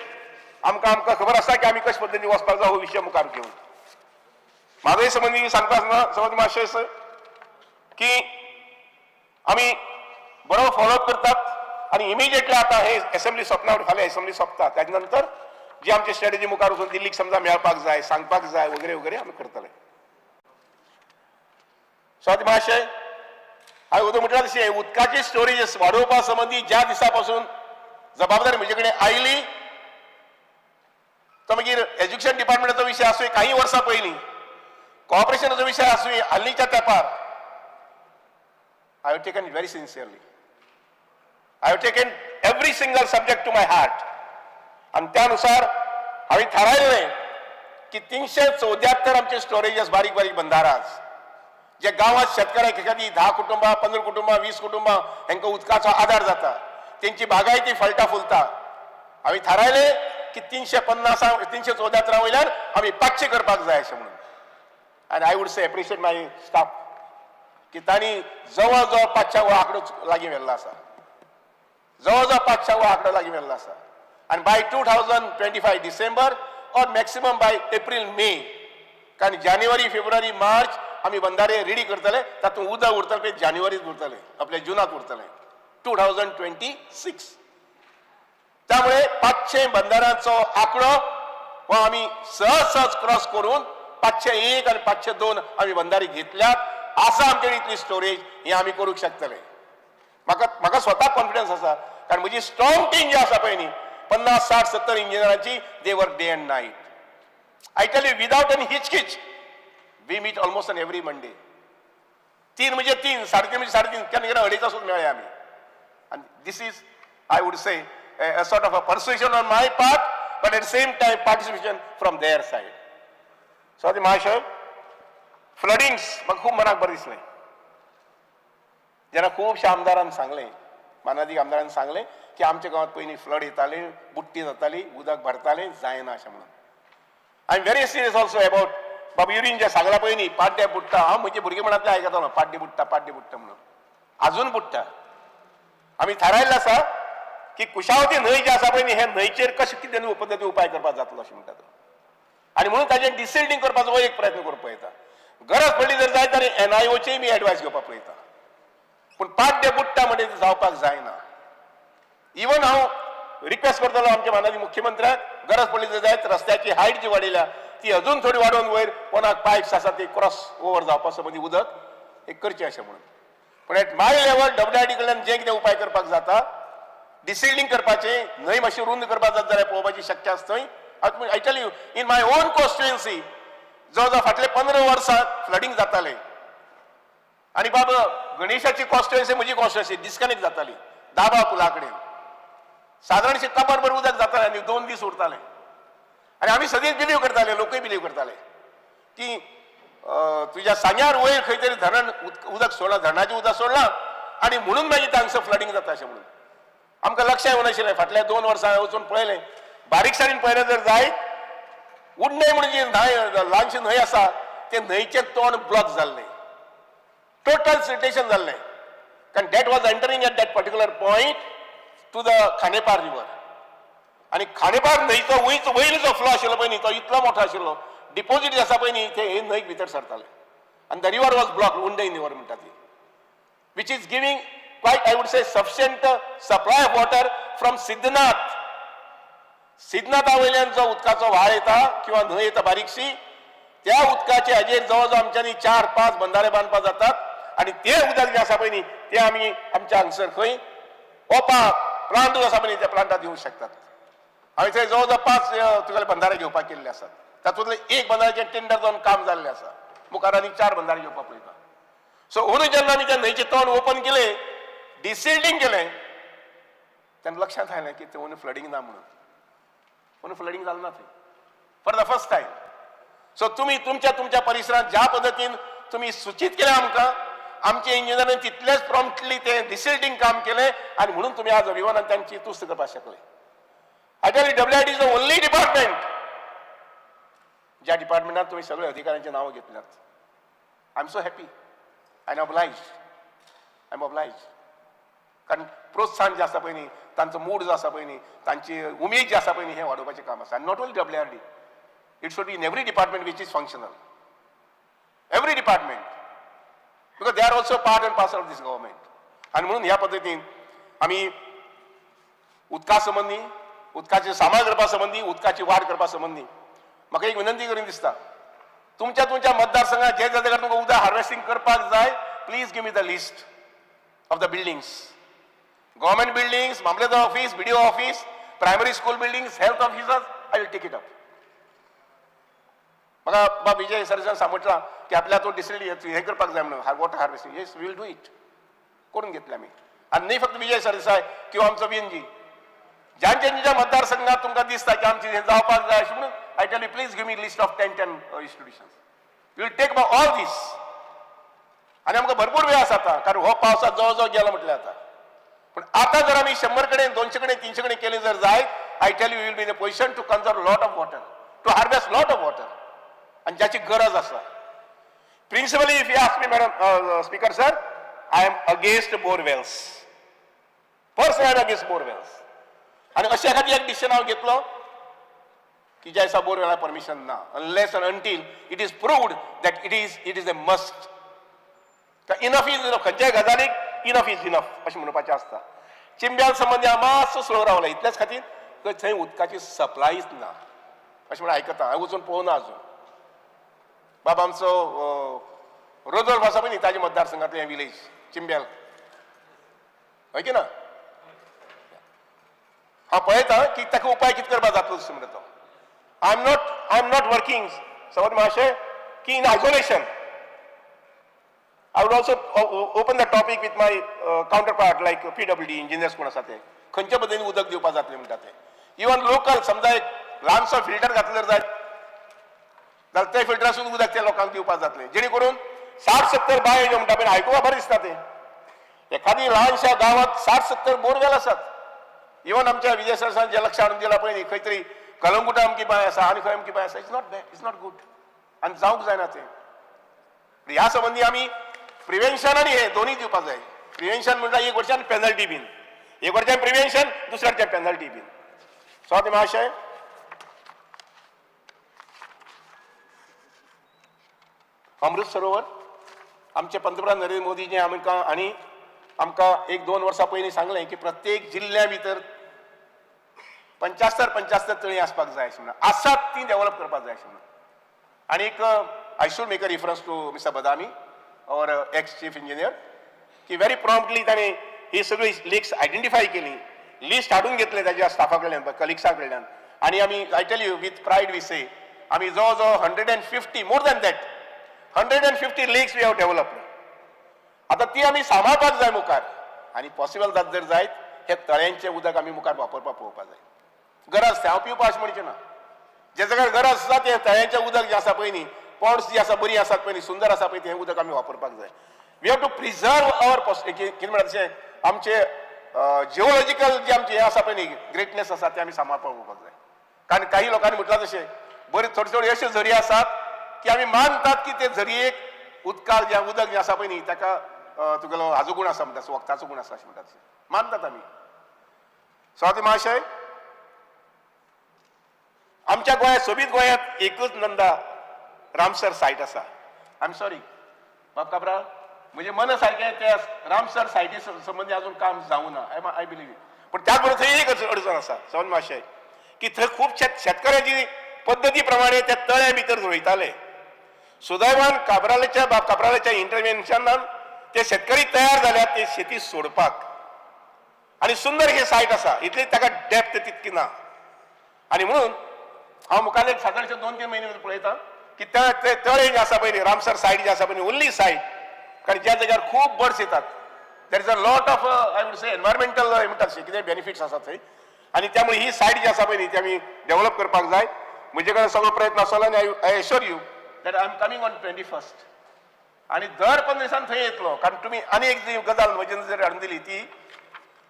आमकां खबर आसा की आमी कशे पद्दतीन वचपाक जाय हो विशय मुखार घेवन. म्हाजोय संबंदी सांगता आसतना संबंदी मातशें अशें की आमी बरो फॉलोअप करतात आनी इमिजिएटली आतां हे असेंब्ली सोंपना फाल्यां असेंब्ली सोंपता ताजे नंतर जी आमची स्ट्रॅटेजी मुखार वचून दिल्लीक समजा मेळपाक जाय सांगपाक जाय वगैरे वगैरे आमी करतले. सो आतां मातशें हांवें उदक म्हटल्यार तशें उदकाची स्टोरेज वाडोवपा संबंदी ज्या दिसा पासून जबाबदारी म्हजे कडेन आयली तो मागीर एज्युकेशन डिपार्टमेंटाचो विशय आसूं काही वर्सां पयलीं कॉपरेशनाचो विशय आसूं हालींच्या तेंपार I have taken it very sincerely. I have taken every single subject to my heart. आणि त्यानुसार हांवें थारायलें की 374 आमचे स्टोरेजेस बारीक बारीक बंधाराज जे गांवांत शेतकऱ्याक एखादी 10 कुटुंबां 15 कुटुंबां 20 कुटुंबां हांकां उदकाचो आदार जाता तेंची बागायती फळटा फुलता. हांवें थारायलें की 374 वयल्यान आमी 500 करपाक जाय अशें म्हणून. आनी I would say appreciate my staff की तांणी जवळ जवळ 500 हो आंकडो लागीं व्हेल्लो आसा. जवळ जवळ 500 हो आंकडो लागीं व्हेल्लो आसा. आनी बाय 2025 डिसेंबर और मॅक्सिमम बाय एप्रील मे कारण जानेवारी फेब्रुवारी मार्च आमी बंधारे रेडी करतले तातूंत उदक उरतलें पळय जानेवारीत उरतलें आपल्या जुनाक उरतलें 2026. त्यामुळे 500 बंधारांचो आंकडो हो आमी सहज क्रॉस करून 501 आनी 502 आमी बंधारे घेतल्यात. आसा आमचे इतली स्टोरेज हे आमी करूंक शकतले. म्हाका स्वताक कॉन्फिडन्स आसा कारण म्हजी स्ट्रॉंग टीम जी आसा पळय न्ही 50 60 70 इंजिनियरांची they work day and night. I tell you without any हिचकिच we meet almost on every Monday. 3 म्हणजे 3 3.5 म्हणजे 3.5 केन्ना केन्ना 2.5 सुद्दां मेळ्ळे आमी. आनी this is I would say a sort of a persuasion on my part but at the same time participation from their side. So the Marshal फ्लडिंग्स म्हाका खूब मनाक बरें दिसलें जेन्ना खुबशा आमदारान सांगलें मानादी आमदारान सांगलें की आमच्या गांवांत पयलीं फ्लड येतालें बुट्टी जाताली उदक भरतालें जायना अशें म्हणून. I am very serious also about बाबा युरीन जें सांगलां पळय न्ही पाड्डे बुडटा हांव म्हजे भुरगेपणांतलें आयकतालो पाड्डे बुडटा म्हणून आजून बुडटा. आमी थारायल्लें आसा की कुशावती न्हंय जी आसा पळय न्ही हे न्हंयचेर कशें कितें पद्दतीन उपाय करपाक जातलो अशें म्हणटा तो. आनी म्हणून ताजें डिसिल्डिंग करपाचो हो एक प्रयत्न करूंक पळयता. गरज पडली जर जाय जाल्यार NIOचेय मी एडवायस घेवपाक पळयता. पूण पाड्डे बुडटा म्हणजे ते जावपाक जायना. इवन हांव रिक्वेस्ट करतलो आमच्या माननीय मुख्यमंत्र्याक गरज पडली जर जायत रस्त्याची हायट जी वाडयल्या ती अजून थोडी वाडोवन वयर कोणाक पायप्स आसा ती क्रॉस ओवर जावपा संबंदी उदक एक करचें अशें म्हणून. पूण एट माय लेवल WID कडल्यान जे कितें उपाय करपाक जाता डिसिल्डिंग करपाचें न्हंय मातशी रुंद करपाक जाता जाल्यार पळोवपाची शक्य आसा थंय. I tell you in my on constituency जवळ फाटले 15 वर्सां फ्लडिंग जातालें आनी बाबा गणेशाची कॉन्स्टिट्युएन्सी म्हजी कॉन्स्टिट्युएन्सी डिस्कनेक्ट जाताली दाबा पुला कडेन सादारणशें कबर उदक जातालें आनी 2 दीस उरतालें. आनी आमी सगळीं बिलीव करताले लोकूय बिलीव करताले की तुज्या सांग्यार वयर खंय तरी धरण उदक सोडलां धरणाचें उदक सोडलां आनी म्हणून मागीर तांगसर फ्लडिंग जाता अशें म्हणून. आमकां लक्षाय येवं नाशिल्लें फाटल्या 2 वर्सां वचून पळयलें बारीकसाणेन पळयलें जर जायत उडणे म्हणून जी न्हंय ल्हानशी न्हंय आसा ते न्हंयचें तोंड ब्लॉक जाल्लें टोटल सिटेशन जाल्लें कारण that was entering at that particular point to the Khandepar river. आनी खांडेपार न्हंयचो वयर जो फ्लो आशिल्लो पळय न्ही तो इतलो मोठो आशिल्लो डिपॉझीट आसा पळय न्ही ते न्हंयक भितर सरताले आनी द रिवर वॉज ब्लॉक उंडे रिवर म्हणटा ती which is giving quite I would say sufficient supply of water from सिद्धनाथा वयल्यान जो उदकाचो व्हाळ येता किंवा न्हंय येता बारीकशी त्या उदकाचे हाजेर जवळ जवळ आमच्यांनी 4-5 बंधारे बांदपाक जातात आनी ते उदक जे आसा पळय न्ही ते आमी आमच्या हांगसर खंय ओपाक प्लांट आसा पळय न्ही त्या प्लांटात दिवंक शकतात. हांवें थंय जवळ जवळ 5 तुगेले बंधारे घेवपाक केल्ले आसात. तातूंतले एक बंधाऱ्याचें टेंडर जावन काम जाल्लें आसा. मुखार आनी 4 बंधारे घेवपाक पळयता. सो अंदूं जेन्ना आमी त्या न्हंयचें तोंड ओपन केलें डिसिल्डिंग केलें तेन्ना लक्षांत आयलें की थंय फ्लडिंग ना म्हणून. म्हणून फ्लडिंग जालें ना थंय for the first time. So तुमी तुमच्या परिसरांत ज्या पद्दतीन तुमी सूचित केलें आमकां आमचे इंजिनियरांनी तितलेच प्रॉम्प्टली ते डिसिल्डिंग काम केलें आनी म्हणून तुमी आज अभिमानान तांची तुस्त करपाक शकले. I tell you WID is the only department ज्या डिपार्टमेंटात तुम्ही सगळे अधिकाऱ्यांची नावं घेतल्यात. I am so happy. I am obliged. कारण प्रोत्साहन जे आसा पळय न्ही तांचो मूड जो आसा पळय न्ही तांची उमेद जी आसा पळय न्ही हें वाडोवपाचें काम आसा. Not only WRD, it should be in every department which is functional, every department, because they are also part and parcel of this government. आणि म्हणून ह्या पद्दतीन आमी उदका संबंदी, उदकाचे सामाळ करपा संबंदी, उदकाची वाड करपा संबंदी म्हाका एक विनंती करून दिसता, तुमच्या मतदारसंघात जे जाग्यार तुमकां उदक हार्वेस्टिंग करपाक जाय, please give me the list of the buildings, government buildings, मामलेदार office, BDO office, primary school buildings, health officers, I will take it up. म्हाका बाबा विजय सरसान सांगटला की आपल्या तो डिस्ट्रिक्ट हे करपाक जाय म्हणून water harvesting. Yes, we will do it, करून घेतले आमी. आणि नाही फक्त विजय सरदेसाय किंवा आमचो VNG, ज्यांच्या मतदारसंघात तुमकां दिसता की आमचे हे जावपाक जाय अशें म्हणून I tell you please give me list of 10 institutions. We will take about all this. आणि आमकां भरपूर वेळ आसा आता, कारण हो पावसात जवळ जवळ गेला म्हटल्यार आता. पण आता जर आमी 100 कडेन 200 कडेन 300 कडेन केले जर जायत, I tell you will be in a position to conserve lot of water, to harvest lot of water, आणि ज्याची गरज आसा. Principally if you ask me madam speaker sir, I am against borewells, personally I am against borewells. आणि अशा एखादी एक decision हांव घेतलो की ज्या दिसा बोरवेला परमिशन ना, unless and until it is proved that it is a must. Enough is enough, खंयच्याय गजालीक इनफ इज इनफ अशें म्हणपाचें आसता. चिंब्याल संबंदी हांव मातसो स्लो रावला इतलेच खातीर थंय उदकाची सप्लायच ना अशें म्हणून आयकता. हांवें वचून पळोवना अजून. बाबा आमचो रोजोल्फ आसा पळय न्ही ताजे मतदारसंघांतलें विलेज चिंब्याल, हय की ना, हांव पळयता की ताका उपाय कितें करपाक जातलो अशें म्हणटा तो. आय एम नॉट वर्किंग समज मातशें की in isolation. I would also open the topic with my counterpart like PWD engineers कोण आसा ते खंयच्या पद्दतीन उदक दिवपाक जातलें म्हणटा ते. इवन लोकल समजा एक ल्हानसो फिल्टर घातलो जर जाय जाल्यार ते फिल्टरासून उदक त्या लोकांक दिवपाक जातलें, जेणे करून 60-70 बाय ज्यो म्हणटा पळय आयकुपाक बरें दिसता ते. एखादी ल्हानशा गांवांत 60-70 बोरवेल आसात. इवन आमच्या विजय सरसान जे लक्ष हाडून दिला पळय न्ही, खंय तरी कलंगुटा अमकी बाय आसा आनी खंय अमकी बाय आसा, इट्स नॉट गुड आनी जावंक जायना ते. ह्या संबंधी आमी प्रिव्हेन्शन आणि हे दोन्ही दिवपाक जाय. प्रिव्हेन्शन म्हणटा एक वर्षान पेनल्टी बीन, एक वर्षान प्रिव्हेन्शन, दुसऱ्या वर्षान पेनल्टी बीन. स्वाती महाशय, अमृत सरोवर आमचे पंतप्रधान नरेंद्र मोदीजी आमकां 1-2 वर्सां पयलीं सांगलें की प्रत्येक जिल्ल्या भितर 75 तळी आसपाक जाय अशें म्हणून. आसात ती डेव्हलप करपाक जाय अशें म्हणून. आनीक I should make a reference to mister Badami, और एक्स चीफ इंजिनियर, की व्हेरी प्रॉम्प्टली ताणें ही सगळी लिस्ट आयडेंटिफाय केली, लिस्ट हाडून घेतले ताच्या स्टाफा कडल्यान, कलिग्सा कडल्यान. आणि आमी I tell you with pride we say आमी जवळ जवळ 150 मोर दॅन दॅट 150 लेक्स वी हॅव डेव्हलप्ड. आता ती आमी सांबाळपाक जाय मुखार, आणि पॉसिबल जात जर जायत हे तळ्यांचे उदक आमी मुखार वापरपाक पळोवपाक जाय. गरज हांव पिवपा अशें म्हणचें ना, जे जाग्यार गरज आसा ते तळ्यांचें उदक जें आसा पळय न्ही, पॉन्ड्स जी आसा बरी आसात पळय न्ही, सुंदर आसा पळय तें उदक आमी वापरपाक जाय. We have to preserve our कितें म्हणटा तशें आमचे जिओलॉजिकल जे आमचे हे आसा पळय न्ही ग्रेटनेस आसा ते आमी सांबाळपाक पळोवपाक जाय. कारण काही लोकांनी म्हटलां तशें बरे थोडे अशे झरी आसात की आमी मानतात की ते झरयेक उदकाक जें उदक जें आसा पळय न्ही ताका तुगेलो हाजो गूण आसा म्हणटा, वखदाचो गूण आसा अशें म्हणटा तशें मानतात आमी. स्वाती महाशय, आमच्या गोंयांत सोबीत गोंयांत एकूच नंदा रामसर सायट आसा. आय एम सॉरी बाब काबरा, म्हणजे मन सारकें त्या रामसर सायटी संबंदी अजून काम जावं ना. I believe it. पण त्याच बरोबर थंय एक अडचण आसा समज मातशें की थंय खूब शेतकऱ्याची पद्दती प्रमाणे त्या तळ्या भितर जुळयताले. सुदैवान काबरालेच्या इंटरव्हेन्शनान ते शेतकरी तयार जाल्यात ते शेती सोडपाक. आणि सुंदर हे सायट आसा, इतली ताका डेप्थ तितकी ना. आणि म्हणून हांव मुखार एक सादारणशे 2-3 म्हयने पळयता की ते तळे जे आसा पळय रामसर सायट जी आसा पळय ओन्ली सायट, कारण ज्या जाग्यार खूब बर्ड्स येतात, देर is a lot of I would say environmental म्हणटा तशें कितें बेनिफिट्स आसात थंय. आणि त्यामुळे ही सायट जी आसा पळय न्ही ती आमी डेव्हलप करपाक जाय. म्हजे कडेन सगळो प्रयत्न आसलो आनी I assure you that I am coming on 21st. आणि दर 15 दिसांनी थंय येतलो. कारण तुमी आनी एक जी गजाल म्हजे नजरेर हाडून दिली ती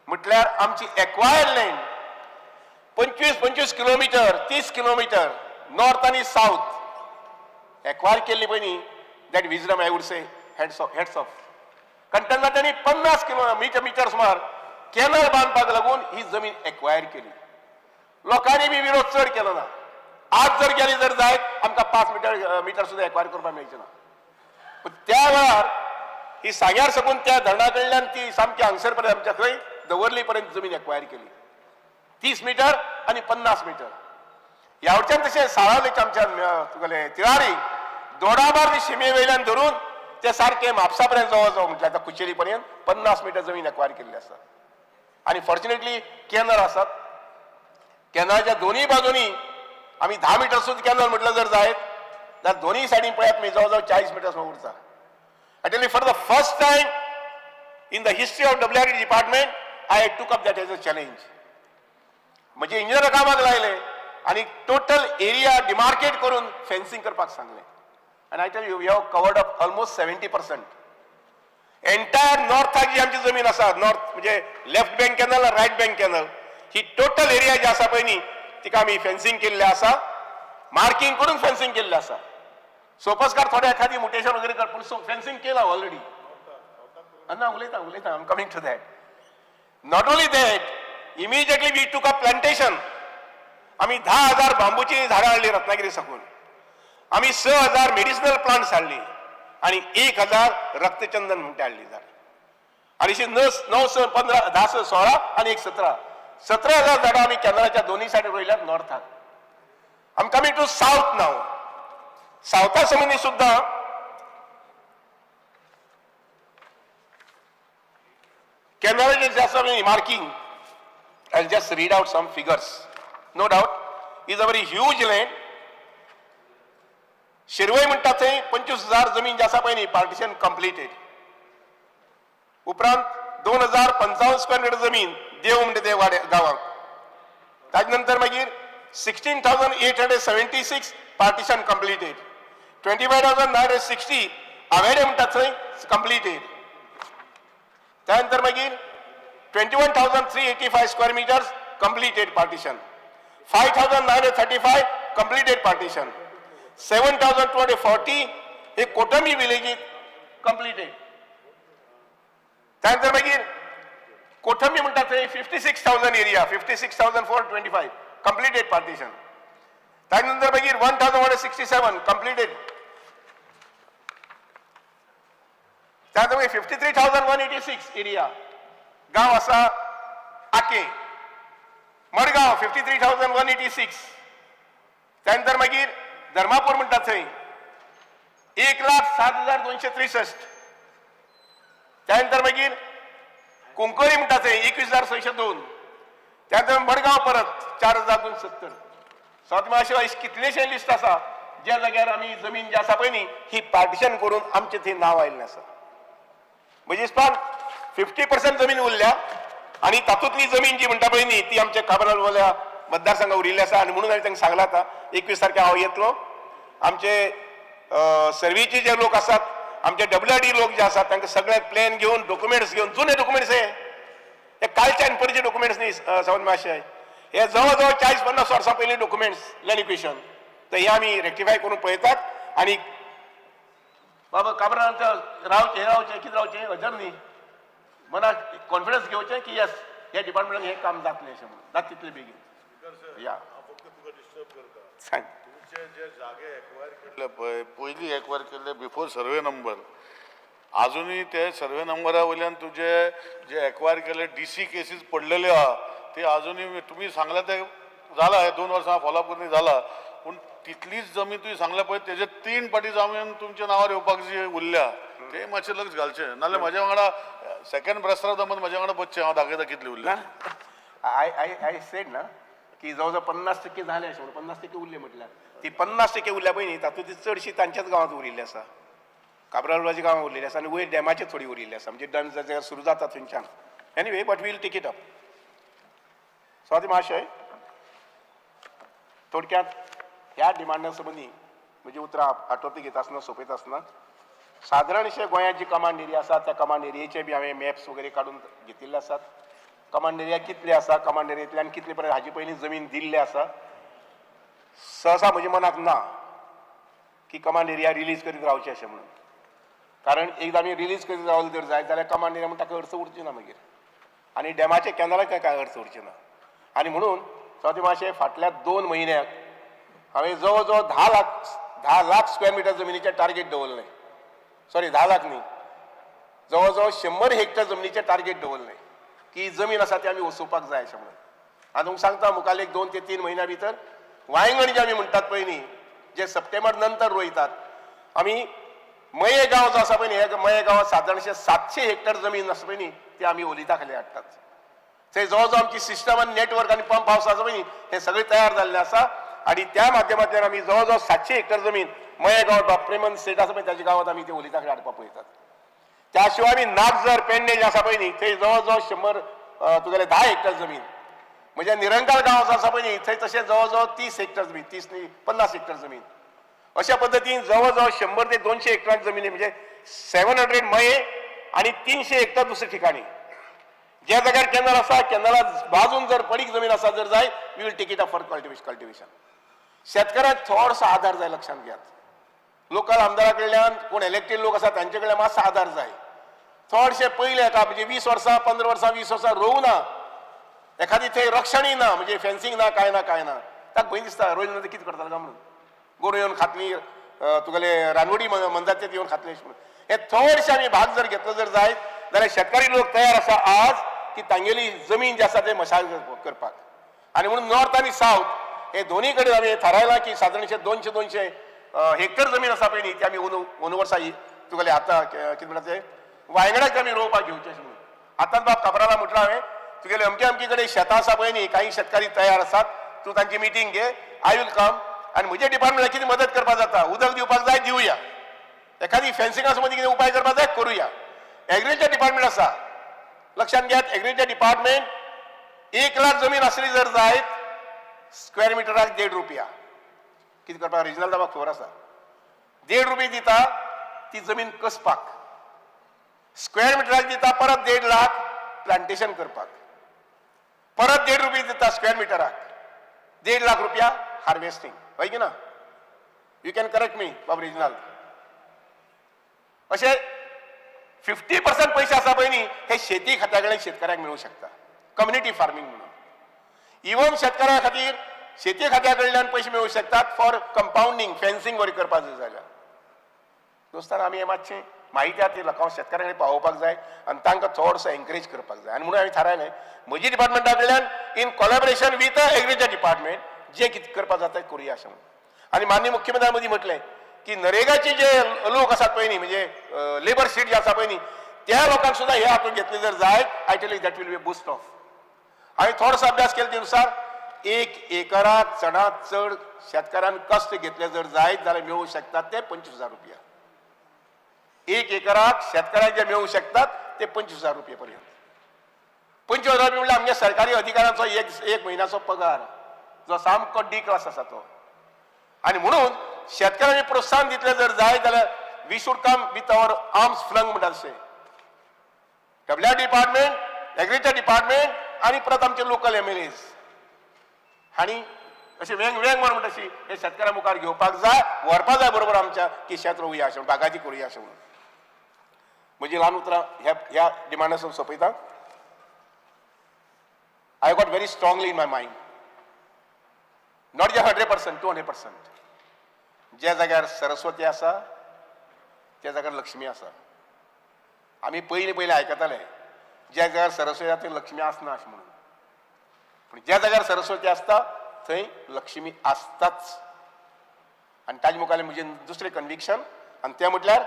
म्हटल्यार आमची acquired land 25 kilometre 30 kilometre north आणि साऊथ एक्वायर केल्ली पळय न्ही, that wisdom I would say heads of. कारण तेन्ना त्यांनी 50 किलोमीटर सुमार कॅनल बांदपाक लागून ही जमीन एक्वायर केली. लोकांनी बी विरोध चड केलो ना. आज जर गेली जर जायत आमकां 5 मीटर सुद्धा एक्वायर करपाक मेळचे ना. पण त्या वेळार ही सांग्यार साकून त्या धरणा कडल्यान ती सामकी हांगसर पर्यंत आमच्या खंय दवर्ली पर्यंत जमीन एक्वायर केली. 30 मीटर आणि 50 मीटर. ह्या वटच्यान तशें साळावलेच्या आमच्या तुगेले तिळारी दोडामार शिमे वयल्यान धरून ते सारखे म्हापसा पर्यंत जवळ जवळ म्हटल्यार आतां कुचेरी पर्यंत 50 मीटर जमीन एक्वायर केल्ली आसा. आणि फॉर्च्युनेटली कॅनल आसात. कॅनलाच्या दोन्ही बाजूनी आमी 10 मीटर सुद्धा कॅनल म्हटलं जर जायत जाल्यार दोन्ही सायडीन पळयात मी जवळ जवळ 40 मीटर उरता. Actually, for the first time in the history of WRD department, I took up that as a challenge. म्हणजे इंजिनियर कामाक लायले आणि टोटल एरिया डिमार्केट करून फेन्सिंग करपाक सांगले. And I tell you, we have covered up almost 70%. Entire नॉर्थाक जी आमची जमीन आसा, नॉर्थ म्हणजे left bank canal right bank canal, ही टोटल एरिया जी आसा पळय न्ही तिका आमी फेन्सिंग केल्ले आसा, मार्किंग करून फेन्सिंग केल्ले आसा. सोपस्कार थोडे एखादी मुटेशन वगैरे कर, पण फेन्सिंग केला ऑलरेडी. ना उलयता I am coming to that. Not only that, immediately we took up plantation. आम्ही 10,000 बांबूची झाडं हाडली रत्नागिरी साकून. आम्ही 6,000 मेडिसिनल प्लांट्स हाडली आणि 1,000 रक्तचंदन म्हणते हाडली झाड. आणि 9, 15, 10, 16 आणि 17,000 झाडां आम्ही कॅनलाच्या दोन्ही सायडीन रोयल्यात नॉर्थाक. I am coming to south now. सावथा संबंधी सुद्धा कॅनलाचे जे आसा marking, I'll just read out some figures. No doubt, is a very huge land. शिरवय म्हणतात थंय 25,000 जमीन जी आसा पळय न्ही पार्टिशन कंप्लीटेड. उपरांत 2,055 स्क्वेअर मीटर जमीन देव म्हणटा ते वाड्या गांवांक. ताजे नंतर मागीर 16,876 पार्टिशन कंप्लीटेड. 25,960 आवेडे म्हणटात थंय कंप्लीटेड. त्यानंतर मागीर 21,385 square metres completed partition. 5,935 completed partition. 7,240 हे कोटंबी विलेजीत कंप्लीटेड. त्यानंतर मागीर कोटंबी म्हणटात थंय 56,000 एरिया, 56,425 कंप्लीटेड पार्टिशन. त्यानंतर मागीर 1,167 कंप्लीटेड. त्यानंतर मागीर 53,186 एरिया गांव आसा आके. मडगांव 53,186. त्यानंतर मागीर धर्मापूर म्हणटात थंय 1,07,263. त्यानंतर मागीर कुंकळी म्हणटात थंय 21,602. त्यानंतर मडगांव परत 4,270. सावथ महाराष्ट्र कितलेशे लिस्ट आसा ज्या जाग्यार आमी जमीन जी आसा पळय न्ही ही पार्टिशन करून आमचे थंय नांव आयिल्लें आसा. म्हणजे हिसपान 50% जमीन उरल्या आणि तातूंतली जमीन जी म्हणटा पळय न्ही ती आमच्या काबरालवाल्या मतदारसंघात उरिल्ली आसा. आणि म्हणून हांवें तांकां सांगलां आतां 21 तारखेर हांव येतलो. आमचे सर्वेचे जे लोक आसात, आमचे WRD लोक जे आसात तांकां सगळे प्लॅन घेवन डॉक्युमेंट्स घेवन, जुने डॉक्युमेंट्स हे कालचे आनी परचे डॉक्युमेंट्स न्ही सावंत मातशे, हे जवळ जवळ 40-50 वर्सां पयलीं डॉक्युमेंट्स लँड इक्वेशन. तर हे आमी रेक्टिफाय करून पळयतात. आणि बाबा काबरान रावचे कितें रावचे हजर न्ही, मनाक कॉन्फिडन्स घेवचें की यस ह्या डिपार्टमेंटान हें काम जातलें अशें म्हणून जाता तितलें बेगीन. या सांग. तुमचे जे जागे एक्वायर केल्ले पळय पयलीं एक्वायर केल्ले बिफोर सर्वे नंबर, अजूनही ते सर्वे नंबरा वयल्यान तुजे जे एक्वायर केले DC केसीस पडलेले आहा ते अजूनही तुम्ही सांगला ते झाला हे 2 वर्सां फॉलोअप झाला. पूण तितलीच जमीन तुम्ही सांगल्या पळय तेजे 3 पाटी जमीन तुमच्या नांवार येवपाक जी उरल्या ते मातशें लक्ष घालचें. नाल्यार म्हाज्या वांगडा सेकंड ब्रस्तार दमन म्हाज्या वांगडा बसचें. हांव दाखयता कितली उरल्या. आय सेड ना की जवळ जवळ 50% झाले अशें म्हणून 50% उरले म्हटल्यार ती 50% उरल्या पळय न्ही तातूंतली चडशी तांच्याच गांवांत उरिल्ली आसा. काबरालवाच्या गांवांत उरलेली आसा आणि वयर डॅमाचेर थोडी उरिल्ली आसा. म्हणजे डॅम जर सुरू जाता थंयच्यान. Anyway but will take it up. Swati महाशय थोडक्यात ह्या डिमांडा संबंधी म्हणजे उतरां आठवती घेता आसतना सोंपयता आसतना सादारणशे गोंयांत जी कमांड एरिया आसा त्या कमांड एरियेचे बी हांवें मॅप्स वगैरे काडून घेतिल्ले आसात. कमांड एरिया कितले आसा, कमांड एरियेंतल्यान कितले पर्यंत हाजे पयलीं जमीन दिल्ले आसा. सहसा म्हज्या मनाक ना की कमांड एरिया रिलीज करीत रावचे अशें म्हणून. कारण एकदां आमी रिलीज करीत रावले जर जायत जाल्यार कमांड एरिया म्हणटा ताका अर्थ उरची ना मागीर. आनी डॅमाचे कॅनलाक काय अर्थ उरचे ना. आनी म्हणून चवथी मातशें फाटल्या 2 म्हयन्याक हांवें जवळ जवळ 10 लाख स्क्वेअर मिटर जमिनीचें टार्गेट दवरलें. सॉरी 10 लाख न्ही, जवळ जवळ 100 हेक्टर जमिनीचें टार्गेट दवरलें की जमीन आसा ती आमी वचोवपाक जाय अशें म्हणून. आनी तुमकां सांगता मुखाल्ले 2 ते 3 म्हयन्या भितर वांयगण जे आमी म्हणटात पळय न्ही, जे सप्टेंबर नंतर रोयतात, आमी मये गांव जो आसा पळय न्ही, हे मये गांवांत सादारणशे 700 हेक्टर जमीन आसा पळय न्ही, ती आमी ओलिता खाली हाडटात. थंय जवळ जवळ आमची सिस्टम आनी नेटवर्क आनी पंप हावस आसा पळय न्ही, हे सगळे तयार जाल्ले आसा. आनी त्या माध्यमांतल्यान आमी जवळ जवळ 700 हेक्टर जमीन मये गांवांत बाप्रेमन स्टेट आसा पळय त्याच्या गांवांत आमी ती ओलिता खाली हाडपाक पळयतात. त्या शिवाय आमी नागझर पेडणे आसा पळय न्ही, थंय जवळ जवळ 100 तुगेले 10 हेक्टर जमीन. म्हणजे निरंकाल गांव आसा पळय न्ही, थंय तशें जवळ जवळ 30 हेक्टर जमीन, 30 न्ही 50 हेक्टर जमीन. अशा पद्दतीन जवळ जवळ 100 ते 200 हेक्टर जमीन, म्हणजे 700 मये आनी 300 हेक्टर दुसऱ्या ठिकाणी. ज्या जाग्यार कॅनल आसा, कॅनला बाजून जर पडीक जमीन आसा जर जाय, we will take it up for cultivation. शेतकऱ्याक थोडसो आधार जाय, लक्षात घेयात. लोकल आमदारा कडल्यान कोण इलेक्टेड लोक आसा तांचे कडल्यान मातसो आधार जाय. थोडशे पयले येता, म्हणजे 20 वर्सां 15 वर्सां 20 वर्सां रोवू ना, एखादी थंय रक्षणय ना, म्हणजे फेन्सिंग ना, काय ना ताका भंय दिसता रोयले नंतर कितें करतलो काय म्हणून. गोरवां येवन खातली, तुगेले रानवडी म्हणटात ते येवन खातले अशें म्हणून. हे थोडशे आमी भाग जर घेतलो जर जायत जाल्यार शेतकरी लोक तयार आसा आज की तांगेली जमीन जी आसा ते मशाल करपाक. आनी म्हणून नॉर्थ आनी सावथ हे दोनूय कडेन आमी थारायलां की सादारणशे 200 हेक्टर जमीन आसा पळय न्ही, ती आमी अंदू वर्सा तुगेले आतां कितें म्हणटा ते वांयगणाक आमी रोवपाक घेवचे अशें म्हणून. आतांच बाब खबराला म्हटलं हांवें, तुगेले अमके कडेन शेतां आसा पळय न्ही, काही शेतकरी तयार आसात, तूं तांची मिटींग घे, आय वील कम. आनी म्हज्या डिपार्टमेंटाक कितें मदत करपाक जाता, उदक दिवपाक जाय दिवया, एखादी फेन्सिंगा संबंधी कितें उपाय करपाक जाय करुया. एग्रीकल्चर डिपार्टमेंट आसा, लक्षात घेयात, एग्रीकल्चर डिपार्टमेंट 1 लाख जमीन आसली जर जायत स्क्वेअर मिटराक ₹1.5. कितें करपाक रिजनल दाबाक खबर आसा, ₹1.5 दिता ती जमीन कसपाक, स्क्वेअर मिटराक दिता परत 1.5 लाख प्लांटेशन करपाक, परत ₹1.5 दिता स्क्वेअर मिटराक, ₹1.5 लाख हार्वेस्टिंग. होय की ना? यू कॅन करेक्ट मी बाब रिजनल. अशे 50% पैसे आसा पळय न्ही, हे शेती खात्या कडल्यान शेतकऱ्याक मेळूंक शकता, कम्युनिटी फार्मिंग म्हणून. इवन शेतकऱ्या खातीर शेती खात्या कडल्यान पयशे मेळूंक शकतात फॉर कंपाऊंडिंग, फेन्सिंग बरी करपाक जाय जाल्यार. दोस्तार आमी हे मातशें माहिती आसा ती लोकांक शेतकऱ्या कडेन पावोवपाक जाय आनी तांकां चडसो एनकरेज करपाक जाय. आनी म्हणून हांवें थारायलें म्हज्या डिपार्टमेंटा कडल्यान in collaboration with agriculture department जे कितें करपाक जाता तें करुया अशें म्हणून. आनी माननीय मुख्यमंत्र्यान मदीं म्हटलें की नरेगाचे जे लोक आसात पळय न्ही, म्हणजे लेबर सीट जे आसा पळय न्ही, त्या लोकांक सुद्दां हे हातूंत घेतले जर जायत, I tell you that will be boost off. हांवें थोडोसो अभ्यास केला त्यानुसार 1 एकराक चडांत चड शेतकऱ्यान कश्ट घेतले जर जायत जाल्यार मेळूंक शकतात ते ₹25,000. 1 एकराक शेतकऱ्याक जे मेळूंक शकतात ते ₹25,000 पर्यंत. ₹25,000 म्हणल्यार आमच्या सरकारी अधिकाऱ्यांचो एक म्हयन्याचो पगार, जो सामको डी क्लास आसा तो. आनी म्हणून शेतकऱ्यांनी प्रोत्साहन दितले जर जाय जाल्यार we should come with our arms flung म्हणटा तशें. WR डिपार्टमेंट, एग्रीकल्चर डिपार्टमेंट आनी परत आमचे लोकल MLAs हांणी अशें वेग म्हणटा तशी हे शेतकऱ्या मुखार घेवपाक जाय, व्हरपाक जाय बरोबर आमच्या की शेत रोवया अशें, बागायती करुया अशें म्हणून. म्हजी ल्हान उतरां ह्या डिमांडासून सोंपयता. I got very strongly in my mind, not जे 100%, 200%. ज्या जाग्यार सरस्वती आसा त्या जाग्यार लक्ष्मी आसा. आमी पयलीं आयकताले ज्या जाग्यार सरस्वती आसा थंय लक्ष्मी आसना अशें म्हणून, पूण ज्या जाग्यार सरस्वती आसता थंय लक्ष्मी आसताच. आनी ताजे मुखावेलें म्हजें दुसरें कन्विक्शन, आनी तें म्हटल्यार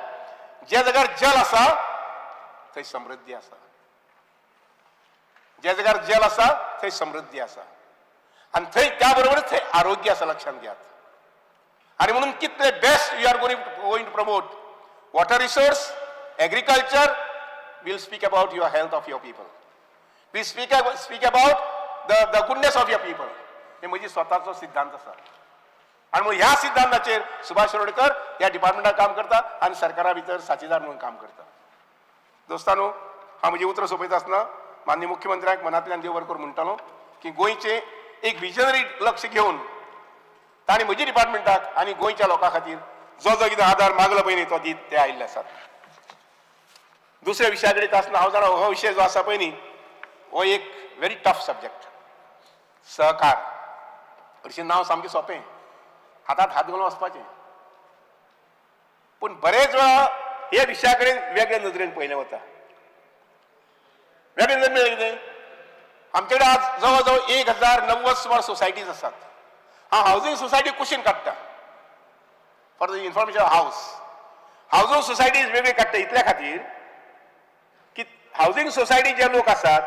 ज्या जाग्यार जल आसा थंय समृद्धी आसा, ज्या जाग्यार जल आसा थंय समृद्धी आसा, आनी थंय त्या बरोबरच थंय आरोग्य आसा, लक्षात घेयात. आनी म्हणून कितले best you are going to promote water resource, agriculture, we'll speak about your health of your people. We speak about the goodness of your people. हे म्हजी स्वताचो सिद्धांत आसा. आनी म्हणून ह्या सिद्धांताचेर सुभाष शिरोडकर ह्या डिपार्टमेंटात काम करता आनी सरकारा भितर साथीदार म्हणून काम करता. दोस्तानो, हांव म्हजी उतरां सोंपयता आसतना माननीय मुख्यमंत्र्याक मनांतल्यान देव बरें करूं म्हणटालो की गोंयचे एक विजनरी लक्ष घेवन तांणी म्हज्या डिपार्टमेंटाक आनी गोंयच्या लोकां खातीर जो कितें आदार मागलो पळय न्ही तो दीत ते आयिल्ले आसात. दुसऱ्या विशया कडेन आसतना हांव जाणा हो विशय जो आसा पळय न्ही हो एक व्हेरी टफ सब्जेक्ट. सहकार हरशीं नांव सामकें सोंपें, हातांत हात घालून वचपाचें. पूण बरेच वेळा हे विशया कडेन वेगळे नदरेन पळयलें वता. वेगळे नदरेन कितें, आमचे कडेन आज जवळ जवळ 1090 सुमार सोसायटीज आसात. हांव हावजींग सोसायटी कुशीन काडटा फॉर द इन्फॉर्मेशन ऑफ हावस. हावजींग सोसायटीज वेगळी काडटा इतल्या खातीर की हावजींग सोसायटी जे लोक आसात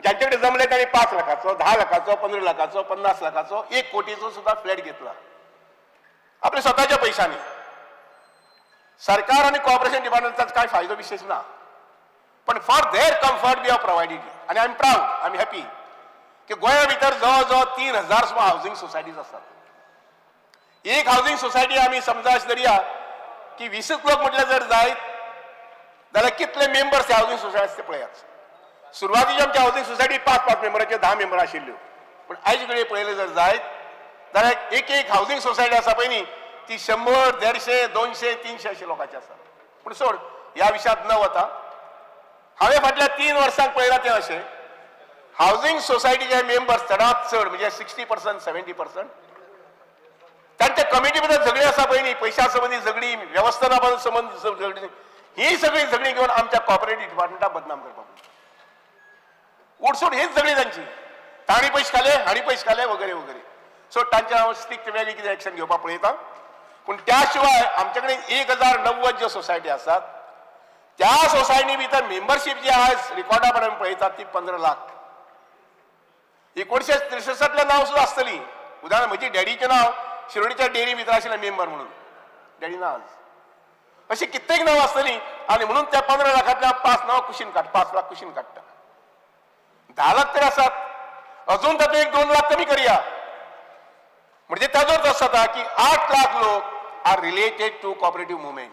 ज्यांचे कडेन जमले तांणी 5 लाखाचो, 10 लाखाचो, 15 लाखाचो, 50 लाखाचो, 1 कोटीचो सुद्धा फ्लॅट घेतला आपल्या स्वताच्या पैशांनी. सरकार आणि कॉर्पोरेशन डिपार्टमेंटाचा काय फायदो विशेष ना, पण for their comfort we have provided. आणि I am proud, I am happy की गोंया भितर जवळ जवळ 3000 सुमार हावजींग सोसायटीज आसात. एक हावजींग सोसायटी आमी समजा अशें धरया की 20 लोक म्हटल्यार जर जायत जाल्यार कितले मेंबर्स ह्या हावजींग सोसायटी ते पळयात. सुरवातीची आमच्या हावजींग सोसायटी 5-5 मेंबराच्यो 10 मेंबर आशिल्ल्यो, पण आयज घडये पळयले जर जायत जाल्यार एक हावजींग सोसायटी आसा पळय न्ही ती 100, 150, 200, 300 अशे लोकांची आसा. पूण सोड, ह्या विशयांत न वता हांवें फाटल्या 3 वर्सांक पळयलां तें अशें हावजींग सोसायटीचे मेंबर्स चडांत चड म्हणजे 60%, 70% तांच्या कमिटी भितर झगडी आसा पळय न्ही, पयशा संबंदी झगडी, व्यवस्थापना संबंदी झगडी, ही सगळी झगडी घेवन आमच्या कॉर्पोरेट डिपार्टमेंटाक बदनाम करपाक उडसूट हीच झगडी तांची. तांणी पयशे खाले, हांणी पयशे खाले वगैरे वगैरे. सो तांच्या हांव स्ट्रिक्ट वेगळी कितें एक्शन घेवपाक पळयतां. पूण त्या शिवाय आमचे कडेन 1090 ज्यो सोसायटी आसात त्या सोसायटी भितर मेंबरशीप जी आज रिकॉर्डा प्रमाणे पळयतात ती 15 लाख. 1963 नांव सुद्धा आसतली. उदाहरण म्हजी डॅडीचें नांव शिरोडीच्या डेअरी भितर आशिल्लें मेंबर म्हणून, डॅडी ना आज. अशी कित्येक नांव आसतली आनी म्हणून त्या 15 लाखांतल्या 5 नांव कुशीन काडटा, 5 लाख कुशीन काडटा. 10 लाख तर आसात, अजून तातूंत 1-2 लाख कमी करया म्हणजे ताजो अर्थ जाता की 8 लाख लोक are related to cooperative movement.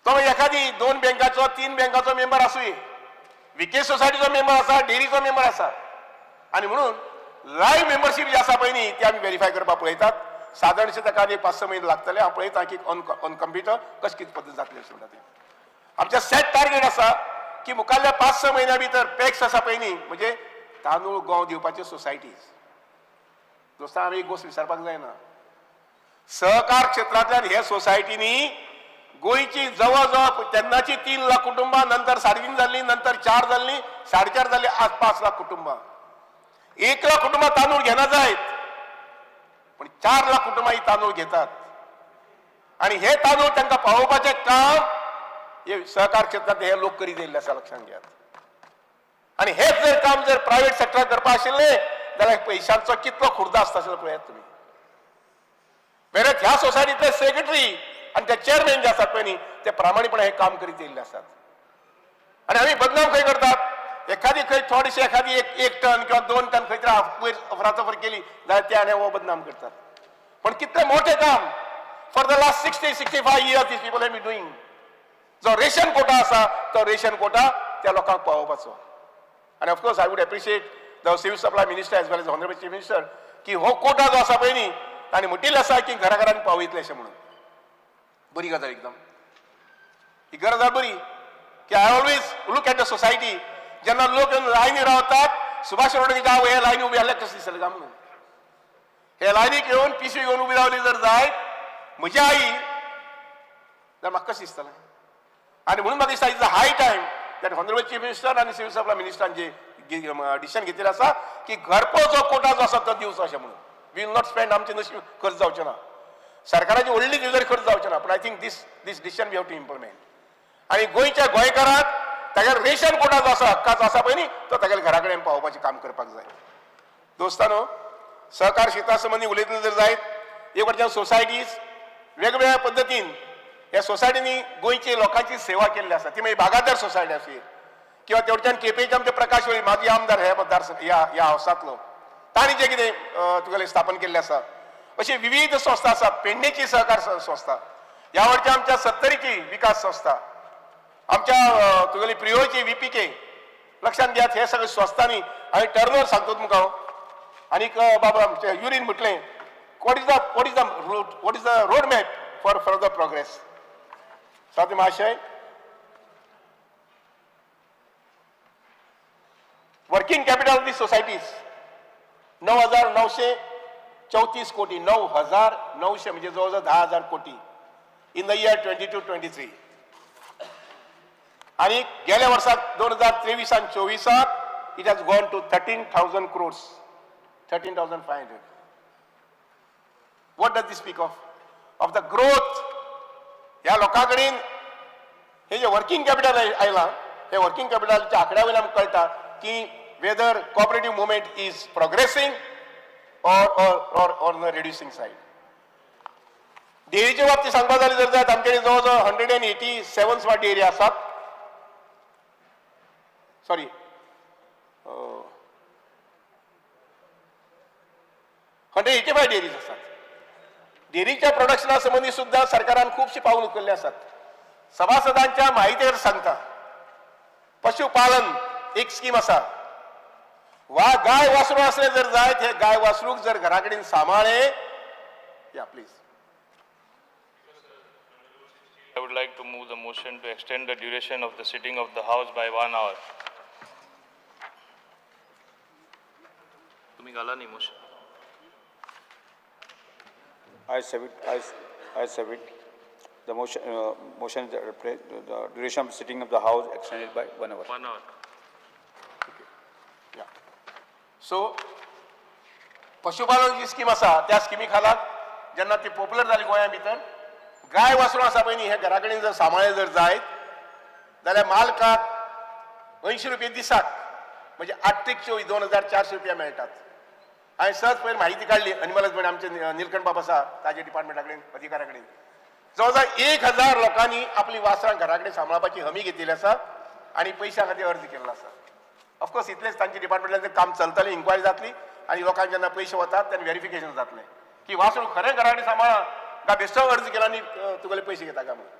तो एखादी 2 बँकाचो 3 बँकाचो मेंबर आसूय, विके सोसायटीचो मेंबर आसा, डेअरीचो मेंबर आसा. आणि म्हणून लायव्ह मेंबरशीप जी आसा पळय न्ही ती आमी व्हेरीफाय करपाक पळयतात. सादारणशे ताका 5-6 म्हयने लागतले. हांव पळयतां की ऑन कंप्युटर कशें कितें पद्दत जातली अशें म्हणटा ती. आमच्या सेट टार्गेट आसा की मुखाल्ल्या 5-6 म्हयन्या भितर पॅक्स आसा पळय न्ही म्हणजे तांदूळ गंव दिवपाच्यो सोसायटीज. दोस्तां हांवें एक गोश्ट विसरपाक जायना, सहकार क्षेत्रांतल्यान हे सोसायटीनी गोंयची जवळ जवळ तेन्नाची 3 लाख कुटुंबां, नंतर 3.5 जाल्ली, नंतर 4 जाल्ली, 4.5 जाल्ली, आज 5 लाख कुटुंबां. 1 लाख कुटुंबां तांदूळ घेना जायत, पण 4 लाख कुटुंबां ही तांदूळ घेतात. आणि हे तांदूळ तांकां पावोवपाचें काम हे सहकार क्षेत्रांत हे लोक करीत येयल्ले आसा, लक्षांत घेयात. आणि हेच जर काम जर प्रायव्हेट सेक्टराक करपा आशिल्लें जाल्यार पयशांचो कितलो खुर्द आसता आशिल्लो पळयात तुमी. वेरेंच ह्या सोसायटींतले सेक्रेटरी आणि ते चेअरमॅन जे आसात पळय न्ही ते प्रामाणीकपणान हे काम करीत येयल्ले आसात. आणि आमी बदनाम खंय करतात, एखादी खंय थोडीशी एखादी 1 टन किंवा 2 टन खंय तरी अफरातफर केली जाल्यार ते आनी हो बदनाम करतात. पण कितले मोठे काम for the last 60-65 years these people have been doing. जो रेशन कोटा आसा तो रेशन कोटा त्या लोकांक पावोवपाचो. आणि of course I would appreciate the civil supply minister as well as honourable chief minister की हो कोटा जो आसा पळय न्ही तांणी म्हटिल्लें आसा की घराघरांनी पावयतले अशें म्हणून. बरी गजाल एकदम, ही गजाल बरी की I always look at the society. जेन्ना लोक लायनी रावतात, सुभाष शिरोडकरच्या आवय हे लायनी उबी आसल्यार कशें दिसतलें काय म्हणून. हे लायनीक येवन पिशवी घेवन उबी रावली जर जायत म्हजी आई जाल्यार म्हाका कशें दिसतलें. आणि म्हणून म्हाका दिसता is the high time that honourable chief minister आनी सिव्हिल सप्लाय मिनिस्टरान जे डिसिजन घेतिल्लें आसा की घरपो जो कोटा जो आसा तो दिवचो अशें म्हणून. वी विल नॉट स्पेंड आमचे नशीब खर्च जावचें ना, सरकाराची व्हडली ज्युलरी खर्च जावचें ना. पूण I think this decision we have to implement. आणि गोंयच्या गोंयकाराक तागेर रेशन कोटा जो आसा हक्काचो आसा पळय न्ही तो तागेल्या घरा कडेन पावोवपाचें काम करपाक जाय. दोस्तानो, सहकार क्षेत्रा संबंदी उलयतले जर जायत एक वटच्यान सोसायटीज वेगवेगळ्या पद्दतीन ह्या सोसायटींनी गोंयची लोकांची सेवा केल्ली आसा. ती मागीर बागायतदार सोसायटी आसी किंवा ते वटच्यान केपेंचे आमचे प्रकाश वळी माजी आमदार ह्या मतदार ह्या हावसांतलो तांणी जे कितें तुगेलें स्थापन केल्लें आसा. अशी विविध संस्था आसात. पेडणेची सहकार संस्था, ह्या वटच्या आमच्या सत्तरीची विकास संस्था, आमच्या तुगेली प्रियोची VPK. लक्षांत घेयात हे सगळे संस्थांनी हांवें टर्नओवर सांगतो तुमकां. आनीक बाबा आमचे युरीन म्हटलें what is the road map for further progress. Swati महाशय, working capital of the societies 9,934 कोटी, 9,900 म्हणजे जवळजवळ 10,000 कोटी इन द इयर 22-23. आणि गेल्या वर्षात 2023 आणि 24 it has gone to 13,000 crores, 13,500. What does this speak of? Of the growth. या लोकांकडेन हे जे वर्किंग कॅपिटल आयला, हे वर्किंग कॅपिटलच्या आंकड्या वयल्यान आमकां कळटा की whether cooperative movement is progressing or on the reducing side. डेअरीच्या बाबतीत सांगपाक जालें जर जायत आमचे जवळजवळ 187 स्मार्ट डेअरी आसात. सॉरी 185 डेअरीज आसात. डेअरीच्या प्रोडक्शना संबंधी सुद्धा सरकारान खूपशी पावल उचलले आसात. सभासदांच्या माहितीवर सांगता पशुपालन एक स्कीम आसा. गाय वासरू असले जर जायत हे गाय वासरूक जर घरा कडेन सांबाळे. या please. I would like to move the motion to extend the duration of the sitting of the House by 1 hour. तुम्ही घाला नी motion. I submit the motion the duration of sitting of the House extended by 1 hour. 1 hour. So पशुपालन जी scheme आसा त्या स्किमी खाला जेन्ना ती पॉप्युलर जाली गोंया भितर, गाय वासरू आसा पळय न्ही हे घरा कडेन जर सांबाळ्ळे जर जायत जाल्यार मालकाक 80 रुपया दिसाक म्हणजे 8,24,400 रुपया मेळटात. हांवें सहज पयर म्हायती काडली एनिमल हजबंड आमचे निलकंठ बाब आसा ताजे डिपार्टमेंटा कडेन अधिकाऱ्या कडेन. जवळजवळ 1,000 लोकांनी आपली वासरां घरा कडेन सांबाळपाची हमी घेतिल्ली आसा आणि पयशा खातीर अर्ज केल्लो आसा. ऑफकोर्स इतलेच तांचे डिपार्टमेंटाचें काम चलतलें, इन्क्वायरी जातली आणि लोकांक जेन्ना पयशे वतात तेन्ना व्हेरिफिकेशन जातलें की वासरू खरें घरा कडेन सांबाळा काय बेश्टो अर्ज केला आनी तुगेले पयशे घेता काय म्हणून.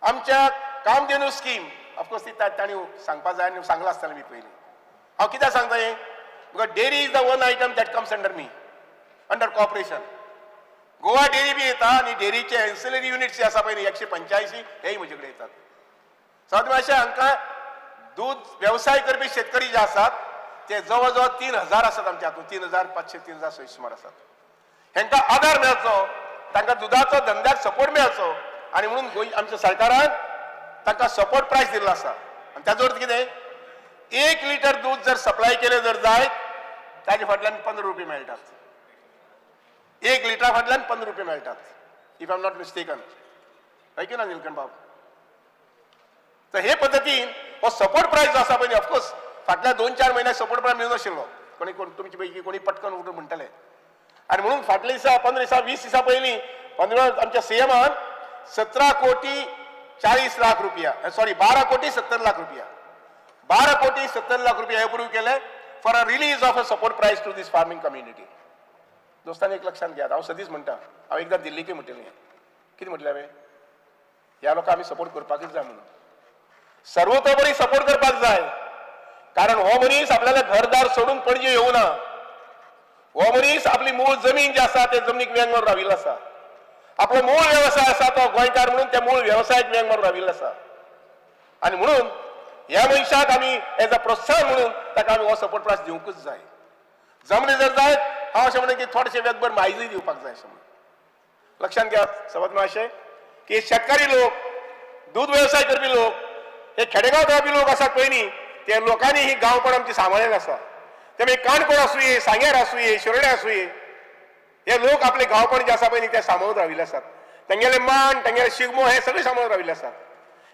आमच्या कामधेनू स्कीम ऑफकोर्स ती तांणी सांगपाक जाय आनी सांगला आसतलें मी पयलीं. हांव कित्याक सांगता हें because dairy is the one item that comes under me, under corporation. Goa dairy बी येता आणि डेअरीचे एन्सिलरी युनिट्स जे आसा पळय न्ही 185 हेय म्हजे कडेन येतात. समज अशें हांकां दूध व्यवसाय करपी शेतकरी जे आसात ते जवळजवळ 3,000 आसात आमच्या हातूंत. 3,500 3,600 सुमार आसात. हेंकां आदार मेळचो, तांकां दुधाचो धंद्याक सपोर्ट मेळचो आणि म्हणून आमच्या सरकारान तांकां सपोर्ट प्रायस दिल्लो आसा. आनी ताचो अर्थ कितें 1 लिटर दूध जर सप्लाय केलें जर जायत ताजे फाटल्यान 15 रुपये मेळटात. 1 लिटरा फाटल्यान 15 रुपये मेळटात if I am not mistaken. हय की ना निलकंठ बाब. तर हे पद्दतीन हो सपोर्ट प्रायस जो आसा पळय न्ही ऑफकोर्स फाटल्या 2-4 म्हयन्याक सपोर्ट प्रायस मेळनाशिल्लो. कोणी तुमचे पैकी कोणी पटकन उठून म्हणटले आणि म्हणून फाटले दिसा 15 दिसा 20 दिसा पयलीं आमच्या सीएमान 17,40,00,000 रुपया सॉरी 12,70,00,000 रुपया 12,70,00,000 रुपया अप्रूव्ह केले for a release of a support प्रायस टू दीस फार्मिंग कम्युनिटी. दोस्तांनी एक लक्षात घ्या. हांव सदीच म्हणटा, हांव एकदां दिल्लीकय म्हटलें. कितें म्हटलें हांवें ह्या लोकांक आमी सपोर्ट करपाकच जाय म्हणून. सर्वतोपरी सपोर्ट करपाक जाय. कारण हो मनीस आपल्याला घरदार सोडून पणजे येवं ना. हो मनीस आपली मूळ जमीन जी आसा ते जमनीक वेंग मारून राविल्लो आसा. आपलो मूळ व्यवसाय आसा तो गोंयकार म्हणून त्या मूळ व्यवसायाक वेंग मारून राविल्लो आसा. आणि म्हणून ह्या मनशाक आमी एज अ प्रोत्साहन म्हणून ताका आमी हो सपोर्ट प्रायस दिवंकूच जाय. जमले जर जायत हांव अशें म्हणटा की थोडेशे वेगभर माहिती दिवपाक जाय अशें म्हणून. लक्षात घ्या सवत महाशय की शेतकरी लोक, दूध व्यवसाय करपी लोक, हे खेडेगांव रावपी लोक आसात पळय न्ही ते लोकांनी ही गांवपण आमची सांबाळलेली आसा. ते मागीर काणकोण आसूये, सांग्यार आसूये, शिरोड्या आसूये, हे लोक आपले गांवपण जे आसा पळय न्ही ते सांबाळून राविल्ले आसात. तेंगेले मान, तेंगेले शिगमो हे सगळे सांबाळून राविल्ले आसात.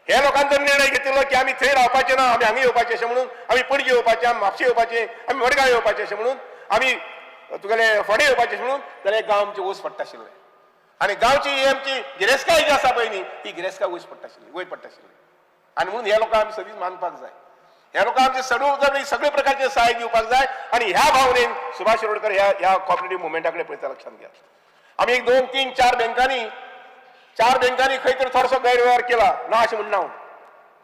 हे लोकांनी जर निर्णय घेतिल्लो की आमी थंय रावपाचे ना, आमी हांगा येवपाचे अशें म्हणून, आमी पणजे येवपाचे, आमी म्हापशे येवपाचे, आमी मडगांव येवपाचे अशें म्हणून, आमी तुगेले फोडे येवपाचे म्हणून जाल्यार गांव आमचे ओस पडटा आशिल्ले. आनी गांवची ही आमची गिरेस्तकाय जी आसा पळय न्ही ती गिरेस्तकाय वयर पडटा आशिल्ली. आणि म्हणून ह्या लोकांक आमी सदींच मानपाक जाय. ह्या लोकांक आमचे सगळे प्रकारचे सहाय्य दिवपाक जाय. आणि ह्या भावनेन सुभाष शिरोडकर ह्या कॉपरेटिव्ह मुवमेंटा कडेन पळयता. लक्षात घ्या आमी एक 2-3-4 बँकांनी खंय तरी थोडोसो गैरव्यवहार केला ना अशें म्हणना हांव.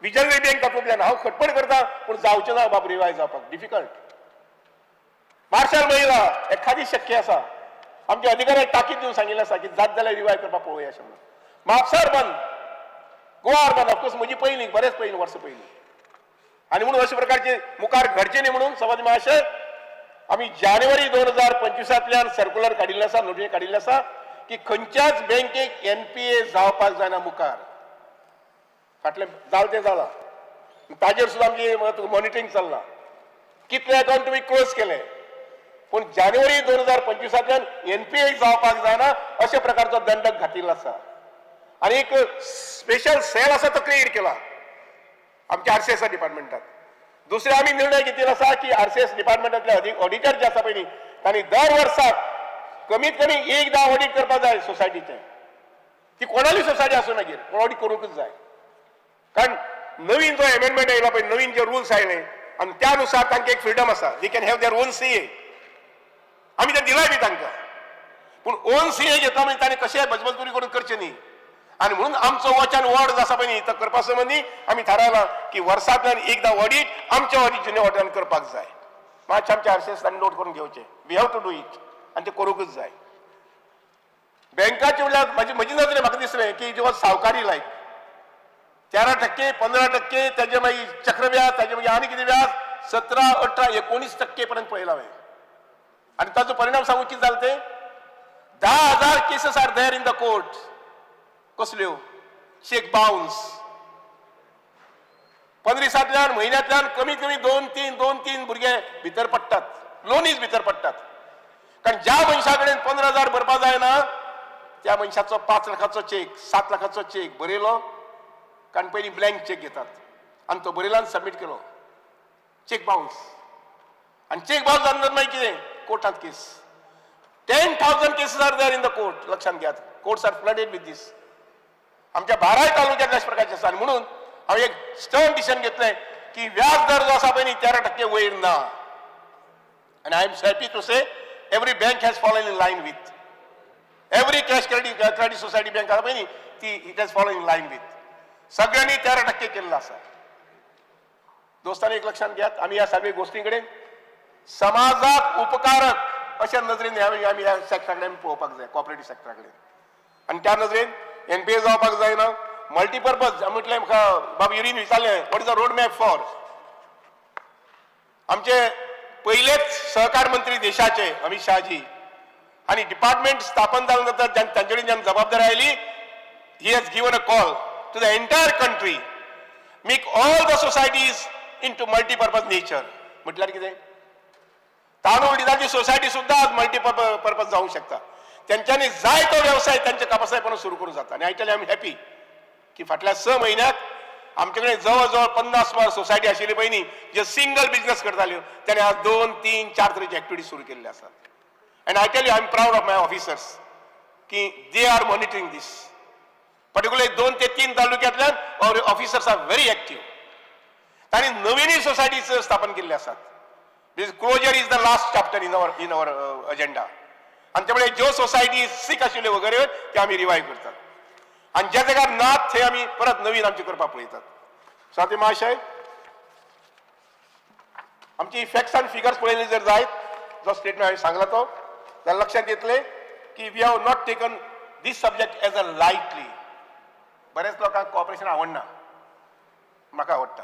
विजय बँक तातूंतल्यान हांव खटपट करता पूण जावचें ना बाब रिवायज जावपाक डिफिकल्ट. मार्शल महिला एखादी शक्य आसा. आमच्या अधिकाऱ्याक ताकीद दिवन सांगिल्लें आसा की जात जाल्यार रिवायज करपाक पळोवया अशें म्हणून. Mapusa urban, Goa urban of course म्हजी पयलीं बरेच पयलीं वर्सां पयलीं आणि म्हणून अशा प्रकारचे मुखार घडचे न्ही म्हणून सभापती महाशय आम्ही जानेवारी 2025 सर्क्युलर काडिल्लें आसा, नोटीस काडिल्लें आसा की खंयच्याच बँकेक NPA जावपाक जायना मुखार. फाटलें जालें तें जालां, ताजेर सुद्दां आमची मॉनिटरींग चल्लां. कितले अकाउंट तुमी क्लोज केले, पूण जानेवारी 2025 NPA जावपाक जायना अशा प्रकारचो दंडक घातिल्लो आसा. आनी एक स्पेशल सेल आसा तो क्रिएट केला आमच्या RCS डिपार्टमेंटात. दुसरे आम्ही निर्णय घेतलेला आसा की RCS डिपार्टमेंटातले ऑडिटर जे आसा पळय तांणी दर वर्साक कमीत कमी एकदा ऑडिट करपाक जाय सोसायटीचे. ती कोणाली सोसायटी आसूं मागीर पूण ऑडिट करूंकच जाय. कारण नवीन जो अमेंडमेंट आयला पळय, नवीन जे रुल्स आयले आणि त्यानुसार तांकां एक फ्रीडम आसा, they can have their own CA. आमी ते दिलाय बी तांकां, पूण ओन CA घेतला म्हणजे ताणें कशेंय बजबजपुरी करून करचें न्ही. आणि म्हणून आमचो वचन वॉर्ड जो आसा पळय न्ही तो करपा संबंदी आमी थारायला की वर्सांतल्यान एकदा ऑडिट आमच्या ऑडिट ऑर्डरान करपाक जाय. मातशें आमच्या RCS नोट करून घेवचें. We have to do it आणि ते करूंकच जाय. बँकाचे म्हणल्यार म्हजी नजरेन म्हाका दिसलें की जेव्हा सावकारी लायक 13%, 15%, त्याचे मागीर चक्रव्याज, त्याचे मागीर आनी कितें व्याज 17, 18, 19% पर्यंत पळयला हांवें. आनी ताचो परिणाम सांगूं कितें जालें ते 10,000 cases are there in the court. कसल्यो चेक बाउन्स 15 म्हयन्यांतल्यान कमीत कमी 2-3 भुरगे भितर पडटात, लोनीज भितर पडटात. कारण ज्या मनशा कडेन 15,000 भरपा जायना त्या मनशाचो 5 लाखाचो चेक, 7 लाखाचो चेक बरयलो, कारण पयलीं ब्लँक चेक घेतात आनी तो बरयलो आनी सबमीट केलो, चेक बाउन्स. आनी चेक बाउन्स जाले नंतर मागीर कितें कोर्टांत case. 10,000 cases are there in the court. लक्षात घ्यात, courts are flooded with this. आमच्या 12 तालुक्यात अशा प्रकारचे आसा. आनी म्हणून हांवें एक स्टर्न डिसिजन घेतलें की व्याज दर जो आसा पळय न्ही 13% वयर ना. आनी I am happy to say every bank has fallen in line with every cash credit society bank आसा पळय न्ही ती it has fallen in line with. सगळ्यांनी 13% केल्लो आसा. दोस्तांनी एक लक्षात घ्यात, आमी ह्या सगळ्या गोष्टी कडेन समाजाक उपकारक अशा नजरेन आमी ह्या सॅक्टरा कडेन पळोवपाक जाय, कॉपरेटीव सॅक्टरा कडेन. आनी त्या नजरेन NPA जावपाक जायना. मल्टीपर्पज म्हटलें म्हाका बाब युरीन विचारलें what is the road map for. आमचे पयलेच सहकार मंत्री देशाचे अमित शहाजी आनी डिपार्टमेंट स्थापन जाले नंतर तांचे कडेन जेन्ना जबाबदारी oily, he has given a call to the entire country, make all the societies into multi-purpose nature. म्हटल्यार कितें तांदूळ डिसाची सोसायटी सुद्दां आज मल्टीपर्पज जावंक शकता. त्यांच्यानी जाय तो व्यवसाय त्यांच्या कापासायपणान सुरू करूं जाता. आनी आयटली आय एम हॅपी की फाटल्या 6 म्हयन्यात आमचे कडेन जवळ जवळ 50 सोसायटी आशिल्ली पळय न्ही जे सिंगल बिझनेस करताल्यो त्याने आज 2, 3, 4 तरेची एक्टिविटी सुरू केल्ली आसात. And I tell you I am proud of my officers की they are monitoring this. Particularly 2 ते 3 तालुक्यांतल्यान our officers are very active. तांणी नवीनय सोसायटीज स्थापन केल्ले आसात. This closure is the last chapter in our agenda. आणि त्यामुळे ज्यो सोसायटी सीक आशिल्ल्यो वगैरे ते आमी रिवायव करतात. आणि ज्या जाग्यार नात थंय आमी परत नवीन आमचे करपाक पळयतात. स्वाती महाशय, आमची फॅक्ट्स आनी फिगर्स पळयले जर जायत जो स्टेटमेंट हांवें सांगला तो जाल्यार लक्षात येतले की we have not taken this subject as a lightly. बरेच लोकांक कॉपरेशन आवडना. म्हाका आवडटा.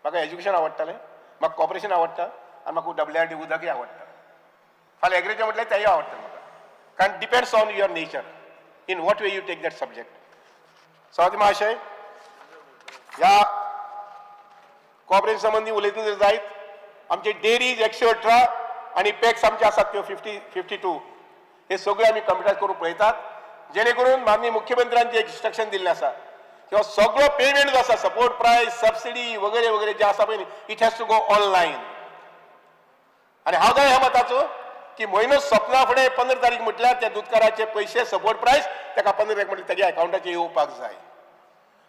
म्हाका एज्युकेशन आवडटालें, म्हाका कॉपरेशन आवडटा आनी म्हाका WRD उदकय आवडटा. फाल्यां एग्रीकल्चर म्हटल्यार तेंय आवडटा म्हाका. कारण depends on your nature in what way you take that subject. Swati महाशय, ह्या कॉपरेशन संबंधी उलयतना जर जायत आमचे डेरीज 118 आणि पॅक्स आमचे आसात त्यो 52 हे सगळे आमी कंप्युटरायज करून पळयतात. जेणे करून माननीय मुख्यमंत्र्यांचे एक इंस्ट्रक्शन दिल्लें आसा किंवा सगळो पेमेंट जो आसा सपोर्ट प्रायस सबसिडी वगैरे वगैरे जे आसा पळय it has to go online. आनी हांव जाय ह्या मताचो की म्हयनो सोंपना फुडें 15 तारीख म्हटल्यार त्या दुधकाराचे पयशे सपोर्ट प्रायस ताका 15 तारीख म्हटल्यार ताच्या अकाउंटाचेर येवपाक जाय.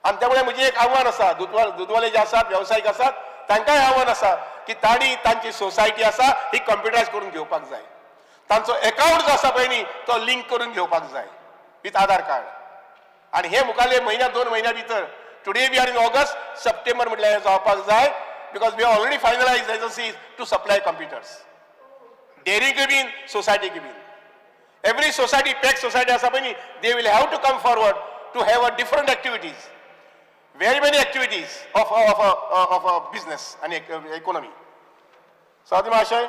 आनी त्यामुळे म्हजें एक आव्हान आसा दूधवाले जे आसात व्यावसायिक आसात तांकांय आव्हान आसा की तांणी तांची सोसायटी आसा ही कंप्युटरायज करून घेवपाक जाय. तांचो अकाउंट जो आसा पळय न्ही तो लिंक करून घेवपाक जाय विथ आधार कार्ड. आनी हे मुखाल्ले म्हयन्या 2 म्हयन्या भितर today we are in August, September म्हटल्यार हे जावपाक जाय. Because we have already finalised agencies to supply computers. Dairy के बीन, सोसायटी के बीन. एवरी सोसायटी, पॅक सोसायटी आसा पळय न्ही they will have to come forward to have a different activities. very many activities of a business and economy. Swati महाशय,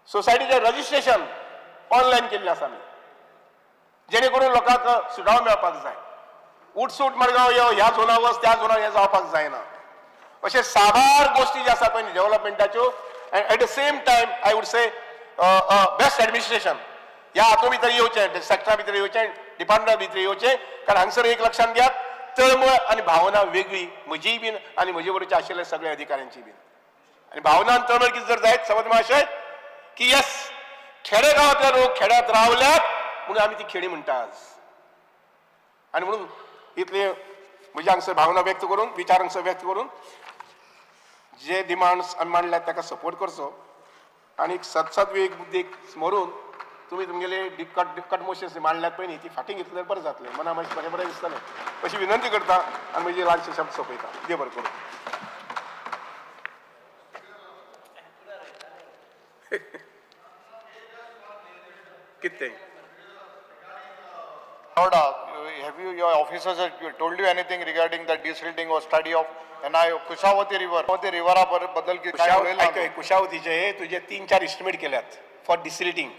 सोसायटीचे registration online केल्लें आसा आमी, जेणे करून लोकांक सुटावो मेळपाक जाय. उठसूट मडगांव यो, ह्या झोनार वच त्या झोनार हें जावपाक जायना. अशे साबार गोश्टी ज्यो आसा पळय डेव्हलपमेंटाच्यो, at the same time I would say best administration ह्या हातूंत भितर येवचें, सेक्टरा भितर येवचें, डिपार्टमेंटा भितर येवचें. कारण हांगसर एक लक्षात घेयात, तळमळ आनी भावना वेगळी, म्हजीय बीन आनी म्हजे बरोबर आशिल्ल्या सगळ्या अधिकाऱ्यांची बीन. आनी भावना आनी तळमळ कितें जर जायत समज महाशय की येस, खेडेगांवांतले लोक खेड्यांत रावल्यात म्हणून आमी ती खेडी म्हणटा आज. आनी म्हणून इतले म्हजे हांगसर भावना व्यक्त करून, विचार हांगसर व्यक्त करून, जे डिमांड्स आमी मांडल्यात ताका सपोर्ट करचो. आनी सदसद्वे एक मुद्देक स्मरून तुमी तुमगेले कट मोशन्स मांडल्यात पळय न्ही, ती फाटीं घेतली जाल्यार बरें जातलें, मना मातशें बरें बरें दिसतलें अशी विनंती करता आनी म्हजी ल्हानशे शब्द सोंपयता. देव बरें करूं. कितें Have your officers told you anything regarding the desilting or study of NIO Kushawati River? रिवरा बद्दल काय उलयलां? कुशावतीचे तुजे 3-4 इस्टिमेट केल्यात फॉर डिसिल्टिंग.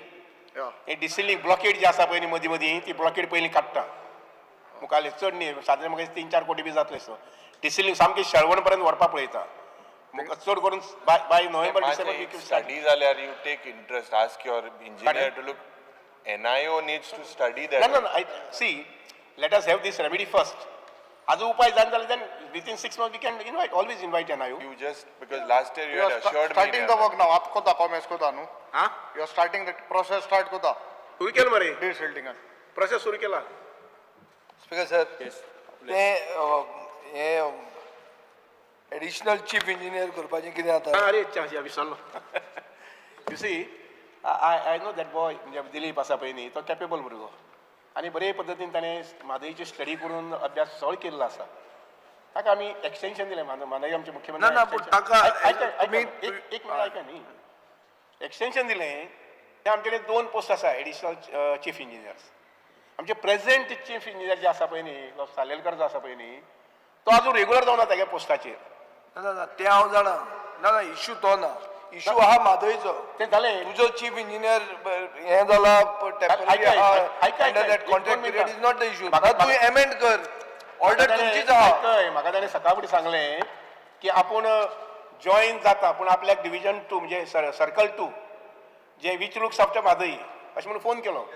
हे डिसिल्टिंग ब्लॉकेड जे आसा पळय न्ही मदीं मदीं, ती ब्लॉकेड पयलीं काडटा. मुखाल्ले चड न्ही, सादारण म्हाका 3-4 कोटी बी जातले. सो डिसिल्टिंग सामकें शेळवण पर्यंत व्हरपाक पळयता. म्हाका चड करून बाय नोव्हेंबर डिसेंबर स्टडी जाल्यार you take interest, ask your engineer to look. NIO needs to study that. No. See, let us have this remedy first. As उपाय जान जाल्यार then within 6 months we can always invite NIO. You just, because last year you had assured me. Starting the work now. आप कोता कॉमेस कोता न्हू? हां? You are starting the process start कोता? सुरू केलं मरे. Desilting. प्रोसेस सुरू केला. स्पीकर सर, ते हे एडिशनल चीफ इंजिनियर करपाचें कितें जाता? अरे अच्छा विसरलो. You see, I know that boy, म्हणजे दिलीप आसा पळय न्ही, तो कॅपेबल भुरगो आनी बरे पद्दतीन ताणें म्हादईची स्टडी करून अभ्यास सगळो केल्लो आसा. ताका आमी एक्सटेंशन दिलें. म्हादई आमचे मुख्यमंत्री एक मिनट आयका न्ही, एक्सटेंशन दिलें. ते आमचे कडेन 2 पोस्ट आसा एडिशनल चीफ इंजिनियर्स. आमचे प्रेझेंट चीफ इंजिनियर जे आसा पळय न्ही, तो सालेलकर जो आसा पळय न्ही, तो आजून रेग्युलर जावना ताच्या पोस्टाचेर. ना ते हांव जाणा. ना इश्यू तो ना, इश्यू आहा म्हादईचो. ते जालें. तुजो चीफ इंजिनियर हें जाला temporary under that contract period is not the issue. तूं एमेंड कर, ऑर्डर तुमचीच आहा. म्हाका ताणें सकाळ फुडें सांगलें की आपूण जॉईन जाता, पूण आपल्याक डिविजन 2 म्हणजे सर्कल 2 जे वीच लुक्स आफ्टर म्हादई अशें म्हणून फोन केलो.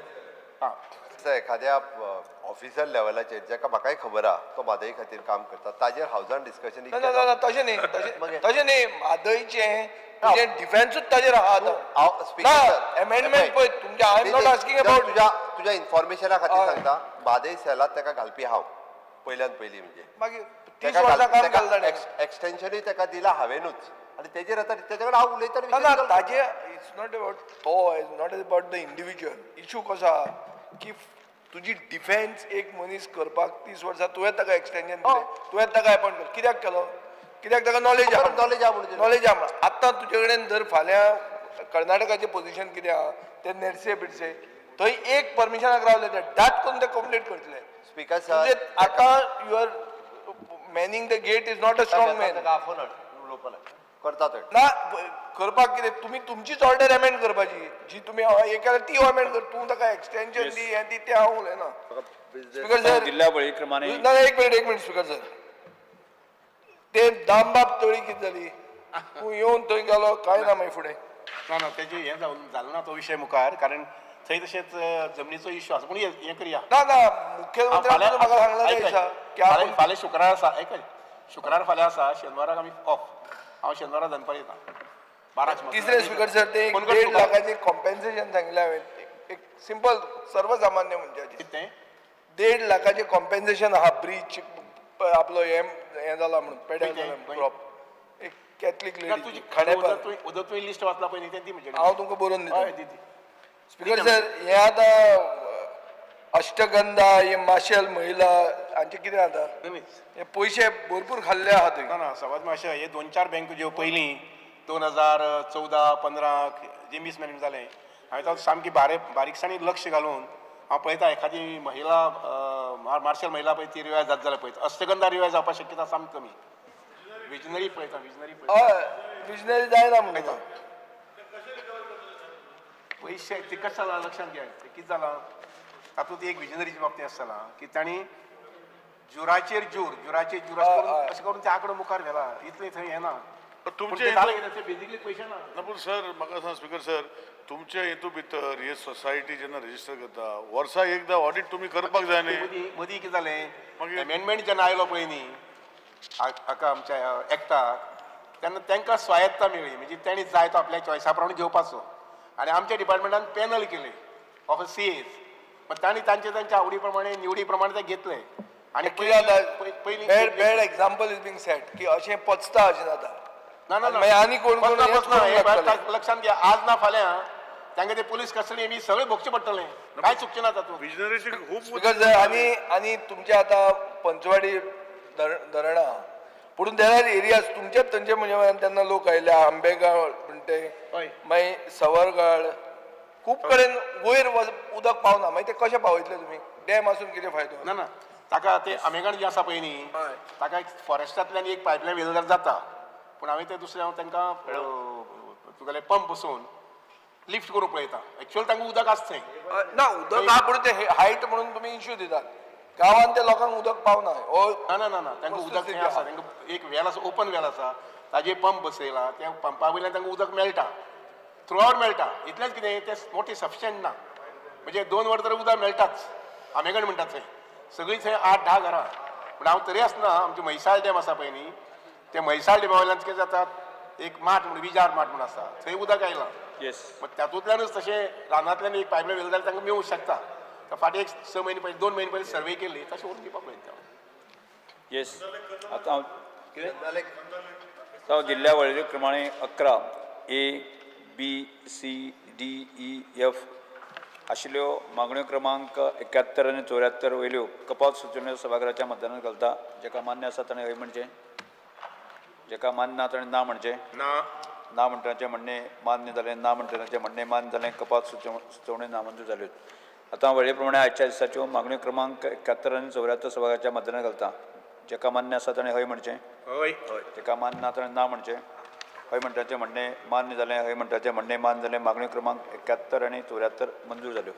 हां, एखाद्या ऑफिसर लेवलाचेर जाका म्हाकाय खबर आहा तो म्हादई खातीर काम करता, ताजेर हावजान डिस्कशन. ना तशें न्ही, म्हादईचें डिफेन्सूच ताजेर आहा. अमेंडमेंट पळय तुमच्या, I am not asking about. तुज्या इन्फॉर्मेशना खातीर सांगता, म्हादई सेलात ताका घालपी हांव पयल्यान पयलीं. म्हणजे मागीर 30 वर्सां काम केलें ताणें. एक्सटेंशनूय ताका दिला हांवेनूच, आनी तेजेर आतां तेजे कडेन हांव उलयता. ना ताजे इट्स नॉट अबाउट तो, it's not about the individual. Issue कसो आहा की तुजी डिफेन्स एक मनीस करपाक 30 वर्सां तुवें ताका एक्सटेंशन दिलें, तुवें ताका अपॉयंट केलो. कित्याक केलो? कित्याक ताका नॉलेज आहा म्हणून. आतां तुजे कडेन जर फाल्यां कर्नाटकाचें पोजिशन कितें आहा ते नेर्से बिडसे, थंय एक परमिशनाक रावले ते डाट करून ते कंप्लीट करतले. स्पीकर सर, आतां you are manning the gate is not a strong man. करता ना करपाक कितें, तुमी तुमचीच ऑर्डर अमेंड करपाची. जी तुमी हे केल्यार ती अमेंड कर. तूं ताका एक्सटेंशन दी हें दी, ते हांव उलयना. स्पीकर सर, ना एक मिनिट स्पीकर सर, ते दामबाब तळी कितें जाली? तूं येवन थंय गेलो काय ना मागीर फुडें? ना तेजें हें जालो ना तो विशय मुखार, कारण थंय तशेंच जमनीचो इश्यू आसा. पूण हें करया. ना मुख्यमंत्र्यान म्हाका सांगलें फाल्यां शुक्रार आसा. शुक्रार फाल्यां आसा, शेनवाराक आमी ऑफ. हांव शेनवारा दनपार येता 12. तिसरे स्पीकर सर, ते 1.5 लाखाचें कॉम्पेन्सेशन सांगलें हांवें. एक सिंपल सर्वसामान्य मनशाचें तें 1.5 लाखाचें कॉम्पेन्सेशन आहा. ब्रीच आपलो हें जाला म्हणून पेड्यार जाला क्रॉप. एक कॅथलीक लेडी खांडेपार. उदक तुवें लिस्ट वाचला पळय न्ही, तें दी म्हणजे हांव तुमकां बरोवन दिता. हय दी. स्पीकर सर, हें आतां अष्टगंधा, हे माशेल महिला हांचें कितें जाता? हे पयशे भरपूर खाल्ले आहा थंय. ना सवाज मातशें हे 2-4 बँको ज्यो पयलीं 2014-15 जे मिसमॅनेज जालें, हांवें तो सामकी बारीकसाणी लक्ष घालून हांव पळयता एखादी महिला मार्शल महिला पळय ती रिवायज जाता जाल्यार पळयता अष्टगंधा रिवायज जावपाक शक्यता सामकी कमी विजनरी पळयता विजनरी जायना म्हणटा पयशे ते कशें जालां लक्षांत घे ते कितें जालां तातूंत एक विजनरीच्या बाबतींत आसता की तांणी जुराचेर जुराचेर अशें करून ते आंकडो मुखार व्हेला इतलें थंय हें ना तुमचे बेजिकली पयशे ना ना पूण सर म्हाका सांग स्पीकर सर तुमच्या हेतू भितर हे सोसायटी जेन्ना रजिस्टर करता वर्सा एकदां ऑडिट तुमी करपाक जाय न्ही मदीं कितें जालें अमेंडमेंट जेन्ना आयलो पळय न्ही हाका आमच्या एक्टाक तेन्ना तांकां स्वायत्ता मेळ्ळी म्हणजे तेणी जाय तो आपल्या चॉयसा प्रमाणे घेवपाचो आनी आमच्या डिपार्टमेंटान पॅनल केले ऑफ सीएज पण तांणी तांच्या आवडी प्रमाणे निवडी प्रमाणे ते घेतले आनी पयलीं bad example is being set की अशें पचता अशें जाता ना ना मागीर आनी कोण कोण लक्षांत घ्या आज ना फाल्यां तांकां ते पुलीस कस्टडी बी सगळें भोगचें पडटलें कांय चुकचें ना तातूंत विजनरीची खूब स्पीकर आनी तुमचे आतां पंचवाडी धरणां पुणून देर आर एरियाज तुमचेच थंयचे म्हणजे तेन्ना लोक आयले आंबेगाळ म्हणटे मागीर सवरगाळ खूब कडेन वयर उदक पावना मागीर ते कशें पावयतले तुमी डॅम आसून कितें फायदो ना ना ताका ते आमेगण जें आसा पळय न्ही ताका एक फॉरेस्टांतल्यान एक पायपलायन वेल जाल्यार जाता पूण हांवें ते दुसरे तांकां तुगेले पंप बसोवन लिफ्ट करूंक पळयता एक्चुअल तांकां उदक आसता थंय ना उदक आहा पूण ते हायट म्हणून तुमी इश्यू दितात गांवांत ते लोकांक उदक पावना ना ना ना तांकां उदक थंय आसा तांकां एक वेल आसा ओपन वेल आसा ताजेर पंप बसयला त्या पंपा वयल्यान तांकां उदक मेळटा थ्रू आवर मेळटा इतलेंच कितें तें मोटी सफिशियंट ना म्हणजे 2 वर तर उदक मेळटाच आमेगण म्हणटात थंय सगळीं थंय 8-10 घरां पूण हांव तरी आसतना आमचे म्हैसाळ डॅम आसा पळय न्ही ते म्हैसाळ डॅमा वयल्यान कितें जातात एक माठ म्हणून विजार माठ म्हणून आसा थंय उदक आयलां मग तातूंतल्यानच तशें रानांतल्यान एक पायपलायन वेल जाल्यार तांकां मेळूंक शकता फाटीं एक 6 म्हयने पयलीं 2 म्हयने पयलीं सर्वे केल्ली तशें व्हरून दिवपाक पळयता येस आतां हांव दिल्ल्या वळेरे प्रमाणे 11 A, B, C, D, E, F आशिल्ल्यो मागण्यो क्रमांक 71 आनी 74 वयल्यो कपात सुचोवण्यो सभागृहाच्या मतदानाक घालता जेका मान्य आसा ताणें हय म्हणचें जेका मान्य ना ताणें ना म्हणचें ना म्हणटाचें म्हणणें मान्य जालें ना म्हणटाचें म्हणणें मान्य जालें कपात सुचोवण्यो नामंजूर जाल्यो आतां वळेरे प्रमाणे आजच्या दिसाच्यो मागण्यो क्रमांक 71 आनी 74 सभागृहाच्या मतदानाक घालता जेका मान्य आसा ताणें हय म्हणचें हय जेका मान्य ना ताणें ना म्हणचें हय म्हणटाचें म्हणणें मान्य जालें हय म्हणटाचें म्हणणें मान्य जालें मागण्यो क्रमांक 71 आनी 74 मंजूर जाल्यो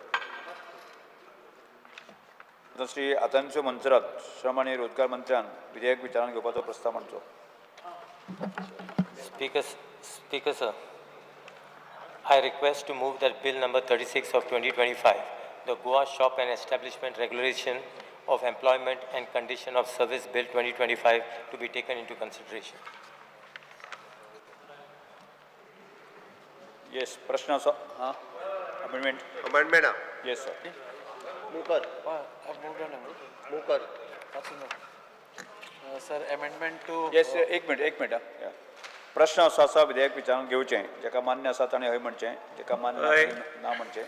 आतां श्री आतांच्यो मंत्र्यात श्रम आनी रोजगार मंत्र्यान विधेयक विचारान घेवपाचो प्रस्ताव मांडचो Speaker sir, I request to move that bill number 36 of 2025, the Goa Shop and Establishment Regulation of Employment and Condition of Service Bill 2025 to be taken into consideration. Yes, प्रश्न आसा हां अमेंडमेंट येस सर मुकर sir amendment to yes एक minute प्रश्न असो आसा विधेयक विचारून घेवचें जेका मान्य आसा ताणें हय म्हणचें जेका मान्य ना म्हणचें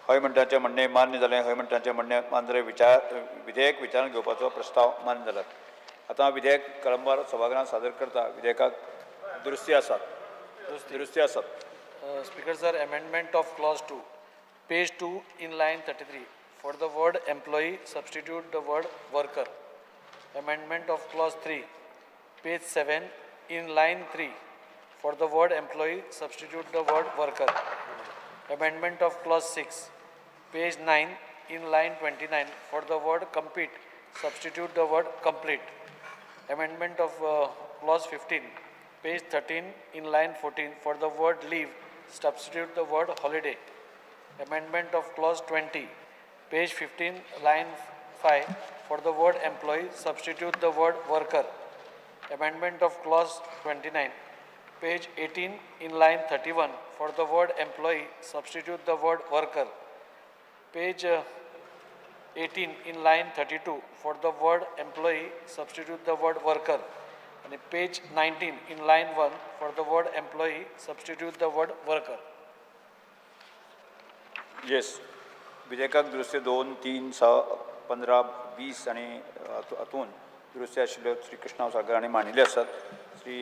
हय म्हणटाचें म्हणणें मान्य जालें हय म्हणटाचें म्हणणें मान्य जालें विधेयक विचारून घेवपाचो प्रस्ताव मान्य जाला आतां विधेयक कळंबार सभागृहांत सादर करता विधेयकाक दुरुस्ती आसात Speaker sir, amendment of clause 2, page 2 in line 33. For the word employee, substitute the word worker. Amendment of clause 3, page 7 in line 3. For the word employee, substitute the word worker. Amendment of clause 6, page 9 in line 29. For the word compete, substitute the word complete. Amendment of clause 15, page 13 in line 14. For the word leave, substitute the word holiday. Amendment of clause 20, page 15, line 5. For the word employee, substitute the word worker. Amendment of clause 29, page 18, in line 31. For the word employee, substitute the word worker. Page 18, in line 32. For the word employee, substitute the word worker. And page 19 in line 1 for the word employee substitute the word worker. Yes, विधेयकाक दुरुस्ती 2, 3, 6, 15, 20 आनी हातून दुरुस्ती आशिल्ल्यो श्री कृष्णा सरकारांनी मांडिल्ल्यो आसात श्री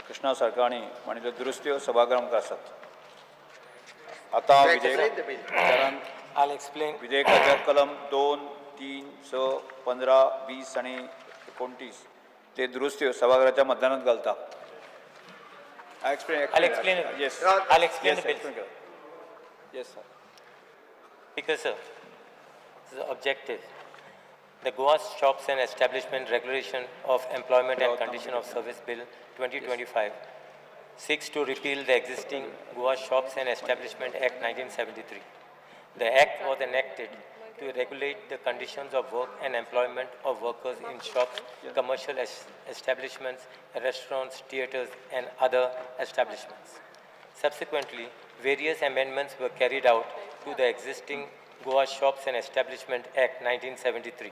कृष्णा सरकारांनी मांडिल्ल्यो दुरुस्त्यो सभागृहा मुखार आसात आतां विधेयक I'll explain. विधेयकाच्या कलम 2, 3, 6, 15, 20 आणि 29 ते दुरुस्ती सभागृहाच्या मतदानात घालता. I'll explain it. Yes. I'll explain Yes, the bill. explain करा. Yes, sir. Speaker, sir, the objective. The Goa Shops and Establishment Regulation of Employment and Condition of Service Bill 2025 seeks to repeal the existing Goa Shops and Establishment Act 1973. The act was enacted to regulate the conditions of work and employment of workers in shops, commercial establishments, restaurants, theatres, and other establishments. Subsequently, various amendments were carried out to the existing Goa Shops and Establishment Act 1973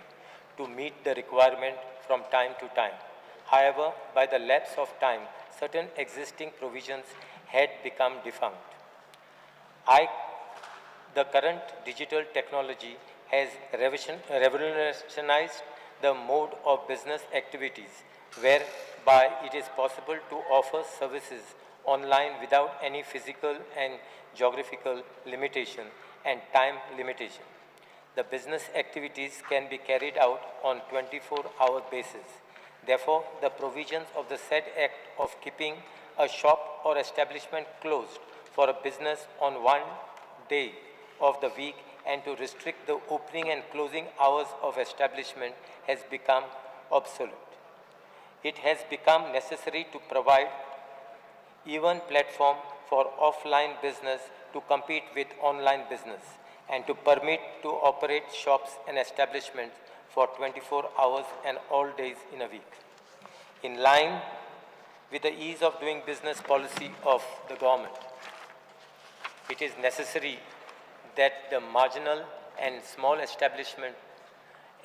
to meet the requirement from time to time. However, by the lapse of time, certain existing provisions had become defunct. The current digital technology has revolutionized the mode of business activities, whereby it is possible to offer services online without any physical and geographical limitation and time limitation. The business activities can be carried out on 24-hour basis. Therefore, the provisions of the said act of keeping a shop or establishment closed for a business on one day of the week and to restrict the opening and closing hours of establishment has become obsolete. It has become necessary to provide even platform for offline business to compete with online business and to permit to operate shops and establishments for 24 hours and all days in a week. In line with the ease of doing business policy of the government, it is necessary that the marginal and small establishment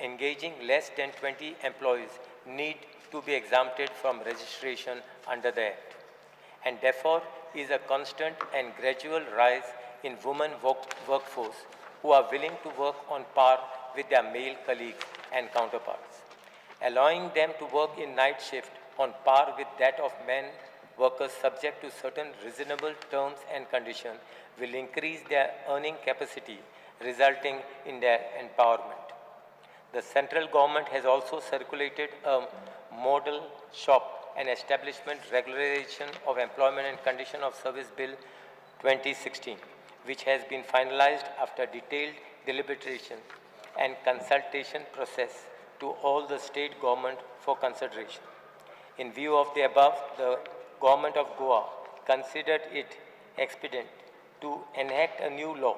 engaging less than 20 employees need to be exempted from registration under the Act, and therefore is a constant and gradual rise in women workforce who are willing to work on par with their male colleagues and counterparts. Allowing them to work in night shift on par with that of men workers subject to certain reasonable terms and conditions will increase their earning capacity, resulting in their empowerment. The central government has also circulated a model shop and establishment regularization of employment and condition of service bill 2016, which has been finalized after detailed deliberation and consultation process to all the state government for consideration. In view of the above, the government of Goa considered it expedient to enact a new law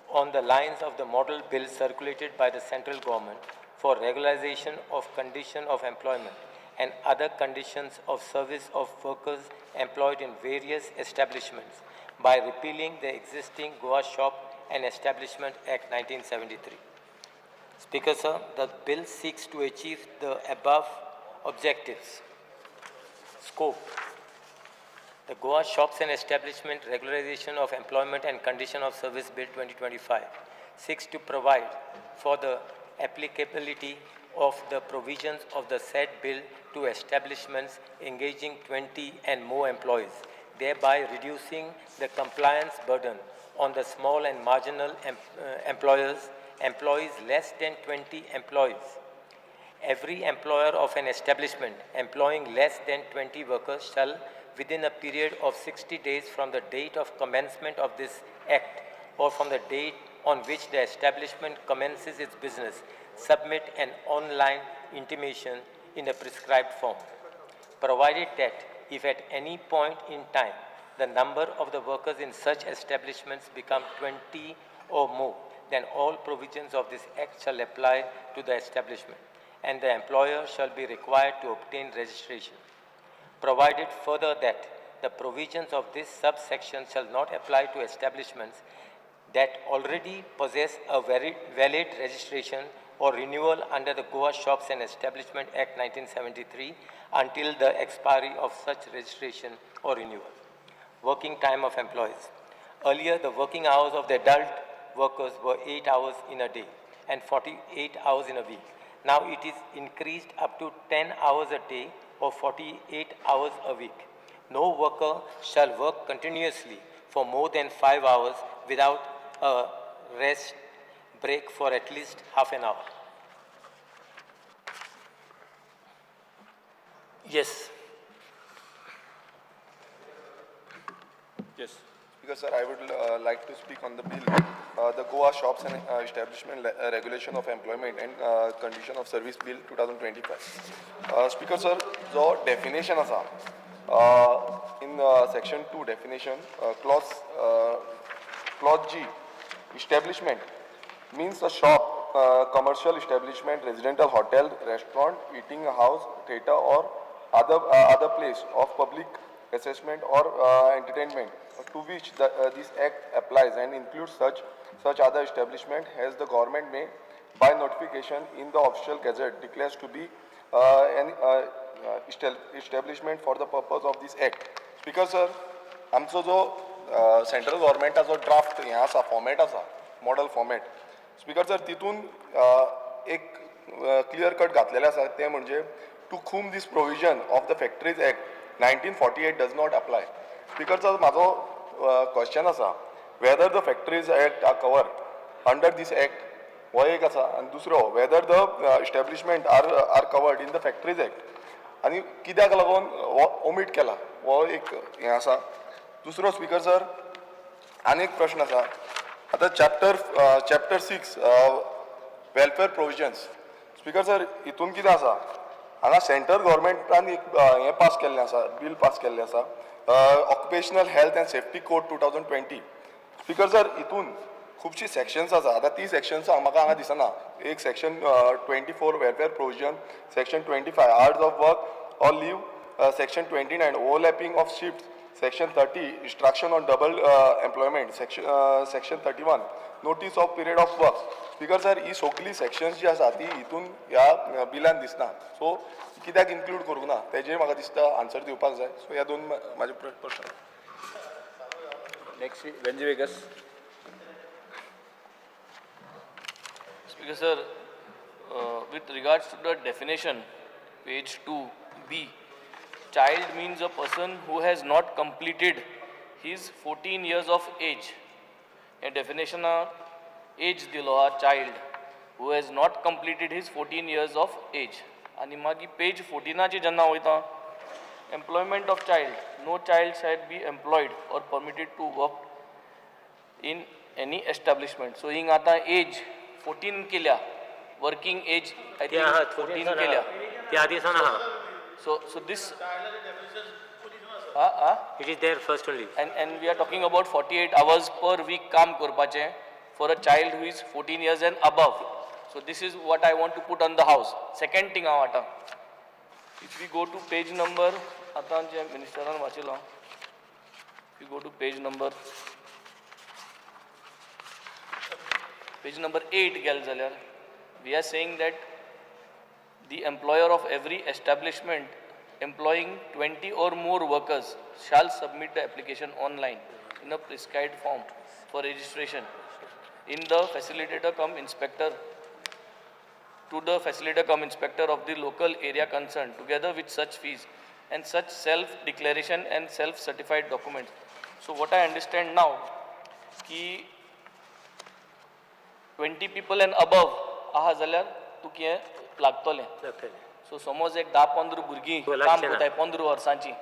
on the lines of the model bill circulated by the central government for regularization of condition of employment and other conditions of service of workers employed in various establishments by repealing the existing Goa Shop and Establishment Act 1973. Speaker, sir, the bill seeks to achieve the above objectives. Scope. The Goa Shops and Establishment Regularization of Employment and Condition of Service Bill 2025 seeks to provide for the applicability of the provisions of the said bill to establishments engaging 20 and more employees, thereby reducing the compliance burden on the small and marginal employees less than 20 employees. Every employer of an establishment employing less than 20 workers shall, within a period of 60 days from the date of commencement of this act or from the date on which the establishment commences its business, submit an online intimation in the prescribed form, provided that if at any point in time the number of the workers in such establishments become 20 or more, then all provisions of this act shall apply to the establishment, and the employer shall be required to obtain registration. Provided further that the provisions of this subsection shall not apply to establishments that already possess a valid registration or renewal under the Goa Shops and Establishment Act 1973 until the expiry of such registration or renewal. Working time of employees. Earlier, the working hours of the adult workers were 8 hours in a day and 48 hours in a week. Now it is increased up to 10 hours a day or 48 hours a week. No worker shall work continuously for more than 5 hours without a rest break for at least half an hour. Yes. Yes. Speaker, sir, I would like to speak on the bill, the Goa Shops and Establishment Regulation of Employment and Condition of Service Bill 2025. Speaker, sir, the definition is in section 2 definition, clause G, establishment means a shop, commercial establishment, residential hotel, restaurant, eating house, theatre or other place of public assessment or entertainment to which this act applies and includes such other establishment as the government may by notification in the official gazette declares to be an establishment for the purpose of this act. Speaker sir, आमचो जो central गव्हर्मेंटाचो draft हे आसा format आसा model format speaker sir तितून एक clear cut घातलेले आसा ते म्हणजे to whom this provision of the Factories Act 1948 does not apply. Speaker sir, माझो क्वेश्चन आसा whether the Factories Act are covered under this act हो एक आसा आणि दुसरो whether the establishment are covered in the Factories Act आणि कित्याक लागून ओमिट केला हो एक हे आसा. दुसरो स्पीकर सर आनी एक प्रश्न आसा आता chapter 6 welfare provisions speaker sir हितून कितें आसा हांगा सेंट्रल गव्हर्मेंटान एक हें पास केल्लें आसा बिल पास केल्लें आसा occupational health end safety code 2020. Speaker sir हितून खुबशी सेक्शन्स आसा आतां ती सेक्शन्स म्हाका हांगा दिसना एक section 24 welfare provision section 25 hours of work or leave section 29 overlapping of shift section 30 instruction on double employment section 31 notice of period of work. Speaker sir ही सगळी sections जी आसा ती हितून ह्या बिलान दिसना सो कित्याक इन्क्लूड करूंक ना तेजेर म्हाका दिसता आन्सर दिवपाक जाय सो ह्या दोन म्हाजे प्रश्न. नेक्स्ट वेंजी वेगस. Speaker sir, with regards to the definition, page 2b, child means a person who has not completed his 14 years of age. A definition of age dilo ha child who has not completed his 14 years of age. Ani magi page 14 चे जेन्ना वयता employment of child, no child shall be employed or permitted to work in any establishment. So हिंग आता age 14 केल्या working age I think 14 केल्या त्या दिसाना हा. So this it is there first only. And we are talking about 48 hours per week काम करपाचे for a child who is 14 years and above. So this is what I want to put on the house. Second thing आता if we go to page number आता जे मिनिस्टरान वाचिलो if you go to page number 8 गेल जाल्यार we are saying that the employer of every establishment employing 20 or more workers shall submit the application online in a prescribed form for registration in the facilitator cum inspector to the facilitator cum inspector of the local area concerned together with such fees and such self-declaration and self-certified documents. So what I understand now ki 20 people and above aha जाल्यार तू किये लागतले. So समज एक 10-15 भुरगीं काम करताय 15 वर्सांची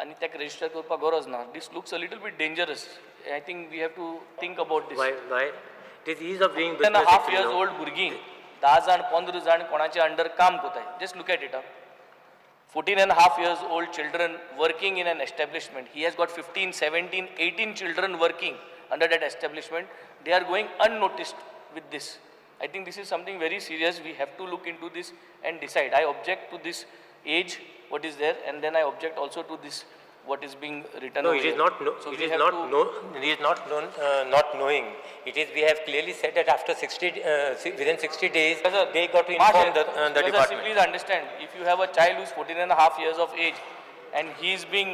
आनी ताका रजिस्टर करपाक गरज ना. This looks a little bit dangerous. I think we have to think about this. Why? It is ease of doing business. 10.5 years old भुरगीं 10 जाण 15 जाण कोणाचे अंडर काम करताय. Just look at it. 14.5 years old children working in an establishment. He has got 15, 17, 18 children working under that establishment. They are going unnoticed with this. I think this is something very serious. We have to look into this and decide. I object to this age, what is there, and then I object also to this, what is being written. No, over it is here. not. So It we is have not. to- No, it is not known. Not knowing. It is. We have clearly said that after 60, within 60 days, they got to inform the department. Please understand. If you have a child who is 14.5 years of age, and he is being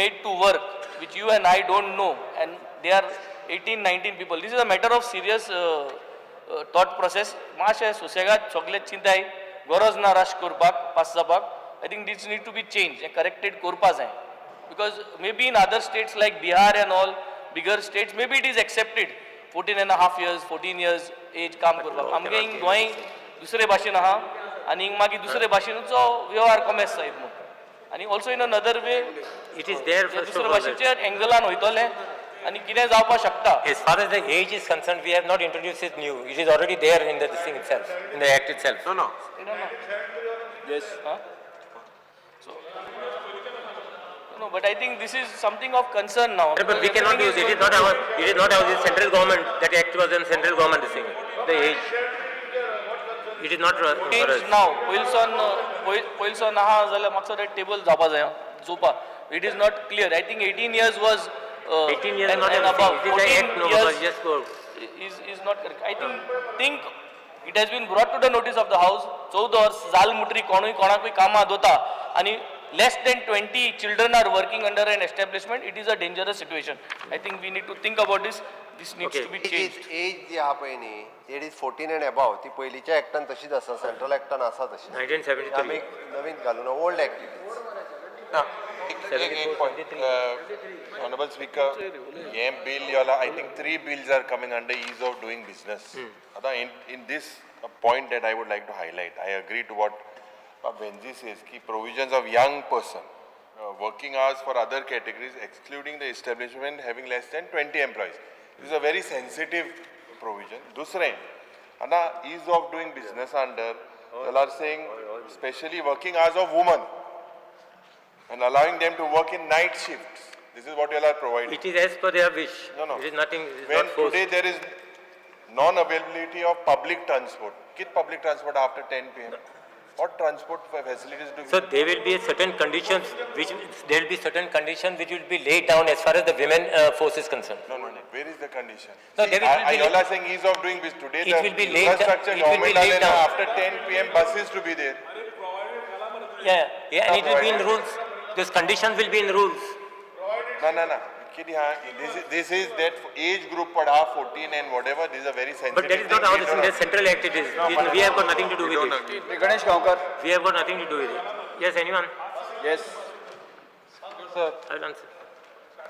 made to work, which you and I don't know, and they are 18, 19 people. This is a matter of serious thought process. मातशें सुसेगाद सगळे चिंताय गरज ना rush करपाक pass जावपाक. I think this need to be changed and corrected करपा जाय. Because maybe in other states like Bihar and all bigger states, maybe it is accepted. 14.5 years, 14 years age काम करपाक. आमगे हिंग गोंय दुसरे भाशेन आहा आनी हिंग मागीर दुसरे भाशेनचो व्यवहार कॉमर्स सायड म्हणून. आनी also in another way It is there first of दुसरे all. भाशेच्या एंगलान वयतले आनी कितें जावपाक शकता. As far as the age is concerned, we have not introduced it new. It is already there in the this thing itself, in the act itself. No. Yes. No, but I think this is something of concern now. But we cannot use it. It is not our. It is not our. It is central government. That act was in central government. This thing. The age. It is not for us. Change now. Wilson आहा जाल्यार म्हाका सगळें table जावपा जाय जोपा. It is not clear. I think 18 years was 18 years and, not and everything. above. It is the 14 act. No, years just go. is not correct. I think it has been brought to the notice of the house. 14 वर्स जाल मुटरी कोणाकूय कामां दोता आनी less than 20 children are working under an establishment. It is a dangerous situation. I think we need to think about this. This needs to be changed. As जी आहा पळय न्ही age is 14 and above ती पयलींच्या एक्टान तशीच आसा central एक्टान आसा तशी 1973. आमी नवीन घालून ओल्ड एक्ट एक point. Honorable Speaker, bill, I think 3 bills are coming under ease of doing business. In this point that I would like to highlight, I agree to what Benji says, ki provisions of young person, working hours for other categories, excluding the establishment having less than 20 employees. This is a very sensitive provision. Dusre, ease of doing business under, they are saying, especially working hours of women, and allowing them to work in night shifts. This is what you are providing. It is as per their wish. No. It is nothing. It is When not forced. today there is non-availability of public transport. Kit public transport after 10 p.m. What transport facilities do we So there will be certain conditions which there will be certain conditions which will be laid down as far as the women force is concerned. No. Where is the condition? No, there will be. You all are saying ease of doing business. Today It will be laid down. infrastructure It will be government laid are down. after 10 p.m. buses to be there. Yeah, and it will be in rules. Those conditions will be in rules. No. This is that age group padha 14 and whatever. This is a very sensitive. But that is not how this is. That central act it is. We have got nothing to do with it. Ganesh Gaonkar. We have got nothing to do with it. Yes, anyone? Yes. Sir, I will answer.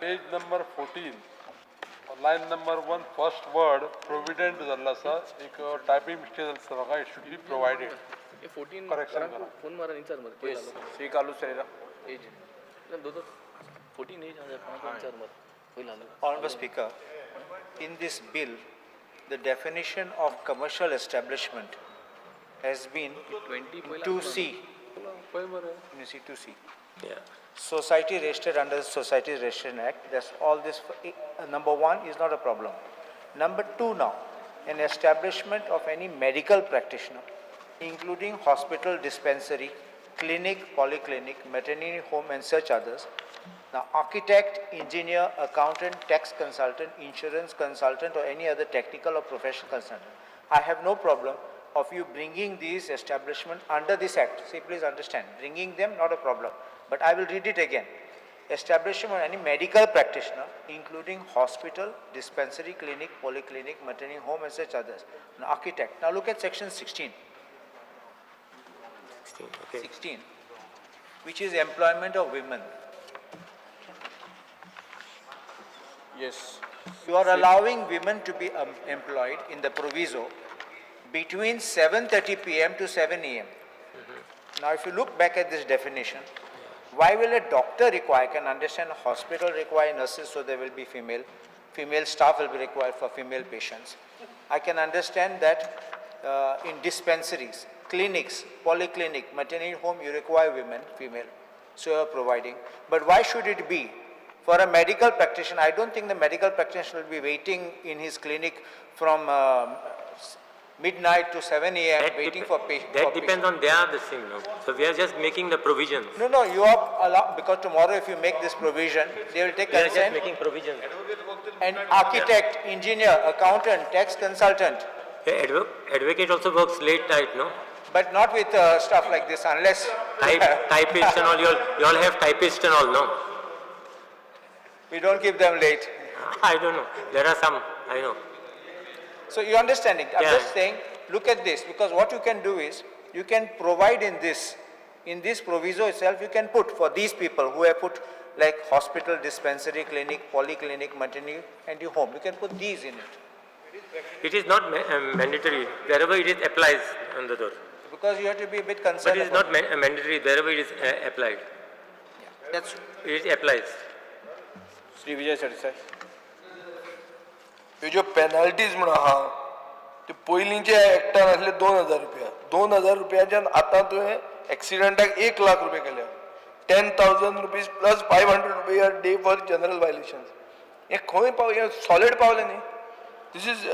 page number 14, line number 1, first word, provident झाला sir. एक typing mistake झाला sir. बघा, it should be provided. 14 Correction करा. Phone मारा विचार मर. Yes. Sri Kalu Serera. Age. 14 age विचार मर. Honorable Speaker, in this bill, the definition of commercial establishment has been 2C. You see 2C. Yeah. Society registered under the Society Registration Act. That's all this. Number 1 is not a problem. Number 2 now, an establishment of any medical practitioner, including hospital, dispensary, clinic, polyclinic, maternity home and such others. Now, architect, engineer, accountant, tax consultant, insurance consultant or any other technical or professional consultant. I have no problem of you bringing these establishments under this act. See, please understand, bringing them not a problem. But I will read it again. Establishment of any medical practitioner, including hospital, dispensary, clinic, polyclinic, maternity home and such others. Now, architect. Now look at section 16. 16, which is employment of women. Yes. You are allowing women to be employed in the proviso between 7:30 p.m. to 7 a.m. Now, if you look back at this definition, why will a doctor require? I can understand a hospital require nurses, so there will be female staff will be required for female patients. I can understand that in dispensaries, clinics, polyclinic, maternity home, you require women, female, so you are providing. But why should it be? For a medical practitioner, I don't think the medical practitioner will be waiting in his clinic from midnight to 7 a.m. waiting for patients. That depends on their this thing. No? So we are just making the provisions. No, you are allowed, because tomorrow if you make this provision, they will take We are just consent. making provisions. And architect, engineer, accountant, tax consultant. Advocate also works late night, no? But not with stuff like this, unless... Typist and all, you all have typist and all, no? We don't keep them late. I don't know. There are some, I know. So you understanding? I'm just saying, look at this, because what you can do is, you can provide in this proviso itself, you can put for these people who have put like hospital, dispensary, clinic, polyclinic, maternity and your home, you can put these in it. It is not mandatory. Wherever it is applies on the door. Because you have to be a bit But concerned it is about not mandatory. Wherever it is applied. That's It applies. Sri Vijay Sardesai. ह्यो ज्यो penalties म्हणून आहा त्यो पयलींच्या एक्टान आसले 2000 रुपया 2000 रुपयाच्यान आतां तुवें एक्सिडेंटाक 1 लाख रुपया केल्या 10,000 रुपीज प्लस 500 रुपया डे फॉर जनरल वायलेशन्स हे खंय हे सॉलिड पावले न्ही दिस इज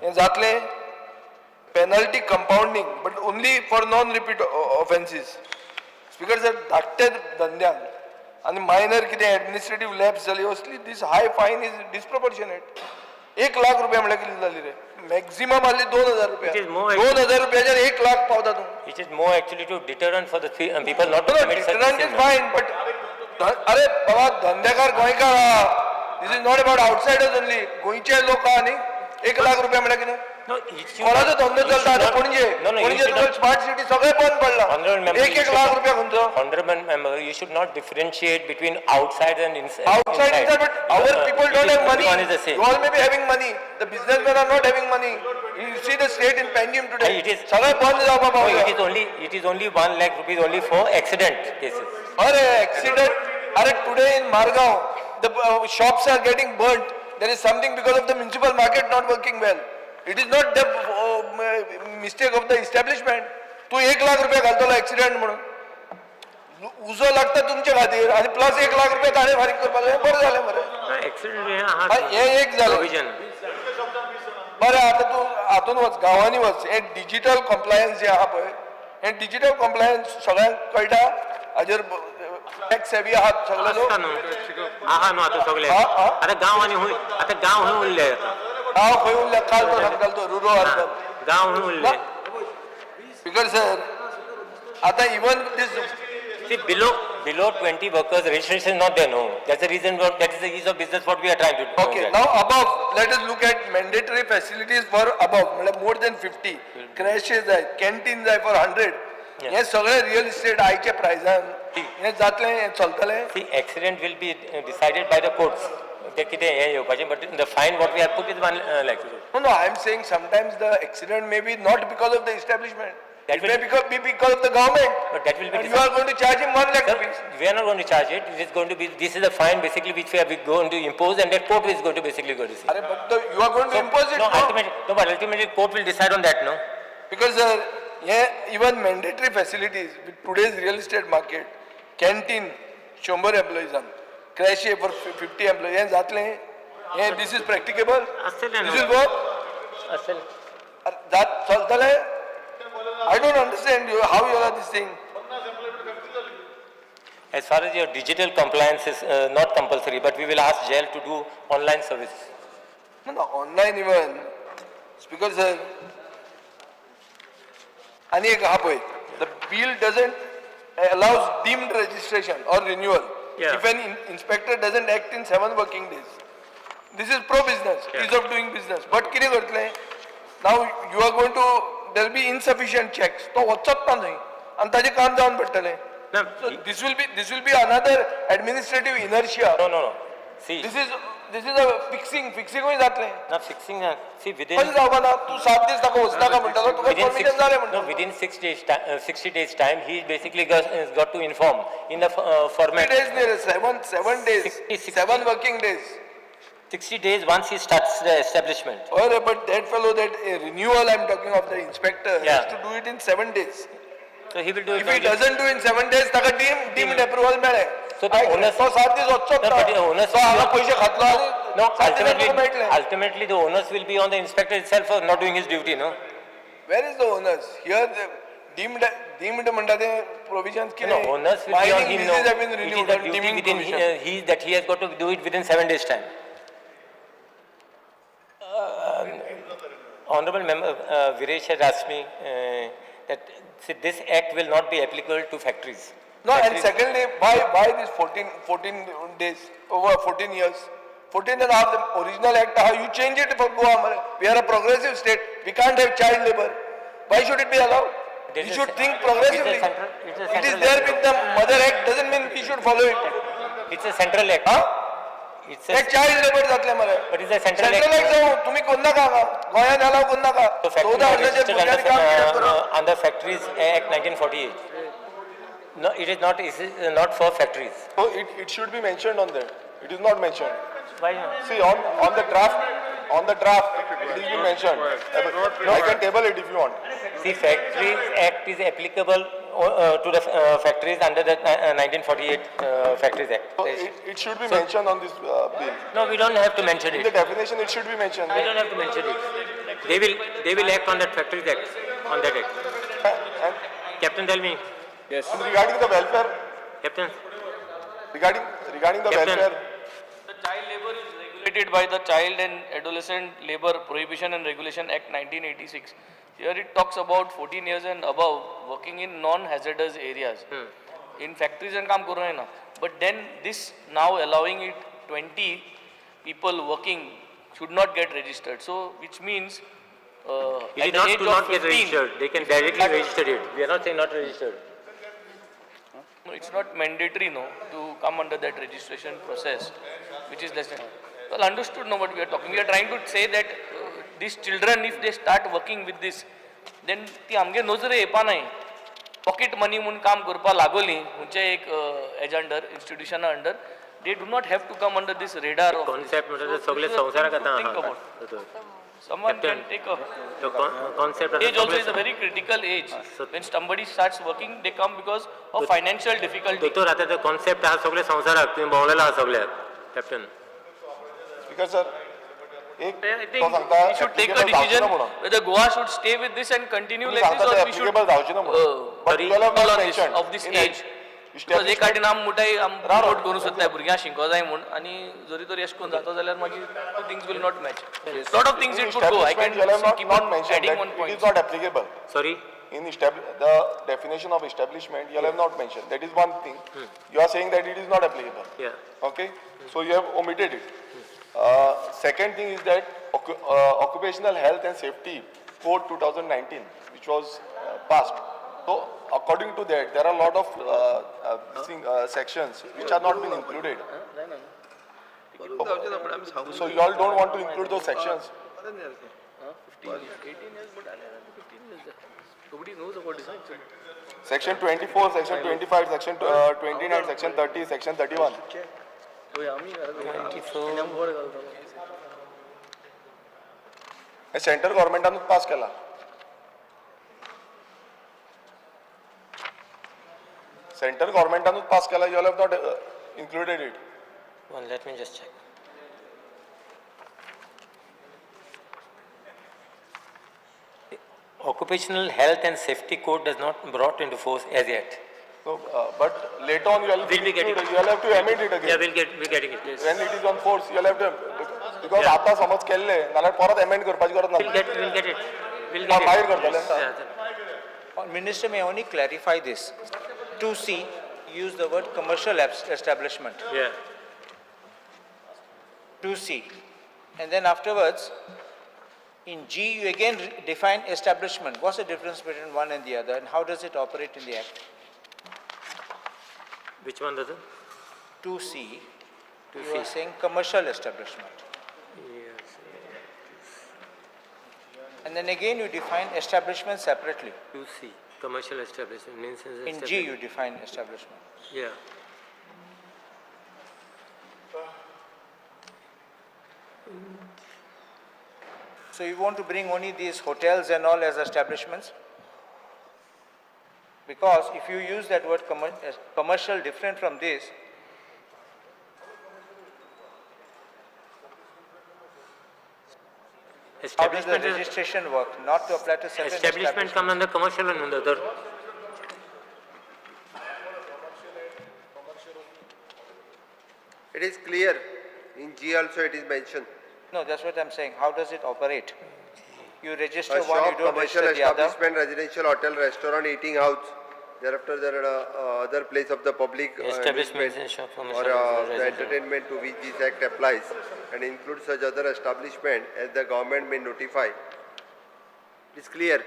हें जातलें penalty compounding but only for non repeat offences speaker sir धाकट्या धंद्यांक आनी मायनर कितें एडमिनिस्ट्रेटीव लॅब्स जाली असली दीस हाय फायन इज डिस्प्रोपोर्शनेट 1 लाख रुपया म्हळ्यार कितली जाली रे मॅक्झिमम आसली 2000 रुपया 2000 रुपयाच्यान 1 लाख पावता तूं It is more actually to deterrent for the people not to commit such deterrent is sin. fine but अरे बाबा धंदेकार गोंयकार आहा this is not about outsiders only गोंयचे लोक आहा न्ही 1 लाख रुपया म्हळ्यार कितें कोणाचो धंदो चलता आतां पणजे स्मार्ट सिटी सगळें बंद पडला 1 लाख रुपया खंयचो Honorable member, you should not differentiate between outside and inside. outside inside but our people don't have money Everyone is the same. you all may be having money the businessmen are not having money you see the state in Panjim today सगळें बंद जावपा पावला It is only 1 lakh rupees only for accident cases. अरे accident अरे today in Margao the shops are getting burnt there is something because of the municipal market not working well it is not the mistake of the establishment तू 1 लाख रुपया घालतलो accident म्हणून उजो लागता तुमच्या खातीर आनी प्लस 1 लाख रुपया ताणें फारीक करपाक जाय बरें जालें मरे Accident हे एक जालें बरें आतां तूं हातून वच गांवांनी वच हें डिजिटल कंप्लायन्स जें आहा पळय हें डिजिटल कंप्लायन्स सगळ्यांक कळटा हाजेर टॅक्स सेवी आहात सगळे लोक आहा न्हू आतां सगळे आतां गांव आनी हूंय आतां गांव हूंय उरले गांव खंय उरले काल तो सांगतालो तो रुरो अर्बन गांव हूंय उरले स्पीकर सर आता even this See, below 20 workers, registration is not there, no. That's the reason, that is the ease of business what we are trying to do. Okay, now above, let us look at mandatory facilities for above, more than 50. Crashes आहे, canteens आहे for 100. हे सगळे real estate आयच्या प्रायसान हे जातले हे चलतले. See, accident will be decided by the courts. ते कितें हे येवपाचें, but the fine what we have put is 1 lakh. No, I am saying sometimes the accident may be not because of the establishment. That it may be because of the government. But that will be and you are going to charge him 1 lakh rupees. We are not going to charge it. It is going to be, this is the fine basically which we are going to impose and that court is going to basically go to see. But you are going to impose it, no, but ultimately court will decide on that, no? Because even mandatory facilities with today's real estate market, canteen, 100 employees, crash for 50 employees, this is practicable? This will work? That chaltale? I don't understand how you are this thing. As far as your digital compliance is not compulsory, but we will ask jail to do online service. No, online even. Speaker sir, and the bill doesn't allows deemed registration or renewal. Yeah. If an inspector doesn't act in 7 working days, this is pro-business, ease of doing business. But now you are going to, there will be insufficient checks. So what's up nahi? And taje kaam down battale. So this will be another administrative inertia. No. See. This is a fixing होई जातले. Not fixing. See within. कधी जावं ना तू 7 दिवस ताका वचनाका म्हणटालो तुका permission जाले म्हणटा. No, within 60 days time, he basically got to inform in the format. 60 days near 7 days. 7 working days. 60 days once he starts the establishment. Oh, but that fellow, that renewal I'm talking of, the inspector has to do it in 7 days. So he will do it. If he doesn't do in 7 days, ताका deemed approval मेळे. So the onus. So 7 दिवस वचचो ना. But the onus. So हांगा पैसे खातलो आनी. No, ultimately the onus will be on the inspector itself for not doing his duty, no? Where is the onus? Here the deemed म्हणटा ते provisions कितें? No, onus will be on him, no. Have been renewed. It is the duty within that he has got to do it within 7 days time. Honorable Member Viresh has asked me that this act will not be applicable to factories. No, and secondly, why this 14 days, over 14 years? 14 and a half, the original act, how you change it for Goa? We are a progressive state. We can't have child labor. Why should it be allowed? We should think progressively. It is there with the Mother Act, doesn't mean we should follow it. It's a central act. it's ते child labour जातले मरे but it's a central centralise जाऊ तुम्ही कोण नाका गोंयांत allow कोण नाका So factories 14 are Versace registered भुरग्यांनी काम कित्याक करप under Factories Act 1948. No, it is not. It is not for factories. So it should be mentioned on there. It is not mentioned. Why? See, on the draft, it is been mentioned. I can table it if you want. See, Factories Act is applicable to the factories under the 1948 Factories Act. So it should be mentioned on this bill. No, we don't have to mention In it. the definition, it should be mentioned. We don't have to mention it. They will act on that Factories Act, on that act. Captain, tell me. Yes. Regarding the welfare, Captain. regarding the Captain. welfare, The child labor is regulated by the Child and Adolescent Labor Prohibition and Regulation Act 1986. Here it talks about 14 years and above working in non-hazardous areas. In factories and काम करू नये ना. But then this now allowing it 20 people working should not get registered. So which means It at is the not age to of not get 15, registered. They can directly register it. We are not saying not registered. No, it's not mandatory, no, to come under that registration process, which is less than. Well, understood, no, what we are talking. We are trying to say that these children, if they start working with this, then ती आमगे नजरे येवपा नाय. Pocket money म्हणून काम करपा लागोली, हुंचे एक hedge under, institution under, they do not have to come under this radar of Concept म्हणजे सगळे संसाराक आता think about. Someone can take a the concept age also is a very critical age. When somebody starts working, they come because of financial difficulty. दोतोर आता ते concept हा सगळे संसाराक तुम्ही भोवलेला हा सगळ्याक. Captain. because sir, I think we should take a decision whether Goa should stay with this and continue like this, or we should of this age. Because एक आटी नाम मुठाई आम promote करू शकता भुरग्यां शिको जाय म्हूण आणि जरी तर येशकोन जाता जाल्यार मागीर two things will not match. Lot of things it could go. I can keep on adding one it point. is not applicable. Sorry. In the definition of establishment, you have not mentioned. That is one thing. You are saying that it is not applicable. Yeah. Okay. So you have omitted it. Second thing is that Occupational Health and Safety Code 2019, which was passed. So according to that, there are a lot of sections which are not been included. So you all don't want to include those sections. 18 years, but 15 years. Nobody knows about this. Section 24, Section 25, Section 29, Section 30, Section 31. हे central गव्हर्नमेंटानूच pass केला. Central गव्हर्नमेंटानूच pass केला. You all have not included it. One, let me just check. Occupational Health and Safety Code does not brought into force as yet. So, but later on you will have to amend it again. Yeah, we're getting it. Yes. When it is on force, you will have to because आता समज केल्ले नाल्यार परत amend करपाची गरज ना. We'll get it. मागीर करतले. Minister, may I only clarify this. 2C, use the word commercial establishment. Yeah. 2C. And then afterwards, in G, you again define establishment. What's the difference between one and the other, and how does it operate in the Act? Which one does it? 2C, you are saying commercial establishment. Yes. And then again, you define establishment separately. 2C, commercial establishment means In G, you define establishment. Yeah. So you want to bring only these hotels and all as establishments? Because if you use that word commercial different from this, how does the registration work? Not to apply to certain Establishment comes under commercial and other. It is clear. In G also it is mentioned. No, that's what I'm saying. How does it operate? You register A one, shop, you don't commercial register the other. establishment, residential hotel, restaurant, eating house. Thereafter, there are other place of the public Establishments amusement and shop, or commercial, the residential. entertainment to which this act applies and includes such other establishment as the government may notify. It is clear.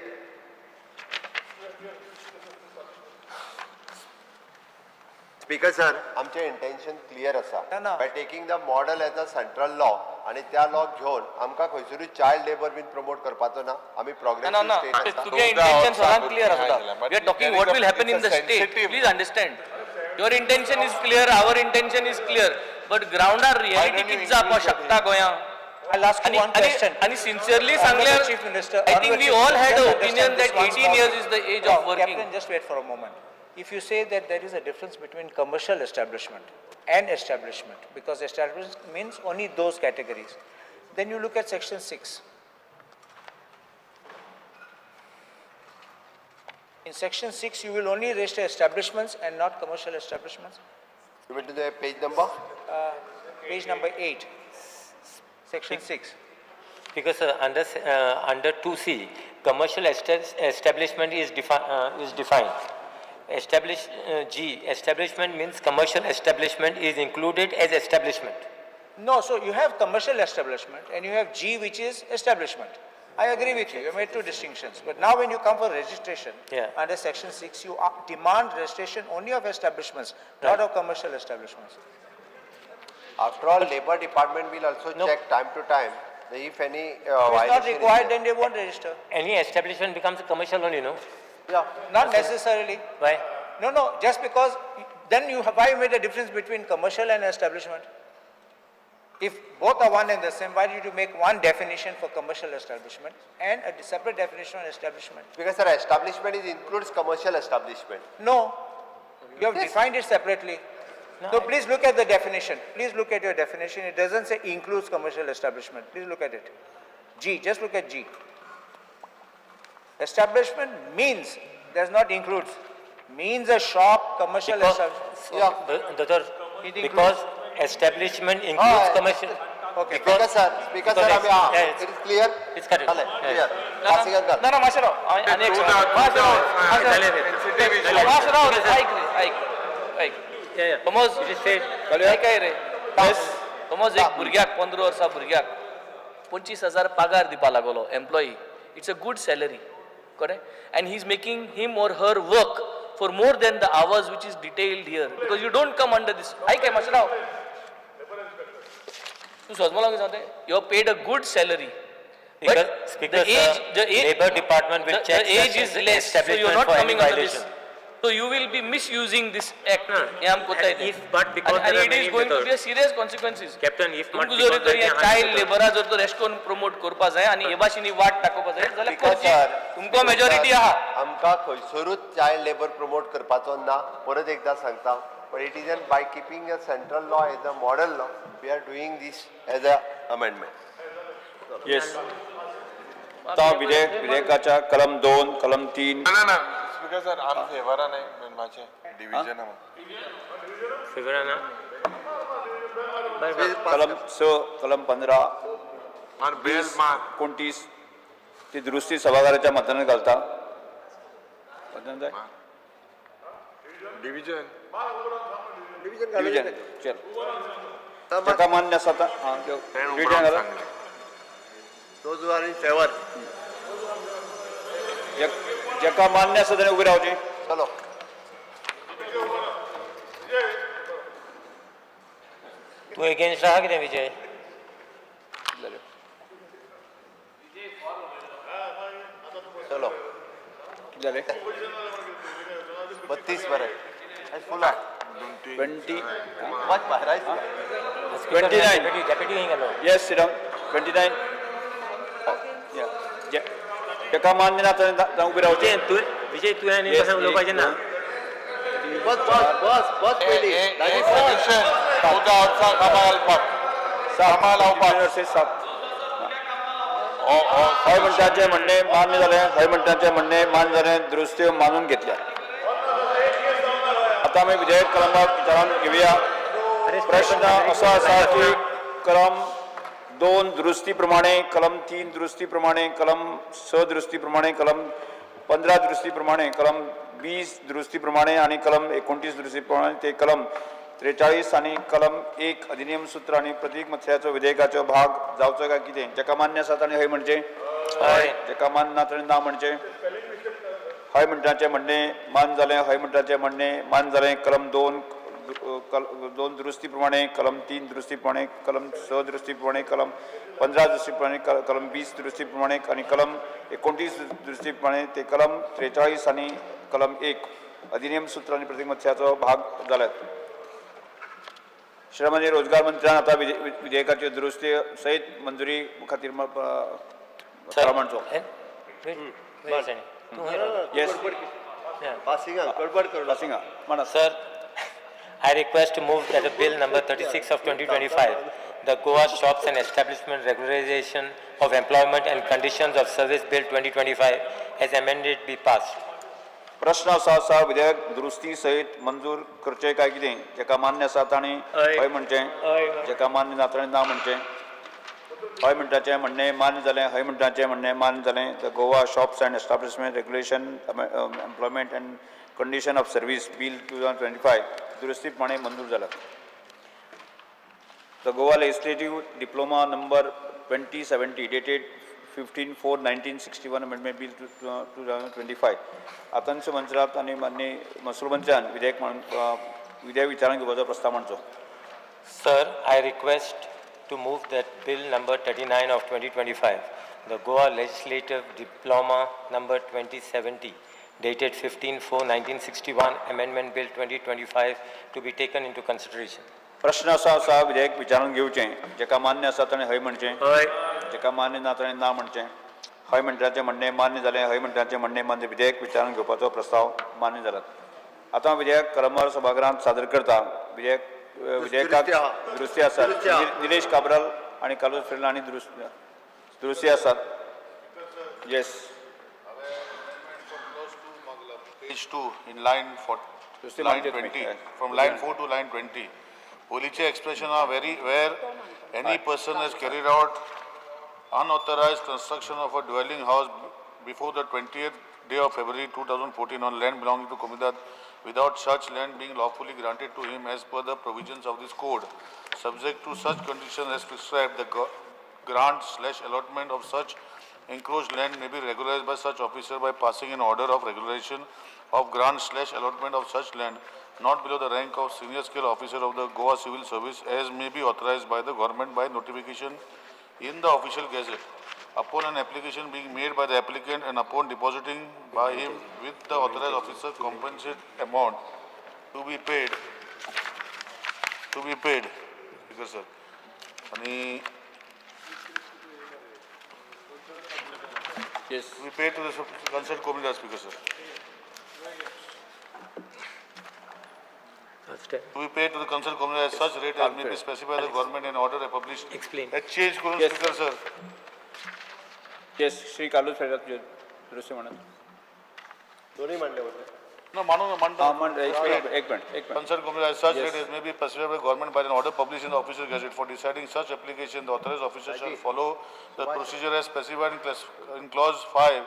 Speaker sir, आमचे intention clear आसा. ना. By taking the model as a central law आणि त्या law घेवन आमकां खंयसरूय child labour bin promote करपाचो ना. आमी प्रोग्रेसिव्ह स्टेट आसा. तुगे इंटेंशन सगळ्यांक क्लियर आसा. We are talking what will happen in the state. Please understand. Your intention is clear, our intention is clear, but ग्राउंडार रियलिटी किती जावपा शकता गोंयांत. आणि सिन्सियरली सांगल्यार Chief Minister, I think we all had an opinion that 18 years is the age of working. Captain, just wait for a moment. If you say that there is a difference between commercial establishment and establishment, because establishment means only those categories, then you look at section 6. In section 6, you will only register establishments and not commercial establishments. You went to the page number? Page number 8, section 6. Because under 2C, commercial establishment is defined. Establishment means commercial establishment is included as establishment. No, so you have commercial establishment and you have G, which is establishment. I agree with you. You made two distinctions. But now when you come for registration, under section 6, you demand registration only of establishments, not of commercial establishments. After all, Labour Department will also check time to time that if any If it's not violation required, then they won't register. Any establishment becomes a commercial only, no? Yeah, not necessarily. Why? No, just because then you have, why you made a difference between commercial and establishment? If both are one and the same, why did you make one definition for commercial establishment and a separate definition on establishment? Because sir, establishment includes commercial establishment. No, you have defined it separately. So please look at the definition. Please look at your definition. It doesn't say includes commercial establishment. Please look at it. G, just look at G. Establishment means, does not includes. Means a shop, commercial establishment. Because establishment includes commercial. Okay. Speaker sir, it is clear? It's correct. Clear. Passing on that. No, Masharov. समज एक भुरग्याक 15 वर्सां भुरग्याक 25,000 पगार दिवपा लागलो employee. It's a good salary, correct? And he's making him or her work for more than the hours which is detailed here, because you don't come under this. I can Masharov. You are paid a good salary. But the age, Labour Department will check the age is less, so you are not coming under this. So you will be misusing this act. But because and it is going to be a serious consequences. Captain, if not तुमकां जर तर या child लेबरा जर तर Reston promote करपा जाय आणि हे भाशेनी वाट टाकोवपा जाय जाल्यार करची. तुमकां मेजॉरिटी आहा. आमकां खंयसरूच चाइल्ड लेबर प्रमोट करपाचो ना. परत एकदा सांगता. But it is by keeping a central law as a model law, we are doing this as a amendment. Yes. आता विधेयकाच्या कलम 2, कलम 3. ना स्पीकर सर आम फेवरा नाही माझे डिव्हिजन फेवरा कलम 6, कलम 15, और बेल मार 29 ती दुरुस्ती सभागृहाच्या मतदानात घालता. डिव्हिजन चल ताका मान्य आसा आता डिव्हिजन घाला. Those who are in favor. जेका मान्य आसा ताणें उबी रावची. चलो. तू अगेन्स्ट आहा कितें विजय? चलो. जाले 32 बरे. फुल आहे. 20. What Maharaj? 29. Deputy यहीं घालो. Yes, sit down. 29. जेका मान्य ना ताणें उबी रावची. विजय तू आणि कसं उलोवपाचें ना. बस पयली. हय म्हणटाचे म्हणणे मान्य जालें. हय म्हणटाचे म्हणणे मान्य जालें. दुरुस्त्यो मानून घेतल्या. आता आमी विधेयक कलमाक विचारान घेवया. प्रश्न असो आसा की कलम 2 दुरुस्ती प्रमाणे, कलम 3 दुरुस्ती प्रमाणे, कलम 6 दुरुस्ती प्रमाणे, कलम 15 दुरुस्ती प्रमाणे, कलम 20 दुरुस्ती प्रमाणे आणि कलम 29 दुरुस्ती प्रमाणे ते कलम 43 आणि कलम 1 अधिनियम सूत्र आणि प्रतीक मथळ्याचो विधेयकाचो भाग जावचो काय कितें? जेका मान्य आसा ताणें हय म्हणचे. जेका मान्य ना ताणें ना म्हणचे. हय म्हणटाचें म्हणणे मान जालें. हय म्हणटाचें म्हणणे मान जालें. कलम 2 2 दुरुस्तीप्रमाणे कलम 3 दुरुस्तीप्रमाणे कलम 6 दुरुस्तीप्रमाणे कलम 15 दुरुस्तीप्रमाणे कलम 20 दुरुस्तीप्रमाणे आणि कलम 29 दुरुस्तीप्रमाणे ते कलम 43 आणि कलम 1 अधिनियम सूत्र आणि प्रतिमत्स्याचो भाग जाल्यात. श्रम आणि रोजगार मंत्र्यान आता विधेयकाची दुरुस्ती सहित मंजुरी खातीर मांडचो. Sir, I request to move that the bill number 36 of 2025, the Goa Shops and Establishment Regularization of Employment and Conditions of Service Bill 2025 as amended be passed. प्रश्न असा विधेयक दुरुस्ती सहित मंजूर करचे काय कितें जेका मान्य आसा ताणी हय म्हणचे जेका मान्य ना ताणी ना म्हणचे. हय म्हणटाचें म्हणणें मान्य जालें हय म्हणटाचें म्हणणें मान्य जालें. The Goa shops and establishment regulation employment and condition of service bill 2025 दुरुस्ती प्रमाणे मंजूर जाला. The Goa legislative diploma number 2070 dated 15/4/1961 amendment bill 2025 आकांक्ष मंचात आणि मान्य महसूल मंचान विधेयक विचारान घेवपाचो प्रस्ताव मांडचो. Sir, I request to move that bill number 39 of 2025, the Goa Legislative Diploma number 2070, dated 15/4/1961, Amendment Bill 2025, to be taken into consideration. प्रश्न असा विधेयक विचारान घेवचें जेका मान्य आसा ताणें हय म्हणचें जेका मान्य ना ताणें ना म्हणचें. हय म्हणटाचें म्हणणें मान्य जालें हय म्हणटाचें म्हणणें मान्य. विधेयक विचारान घेवपाचो प्रस्ताव मान्य जालात. आतां विधेयक क्रमवार सभागृहांत सादर करता. विधेयकाक दुरुस्ती आसात. निलेश काब्राल आणि कालूस फेर्ला आणि दुरुस्ती आसात. Yes. Page 2 in line 20, from line 4 to line 20. Police expression are where any person has carried out unauthorized construction of a dwelling house before the 20th day of February 2014 on land belonging to Komidad without such land being lawfully granted to him as per the provisions of this code. Subject to such conditions as prescribed, the grant/allotment of such encroached land may be regularized by such officer by passing an order of regularization of grant/allotment of such land not below the rank of senior scale officer of the Goa Civil Service as may be authorized by the government by notification in the official gazette. Upon an application being made by the applicant and upon depositing by him with the authorized officer compensate amount to be paid because sir and yes we paid to the concerned community speaker sir. To be paid to the concerned community as such rate as may be specified by the government in order published. Explain. Change करून Yes. speaker sir. Yes Shri Carlos Ferreira दुरुस्ती म्हणत. दोन्ही मांडले होते. No, Manu, एक minute. Concerned community as such Yes. rate as may be specified by government by an order published in the official gazette. For deciding such application, the authorized officer shall follow the procedure as specified in clause 5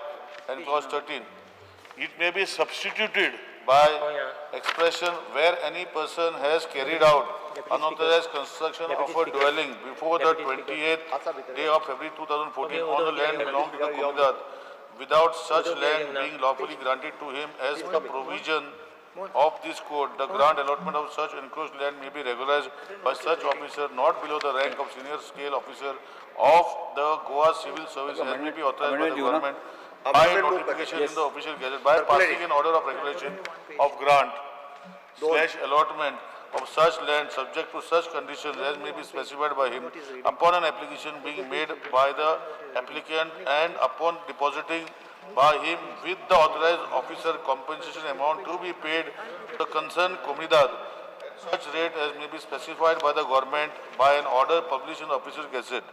and clause 13. It may be substituted by expression where any person has carried out unauthorized construction of a dwelling before the 28th day of February 2014 on the land belonging to the Komidad without such land being lawfully granted to him as per provision of this code. The grant allotment of such enclosed land may be regularized by such officer not below the rank of senior scale officer of the Goa Civil Service as may be authorized by the government by notification in the official gazette by passing an order of regulation of grant/allotment of such land subject to such conditions as may be specified by him upon an application being made by the applicant and upon depositing by him with the authorized officer compensation amount to be paid to the concerned Komidad such rate as may be specified by the government by an order published in the official gazette.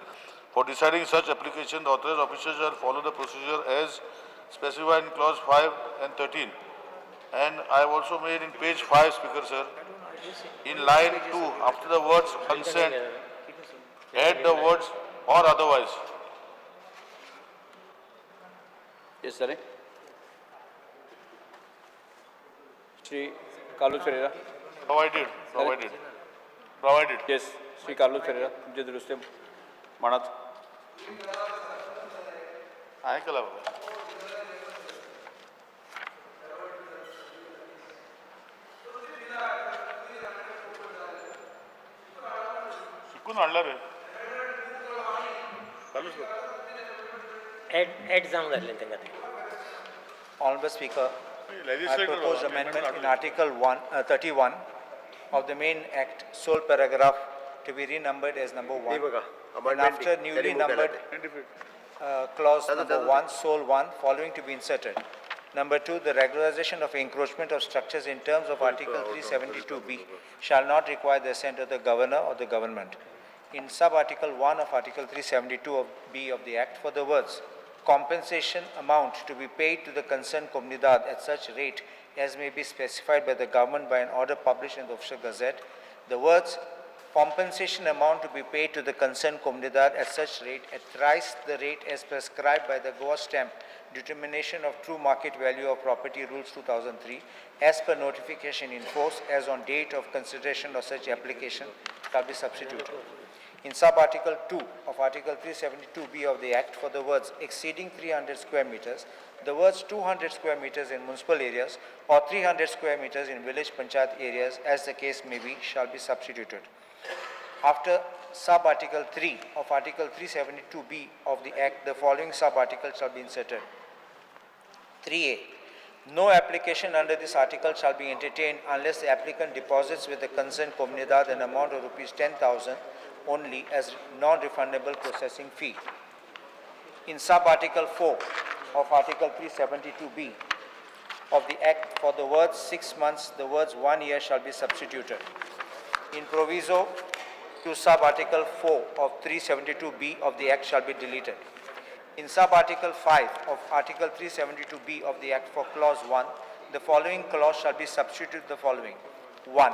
For deciding such application, the authorized officer shall follow the procedure as specified in clause 5 and 13. And I have also made in page 5, Speaker Sir, in line 2, after the words consent, add the words or otherwise. Yes, sir. Shri Kalu Ferreira. Provided. Yes, Shri Kalu Ferreira. तुमचे दुरुस्ती म्हणत. ऐकलं बघा. कोण हाडला रे चालूच कर. Add जावंक जाय तेंका ते. Honorable Speaker, I Legislator propose law, amendment in amendment Article 31 of the main Act, sole paragraph to be renumbered as number 1. And after newly numbered clause number 1, sole 1, following to be inserted. Number 2, the regularization of encroachment of structures in terms of Article 372B shall not require the assent of the Governor or the Government. In sub-Article 1 of Article 372B of the Act, for the words compensation amount to be paid to the concerned comunidad at such rate as may be specified by the government by an order published in the Official Gazette, the words compensation amount to be paid to the concerned comunidad at such rate at thrice the rate as prescribed by the Goa stamp determination of true market value of property rules 2003 as per notification in force as on date of consideration of such application shall be substituted. In sub-article 2 of Article 372B of the Act, for the words exceeding 300 square meters, the words 200 square meters in municipal areas or 300 square meters in village panchayat areas as the case may be shall be substituted. After sub-article 3 of Article 372B of the Act, the following sub-article shall be inserted. 3A. No application under this article shall be entertained unless the applicant deposits with the concerned comunidad an amount of rupees 10,000 only as non-refundable processing fee. In sub-article 4 of Article 372B of the Act, for the words 6 months, the words 1 year shall be substituted. In proviso to sub-article 4 of 372B of the Act shall be deleted. In sub-article 5 of Article 372B of the Act, for clause 1, the following clause shall be substituted the following. 1.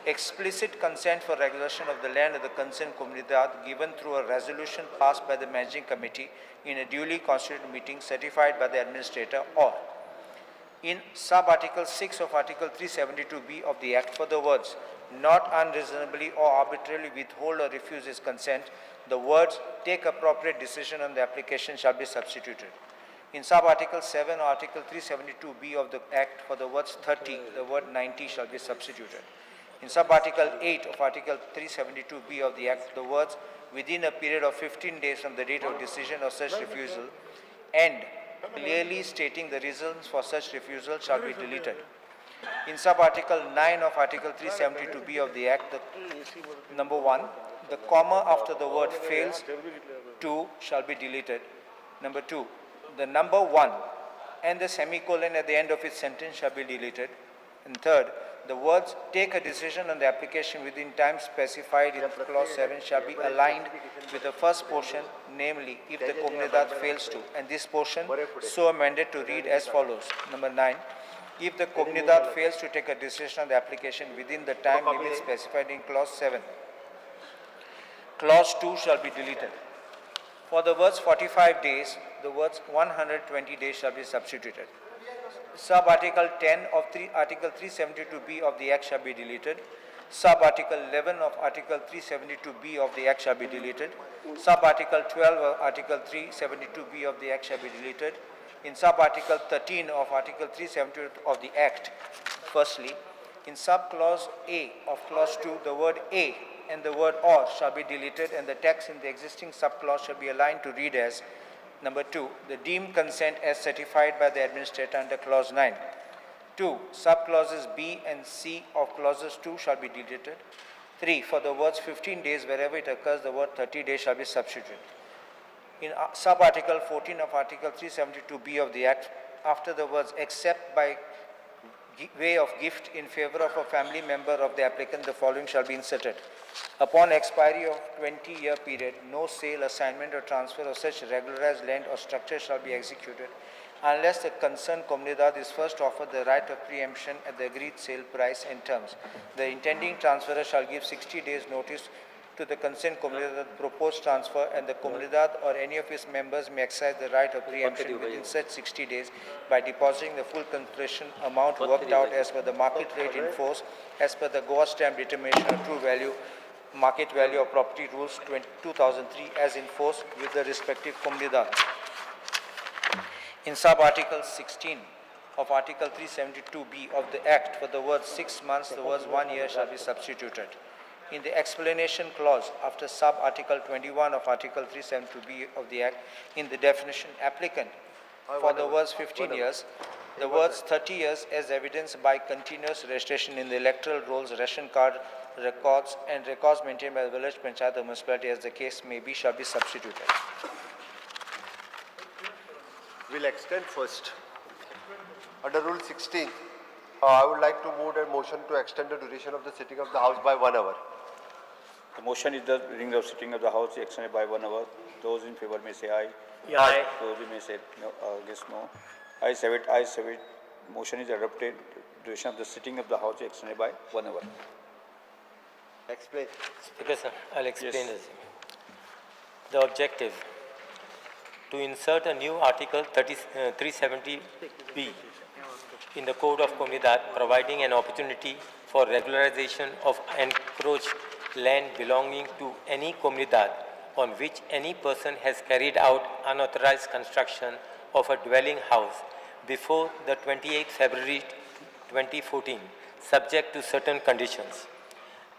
Explicit consent for regulation of the land of the concerned comunidad given through a resolution passed by the managing committee in a duly constituted meeting certified by the administrator, or in sub-article 6 of Article 372B of the Act, for the words not unreasonably or arbitrarily withhold or refuse his consent, the words take appropriate decision on the application shall be substituted. In sub-article 7 or Article 372B of the Act, for the words 30, the word 90 shall be substituted. In sub-article 8 of Article 372B of the Act, the words within a period of 15 days from the date of decision of such refusal and clearly stating the reasons for such refusal shall be deleted. In sub-article 9 of Article 372B of the Act, the number 1, the comma after the word fails to shall be deleted. Number 2, the number 1 and the semicolon at the end of its sentence shall be deleted. And third, the words take a decision on the application within time specified in clause 7 shall be aligned with the first portion, namely if the comunidad fails to, and this portion so amended to read as follows. Number 9, if the comunidad fails to take a decision on the application within the time limit specified in clause 7, clause 2 shall be deleted. For the words 45 days, the words 120 days shall be substituted. Sub-article 10 of Article 372B of the Act shall be deleted. Sub-article 11 of Article 372B of the Act shall be deleted. Sub-article 12 of Article 372B of the Act shall be deleted. In sub-article 13 of Article 372 of the Act, firstly, in sub-clause A of clause 2, the word A and the word or shall be deleted and the text in the existing sub-clause shall be aligned to read as number 2, the deemed consent as certified by the administrator under clause 9. 2, sub-clauses B and C of clauses 2 shall be deleted. 3, for the words 15 days, wherever it occurs, the word 30 days shall be substituted. In sub-article 14 of Article 372B of the Act, after the words except by way of gift in favor of a family member of the applicant, the following shall be inserted. Upon expiry of 20-year period, no sale, assignment or transfer of such regularized land or structure shall be executed unless the concerned comunidad is first offered the right of preemption at the agreed sale price and terms. The intending transferor shall give 60 days notice to the concerned comunidad proposed transfer, and the comunidad or any of its members may exercise the right of preemption within such 60 days by depositing the full consideration amount worked out as per the market rate in force as per the Goa stamp determination of true value, market value of property rules 2003 as in force with the respective comunidad. In sub-article 16 of Article 372B of the Act, for the words 6 months, the words 1 year shall be substituted. in the explanation clause after sub-article 21 of Article 372B of the Act, in the definition applicant for the words 15 years, the words 30 years as evidenced by continuous registration in the electoral rolls, ration card records and records maintained by the village panchayat or municipality as the case may be shall be substituted. We'll extend first. Under Rule 16, I would like to move a motion to extend the duration of the sitting of the House by 1 hour. The motion is the during the sitting of the House extended by 1 hour. Those in favor may say aye. Aye. Those who may say no, guess no. Ayes have it. Ayes have it. Motion is adopted. Duration of the sitting of the House extended by 1 hour. Explain. Speaker, sir, I'll explain Yes. this. The objective to insert a new Article 370B in the Code of Comunidad, providing an opportunity for regularization of encroached land belonging to any comunidad on which any person has carried out unauthorized construction of a dwelling house before the 28th February 2014, subject to certain conditions.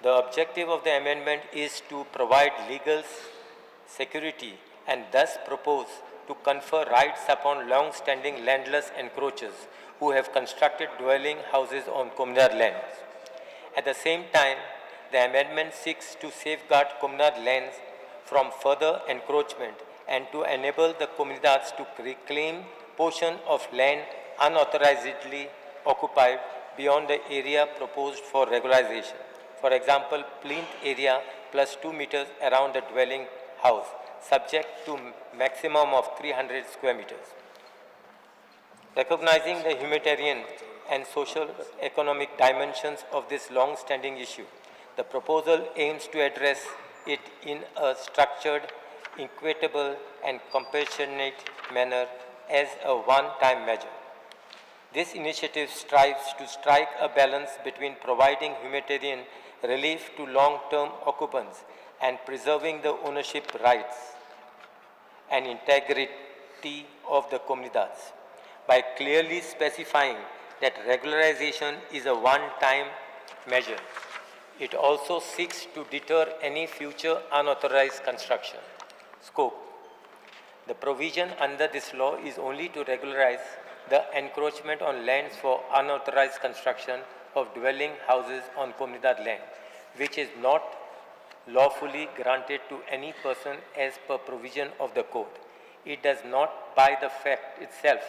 The objective of the amendment is to provide legal security and thus propose to confer rights upon long-standing landless encroachers who have constructed dwelling houses on Comunidad lands. At the same time, the amendment seeks to safeguard Comunidad lands from further encroachment and to enable the Comunidades to reclaim portion of land unauthorizedly occupied beyond the area proposed for regularization. For example, plinth area plus 2 meters around the dwelling house, subject to maximum of 300 square meters. Recognizing the humanitarian and social-economic dimensions of this long-standing issue, the proposal aims to address it in a structured, equitable, and compassionate manner as a one-time measure. This initiative strives to strike a balance between providing humanitarian relief to long-term occupants and preserving the ownership rights and integrity of the comunidades. By clearly specifying that regularization is a one-time measure, it also seeks to deter any future unauthorized construction. Scope. The provision under this law is only to regularize the encroachment on lands for unauthorized construction of dwelling houses on Comunidad land, which is not lawfully granted to any person as per provision of the code. It does not, by the fact itself,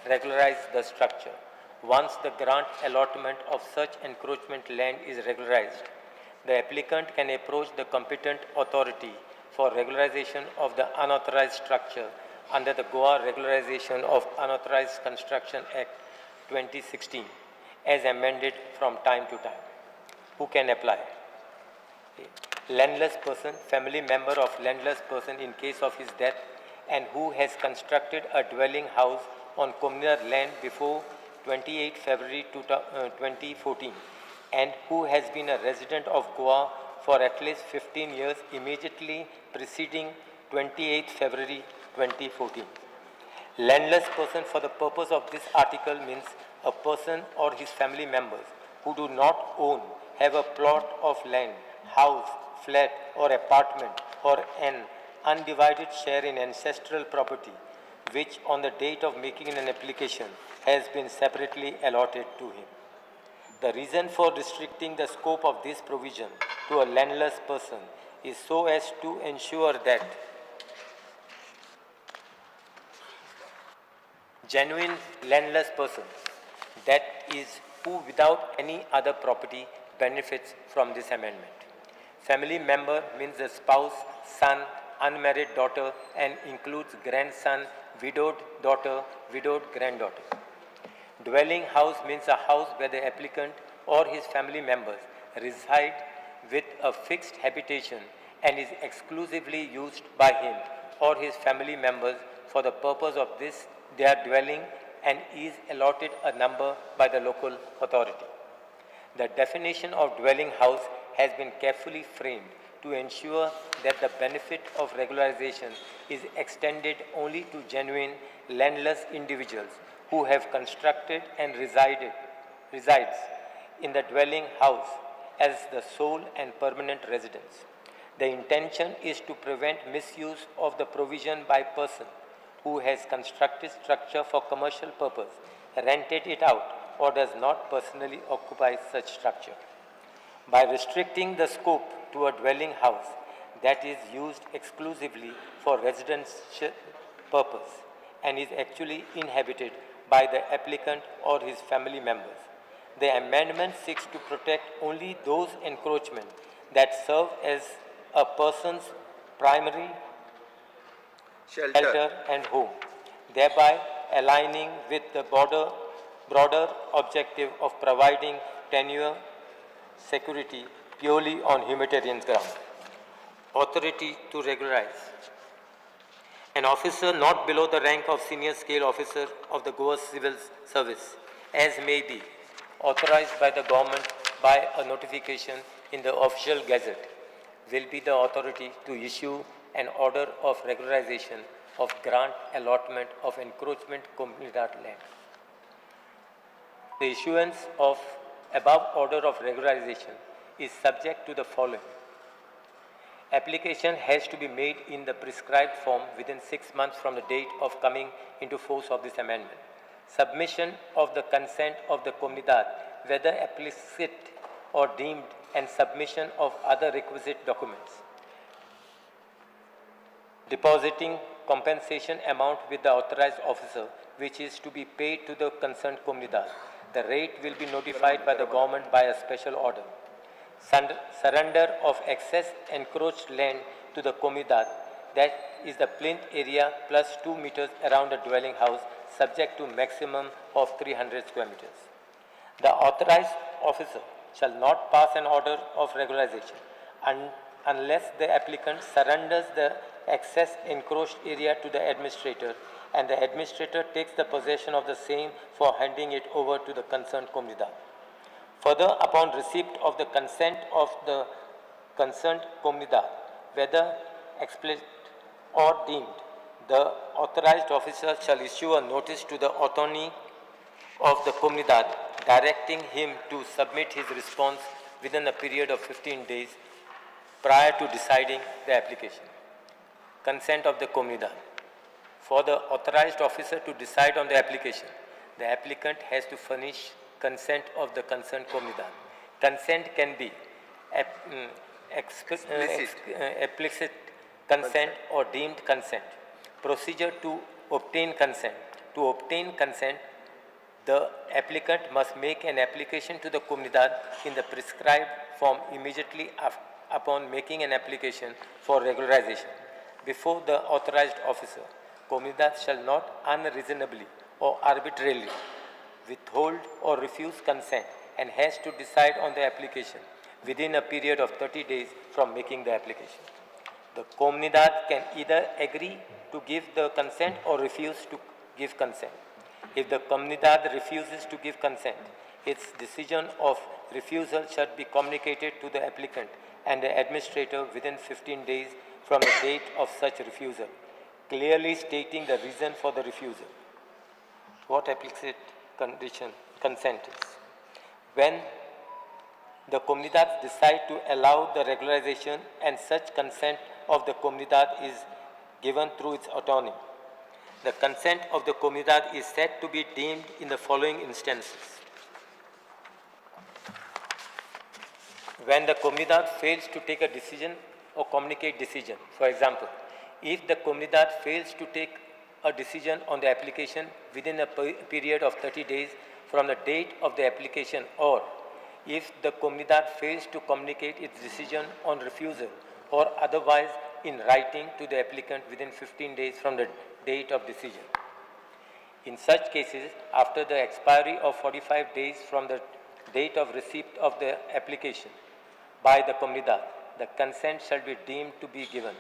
regularize the structure. Once the grant allotment of such encroachment land is regularized, the applicant can approach the competent authority for regularization of the unauthorized structure under the Goa Regularization of Unauthorized Construction Act 2016 as amended from time to time. Who can apply? Landless person, family member of landless person in case of his death, and who has constructed a dwelling house on Comunidad land before 28 February 2014 and who has been a resident of Goa for at least 15 years immediately preceding 28 February 2014. Landless person for the purpose of this article means a person or his family members who do not own, have a plot of land, house, flat or apartment or an undivided share in ancestral property which on the date of making an application has been separately allotted to him. The reason for restricting the scope of this provision to a landless person is so as to ensure that genuine landless person, that is, who without any other property benefits from this amendment. Family member means the spouse, son, unmarried daughter and includes grandson, widowed daughter, widowed granddaughter. Dwelling house means a house where the applicant or his family members reside with a fixed habitation and is exclusively used by him or his family members for the purpose of this their dwelling and is allotted a number by the local authority. The definition of dwelling house has been carefully framed to ensure that the benefit of regularization is extended only to genuine landless individuals who have constructed and resides in the dwelling house as the sole and permanent residence. The intention is to prevent misuse of the provision by person who has constructed structure for commercial purpose, rented it out, or does not personally occupy such structure. By restricting the scope to a dwelling house that is used exclusively for residential purpose and is actually inhabited by the applicant or his family members, the amendment seeks to protect only those encroachments that serve as a person's primary shelter and home, thereby aligning with the broader objective of providing tenure security purely on humanitarian grounds. Authority to regularize. An officer not below the rank of senior scale officer of the Goa Civil Service, as may be authorized by the government by a notification in the official gazette, will be the authority to issue an order of regularization of grant allotment of encroachment comunidad land. The issuance of above order of regularization is subject to the following. Application has to be made in the prescribed form within 6 months from the date of coming into force of this amendment. Submission of the consent of the comunidad, whether explicit or deemed, and submission of other requisite documents. Depositing compensation amount with the authorized officer, which is to be paid to the concerned comunidad. The rate will be notified by the government by a special order. Surrender of excess encroached land to the comunidad, that is the plinth area plus 2 meters around the dwelling house, subject to maximum of 300 square meters. The authorized officer shall not pass an order of regularization unless the applicant surrenders the excess encroached area to the administrator and the administrator takes the possession of the same for handing it over to the concerned comunidad. Further, upon receipt of the consent of the concerned comunidad, whether explicit or deemed, the authorized officer shall issue a notice to the attorney of the comunidad directing him to submit his response within a period of 15 days prior to deciding the application. Consent of the comunidad. For the authorized officer to decide on the application, the applicant has to furnish consent of the concerned comunidad. Consent can be explicit consent or deemed consent. Procedure to obtain consent. To obtain consent, the applicant must make an application to the comunidad in the prescribed form immediately upon making an application for regularization. Before the authorized officer, comunidad shall not unreasonably or arbitrarily withhold or refuse consent and has to decide on the application within a period of 30 days from making the application. The comunidad can either agree to give the consent or refuse to give consent. If the comunidad refuses to give consent, its decision of refusal shall be communicated to the applicant and the administrator within 15 days from the date of such refusal, clearly stating the reason for the refusal. What implicit consent is? When the comunidad decide to allow the regularization and such consent of the comunidad is given through its attorney. The consent of the comunidad is said to be deemed in the following instances. When the comunidad fails to take a decision or communicate decision, for example, if the comunidad fails to take a decision on the application within a period of 30 days from the date of the application, or if the comunidad fails to communicate its decision on refusal or otherwise in writing to the applicant within 15 days from the date of decision. In such cases, after the expiry of 45 days from the date of receipt of the application by the comunidad, the consent shall be deemed to be given.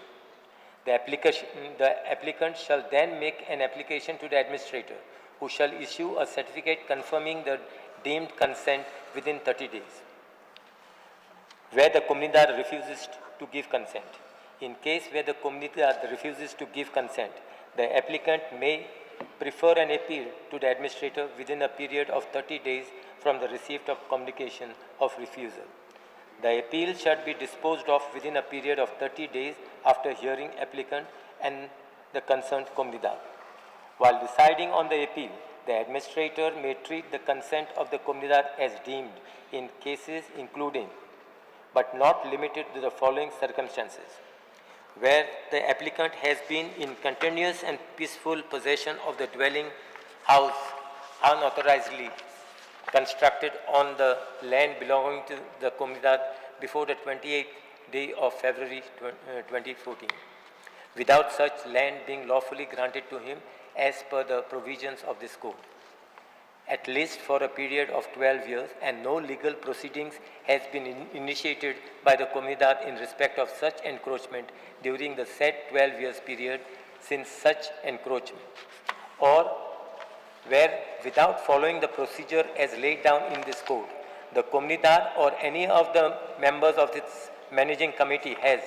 The applicant shall then make an application to the administrator, who shall issue a certificate confirming the deemed consent within 30 days. Where the comunidad refuses to give consent. In case where the comunidad refuses to give consent, the applicant may prefer an appeal to the administrator within a period of 30 days from the receipt of communication of refusal. The appeal should be disposed of within a period of 30 days after hearing applicant and the concerned comunidad. While deciding on the appeal, the administrator may treat the consent of the comunidad as deemed in cases including, but not limited to the following circumstances: where the applicant has been in continuous and peaceful possession of the dwelling house unauthorizedly constructed on the land belonging to the comunidad before the 28th day of February 2014, without such land being lawfully granted to him as per the provisions of this code, at least for a period of 12 years, and no legal proceedings has been initiated by the comunidad in respect of such encroachment during the said 12 years period since such encroachment, or where, without following the procedure as laid down in this code, the comunidad or any of the members of its managing committee has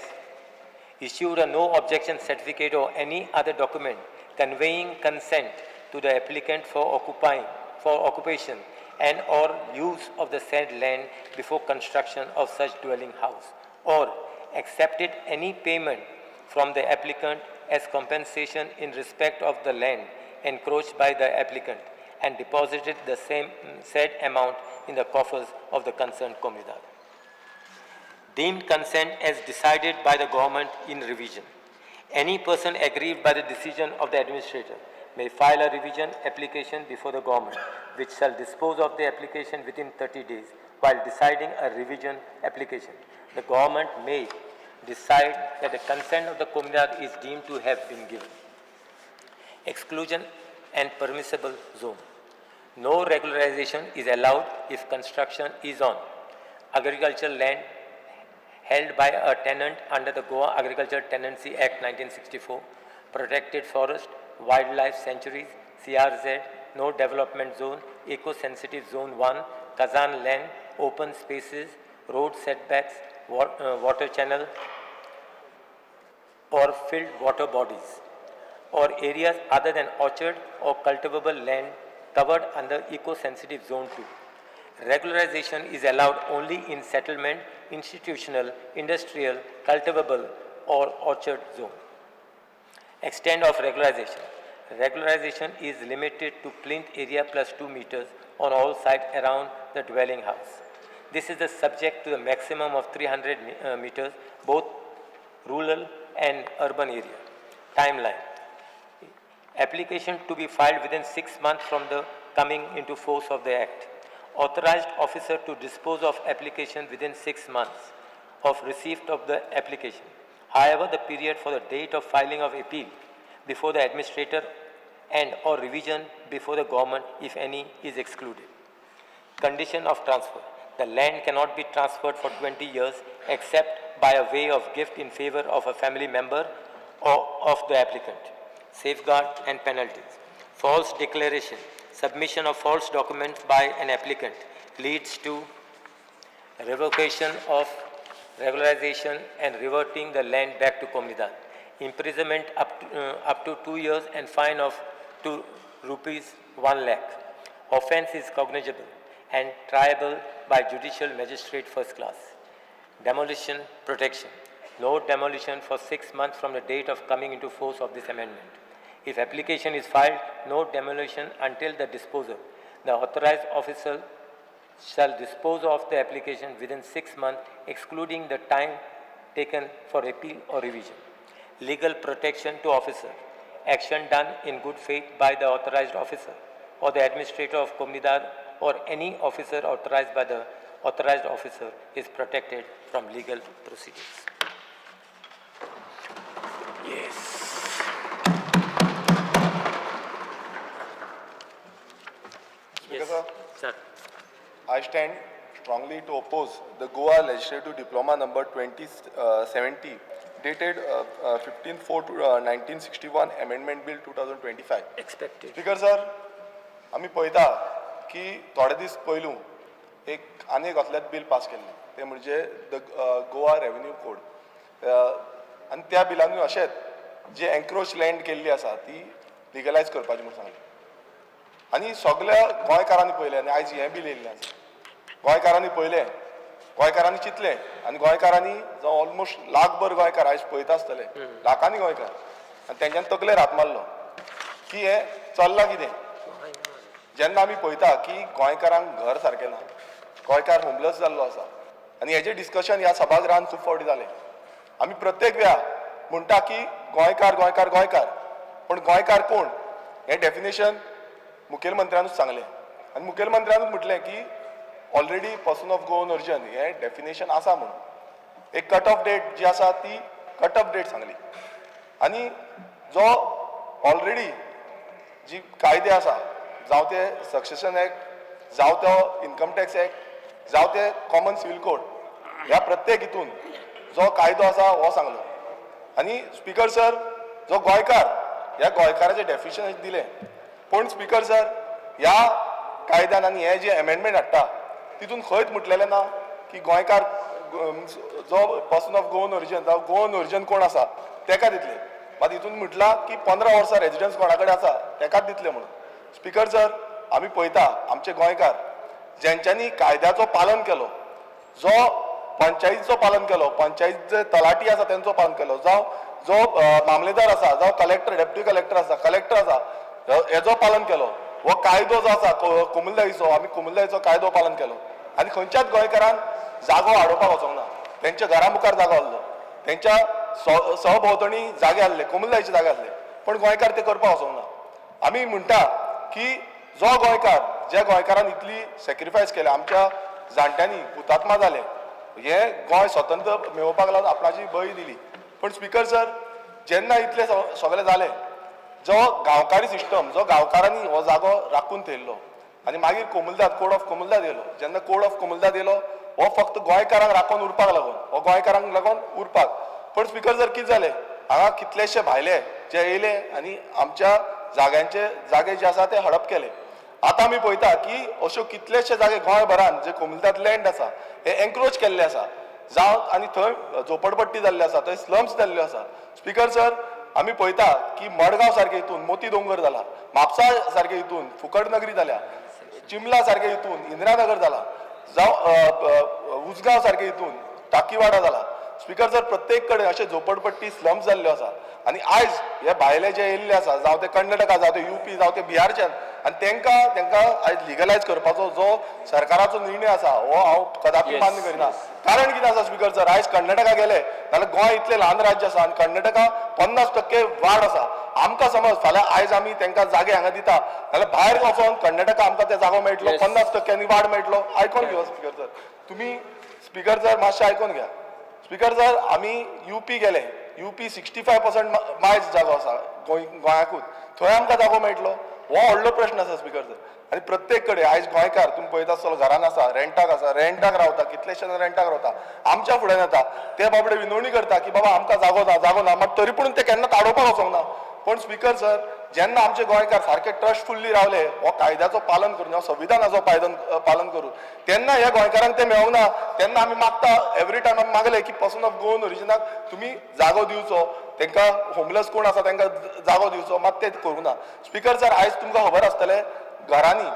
issued a no objection certificate or any other document conveying consent to the applicant for occupation and or use of the said land before construction of such dwelling house, or accepted any payment from the applicant as compensation in respect of the land encroached by the applicant and deposited the same said amount in the coffers of the concerned comunidad. Deemed consent as decided by the government in revision. Any person aggrieved by the decision of the administrator may file a revision application before the government, which shall dispose of the application within 30 days. While deciding a revision application, the government may decide that the consent of the comunidad is deemed to have been given. Exclusion and permissible zone. No regularization is allowed if construction is on agricultural land held by a tenant under the Goa Agricultural Tenancy Act 1964, protected forest, wildlife sanctuaries, CRZ, no development zone, eco-sensitive zone 1, Kazan land, open spaces, road setbacks, water channel, or filled water bodies, or areas other than orchard or cultivable land covered under eco-sensitive zone 2. Regularization is allowed only in settlement, institutional, industrial, cultivable, or orchard zone. Extent of regularization. Regularization is limited to plinth area plus 2 meters on all sides around the dwelling house. This is the subject to the maximum of 300 meters, both rural and urban area. Timeline. Application to be filed within 6 months from the coming into force of the Act. Authorized officer to dispose of application within 6 months of receipt of the application. However, the period for the date of filing of appeal before the administrator and or revision before the government, if any, is excluded. Condition of transfer. The land cannot be transferred for 20 years except by a way of gift in favor of a family member or of the applicant. Safeguard and penalties. False declaration. Submission of false documents by an applicant leads to revocation of regularization and reverting the land back to comunidad. Imprisonment up to 2 years and fine of rupees 1 lakh. Offence is cognizable and triable by judicial magistrate first class. Demolition protection. No demolition for 6 months from the date of coming into force of this amendment. If application is filed, no demolition until the disposal. The authorized officer shall dispose of the application within 6 months, excluding the time taken for appeal or revision. Legal protection to officer. Action done in good faith by the authorized officer or the administrator of comunidad or any officer authorized by the authorized officer is protected from legal proceedings. Yes. Speaker, sir. Sir. I stand strongly to oppose the Goa Legislative Diploma number 2070 dated 15/4/1961 Amendment Bill 2025. Expected. Speaker, sir, आम्ही पळयता की थोडे दीस पयलू एक आनी कसलेंच bill pass केल्लें तें म्हणजे द गोवा रेव्हेन्यू कोड आनी त्या बिलानूय अशेंच जे एन्क्रोच लँड केल्ली आसा ती लिगलायज करपाची म्हणून सांगलें आनी सगळ्या गोंयकारांनी पळयलें आनी आयज हें बिल येयल्लें आसा गोंयकारांनी पळयलें गोंयकारांनी चिंतलें आनी गोंयकारांनी जो ऑलमोस्ट लाखभर गोंयकार आयज पळयता आसतले लाखांनी गोंयकार आनी तेंच्यांनी तकलेर हात मारलो की हें चल्लां कितें. जेन्ना आमी पळयता की गोंयकारांक घर सारकें ना, गोंयकार होमलेस जाल्लो आसा आनी हेजें डिस्कशन ह्या सभागृहांत खूब फावटी जालें. आमी प्रत्येक वेळा म्हणटा की गोंयकार गोंयकार गोंयकार, पण गोंयकार कोण हें डेफिनेशन मुखेलमंत्र्यानूच सांगलें आनी मुखेलमंत्र्यानूच म्हटलें की already person of Goan origin हें डेफिनेशन आसा म्हणून. एक कट ऑफ डेट जी आसा ती कट ऑफ डेट सांगली आनी जो ऑलरेडी जी कायदे आसा जावं ते सक्सेशन एक्ट जावं तो इन्कम टॅक्स एक्ट जावं ते कॉमन सिवील कोड ह्या प्रत्येक हितून जो कायदो आसा हो सांगलो. आनी स्पीकर सर जो गोंयकार ह्या गोंयकाराचें डेफिनेशन दिलें, पूण स्पीकर सर ह्या कायद्यान आनी हे जे अमेंडमेंट हाडटा तितून खंयच म्हटलेलें ना की गोंयकार जो पर्सन ऑफ गोवन ओरिजिन जावं गोवन ओरिजिन कोण आसा तेका दितले. मात हितून म्हटलां की 15 वर्सां रेजिडन्स कोणा कडेन आसा तेकाच दितले म्हणून. स्पीकर सर आमी पळयता आमचे गोंयकार जेंच्यांनी कायद्याचो पालन केलो, जो पंचायतीचो पालन केलो, पंचायतीचे तलाटी आसा तेंचो पालन केलो, जावं जो मामलेदार आसा जावं कलेक्टर डेप्युटी कलेक्टर आसा कलेक्टर आसा हेजो पालन केलो, हो कायदो जो आसा कोमुलदायीचो आमी कोमुलदायीचो कायदो पालन केलो आनी खंयच्याच गोंयकारान जागो आडोवपाक वचोंक ना. तेंच्या घरा मुखार जागो आहलो, तेंच्या सहभोंवतणी जागे आहले, कोमुलदायीचे जागे आहले, पण गोंयकार ते करपाक वचोंक ना. आमी म्हणटा की जो गोंयकार ज्या गोंयकारान इतली सॅक्रिफायस केले, आमच्या जाणट्यांनी हुतात्मा जाले, हे गोंय स्वतंत्र मेळोवपाक लागून आपणाची बळी दिली. पण स्पीकर सर जेन्ना इतले सगळें जालें, जो गांवकारी सिस्टम जो गांवकारांनी हो जागो राखून थेयल्लो आनी मागीर कोमुलदाद कोड ऑफ कोमुलदाद येयलो, जेन्ना कोड ऑफ कोमुलदाद येयलो हो फक्त गोंयकारांक राखून उरपाक लागून, हो गोंयकारांक लागून उरपाक. पण स्पीकर सर कितें जालें, हांगा कितलेशे भायले जे येयले आनी आमच्या जागे जे आसा ते हडप केले. आतां आमी पळयता की अश्यो कितलेशे जागे गोंयभरान जे कोमुलदाद लँड आसा हे एन्क्रोच केल्ले आसा, जावं आनी थंय झोपडपट्टी जाल्ली आसा, थंय स्लम्स जाल्ल्यो आसा. स्पीकर सर आमी पळयता की मडगांव सारके हितून मोती दोंगर जाला, म्हापसा सारके हितून फुकटनगरी जाल्या, चिमला सारके हितून इंदिरानगर जाला, जावं उजगांव सारके हितून टाकीवाडा जाला. स्पीकर सर प्रत्येक कडेन अशे झोपडपट्टी स्लम्स जाल्ल्यो आसा आनी आयज हे भायले जे येयल्ले आसा, जावं ते कर्नाटका जावं ते UP जावं ते बिहारच्यान, आनी तेंकां आयज लिगलायज करपाचो जो सरकाराचो निर्णय आसा हो हांव कदापि मान्य करिना. कारण कितें आसा स्पीकर सर, आयज कर्नाटका गेले जाल्यार गोंय इतलें ल्हान राज्य आसा आनी कर्नाटका 50% वाड आसा. आमकां समज फाल्यां आयज आमी तेंकां जागे हांगा दिता जाल्यार भायर वचोन कर्नाटका आमकां ते जागो मेळटलो, 50% वाड मेळटलो. आयकोन घेवं स्पीकर सर, तुमी स्पीकर सर मातशें आयकोन घ्या. स्पीकर सर आमी UP गेले, UP 65% मायज जागो आसा गोंयाकूच, थंय आमकां जागो मेळटलो. हो व्हडलो प्रश्न आसा स्पीकर सर. आनी प्रत्येक कडेन आयज गोंयकार तुमी पळयता आसतलो घरान आसा, रेंटाक रावता, कितलेशे जाण रेंटाक रावता, आमच्या फुड्यान येता ते बाबडे विनवणी करता की बाबा आमकां जागो ना, मात तरी पूण ते केन्ना आडोवपाक वचोंक ना. पण स्पीकर सर जेन्ना आमचे गोंयकार सारके ट्रस्टफुल्ली रावले हो कायद्याचो पालन करून, हो संविधानाचो पालन करून, तेन्ना ह्या गोंयकारांक ते मेळोंक ना. तेन्ना आमी मागता एवरी टायम आमी मागले की पर्सन ऑफ गोवन ओरिजिनाक तुमी जागो दिवचो, तेंकां होमलेस कोण आसा तेंकां जागो दिवचो, मात ते करूं ना. स्पीकर सर आयज तुमकां खबर आसतलें घरांनी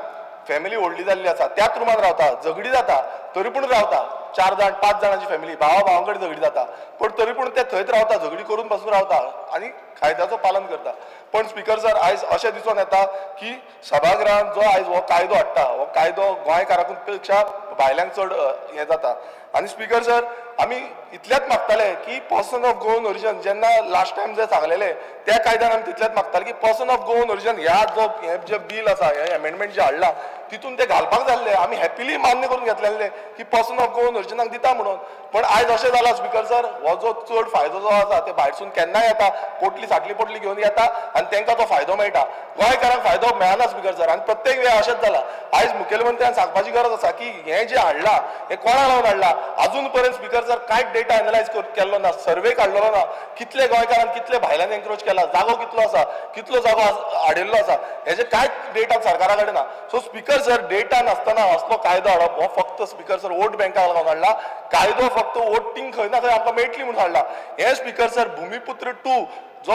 फॅमिली व्हडली जाल्ली आसा, त्याच रुमान रावता, झगडी जाता तरी पूण रावता, 4 जाण 5 जाणांची फॅमिली, भावा कडेन झगडी जाता, पण तरी पूण ते थंयच रावता, झगडी करून पासून रावता आनी कायद्याचो पालन करता. पण स्पीकर सर आयज अशें दिसून येता की सभागृहांत जो आयज हो कायदो हाडटा हो कायदो गोंयकारांकून पेक्षा भायल्यांक चड हें जाता. आनी स्पीकर सर आमी इतलेंच मागताले की पर्सन ऑफ गोवन ओरिजिन जेन्ना लास्ट टायम जे सांगलेले त्या कायद्यान आमी तितलेंच मागताले की पर्सन ऑफ गोवन ओरिजिन ह्या हें जे बील आसा हे अमेंडमेंट जे हाडला तितून ते घालपाक जाल्ले, आमी हॅपिली मान्य करून घेतलेले की पर्सन ऑफ गोवन ओरिजिनाक दिता म्हणून. पण आयज अशें जाला स्पीकर सर हो जो चड फायदो जो आसा ते भायरसून केन्नाय येता, पोटली साटली पोटली घेवन येता आनी तेंकां तो फायदो मेळटा, गोंयकारांक फायदो मेळना स्पीकर सर. आनी प्रत्येक वेळ अशेंच जाला. आयज मुखेलमंत्र्यान सांगपाची गरज आसा की हें जें हाडलां हें कोणा लागून हाडलां. अजून पर्यंत स्पीकर सर कांयच डेटा एनालायज केल्लो ना, सर्वे काडलेलो ना, कितले गोंयकारांक कितले भायल्यान एन्क्रोच केला, जागो कितलो आसा, कितलो जागो हाडिल्लो आसा, हेजे कांयच डेटा सरकारा कडेन ना. सो स्पीकर सर डेटा नासतना असलो कायदो हाडप हो फक्त स्पीकर सर वोट बँकाक लागून हाडला. कायदो फक्त वोटींग खंय ना खंय आमकां मेळटली म्हणून हाडला. हे स्पीकर सर भुमिपुत्र 2 जो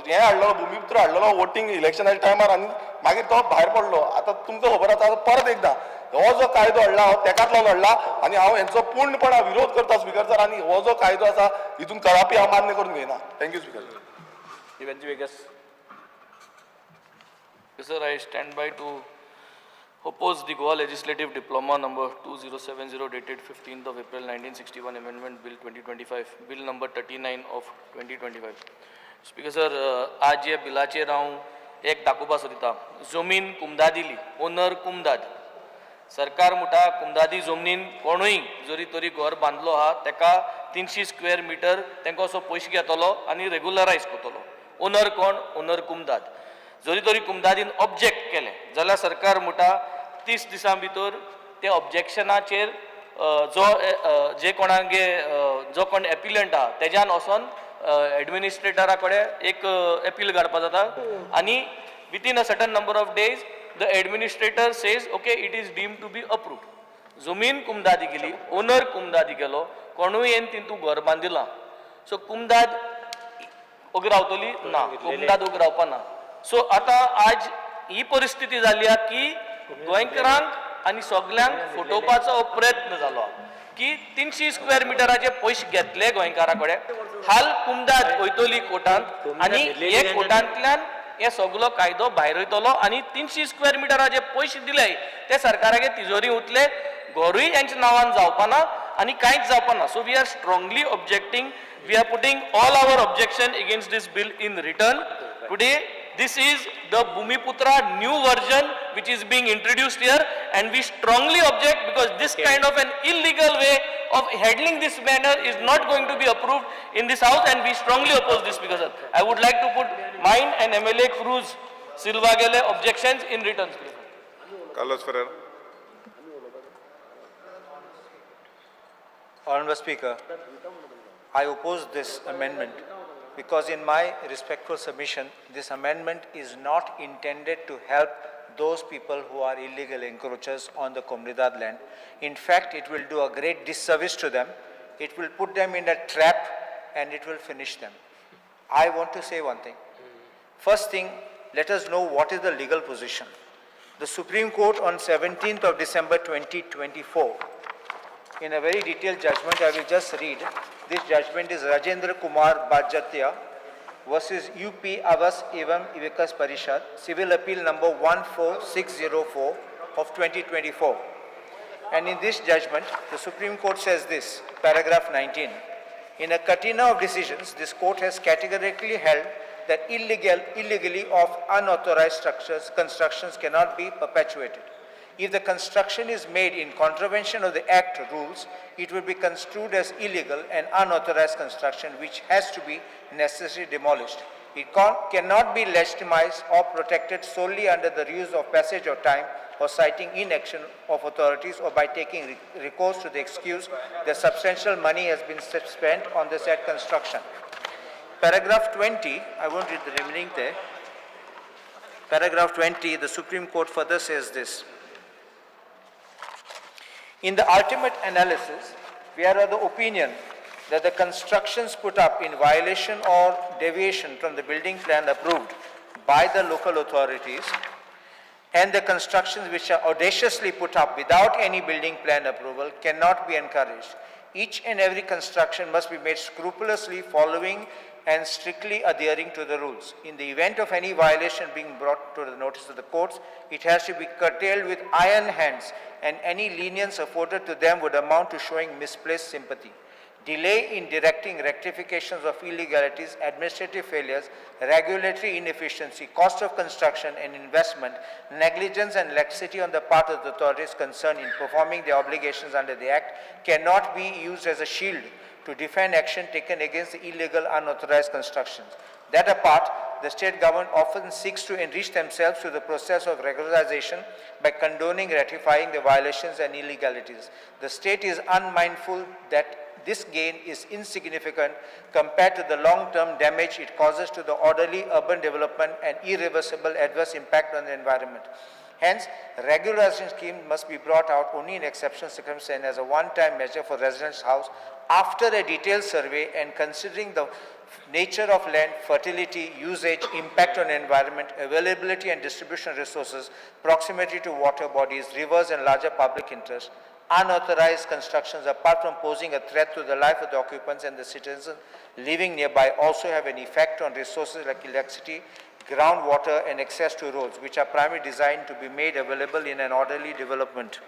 हें हाडलो भुमिपुत्र हाडलेलो वोटींग इलेक्शनाच्या टायमार आनी मागीर तो भायर पडलो. आतां तुमकां खबर आसा परत एकदां हो जो कायदो हाडला हो तेकाच लागून हाडला आनी हांव हेंचो पूर्णपणान विरोध करता स्पीकर सर आनी हो जो कायदो आसा हितून कदापि हांव मान्य करून घेयना. Thank you speaker sir. Eventually, Vegas. Yes, sir, I stand by to oppose the Goa Legislative Diploma number 2070 dated 15th of April 1961 Amendment Bill 2025, Bill number 39 of 2025. Speaker sir, आज या बिलाचेर हांव एक दाखोवपा सोदिता. जमीन कुमदादिली, ओनर कुमदाद. सरकार म्हणटा कुमदादी जमनीन कोणूय जरी तरी घर बांदलो आहा तेका 300 स्क्वेअर मिटर तेंका असो पयशे घेतलो आनी रेग्युलरायज करतलो. ओनर कोण? ओनर कुमदाद. जरी तरी कुमदादीन ऑब्जेक्ट केले जाल्यार सरकार म्हणटा 30 दिसां भितर ते ऑब्जेक्शनाचेर जे कोणागे जो कोण एपिलंट आहा तेज्यान वचोन एडमिनिस्ट्रेटरा कडेन एक अपील काडपा जाता आनी within a certain number of days the administrator says okay it is deemed to be approved. जमीन कुमदादी गेली, ओनर कुमदादी गेलो, कोणूय येवन तितून घर बांदिलां. सो कुमदाद उगी रावतली ना, कुमदाद उगी रावपा ना. सो आतां आज ही परिस्थिती जाली आहा की गोंयकारांक आनी सगल्यांक फटोवपाचो प्रयत्न जालो की 300 स्क्वेअर मिटराचे पयशे घेतले गोंयकारा कडेन. हाल कुमदाद वयतली कोर्टांत आनी हे कोर्टांतल्यान हे सगळो कायदो भायर वयतलो आनी 300 स्क्वेअर मिटराचे पयशे दिले ते सरकारागे तिजोरी उरले, घरूय यांच्या नांवान जावपाना आनी कांयच जावपाना. So we are strongly objecting. We are putting all our objection against this bill in return. Today, this is the Bhumiputra new version which is being introduced here, and we strongly object because this kind of an illegal way of handling this manner is not going to be approved in this house, and we strongly oppose this because I would like to put mine and MLA Cruz Silva Gele objections in return. Carlos Ferreira. Honorable Speaker, I oppose this amendment because in my respectful submission, this amendment is not intended to help those people who are illegal encroachers on the Comunidad land. In fact, it will do a great disservice to them. It will put them in a trap and it will finish them. I want to say one thing. First thing, let us know what is the legal position. The Supreme Court on 17th of December 2024, in a very detailed judgment, I will just read. This judgment is Rajendra Kumar Bajatya versus UP Avas Evam Vikas Parishad, Civil Appeal number 14604 of 2024. And in this judgment, the Supreme Court says this, paragraph 19. In a catena of decisions, this court has categorically held that illegally of unauthorized constructions cannot be perpetuated. If the construction is made in contravention of the Act rules, it will be construed as illegal and unauthorized construction which has to be necessarily demolished. It cannot be legitimized or protected solely under the ruse of passage of time or citing inaction of authorities or by taking recourse to the excuse that substantial money has been spent on the said construction. Paragraph 20, I won't read the remaining there. Paragraph 20, the Supreme Court further says this. In the ultimate analysis, we are of the opinion that the constructions put up in violation or deviation from the building plan approved by the local authorities and the constructions which are audaciously put up without any building plan approval cannot be encouraged. Each and every construction must be made scrupulously following and strictly adhering to the rules. In the event of any violation being brought to the notice of the courts, it has to be curtailed with iron hands, and any lenience afforded to them would amount to showing misplaced sympathy. Delay in directing rectifications of illegalities, administrative failures, regulatory inefficiency, cost of construction and investment, negligence and laxity on the part of the authorities concerned in performing their obligations under the Act cannot be used as a shield to defend action taken against the illegal unauthorized constructions. That apart, the state government often seeks to enrich themselves through the process of regularization by condoning, ratifying the violations and illegalities. The state is unmindful that this gain is insignificant compared to the long-term damage it causes to the orderly urban development and irreversible adverse impact on the environment. Hence, regularization scheme must be brought out only in exceptional circumstances as a one-time measure for residents' house after a detailed survey and considering the nature of land, fertility, usage, impact on environment, availability and distribution resources, proximity to water bodies, rivers and larger public interest. Unauthorized constructions, apart from posing a threat to the life of the occupants and the citizens living nearby, also have an effect on resources like electricity, groundwater and access to roads, which are primarily designed to be made available in an orderly development.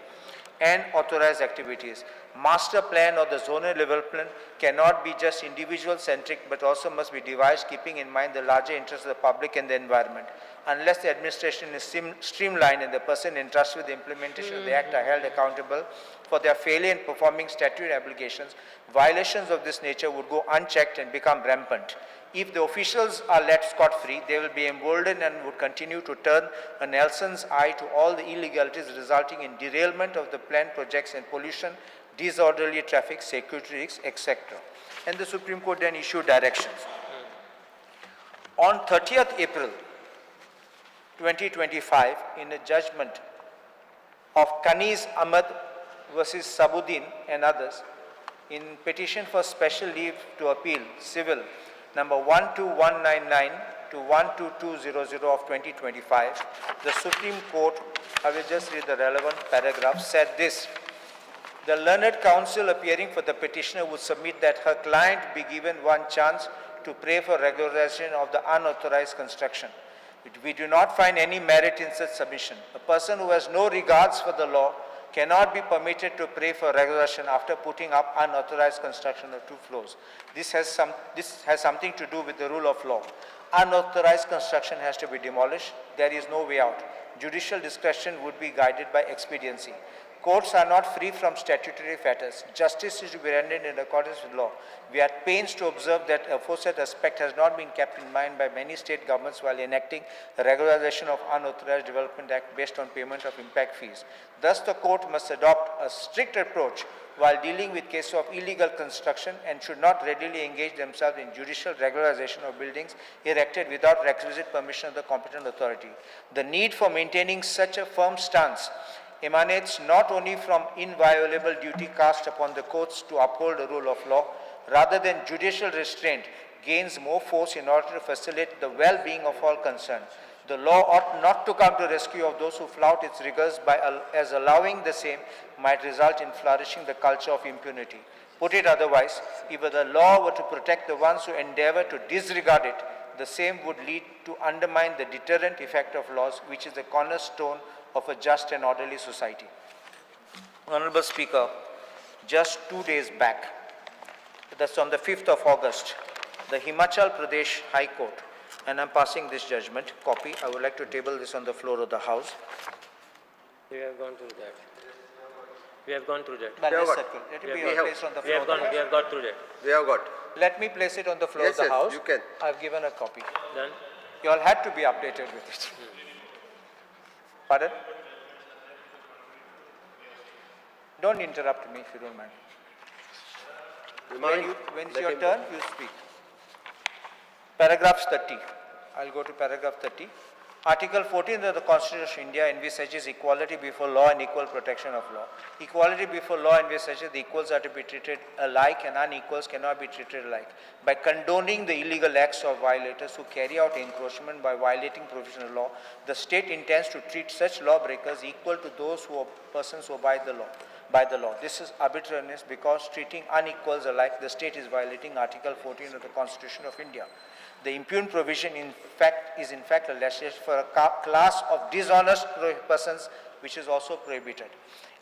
And authorized activities. Master plan or the zonal development cannot be just individual-centric, but also must be devised keeping in mind the larger interests of the public and the environment. Unless the administration is streamlined and the person entrusted with the implementation of the Act are held accountable for their failure in performing statutory obligations, violations of this nature would go unchecked and become rampant. If the officials are let scot-free, they will be emboldened and would continue to turn a Nelson's eye to all the illegalities resulting in derailment of the planned projects and pollution, disorderly traffic, security risks, etc. And the Supreme Court then issued directions. On 30th April 2025, in a judgment of Kaniz Ahmad versus Sabuddin and others, in petition for special leave to appeal, civil, number 12199 to 12200 of 2025, the Supreme Court, I will just read the relevant paragraph, said this: the learned counsel appearing for the petitioner would submit that her client be given one chance to pray for regularization of the unauthorized construction. We do not find any merit in such submission. A person who has no regards for the law cannot be permitted to pray for regularization after putting up unauthorized construction of 2 floors. This has something to do with the rule of law. Unauthorized construction has to be demolished. There is no way out. Judicial discretion would be guided by expediency. Courts are not free from statutory fetters. Justice is to be rendered in accordance with law. We are at pains to observe that a aforesaid aspect has not been kept in mind by many state governments while enacting the regularization of Unauthorized Development Act based on payment of impact fees. Thus, the court must adopt a strict approach while dealing with cases of illegal construction and should not readily engage themselves in judicial regularization of buildings erected without requisite permission of the competent authority. The need for maintaining such a firm stance emanates not only from inviolable duty cast upon the courts to uphold the rule of law, rather than judicial restraint gains more force in order to facilitate the well-being of all concerned. The law ought not to come to rescue of those who flout its rigors as allowing the same might result in flourishing the culture of impunity. Put it otherwise, if the law were to protect the ones who endeavor to disregard it, the same would lead to undermine the deterrent effect of laws, which is the cornerstone of a just and orderly society. Honorable Speaker, just 2 days back, that's on the 5th of August, the Himachal Pradesh High Court, and I'm passing this judgment, copy, I would like to table this on the floor of the House. We have gone through that. We have gone through that. Let it be placed on the floor of the House. We have got through that. We have got. Let me place it on the floor of the House. You can. I've given a copy. Done. You all had to be updated with it. Pardon? Don't interrupt me if you don't mind. When it's your turn, you speak. Paragraph 30. I'll go to paragraph 30. Article 14 of the Constitution of India envisages equality before law and equal protection of law. Equality before law envisages the equals are to be treated alike and unequals cannot be treated alike. By condoning the illegal acts of violators who carry out encroachment by violating provisional law, the state intends to treat such lawbreakers equal to those persons who abide the law. By the law. This is arbitrariness because treating unequals alike, the state is violating Article 14 of the Constitution of India. The impugned provision is in fact a legislation for a class of dishonest persons which is also prohibited.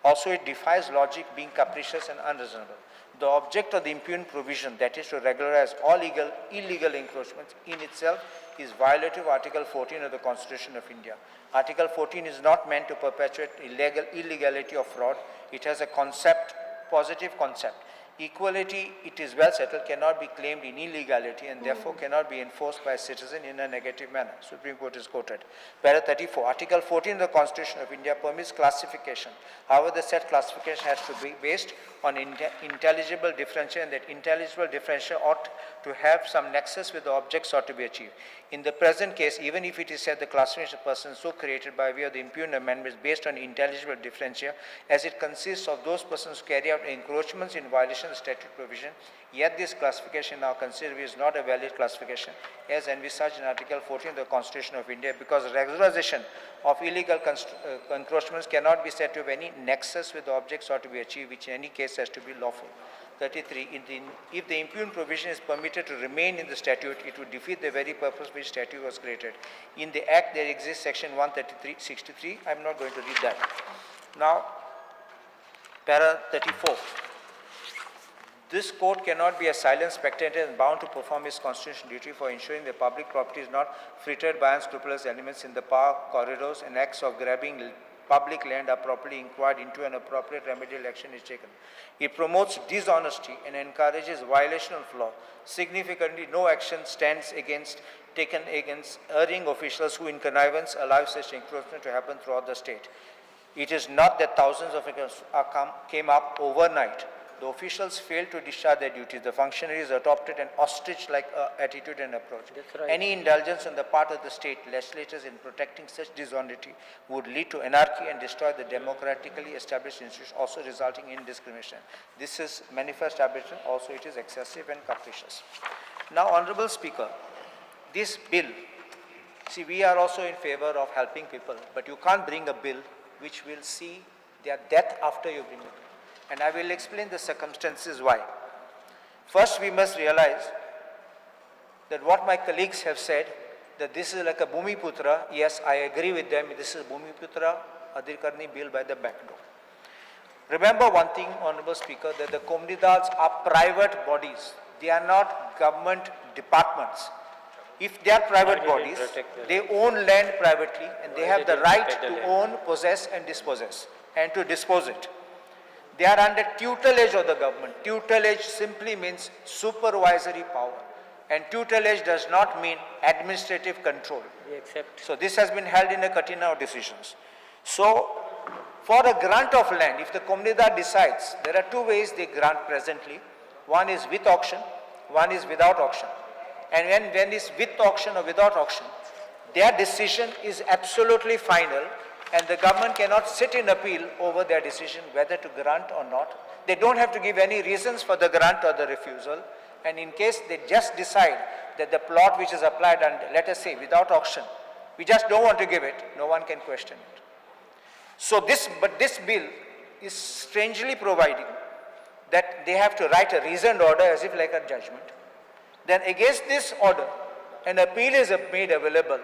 Also, it defies logic, being capricious and unreasonable. The object of the impugned provision, that is to regularize all illegal encroachments, in itself is violative of Article 14 of the Constitution of India. Article 14 is not meant to perpetuate illegality or fraud. It has a positive concept. Equality, it is well settled, cannot be claimed in illegality and therefore cannot be enforced by a citizen in a negative manner. Supreme Court is quoted. Para 34, Article 14 of the Constitution of India permits classification. However, the said classification has to be based on intelligible differential, and that intelligible differential ought to have some nexus with the object sought to be achieved. In the present case, even if it is said the classification of persons so created by way of the impugned amendments based on intelligible differentia, as it consists of those persons who carry out encroachments in violation of the statute provision, yet this classification now considered is not a valid classification as envisaged in Article 14 of the Constitution of India, because regularization of illegal encroachments cannot be said to have any nexus with the objects sought to be achieved, which in any case has to be lawful. 33. If the impugned provision is permitted to remain in the statute, it would defeat the very purpose which statute was created. In the Act, there exists Section 133(63). I am not going to read that. Now, para 34. This court cannot be a silent spectator and bound to perform its constitutional duty for ensuring the public property is not frittered by unscrupulous elements in the park, corridors, and acts of grabbing public land are properly inquired into and appropriate remedial action is taken. It promotes dishonesty and encourages violation of law. Significantly, no action stands taken against erring officials who in connivance allow such encroachment to happen throughout the state. It is not that thousands of accounts came up overnight. The officials failed to discharge their duties. The functionaries adopted an ostrich-like attitude and approach. Right. Any indulgence on the part of the state legislators in protecting such dishonesty would lead to anarchy and destroy the democratically established institution, also resulting in discrimination. This is manifest aberration. Also, it is excessive and capricious. Now, Honorable Speaker, this bill, see, we are also in favor of helping people, but you can't bring a bill which will see their death after you bring it. And I will explain the circumstances why. First, we must realize that what my colleagues have said, that this is like a Bhumiputra. Yes, I agree with them. This is Bhumiputra Adhikarni bill by the back door. Remember one thing, Honorable Speaker, that the Comunidades are private bodies. They are not government departments. If they are private bodies, they own land privately and they have the right to own, possess and dispossess and to dispose it. They are under tutelage of the government. Tutelage simply means supervisory power. And tutelage does not mean administrative control. So this has been held in a Katina decisions. So for a grant of land, if the Comunidad decides, there are two ways they grant presently. One is with auction, one is without auction. And when it's with auction or without auction, their decision is absolutely final. And the government cannot sit in appeal over their decision whether to grant or not. They don't have to give any reasons for the grant or the refusal. And in case they just decide that the plot which is applied and let us say without auction, we just don't want to give it, no one can question it. So this bill is strangely providing that they have to write a reasoned order as if like a judgment. Then against this order, an appeal is made available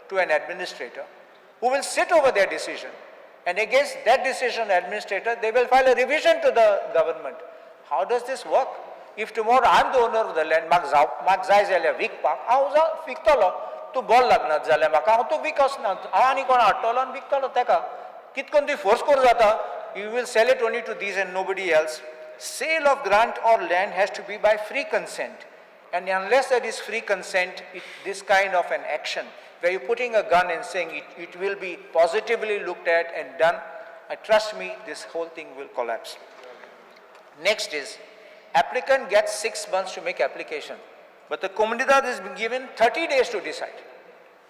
to an administrator who will sit over their decision, and against that decision administrator, they will file a revision to the government. How does this work? If tomorrow I am the owner of the land, mag जाय जाल्यार विकपाक, हांव विकतलो, तूं बोल लागनात जाल्यार म्हाका, हांव तूं विकसना, हांव आनी कोण हाडटलो आनी विकतलो तेका. कितकोन ती फोर्स करूं जाता, you will sell it only to these and nobody else. Sale of grant or land has to be by free consent. And unless there is free consent, this kind of an action, where you're putting a gun and saying it will be positively looked at and done, trust me, this whole thing will collapse. Next is, applicant gets 6 months to make application, but the Comunidad has been given 30 days to decide.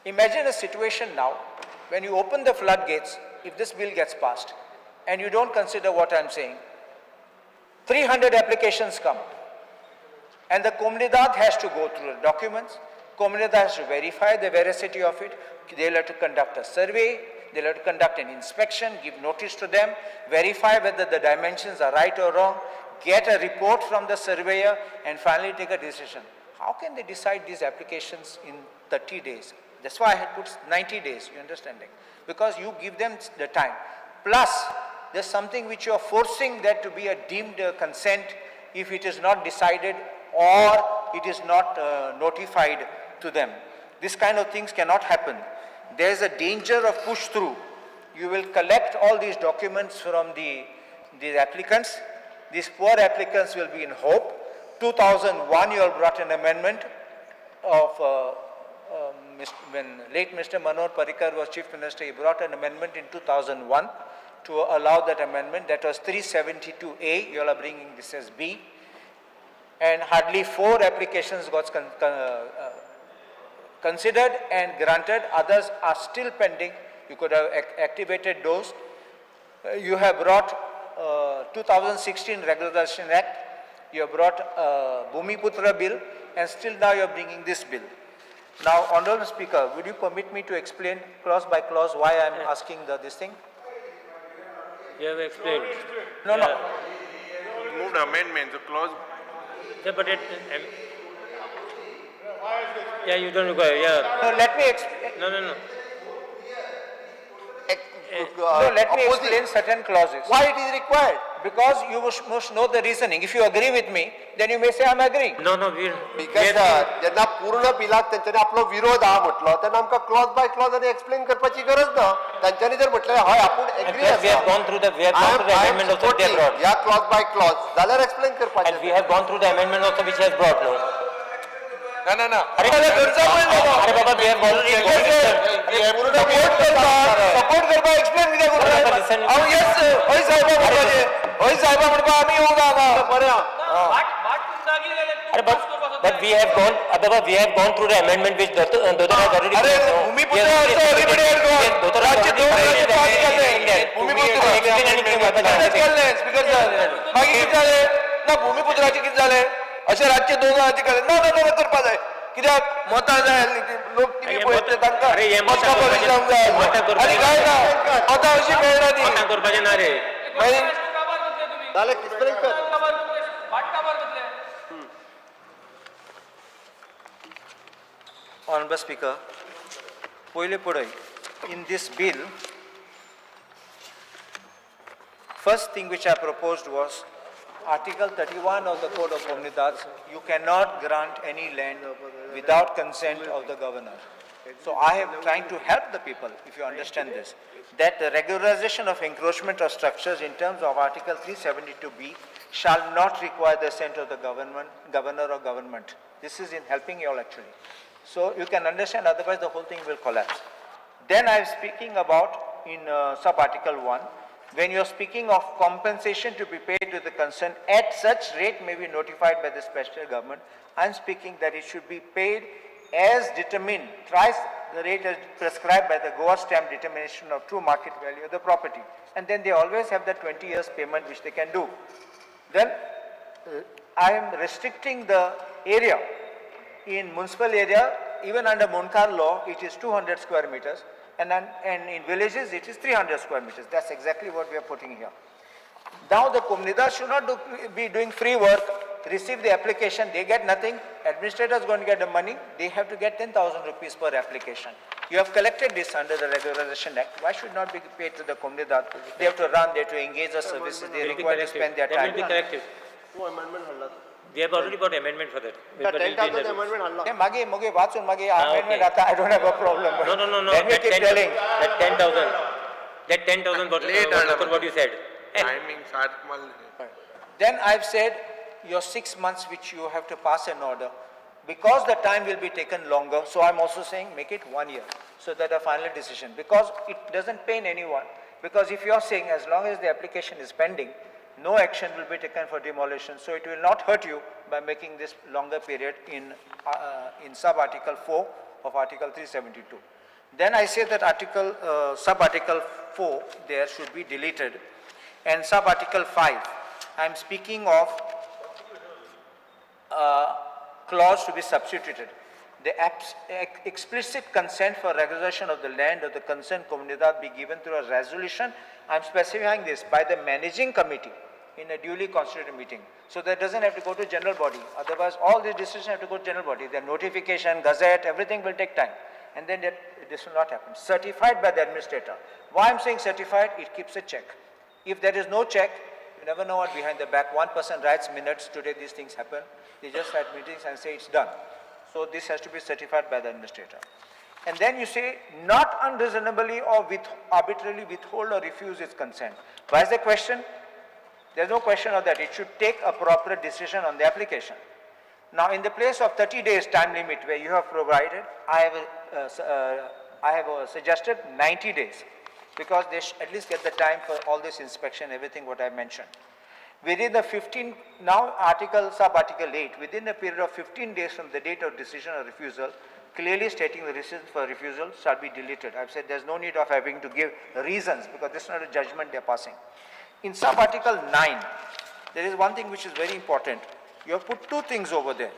Imagine a situation now, when you open the floodgates, if this bill gets passed, and you don't consider what I'm saying, 300 applications come, and the Comunidad has to go through the documents, Comunidad has to verify the veracity of it, they'll have to conduct a survey, they'll have to conduct an inspection, give notice to them, verify whether the dimensions are right or wrong, get a report from the surveyor, and finally take a decision. How can they decide these applications in 30 days? That's why I had put 90 days, you understand? Because you give them the time. Plus, there's something which you are forcing that to be a deemed consent if it is not decided or it is not notified to them. This kind of things cannot happen. There is a danger of push through. You will collect all these documents from the applicants. These poor applicants will be in hope. 2001, you have brought an amendment of when late Mr. Manohar Parrikar was Chief Minister, he brought an amendment in 2001 to allow that amendment. That was 372A. You all are bringing this as B. And hardly 4 applications got considered and granted, others are still pending. You could have activated those. You have brought 2016 Regularization Act, you have brought Bhumiputra Bill, and still now you are bringing this bill. Now, Honorable Speaker, would you permit me to explain clause by clause why I am asking this thing? You have explained. No, no. Moved amendments, the clause. Yeah, but yeah, you don't require, yeah. No, let me explain. No, no, no. No, let me explain certain clauses. Why it is required? Because you must know the reasoning. If you agree with me, then you may say I'm agreeing. No, no, we Because जेन्ना पूर्ण बिलाक तेंच्यांनी आपलो विरोध हा म्हटलो तेन्ना आमकां क्लॉज बाय क्लॉज आनी एक्सप्लेन करपाची गरज ना. तांच्यांनी जर म्हटलें हय आपूण agree we have gone through the amendment also they have brought. ह्या क्लॉज बाय क्लॉज जाल्यार एक्सप्लेन करपाचें. And we have gone through the amendment also which has brought, no? No. अरे बाबा, we have gone through support करपा explain कित्याक करता? हांव yes हय साहेबा म्हणपाचें. हय साहेबा म्हणपा आमी येवंक हांगा. बरें. But we have gone through the amendment which Dodara has already अरे placed, no? भूमिपुत्र also everybody has gone. राज्य दोन राज्य पास केले. भूमिपुत्र स्पीकर साहेब मागीर कितें जालें? ना भूमिपुत्राचें कितें जालें? अशें राज्य दोन राज्य केले. ना करपा जाय. कित्याक मतां जाय लोक टीव्ही पळयता तांकां मतां पळोवंक जाय. आनी काय ना मतां अशीं मेळना ती. करपाचें ना रे. मागीर जाल्यार कितें कर? Honorable Speaker, पयले पळय, in this bill, first thing which I proposed was Article 31 of the Code of Comunidades, you cannot grant any land without consent of the governor. So I am trying to help the people, if you understand this, that the regularization of encroachment of structures in terms of Article 372B shall not require the assent of the governor or government. This is in helping you all actually. So you can understand, otherwise the whole thing will collapse. Then I am speaking about in sub-article 1, when you are speaking of compensation to be paid to the concerned at such rate may be notified by the special government, I am speaking that it should be paid as determined, thrice the rate as prescribed by the Goa stamp determination of true market value of the property. And then they always have the 20 years payment which they can do. Then I am restricting the area. In municipal area, even under Munkar law, it is 200 square meters, and in villages it is 300 square meters. That's exactly what we are putting here. Now the Comunidades should not be doing free work, receive the application, they get nothing, administrator is going to get the money, they have to get 10,000 rupees per application. You have collected this under the Regularization Act, why should not be paid to the Comunidades? They have to run, they have to engage the services, they require to spend their time. That will be corrected. We have already got amendment for that. But it will be in the rules. Mage watchun mage amendment ata, I don't have a problem. No. Let me keep telling. That 10,000 what you said. Timing, Then I've said your 6 months which you have to pass an order, because the time will be taken longer, so I'm also saying make it 1 year, so that a final decision, because it doesn't pain anyone, because if you're saying as long as the application is pending, no action will be taken for demolition, so it will not hurt you by making this longer period in sub-article 4 of Article 372. Then I say that sub-article 4 there should be deleted, and sub-article 5, I am speaking of clause to be substituted. The explicit consent for regularization of the land of the concerned Comunidad be given through a resolution. I am specifying this by the managing committee in a duly constituted meeting. So that doesn't have to go to general body. Otherwise, all these decisions have to go to general body. The notification, gazette, everything will take time. And then this will not happen. Certified by the administrator. Why I'm saying certified? It keeps a check. If there is no check, you never know what behind the back. One person writes minutes, today these things happen. They just write meetings and say it's done. So this has to be certified by the administrator. And then you say, not unreasonably or arbitrarily withhold or refuse its consent. Why is the question? There's no question of that. It should take a proper decision on the application. Now, in the place of 30 days time limit where you have provided, I have suggested 90 days, because they at least get the time for all this inspection, everything what I mentioned. Within the 15, now sub-article 8, within a period of 15 days from the date of decision or refusal, clearly stating the reasons for refusal shall be deleted. I've said there's no need of having to give reasons because this is not a judgment they're passing. In sub-article 9, there is one thing which is very important. You have put two things over there.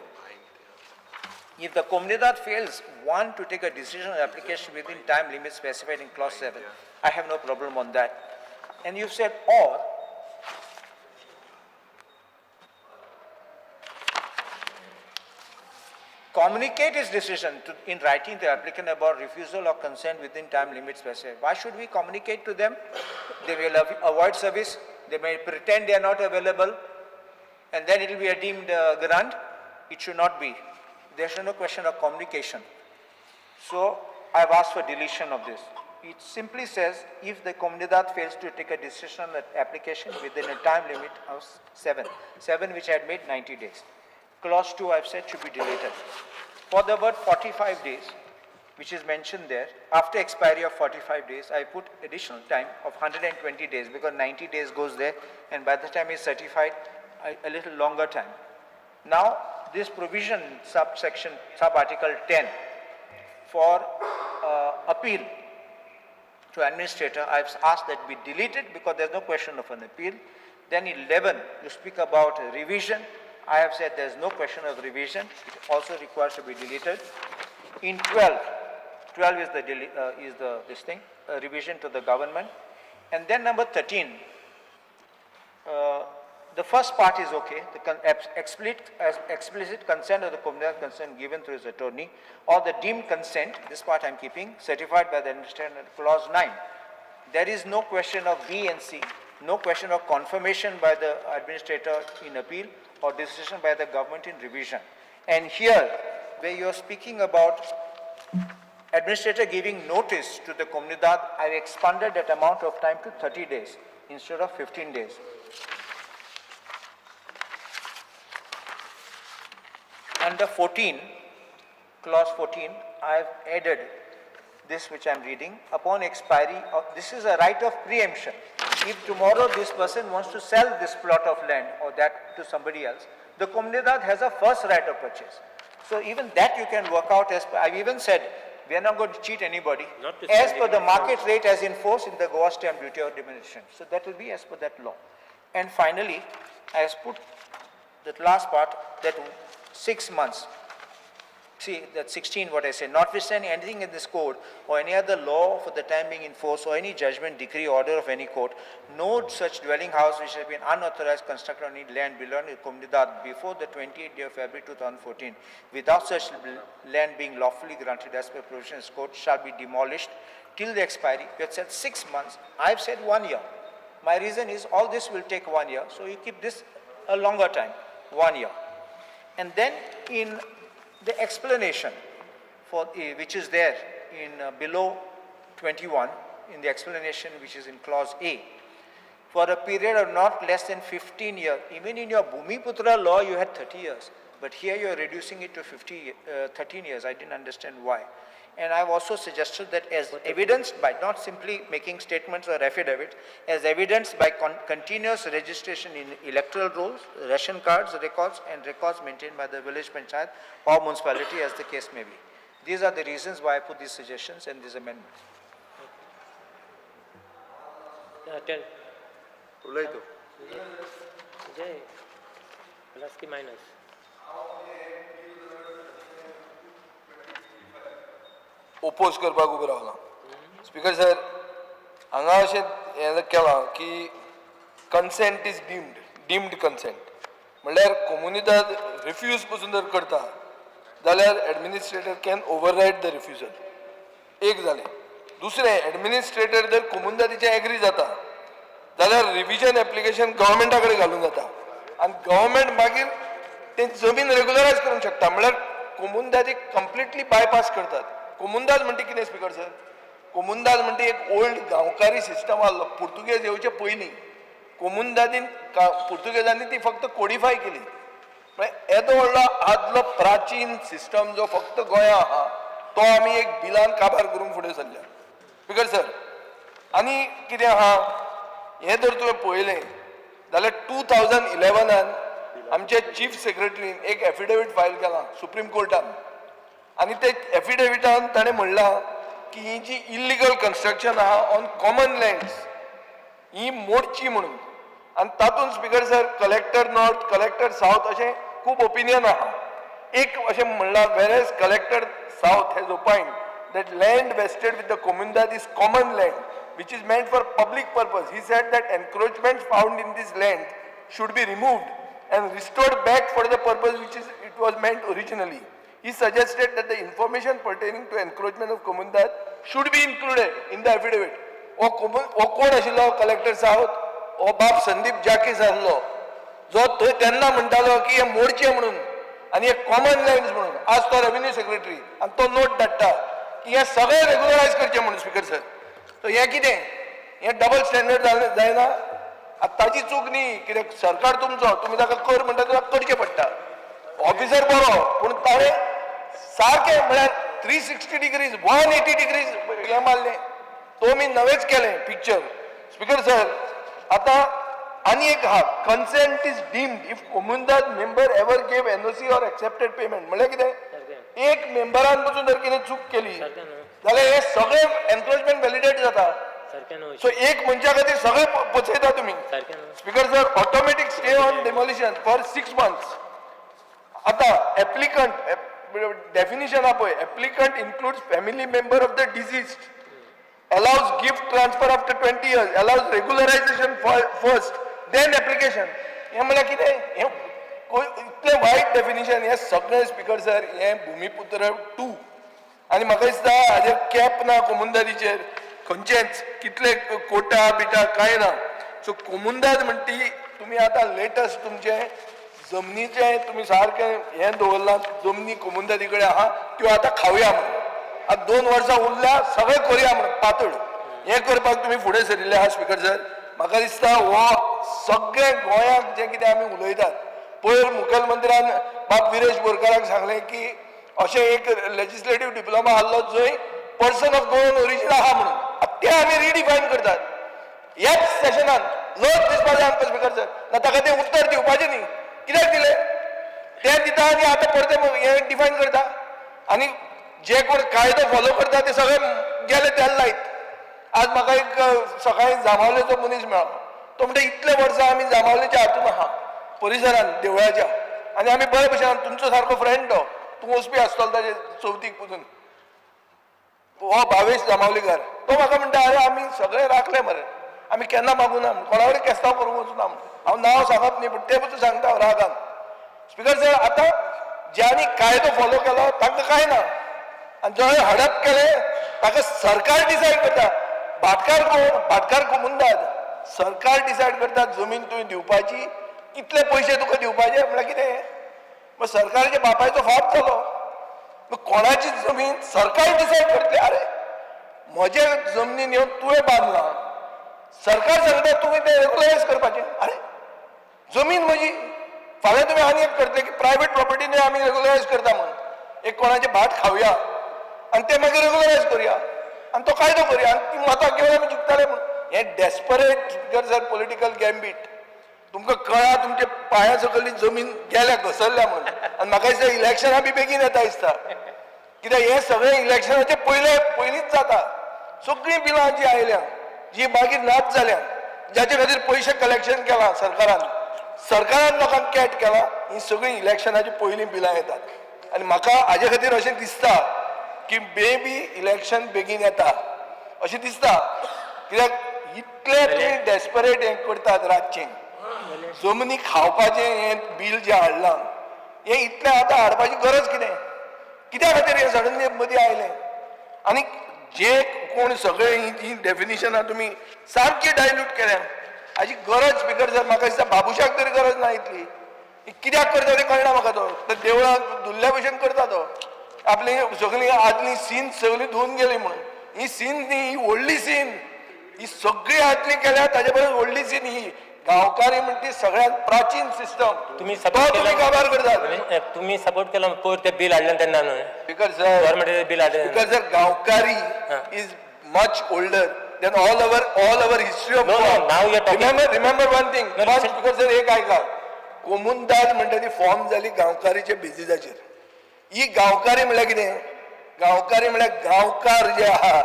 If the Comunidad fails, one, to take a decision on application within time limits specified in clause 7, I have no problem on that. And you've said or, communicate his decision in writing to the applicant about refusal or consent within time limits specified. Why should we communicate to them? They will avoid service, they may pretend they are not available, and then it will be a deemed grant. It should not be. There is no question of communication. So I have asked for deletion of this. It simply says if the Comunidad fails to take a decision on the application within a time limit of 7 which I had made 90 days. Clause 2 I have said should be deleted. For the word 45 days, which is mentioned there, after expiry of 45 days, I put additional time of 120 days because 90 days goes there and by the time it's certified, a little longer time. Now, this provision, sub-article 10, for appeal to administrator, I've asked that be deleted because there's no question of an appeal. Then 11, you speak about revision. I have said there's no question of revision. It also requires to be deleted. In 12 is the revision to the government. And then number 13, the first part is okay, the explicit consent of the Comunidad consent given through his attorney, or the deemed consent, this part I'm keeping, certified by the administrator, clause 9. There is no question of B and C, no question of confirmation by the administrator in appeal or decision by the government in revision. And here, where you're speaking about administrator giving notice to the Comunidad, I've expanded that amount of time to 30 days instead of 15 days. Under 14, clause 14, I have added this which I am reading. Upon expiry of, this is a right of preemption. If tomorrow this person wants to sell this plot of land or that to somebody else, the Comunidad has a first right of purchase. So even that you can work out as per, I've even said, we are not going to cheat anybody. As per the market rate as enforced in the Goa Stamp Duty or Diminution. So that will be as per that law. And finally, I have put that last part, that 6 months. See, that 16 what I say, notwithstanding anything in this code or any other law for the time being enforced or any judgment, decree, order of any court, no such dwelling house which has been unauthorized constructed on any land belonging to Comunidad before the 28th day of February 2014 without such land being lawfully granted as per provisions code shall be demolished till the expiry. You have said 6 months, I have said 1 year. My reason is all this will take 1 year, so you keep this a longer time, 1 year. And then in the explanation for which is there in below 21 in the explanation which is in clause A, for a period of not less than 15 years. Even in your Bhumiputra law you had 30 years, but here you are reducing it to 13 years. I didn't understand why. And I have also suggested that as evidenced by not simply making statements or affidavits, as evidenced by continuous registration in electoral rolls, ration cards, records and records maintained by the village panchayat or municipality as the case may be. These are the reasons why I put these suggestions and these amendments. Tell. Jay, plus ki minus. Oppose करपाक उबो रावला speaker sir हांगा अशें हें केलां की consent is deemed consent म्हणल्यार कोमुनिदाद रिफ्यूज पसून जर करता जाल्यार एडमिनिस्ट्रेटर कॅन ओवररायड द रिफ्युजल एक जालें दुसरें एडमिनिस्ट्रेटर जर कोमुनिदादीचें एग्री जाता जाल्यार रिविजन एप्लिकेशन गव्हर्मेंटा कडेन घालूंक जाता आनी गव्हर्मेंट मागीर तें जमीन रेगुलरायज करूंक शकता म्हणल्यार कोमुनिदादीक कंप्लिटली बायपास करतात कोमुनिदाद म्हणटा कितें स्पीकर सर कोमुनिदाद म्हणटा एक ओल्ड गांवकारी सिस्टम आसलो पुर्तुगेज येवचे पयलीं कोमुनिदादीन पुर्तुगेजांनी ती फक्त कोडिफाय केली येदो व्हडलो आदलो प्राचीन सिस्टम जो फक्त गोंया आहा तो आमी एक बिलान काबार करून फुडें सरल्या स्पीकर सर आनी कितें आहा हें जर तुवें पळयलें जाल्यार 2011 आमचे चीफ सेक्रेटरीन एक एफिडेवीट फायल केला सुप्रीम कोर्टान आनी ते एफिडेविटान ताणें म्हणलां की ही जी इल्लिगल कन्स्ट्रक्शन आहा ऑन कॉमन लँड्स ही मोडची म्हणून. आनी तातूंत speaker sir collector north collector south अशें खूब ओपिनियन आहा. एक अशें म्हणलां whereas collector south has opined that land vested with the Comunidad is common land which is meant for public purpose. He said that encroachments found in this land should be removed and restored back for the purpose which it was meant originally. He suggested that the information pertaining to encroachment of Comunidad should be included in the affidavit. O कोण आशिल्लो collector south हो बाब संदीप जाकीस आसलो जो तेन्ना म्हणटालो की हे मोडचे म्हणून आनी हे कॉमन लँड्स म्हणून. आज तो रेव्हेन्यू सेक्रेटरी आनी तो नोट धाडटा की हे सगळे रेग्युलरायज करचे म्हणून स्पीकर सर. सो हे कितें हे डबल स्टँडर्ड जायना. ताची चूक न्ही कित्याक सरकार तुमचो तुमी ताका कर म्हणटा ताका करचें पडटा. ऑफिसर बरो पूण ताणें सारकें म्हळ्यार 360 डिग्रीज 180 डिग्रीज हें मारलें. तो मी नवेच केलें पिक्चर. स्पीकर सर आतां आनी एक आहा कन्सेंट इज डीम्ड इफ कोमुनदाद member ever gave NOC or accepted payment. म्हळ्यार कितें एक मेंबरान पसून जर कितें चूक केली जाल्यार हे सगळे एनक्रोचमेंट व्हॅलिडेट जाता. सो एक मनशा खातीर सगळे पचयता तुमी. Speaker sir automatic stay on demolition for 6 months. आतां एप्लिकंट डेफिनिशन आहा पळय applicant includes family member of the deceased allows gift transfer after 20 years allows regularization first then application. हे म्हळ्यार कितें हे इतलें वायट डेफिनिशन हे सगळे स्पीकर सर हे भूमिपुत्र 2 आनी म्हाका दिसता हाजेर कॅप ना कोमुनदादीचेर खंयचेच कितले कोटा बिटा कांय ना. सो कोमुनदाद म्हणटी तुमी आतां लेटस्ट तुमचे जमनीचे तुमी सारकें हें दवरलां जमनी कोमुनदादी कडेन आहा त्यो आतां खावया म्हणून. आतां 2 वर्सां उरल्या सगळे करुया म्हणून पातळ हें करपाक तुमी फुडें सरिल्ले आहा स्पीकर सर. म्हाका दिसता हो सगळे गोंयाक जें कितें आमी उलयतात पयर मुखेलमंत्र्यान बाब विरेश बोरकाराक सांगलें की अशें एक लेजिस्लेटीव डिप्लोमा आहलो जंय पर्सन ऑफ गोवन ओरिजीन आहा म्हणून ते आमी रिडिफायन करतात. ह्याच सेशनान लज दिसपाचें आमकां स्पीकर सर ना ताका तें उत्तर दिवपाचें न्ही. कित्याक दिलें तें दिता आनी आतां परतें हें डिफायन करता आनी जे कोण कायदो फॉलो करता ते सगळे गेले त्याला लायत. आज म्हाका एक सकाळी जांबावलेचो मनीस मेळ्ळो. तो म्हणटा इतले वर्सां आमी जांबावलेच्या हातून आहा परिसरान देवळाच्या आनी आमी बरे भशेन तुमचो सारको फ्रेंड तो तूं वचपी आसतलो ताजे चवथीक पसून हो भावेश जांबावलीकार. तो म्हाका म्हणटा अरे आमी सगळे राखले मरे आमी केन्ना मागूं ना कोणा कडेन केस्तांव करूंक वचूं ना म्हणून. हांव नांव सांगप न्ही पूण ते पसून सांगता हांव रागान. स्पीकर सर आतां ज्यांनी कायदो फॉलो केलो तांकां कांय ना आनी जंय हडप केलें ताका सरकार डिसायड करता. भाटकार कोण भाटकार कोमुनदाद सरकार डिसायड करता जमीन तुवें दिवपाची कितले पयशे तुका दिवपाचे म्हळ्यार कितें. मग सरकारच्या बापायचो फाप जालो. मग कोणाची जमीन सरकार डिसायड करतले. अरे म्हजे जमनीन येवन तुवें बांदलां सरकार सांगता तुवें तें रेग्युलरायज करपाचें. अरे जमीन म्हजी फाल्यां तुवें आनी एक करतले की प्रायवेट प्रॉपर्टीने आमी रेग्युलरायज करता म्हणून एक कोणाचें भाट खावया आनी ते मागीर रेग्युलरायज करुया आनी तो कायदो करुया आनी ती मतां घेवन आमी जिखताले म्हणून. हे डेस्परेट स्पीकर सर पॉलिटिकल गॅम्बीट. तुमकां कळ्ळा तुमचे पांया सकयली जमीन गेल्या घसरल्या म्हणून आनी म्हाका दिसता इलेक्शनां बी बेगीन येता दिसता कित्याक हे सगळे इलेक्शनाचे पयलींच जाता. सगळीं बिलां जीं आयल्या जी मागीर नाच जाल्या ज्याचे खातीर पयशे कलेक्शन केलां सरकारान लोकांक कॅट केलां ही सगळीं इलेक्शनाची पयलीं बिलां येतात. आनी म्हाका हाजे खातीर अशें दिसता की मे बी इलेक्शन बेगीन येता अशें दिसता. कित्याक इतले तुमी डेस्परेट हें करतात रातचें जमनी खावपाचें हें बील जें हाडलां हें इतलें आतां हाडपाची गरज कितें कित्या खातीर हें सडनली मदीं आयलें. आनी जे कोण सगळे ही डेफिनिशनां तुमी सारकी डायल्यूट केल्या हाची गरज स्पीकर सर म्हाका दिसता बाबुशाक तरी गरज ना इतली. कित्याक करता तें कळना म्हाका. तो देवळां धुल्ल्या भशेन करता तो आपली सगळीं आदली सीन सगळीं धुवन गेली म्हणून. ही सीन न्ही ही व्हडली सीन ही सगळी आदली केल्या ताचे परस व्हडली सीन ही गांवकारी म्हणटी सगळ्यात प्राचीन सिस्टम. तुम्ही काबार करतात. तुम्ही सपोर्ट केला पयर ते बिल हाडलें तेन्ना न्हू स्पीकर सर गव्हर्नमेंटाचें बिल हाडलें. स्पीकर सर गांवकारी is much older than all over history of. Remember one thing speaker sir एक आयका कोमुनदाद म्हणटा ती फॉर्म जाली गांवकारीच्या बेजिसाचेर. ही गांवकारी म्हळ्यार कितें? गांवकारी म्हळ्यार गांवकार जे आहा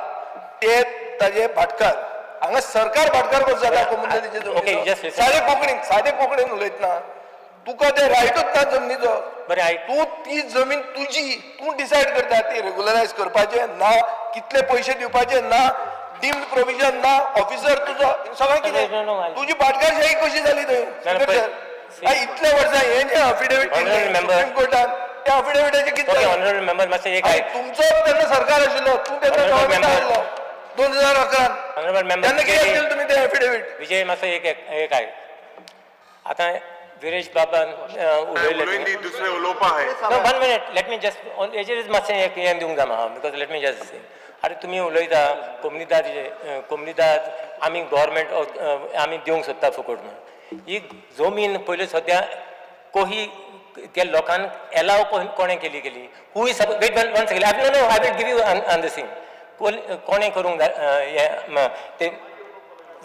ते ताजे भाटकार. हांगा सरकार भाटकार कसो जाता कम्युनिटीचे जमनीचो? सादे कोंकणीन उलयतना तुका ते रायटूच ना जमनीचो. तूं ती जमीन तुजी, तूं डिसायड करता ती रेग्युलरायज करपाचें ना, कितले पयशे दिवपाचे ना, डीम्ड प्रोविजन ना, ऑफिसर तुजो सगळें कितें? तुजी भाटकारशाही कशी जाली थंय? इतले वर्सां हे जे अफिडेविट सुप्रीम कोर्टान त्या अफिडेविटाचे कितें तुमचो तेन्ना सरकार आशिल्लो, तूं तेन्ना गव्हर्नमेंट आशिल्लो 2011 तेन्ना कितें केलें तुमी ते अफिडेविट? विजय मातसो एक आहे आता विरेश बाबान उलयलें दुसरे उलोवपा आहाय. No, 1 minute. Let me just, हेजेर मातशें एक हें दिवंक जाय म्हाका, because let me just say. आरे तुमी उलयता कोमनिदाद आमी गव्हर्मेंट आमी दिवंक सोदता फुकट म्हणून. ही जमीन पयलीं सद्या कोही त्या लोकांक एलाव कोणें केली who is wait one second I will give you on this thing. कोणें करूंक जाय ते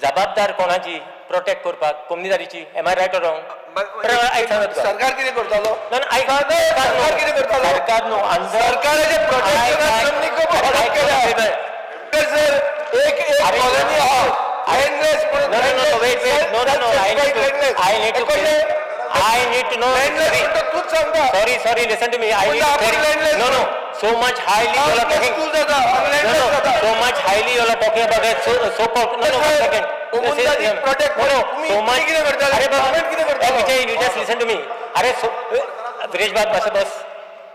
जबाबदार कोणाची प्रोटेक्ट करपाक कोमनिदारीची? Am I right or wrong? सरकार कितें करतालो? सरकार कितें करतालो? सरकार न्हू, सरकाराचे प्रोटेक्शनाक जमनी खूब हडप केल्या. सर एक कॉलनी आहा लँडलेस म्हणून I need to know. तूच सांगता. Sorry, listen to me. I need to no. So much highly you are talking. So much highly you are talking about it. So called. No, 1 second. So much. अरे बाबा, विजय, you just listen to me. अरे विरेश बाब बस.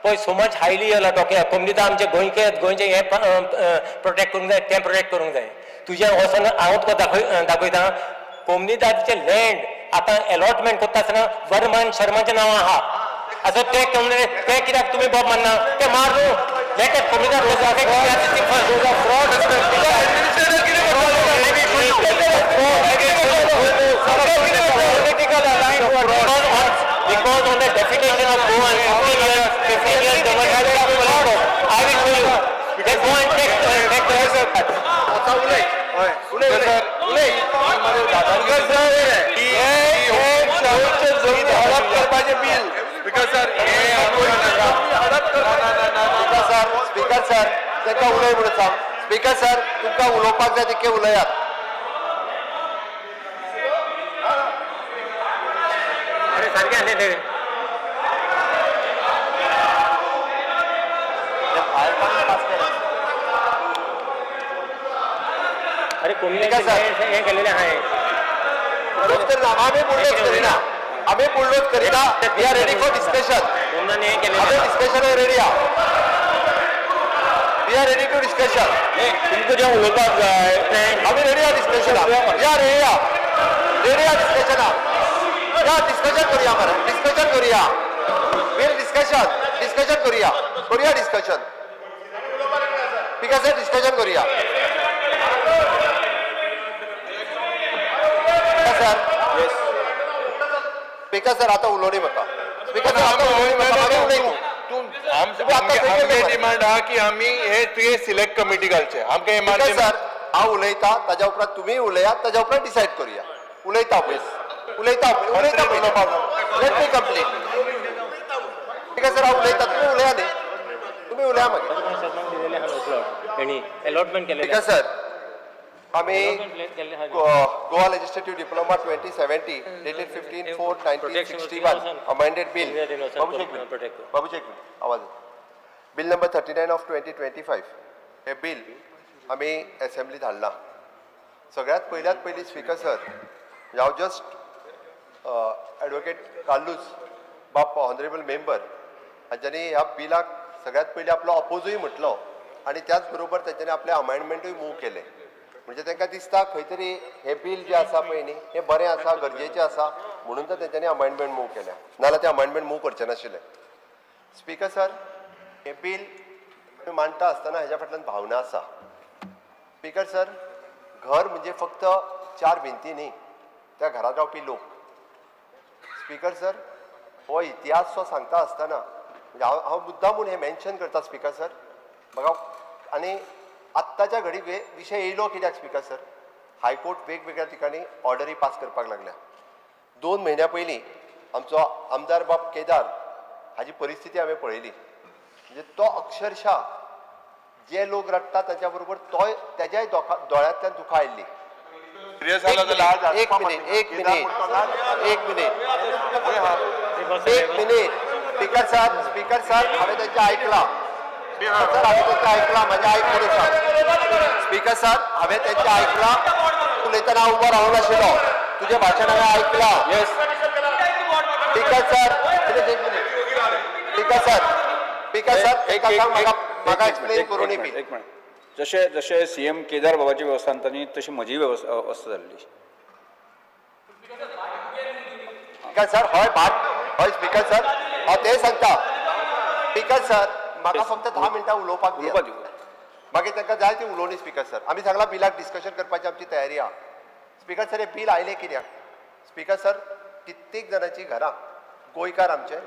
पळय, so much highly you are talking. कोमनिदा आमचे गोंयचे हे protect करूंक जाय, तें प्रोटेक्ट करूंक जाय. तुज्या वचून हांव तुका दाखयता कोमनिदाचे लँड आतां अलॉटमेंट करता आसतना वर्मन शर्माचें नांव आहा. असो ते कित्याक तुमी बॉब मानना? ते मार न्हू. लेट कोमनिदार because on the definition of go and 15 years government I will show you. Just go and take speaker sir तेका उलय म्हणून सांग. स्पीकर सर तुमकां उलोवपाक जाय तितके उलयात. अरे सारकें आनी ते अरे कोणी हे केलेले आहे. आम्ही पुढलोच करिना. आम्ही पुढलोच करिना. We are ready for discussion. आम्ही डिस्कशन रेडी आहा. We are ready to discussion. तुमकां जें उलोवपाक जाय आम्ही रेडी आहा डिस्कशन. वी आर रेडी आहा डिस्कशन. या डिस्कशन करूया मरे. डिस्कशन करूया. वील डिस्कशन करूया डिस्कशन. स्पीकर डिस्कशन करूया. स्पीकर सर आता उलोवणी म्हाका. स्पीकर सर आता उलोवणी म्हाका. आमचे डिमांड आहा की आमी हे तुये सिलेक्ट कमिटी घालचे. आमकां हे सर हांव उलयता ताज्या उपरांत तुमी उलयात ताज्या उपरांत डिसायड करूया. उलयता पळय. Let me complete. Speaker sir हांव उलयता तुमी उलया न्ही. तुमी उलया मागीर. अलॉटमेंट केलेले. स्पीकर सर आम्ही Goa legislative diploma 2070 dated 15/4/1961 amended bill. बाबू शेख आवाज. बिल नंबर 39 ऑफ 2025 हे बिल आम्ही असेंब्लीत हाडला. सगळ्यात पयली स्पीकर सर हांव जस्ट ॲडवोकेट कार्लूस बाप ऑनरेबल मेंबर हांच्यांनी ह्या बिलाक सगळ्यात पयलीं आपलो अपोजूय म्हटलो आणि त्याच बरोबर तांच्यांनी आपले अमेंडमेंटूय मूव केले. म्हणजे तांकां दिसता खंय तरी हे बिल जे आसा पळय न्ही हे बरें आसा गरजेचें आसा म्हणून तर तांच्यांनी अमेंडमेंट मूव केल्या. नाल्यार ते अमेंडमेंट मूव करचे नाशिल्ले. स्पीकर सर हे बिल मांडटा आसतना हेज्या फाटल्यान भावना आसा. स्पीकर सर घर म्हणजे फक्त 4 भिंती न्ही, त्या घरांत रावपी लोक. स्पीकर सर हो इतिहास जो सांगता आसतना म्हणजे हांव मुद्दामून हे मेन्शन करता स्पीकर सर म्हाका. आनी आत्ताच्या घडी विशय येयलो कित्याक स्पीकर सर हायकोर्ट वेगवेगळ्या ठिकाणी ऑर्डरी पास करपाक लागल्या. 2 म्हयन्या पयलीं आमचो आमदार बाब केदार हाची परिस्थिती हांवें पळयली. म्हणजे तो अक्षरशः जे लोक रडटा त्याच्या बरोबर तो त्याच्याय दोळ्यांतल्यान दुखां आयिल्ली. एक मिनिट स्पीकर सर हांवें तेंचें आयकलां. सर हांवें तेंचें आयकलां, म्हाजें आयकून आसा. स्पीकर सर हांवें तेंचें आयकलां, उलयतना उबो रावूंक नाशिल्लो. तुजें भाशण हांवें आयकलां. स्पीकर सर एका सांग म्हाका एक्सप्लेन करून बी. एक मिनिट. जशे सीएम केदार बाबाची वेवस्था जाताली तशी म्हजी वेवस्था जाल्ली. स्पीकर सर हय स्पीकर सर हांव तें सांगता. स्पीकर सर म्हाका फक्त 10 मिनटां उलोवपाक दियात. मागीर तांकां जाय ती उलोवणी. स्पीकर सर आमी सांगला बिलाक डिस्कशन करपाची आमची तयारी आहा. स्पीकर सर हे बील आयलें कित्याक? स्पीकर सर कित्येक जाणांची घरां गोंयकार आमचे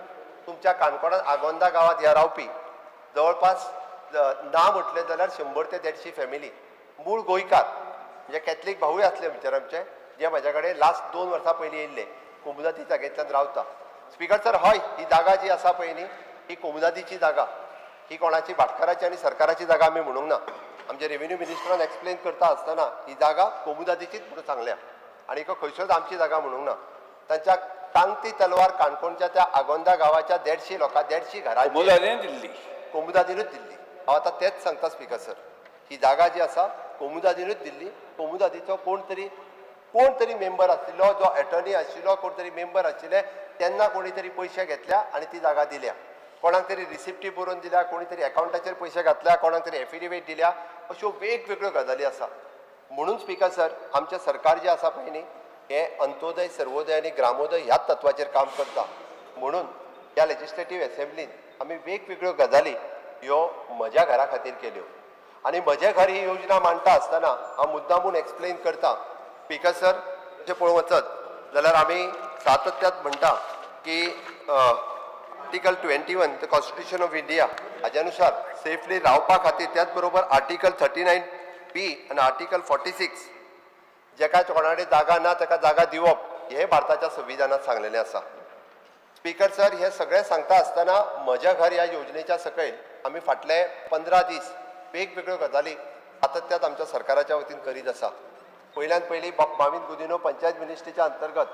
तुमच्या काणकोणांत आगोंदा गांवांत ह्या रावपी जवळपास ना म्हटलें जाल्यार 100 ते 150 फॅमिली मूळ गोंयकार म्हणजे कॅथलीक भावूय आसले भितर आमचे जे म्हाज्या कडेन लास्ट 2 वर्सां पयलीं येयल्ले कोमुदादी जागेंतल्यान रावता. स्पीकर सर हय ही जागा जी आसा पळय न्ही ही कोमुदादीची जागा. ही कोणाची भाटकाराची आनी सरकाराची जागा आमी म्हणूंक ना. आमचे रेव्हेन्यू मिनिस्टरान एक्सप्लेन करता आसतना ही जागा कोमुदादीचीच म्हणून सांगल्या आनी खंयसरच आमची जागा म्हणूंक ना. तांच्या टांगती तलवार काणकोणच्या त्या आगोंदा गांवाच्या 150 लोकां 150 घरां कोमुदादीनूच दिल्ली. हांव आतां तेंच सांगता स्पीकर सर ही जागा जी आसा कोमुदादीनूच दिल्ली. कोमुदादीचो कोण तरी मेंबर आशिल्लो जो एटर्नी आशिल्लो कोण तरी मेंबर आशिल्ले तेन्ना कोणी तरी पयशे घेतल्या आनी ती जागा दिल्या. कोणाक तरी रिसिप्टी बरोवन दिल्या, कोणी तरी अकाउंटाचेर पयशे घातल्या, कोणाक तरी एफिडेविट दिल्या. अश्यो वेगवेगळ्यो गजाली आसा. म्हणून स्पीकर सर आमचें सरकार जें आसा पळय न्ही हें अंत्योदय सर्वोदय आनी ग्रामोदय ह्याच तत्वाचेर काम करता. म्हणून ह्या लेजिस्लेटिव्ह एसेंब्लीन आमी वेगवेगळ्यो गजाली ह्यो म्हज्या घरा खातीर केल्यो आनी म्हजें घर ही योजना मांडटा आसतना हांव मुद्दामून एक्सप्लेन करता. स्पीकर सर अशें पळोवंक वचत जाल्यार आमी सातत्यान म्हणटा की article 21 the constitution of India हाज्या अनुसार सेफली रावपा खातीर त्याच बरोबर आर्टिकल 39B आनी आर्टिकल 46 जेका कोणाकडे जागा ना ताका जागा दिवप हे भारताच्या संविधानात सांगलेलें आसा. स्पीकर सर हे सगळें सांगता आसतना म्हज्या घर ह्या योजनेच्या सकयल आमी फाटले 15 दीस वेगवेगळ्यो गजाली सातत्यात आमच्या सरकाराच्या वतीन करीत आसा. पयल्यान पयली माविन गुदिनो पंचायत मिनिस्ट्रीच्या अंतर्गत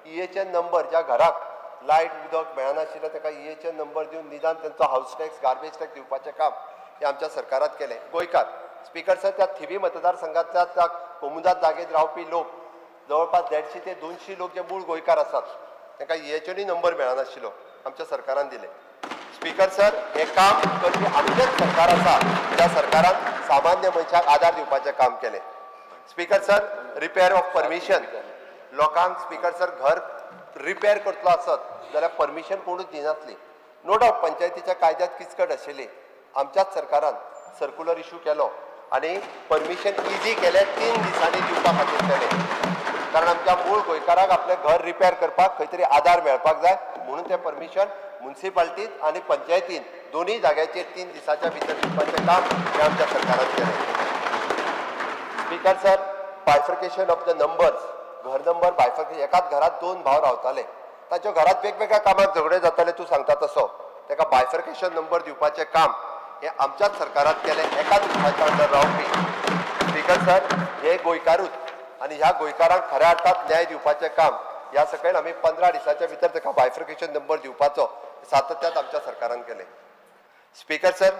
EHN नंबर ज्या घराक लायट उदक मेळनाशिल्लें ताका EHN नंबर दिवन निदान तांचो हावस टॅक्स गार्बेज टॅक्स दिवपाचें काम हे आमच्या सरकारात केलें. गोंयकार स्पीकर सर त्या थिवी मतदारसंघांतल्या त्या कोमुदाद जागेत रावपी लोक जवळपास 150 ते 200 लोक जे मूळ गोंयकार आसात तांकां EHN नंबर मेळनाशिल्लो आमच्या सरकारान दिले. स्पीकर सर हे काम करपी आमचेंच सरकार आसा त्या सरकारान सामान्य मनशाक आदार दिवपाचें काम केलें. Speaker sir repair of permission लोकांक स्पीकर सर घर रिपेर करतलो आसत जाल्यार परमिशन कोणूच दिनासली. नो डावट पंचायतीच्या कायद्यांत किचकट आशिल्ली. आमच्याच सरकारान सर्क्युलर इश्यू केलो आनी परमिशन इजी केलें 3 दिसांनी दिवपा खातीर केलें. कारण आमच्या मूळ गोंयकाराक आपलें घर रिपेर करपाक खंय तरी आदार मेळपाक जाय म्हणून तें परमिशन म्युन्सिपाल्टीत आनी पंचायतीन दोनूय जाग्याचेर 3 दिसांच्या भितर दिवपाचें काम हें आमच्या सरकारान केलें. Speaker sir bifurcation of the numbers घर नंबर बायफर्केशन एकाच घरात 2 भाव रावताले तांच्या घरात वेगवेगळ्या कामाक झगडे जाताले तूं सांगता तसो ताका बायफर्केशन नंबर दिवपाचें काम हे आमच्याच सरकारात केलें एकाच रुपाच्या अंडर रावपी. स्पीकर सर हे गोंयकारूच आनी ह्या गोंयकारांक खऱ्या अर्थात न्याय दिवपाचें काम ह्या सकयल आमी 15 दिसांच्या भितर ताका बायफर्केशन नंबर दिवपाचो सातत्यात आमच्या सरकारान केलें. Speaker sir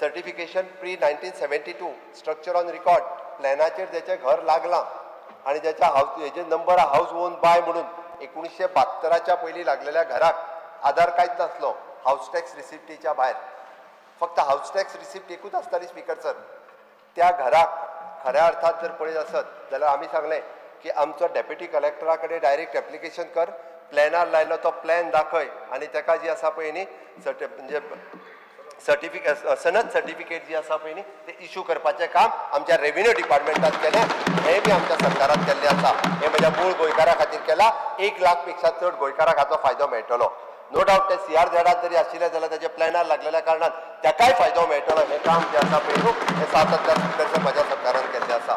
certification pre 1972 structure on record प्लॅनाचेर जेचें घर लागलां आनी जेच्या हेजे नंबर हाऊस ओन बाय म्हणून 1972च्या पयलीं लागलेल्या घराक आधार कांयच नासलो हाऊस टॅक्स रिसिप्टीच्या भायर. फक्त हाऊस टॅक्स रिसिप्ट एकूच आसताली. स्पीकर सर त्या घराक खऱ्या अर्थात जर पळयत आसत जाल्यार आमी सांगलें की आमचो डेप्युटी कलेक्टरा कडेन डायरेक्ट एप्लिकेशन कर, प्लॅनार लायलो तो प्लॅन दाखय आनी ताका जी आसा पळय न्ही म्हणजे सर्टिफिकेट सनद सर्टिफिकेट जी आसा पळय न्ही ते इश्यू करपाचें काम आमच्या रेव्हेन्यू डिपार्टमेंटान केलें. हें बी आमच्या सरकारान केल्लें आसा. हें म्हज्या मूळ गोंयकारा खातीर केलां. 1 लाख पेक्षा चड गोंयकाराक हाचो फायदो मेळटलो. नो डावट ते CRZात जरी आशिल्ले जाल्यार ताचे प्लॅनार लागलेल्या कारणान ताकाय फायदो मेळटलो. हें काम जें आसा पळय न्हू हें सातत्यान स्पीकर सर म्हज्या सरकारान केल्लें आसा.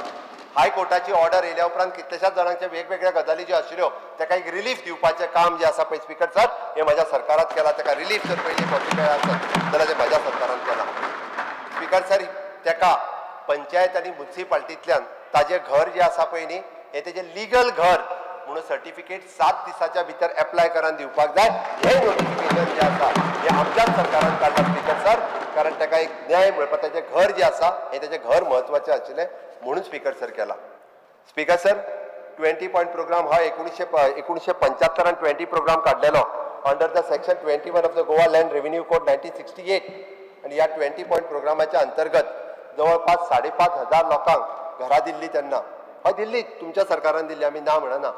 हाय हायकोर्टाची ऑर्डर येयल्या उपरांत कितल्याशाच जाणांच्या वेगवेगळ्या गजाली ज्यो आशिल्ल्यो ताका एक रिलीफ दिवपाचें काम जें आसा पळय स्पीकर सर हें म्हाज्या सरकारात केलां. ताका रिलीफ जर पयलीं पॉसिबल आसत जाल्यार तें म्हाज्या सरकारान केलां. स्पीकर सर ताका पंचायत आनी म्युन्सिपाल्टींतल्यान ताजें घर जें आसा पळय न्ही हें तेजें लिगल घर म्हणून सर्टिफिकेट 7 दिसाच्या भितर एप्लाय करून दिवपाक जाय. हें नोटिफिकेशन जें आसा हें आमच्याच सरकारान काडलां स्पीकर सर, कारण ताका एक न्याय मेळपा ताचें घर जें आसा हें ताचें घर म्हत्वाचें आशिल्लें म्हणून स्पीकर सर केलां. स्पीकर सर 20 पॉयंट प्रोग्राम हा 1975 आणि 20 प्रोग्राम काढलेलो under the section 21 of the Goa land revenue code 1968 आणि या 20 पॉयंट प्रोग्रामाच्या अंतर्गत जवळपास 5,500 लोकांक घरां दिल्ली तेन्ना हय दिल्ली तुमच्या सरकारान दिल्ली आमी ना म्हणना.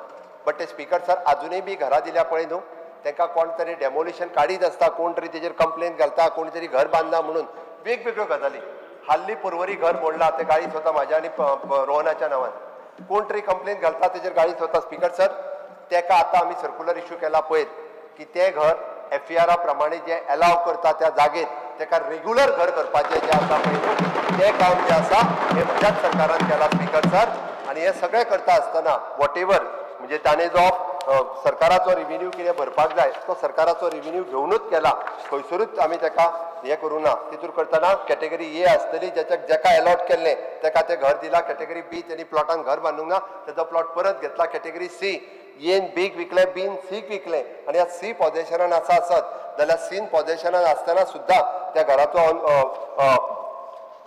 बट ते स्पीकर सर अजूनय बी घरां दिल्या पळय न्हू तांकां कोण तरी डेमोलिशन काडीत आसता, कोण तरी तेजेर कंप्लेन घालता, कोण तरी घर बांदला म्हणून वेगवेगळ्यो गजाली. हाल्ली पर्वरी घर मोडला ते गाळी स्वता म्हाज्या आनी रोहनाच्या नांवान, कोण तरी कंप्लेन घालता तेजेर गाळी स्वता. स्पीकर सर ताका आतां आमी सर्क्युलर इश्यू केला पळय की ते घर FER प्रमाणे जे अलाव करता त्या जागेत ताका रेग्युलर घर करपाचें जें आसा पळय तें काम जें आसा हें म्हज्याच सरकारान केलां स्पीकर सर. आनी हें सगळें करता आसतना वॉटेवर म्हणजे ताणें जो सरकाराचो रिव्हेन्यू कितें भरपाक जाय तो सरकाराचो रिव्हेन्यू घेवनूच केला. खंयसरूच आमी ताका हें करूं ना. तितून करतना कॅटेगरी ए आसतली जेका अलॉट केल्लें ताका तें घर दिलां. कॅटेगरी बी तेणी प्लॉटान घर बांदूंक ना तेजो प्लॉट परत घेतला. कॅटेगरी सी एन बीक विकलें बीन सीक विकलें आनी ह्या सी पॉझेशनान आसा आसत जाल्यार सीन पॉझेशनान आसतना सुद्दां त्या घराचो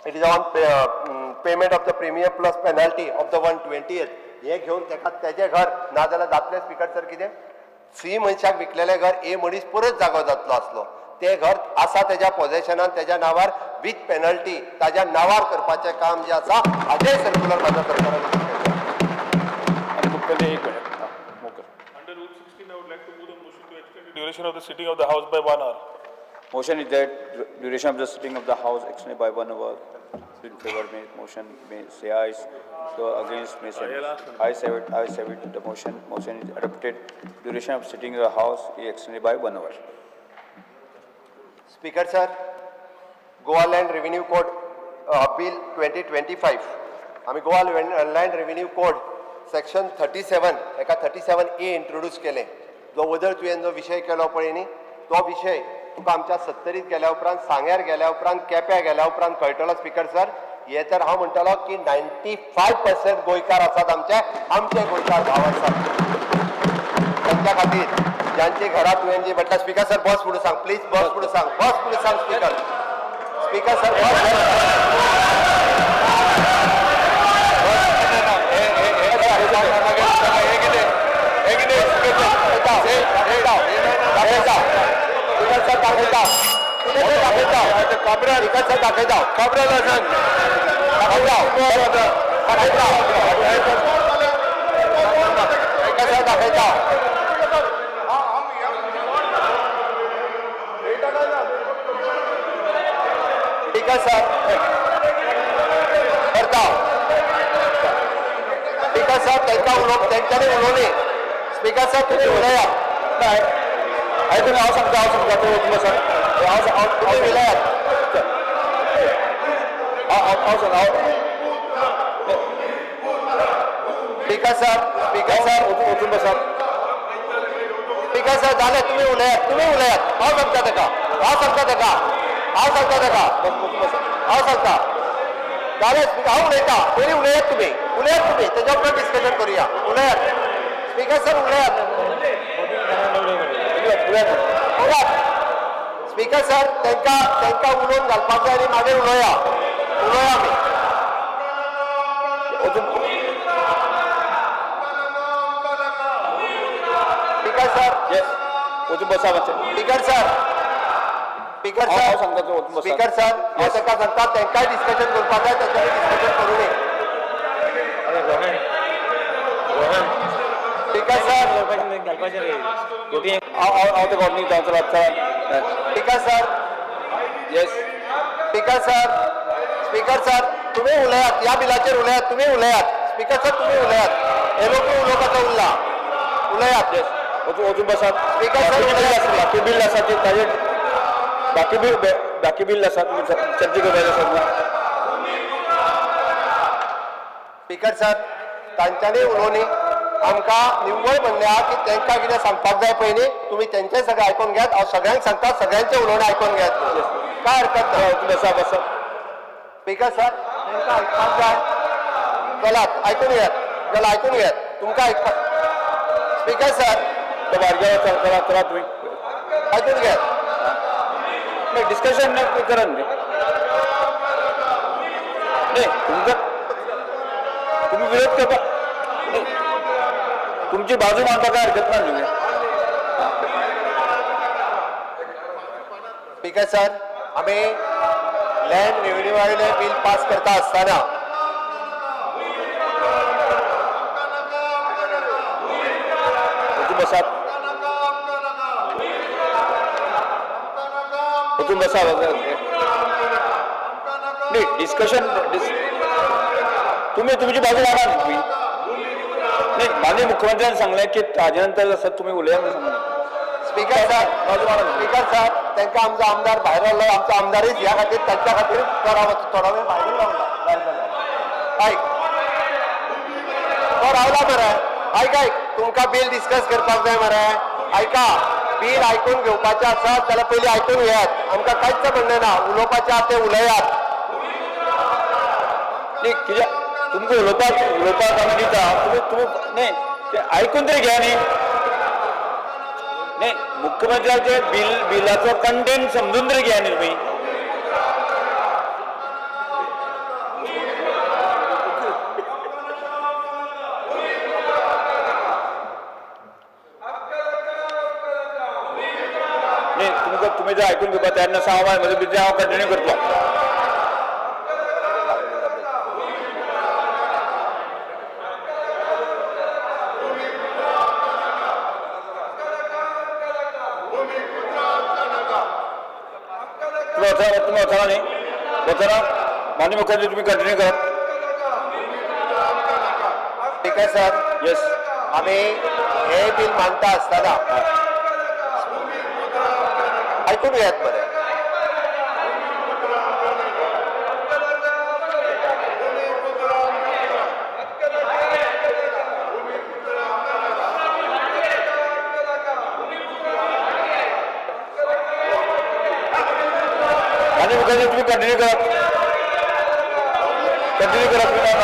it is on payment of the premium plus penalty of the 120th हे घेवन ताका तेजें घर ना जाल्यार जातलें स्पीकर सर कितें सी मनशाक विकलेलें घर ए मनीस परत जागो जातलो आसलो. तें घर आसा तेज्या पॉझेशनान तेज्या नांवार विथ पेनल्टी ताज्या नांवार करपाचें काम जें आसा हाजें सर्क्युलर म्हाज्या सरकारान Under Rule 16, I would like to move the motion to extend the duration of the sitting of the House by 1 hour. Motion is that duration of the sitting of the House extended by 1 hour. In favor, may motion may say ayes. So against may say ayes have it. Ayes have it. The motion is adopted. Duration of sitting of the House is extended by 1 hour. Speaker sir, Goa Land Revenue Code Bill 2025. आम्ही Goa land revenue code section 37 एका 37A introduce केले. जो वदळ तुवें जो विशय केलो पळय न्ही तो विशय तुका आमच्या 70 गेल्या उपरांत सांग्यार गेल्या उपरांत केप्यां गेल्या उपरांत कळटलो स्पीकर सर. हे तर हांव म्हणटलो की 95% गोंयकार आसात आमचे गोंयकार भाव आसात तांच्या खातीर ज्यांची घरां तुवें जी म्हटल्यार स्पीकर सर बस फुडें सांग प्लीज बस फुडें सांग स्पीकर सर त्यांच्यानी उलोवली स्पीकर सर तुम्ही उलयात तुम्ही हांव सांगता तुम्ही सर तुम्ही उलयात स्पीकर सर झाले तुम्ही उलयात हांव सांगता ताका झाले हांव उलयता पयलीं उलयात तुम्ही तेच्या उपरांत डिस्कशन करुया. उलयात स्पीकर सर उलयात स्पीकर सर तांकां उलोवन घालपाक जाय आनी मागीर उलोया आमी. स्पीकर सर हांव ताका सांगता तांकांय डिस्कशन करपाक जाय तांच्यानी डिस्कशन करूं नये. स्पीकर सर स्पीकर सर तुम्ही उलयात या बिलाचेर उलयात तुम्ही उलयात स्पीकर सर तुम्ही उलयात हे लोक उलोवपाचो उरला उलयात वचून बसात. स्पीकर सर बाकी बिल आसा ताजेर बाकी बिल आसा तुमी चर्चा करपाचें आसा. स्पीकर सर तांच्यांनी उलोवनी आमकां निव्वळ म्हणलें आहा की तांकां कितें सांगपाक जाय पयलीं तुमी तेंचें सगळें आयकून घेयात हांव सगळ्यांक सांगता सगळ्यांचें उलोवणें आयकून घेयात काय हरकत ना स्पिकर सर तांकां आयकपाक जाय चलात आयकून घेयात तुमकां आयकपाक स्पिकर सर करा तुम्ही आयकून घेयात डिस्कशन करा नाही तुम्ही विरोध करता तुमची बाजू मांडता काय हरकत नाही तुम्ही स्पिकर सर आम्ही लँड रेव्हेन्यू वाले बिल पास करता आसतना बसा नाही डिस्कशन तुम्ही तुमची बाजू मांडा तुम्ही नाही माननीय मुख्यमंत्र्यांनी सांगले की ताजेनंतर जसं तुम्ही उलया म्हणून सांगले स्पिकर सर तांकां आमचो आमदार भायर आयलो आमचो आमदारच ह्या खातीर तांच्या खातीर थोडा वेळ भायर रावला आयक तो रावला मरे आयक तुमकां बिल डिस्कस करपाक जाय मरे आयका बिल आयकून घेवपाचें आसा जाल्यार पयलीं आयकून घेयात आमकां कांयच म्हणणें ना उलोवपाचें आहा तें उलयात नाही कित्याक तुमकां उलोवपाक आमी दिता तुम्ही नाही ते आयकून तरी घ्या न्ही नाही मुख्यमंत्र्याचे बिलाचो कंटेंट समजून तरी घ्या न्ही तुम्ही नाही तुम्ही जर ऐकून घेवपा तयार नसा हांव कंटिन्यू करतलो तुम्ही वचना न्ही वचना माननीय मुख्यमंत्री तुम्ही कंटिन्यू करा स्पिकर सर येस आम्ही हे बिल मांडटा आसतना आयकून घेयात मरे माननीय मुख्यमंत्री तुम्ही कंटिन्यू करा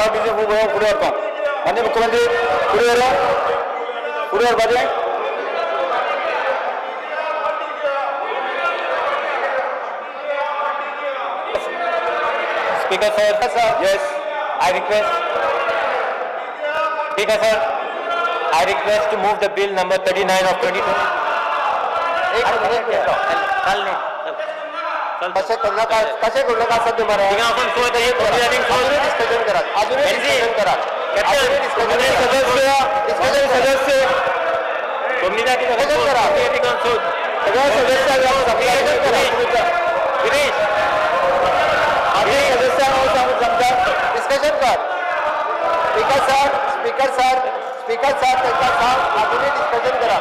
तुम्ही पुढे वरता माननीय मुख्यमंत्री पुढे वरपाचे Speaker sir, yes, I request. Speaker sir, I request to move the bill number 39 of 22. कसे करू नका सध्या मरे डिस्कशन करा अजूनही डिस्कशन करा सदस्य डिस्कशन कर स्पीकर सर त्यांचा सांग अजूनही डिस्कशन करा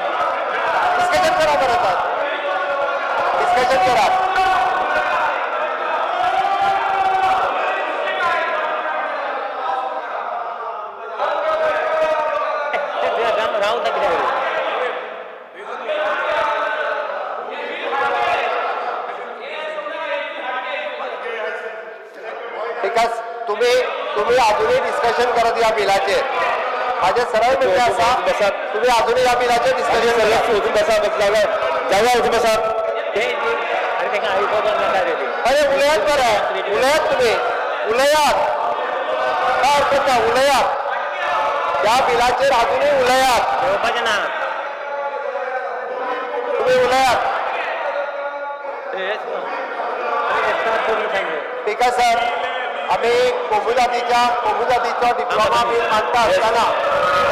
बरं सर डिस्कशन करा तुम्ही अजूनही डिस्कशन करत या बिलाचे माझे सरळ म्हणणे असा तुम्ही अजूनही या बिलाचे डिस्कशन अरे उलयात बरं उलयात तुम्ही उलयात काय हरकत नाही उलयात या बिलाचेर अजूनही उलयात तुम्ही उलयात स्पीकर सर आम्ही कोमुजातीचो डिप्लोमा बिल मांडटा आसतना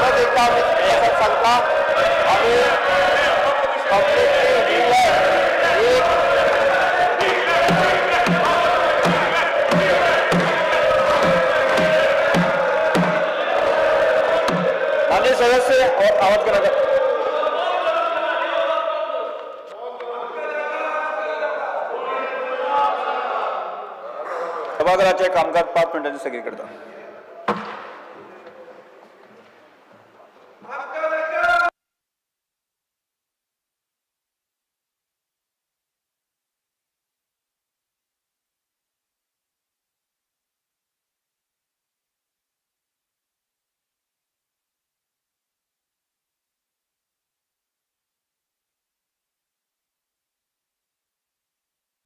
परत एकदा आम्ही सांगता आम्ही माननीय सदस्य आवाज करा सभागृहाचे कामकाज 5 मिनिटांचे स्थगित करता